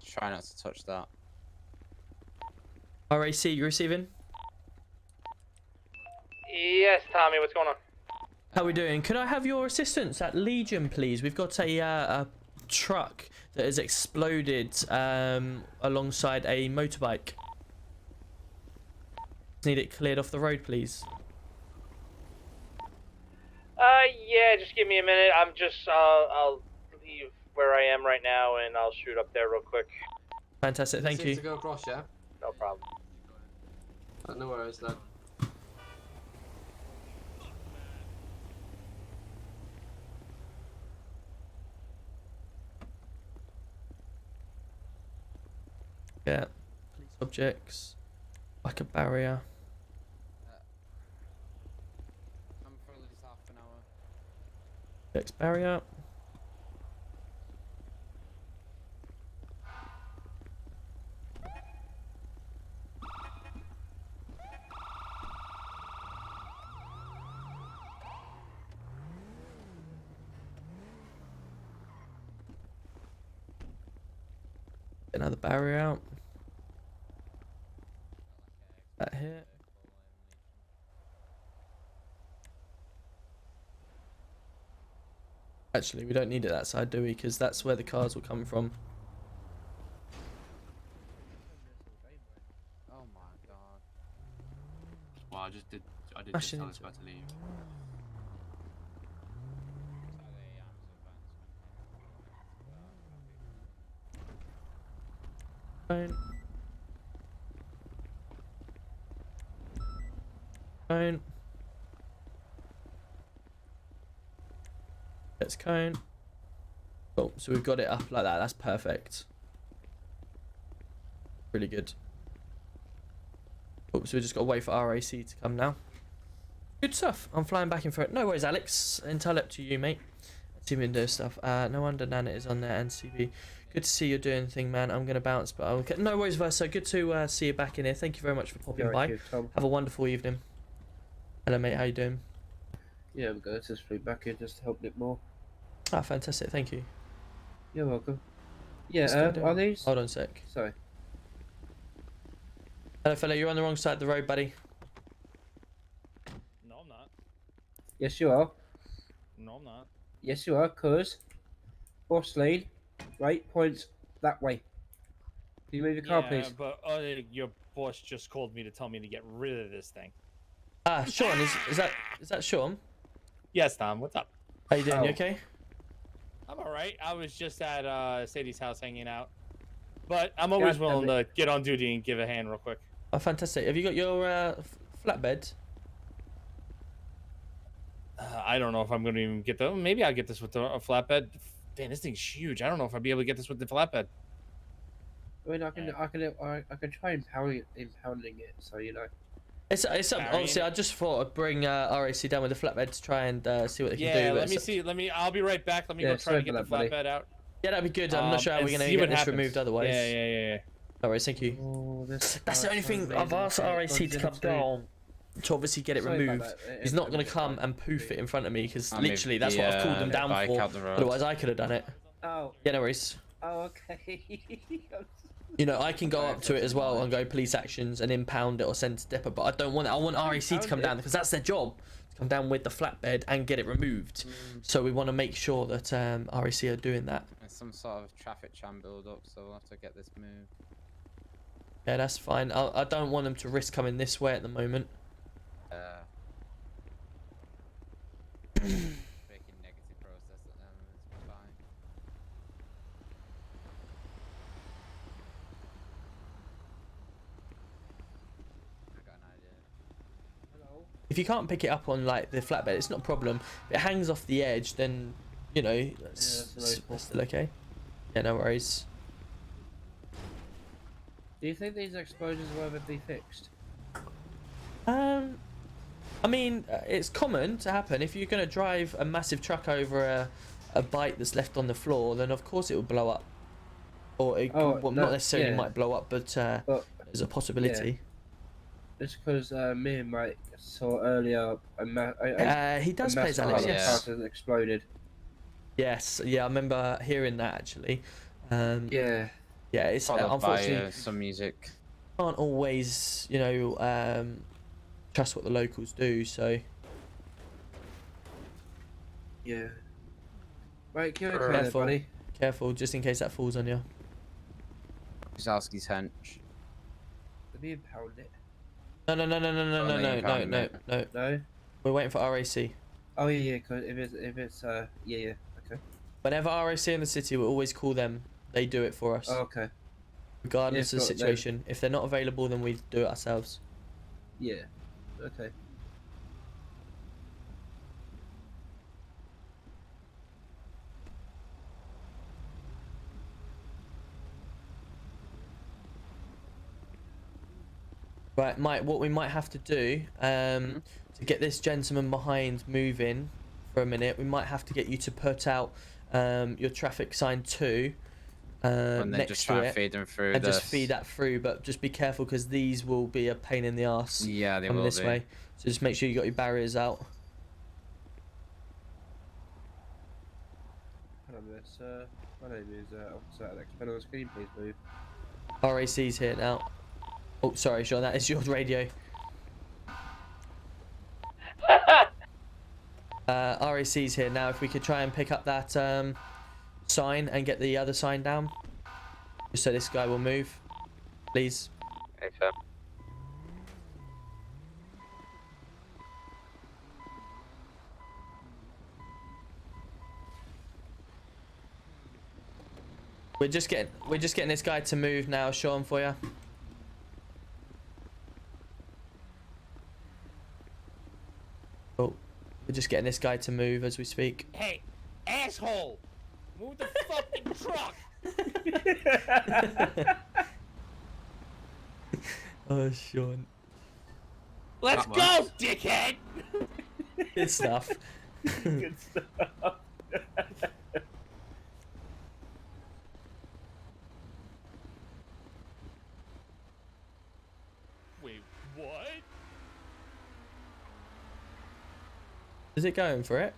O: Try not to touch that.
A: RAC, you receiving?
B: Yes, Tommy, what's going on?
A: How we doing? Could I have your assistance at Legion, please? We've got a truck that has exploded alongside a motorbike. Need it cleared off the road, please.
B: Yeah, just give me a minute. I'm just, I'll leave where I am right now and I'll shoot up there real quick.
A: Fantastic, thank you.
O: To go across, yeah?
B: No problem.
O: No worries, then.
A: Yeah. Police objects. Like a barrier.
O: I'm for at least half an hour.
A: Next barrier. Another barrier out. That here. Actually, we don't need it that side, do we? Because that's where the cars will come from.
O: Oh my god.
C: Well, I did just
A: Smashing
C: tell us
A: into
C: about to leave.
A: Cone. Cone. Let's cone. Cool, so we've got it up like that. That's perfect. Really good. Cool, so we just got to wait for RAC to come now. Good stuff. I'm flying back in for it. No worries, Alex. Entirely up to you, mate. See me do stuff. No wonder Nana is on there. NCB. Good to see you doing the thing, man. I'm going to bounce, but I'll... No worries, Versa. Good to see you back in here. Thank you very much for popping by. Have a wonderful evening. Hello, mate. How you doing?
D: Yeah, I'm good. Just flew back here just to help it more.
A: Ah, fantastic. Thank you.
D: You're welcome. Yeah,
A: Let's go
D: are
A: down.
D: these?
A: Hold on a sec.
D: Sorry.
A: Hello, fella. You're on the wrong side of the road, buddy.
L: No, I'm not.
D: Yes, you are.
L: No, I'm not.
D: Yes, you are, cuz. Boss lane, right, points that way. Can you move your car, please?
L: But your boss just called me to tell me to get rid of this thing.
A: Ah, Sean. Is that Sean?
L: Yes, Tom. What's up?
A: How you doing? You okay?
L: I'm all right. I was just at Sadie's house hanging out, but I'm always willing to get on duty and give a hand real quick.
A: Oh, fantastic. Have you got your flatbed?
L: I don't know if I'm going to even get the. Maybe I'll get this with a flatbed. Damn, this thing's huge. I don't know if I'll be able to get this with the flatbed.
D: I mean, I can try impounding it, so you know.
A: It's obviously I just thought I'd bring RAC down with the flatbed to try and see what they can do.
L: Yeah,
A: but
L: let me
A: it's-
L: see. I'll be right back. Let me go try to get the flatbed out.
A: Yeah, that'd be good. I'm not sure how
L: and
A: we're going to
L: see
A: get
L: what
A: this
L: happens.
A: removed otherwise.
L: Yeah.
A: No worries, thank you.
D: Oh,
A: That's the only thing I've asked RAC to come down to obviously get it
D: Sorry about
A: removed.
D: that.
A: He's not going to come and poof it in front of me because
O: I'll move
A: literally that's what I've called them
O: the
A: down
O: bike
A: for.
O: out the road.
A: Otherwise, I could have done it.
D: Oh.
A: Yeah, no worries.
D: Oh, okay.
A: You know, I can go up to it as well and go police actions and impound it or send to depot, but I don't want it. I want RAC to come down because that's their job. To come down with the flatbed and get it removed. So we want to make sure that RAC are doing that.
O: There's some sort of traffic jam build up, so we'll have to get this moved.
A: Yeah, that's fine. I don't want them to risk coming this way at the moment.
O: Breaking negative process at them is fine. I got an idea.
D: Hello.
A: If you can't pick it up on like the flatbed, it's not a problem. If it hangs off the edge, then you know that's still okay. Yeah, no worries.
D: Do you think these explosions will ever be fixed?
A: I mean, it's common to happen. If you're going to drive a massive truck over a bike that's left on the floor, then of course it will blow up. Or it not necessarily might blow up, but there's a possibility.
D: Yeah. Just because me and Mike saw earlier
A: He does play as Alex, yes.
D: Has exploded.
A: Yes, yeah, I remember hearing that actually.
D: Yeah.
A: Yeah, it's
O: Followed
A: unfortunately
O: by, some music.
A: Can't always, you know, trust what the locals do. So
D: yeah. Right,
A: careful,
D: buddy.
A: Careful, just in case that falls on you.
O: Kuzowski's hench.
D: Let me impound it.
A: No.
D: No.
A: We're waiting for RAC.
D: Oh yeah, cause if it's yeah, okay.
A: Whenever RAC in the city, we always call them. They do it for us.
D: Oh, okay.
A: Regardless
D: Yeah,
A: of the situation. If they're not available, then we do it ourselves.
D: Yeah. Okay.
A: Right, Mike, what we might have to do to get this gentleman behind moving for a minute, we might have to get you to put out your traffic sign 2
O: and then
A: next
O: just
A: to
O: try
A: it
O: and feed them through
A: and
O: this.
A: just feed that through, but just be careful because these will be a pain in the arse.
O: Yeah, they
A: coming
O: will
A: this
O: be.
A: way. So just make sure you got your barriers out.
D: Hello, miss. My name is Officer Alex. Can on the screen, please move.
A: RAC's here now. Oh, sorry, Sean, that is your radio. RAC's here now. If we could try and pick up that sign and get the other sign down, just so this guy will move, please.
O: Thanks, sir.
A: We're just getting this guy to move now, Sean, for you. Oh, we're just getting this guy to move as we speak.
L: Hey, asshole! Move the fucking truck!
A: Oh, Sean.
L: Let's go, dickhead!
A: Good stuff.
D: Good stuff.
L: Wait, what?
A: Is it going for it?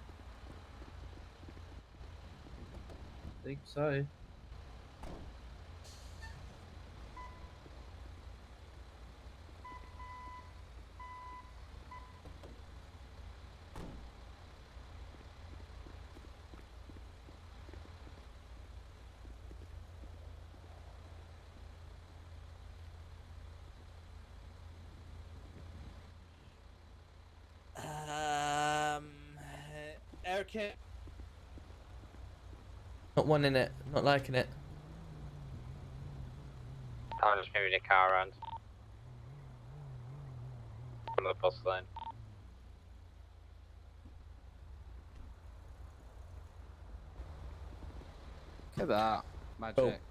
D: I think so.
L: Erica.
A: Not wanting it. Not liking it.
O: I'm just moving the car around. From the bus lane. Look at that. Magic.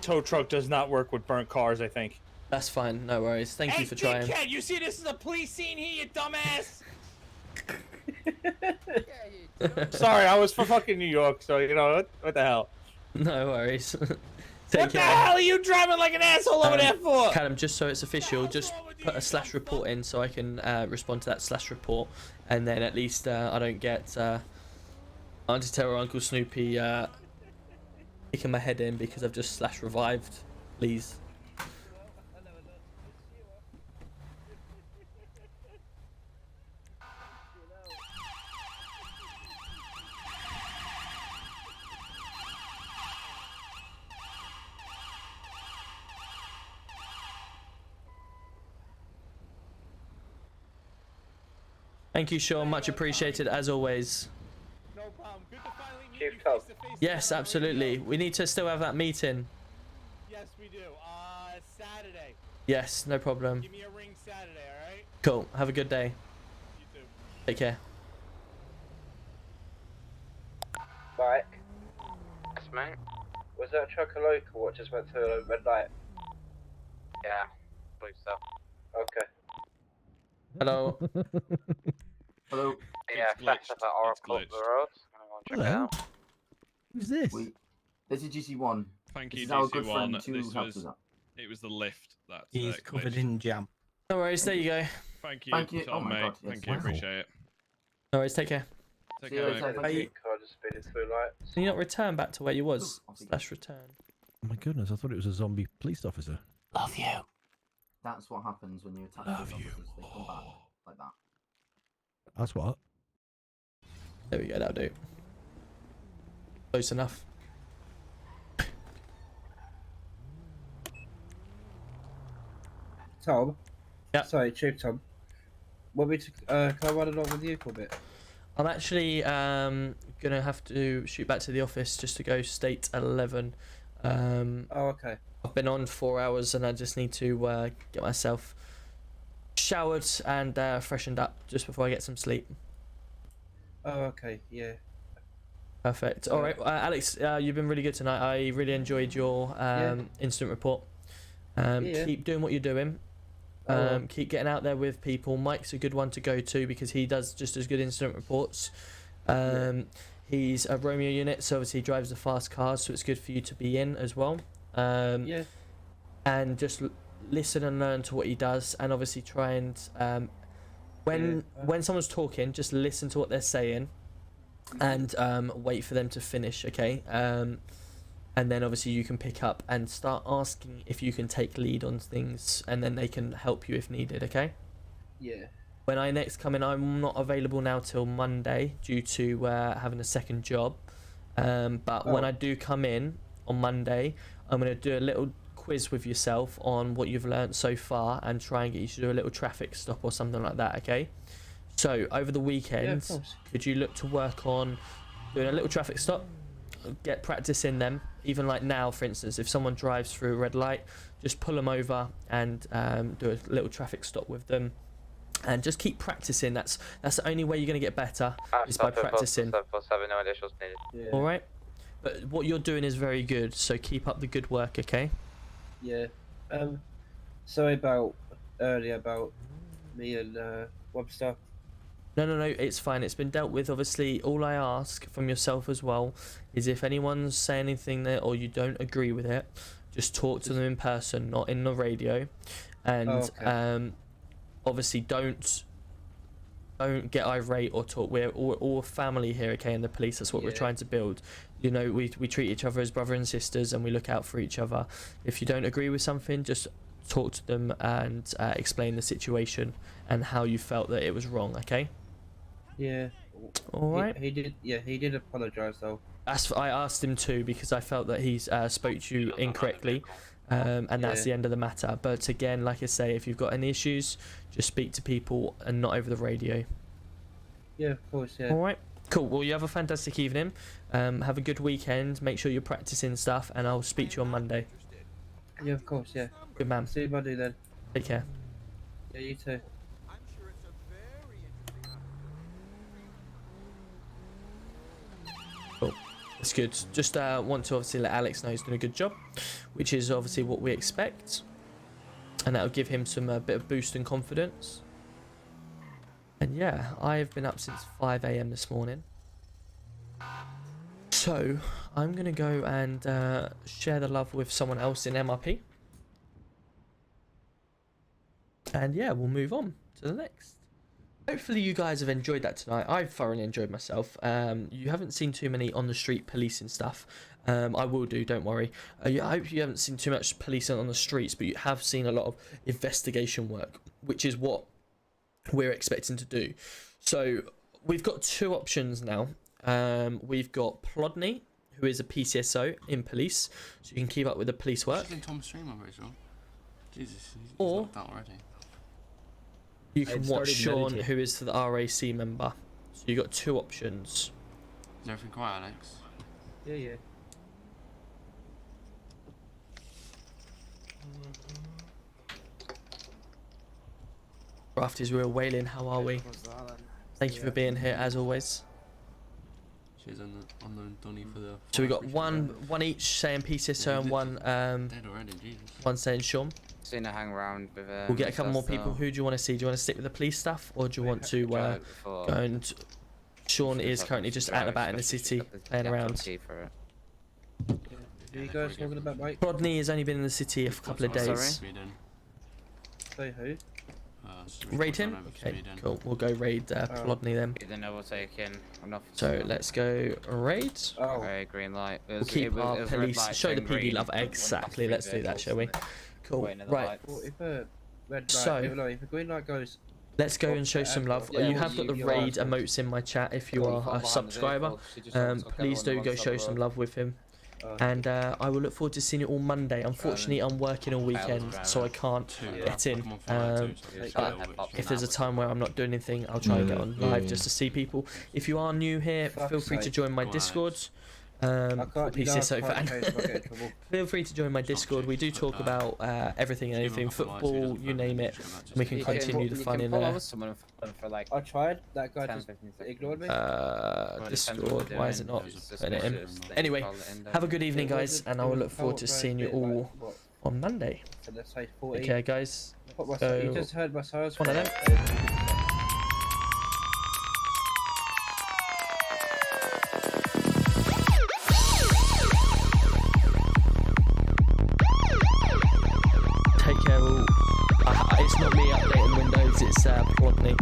L: Tow truck does not work with burnt cars, I think.
A: That's fine. No worries. Thank you for trying.
L: Dickhead, you see this is a police scene here, you dumbass? Sorry, I was for fucking New York, so you know what the hell.
A: No worries.
L: What the hell are you driving like an asshole over there for?
A: Callum, just so it's official, just put a slash report in so I can respond to that slash report, and then at least I don't get Auntie Terror, Uncle Snoopy kicking my head in because I've just slash revived. Please. Thank you, Sean. Much appreciated, as always.
L: No problem. Good to finally meet
B: Chief
L: you
B: Tom.
L: face-to-face.
A: Yes, absolutely. We need to still have that meeting.
L: Yes, we do. Saturday.
A: Yes, no problem.
L: Give me a ring Saturday, alright?
A: Cool. Have a good day.
L: You too.
A: Take care.
D: Mike,
O: Yes, mate.
D: was that a truck a local what just went through a red light?
O: Yeah, believe so.
D: Okay.
A: Hello.
R: Hello.
O: Yeah, fetch up at Oracle up the road. I'm gonna check it
S: Hello.
O: out.
S: Who's this?
R: This is GC1.
E: Thank
R: This
E: you,
R: is our good
E: GC1.
R: friend who
E: This
R: helped
E: was
R: us out.
E: it was the lift that
H: He's covered
E: glitched.
H: in jam.
A: No worries. There you go.
E: Thank you,
R: Thank you.
E: Tom,
R: Oh my
E: mate.
R: God, yes.
E: Thank you,
R: Wow.
E: appreciate it.
A: No worries. Take care.
E: Take
R: See you
E: care,
R: later.
E: mate.
R: Thank you.
D: Car just speeding through lights.
A: Can you not return back to where you was? Slash return.
S: Oh my goodness, I thought it was a zombie police officer.
A: Love you.
R: That's what happens when you attack police officers. They come back like that.
S: That's what?
A: There we go. That'll do. Close enough.
D: Tom?
A: Yeah.
D: Sorry, Chief Tom. Want me to, can I run along with you for a bit?
A: I'm actually gonna have to shoot back to the office just to go state 11.
D: Oh, okay.
A: I've been on 4 hours and I just need to get myself showered and freshened up just before I get some sleep.
D: Oh, okay, yeah.
A: Perfect. All right, Alex, you've been really good tonight. I really enjoyed your incident report.
D: Yeah.
A: Keep doing what you're doing. Keep getting out there with people. Mike's a good one to go to because he does just as good incident reports. He's a Romeo unit, so obviously he drives the fast cars, so it's good for you to be in as well.
D: Yeah.
A: And just listen and learn to what he does, and obviously try and when someone's talking, just listen to what they're saying, and wait for them to finish. Okay. And then obviously you can pick up and start asking if you can take lead on things, and then they can help you if needed. Okay.
D: Yeah.
A: When I next come in, I'm not available now till Monday due to having a second job. But when I do come in on Monday, I'm going to do a little quiz with yourself on what you've learnt so far and try and get you to do a little traffic stop or something like that, okay? So over the weekend, could you look to work on doing a little traffic stop, get practice in them, even like now, for instance, if someone drives through a red light, just pull them over and do a little traffic stop with them. And just keep practicing. That's the only way you're going to get better, is by practicing.
O: No additionals needed.
A: All right, but what you're doing is very good, so keep up the good work, okay?
D: Yeah. Sorry about earlier about me and Webster.
A: No, it's fine. It's been dealt with. Obviously, all I ask from yourself as well is if anyone's saying anything that or you don't agree with it, just talk to them in person, not in the radio. And obviously don't get irate or talk. We're all family here, okay? In the police, that's what we're trying to build. You know, we treat each other as brother and sisters, and we look out for each other. If you don't agree with something, just talk to them and explain the situation and how you felt that it was wrong, okay?
D: Yeah.
A: All right.
D: He did. Yeah, he did apologise though.
A: I asked him to because I felt that he spoke to you incorrectly, and that's the end of the matter. But again, like I say, if you've got any issues, just speak to people and not over the radio.
D: Yeah, of course. Yeah.
A: All right. Cool. Well, you have a fantastic evening. Have a good weekend. Make sure you're practicing stuff, and I'll speak to you on Monday.
D: Yeah, of course. Yeah.
A: Good man.
D: See you Monday then.
A: Take care.
D: Yeah, you too.
A: Cool. It's good. Just want to obviously let Alex know he's doing a good job, which is obviously what we expect, and that'll give him some bit of boost and confidence. And yeah, I've been up since 5 AM this morning, so I'm gonna go and share the love with someone else in MRP, and yeah, we'll move on to the next. Hopefully you guys have enjoyed that tonight. I've thoroughly enjoyed myself. You haven't seen too many on the street policing stuff. I will do, don't worry. I hope you haven't seen too much policing on the streets, but you have seen a lot of investigation work, which is what we're expecting to do. So we've got two options now. We've got Plodney, who is a PCSO in police, so you can keep up with the police work.
C: Tom's stream, I'm pretty sure. Jesus, he's
A: Or
C: locked out already.
A: you can watch Sean, who is the RAC member. So you got two options.
C: Is everything quiet, Alex?
D: Yeah, yeah.
A: Rafty's Real Wailing, how are we? Thank you for being here as always.
C: She's on the Donny for the.
A: So we got one each saying PCSO and one
C: Dead already, Jesus.
A: one saying Sean.
O: Seen her hang around with.
A: We'll get a couple more people. Who do you want to see? Do you want to stick with the police stuff, or do you want to go and? Sean is currently just out and about in the city, playing around.
D: Are you guys talking about Mike?
A: Rodney has only been in the city a couple of days.
D: Say who?
A: Raid him? Okay, cool. We'll go raid Plodney then.
O: Then I will take in enough.
A: So let's go raid.
O: Okay, green light.
A: We'll keep our police. Show the PD love. Exactly. Let's do that, shall we? Cool. Right.
D: Well, if a red light,
A: So-
D: if a green light goes,
A: Let's go and show some love. You have got the raid emotes in my chat if you are a subscriber. Please do go show some love with him. And I will look forward to seeing you all Monday. Unfortunately, I'm working all weekend, so I can't get in. But if there's a time where I'm not doing anything, I'll try and get on live just to see people. If you are new here, feel free to join my Discord. PCSO fan. Feel free to join my Discord. We do talk about everything and anything, football, you name it. And we can continue the fun in there.
D: I tried. That guy just ignored me.
A: Discord. Why is it not putting it in? Anyway, have a good evening, guys, and I will look forward to seeing you all on Monday.
D: So let's say 40.
A: Okay, guys.
D: You just heard my sales.
A: One of them. Take care all. It's not me updating Windows, it's Plodney.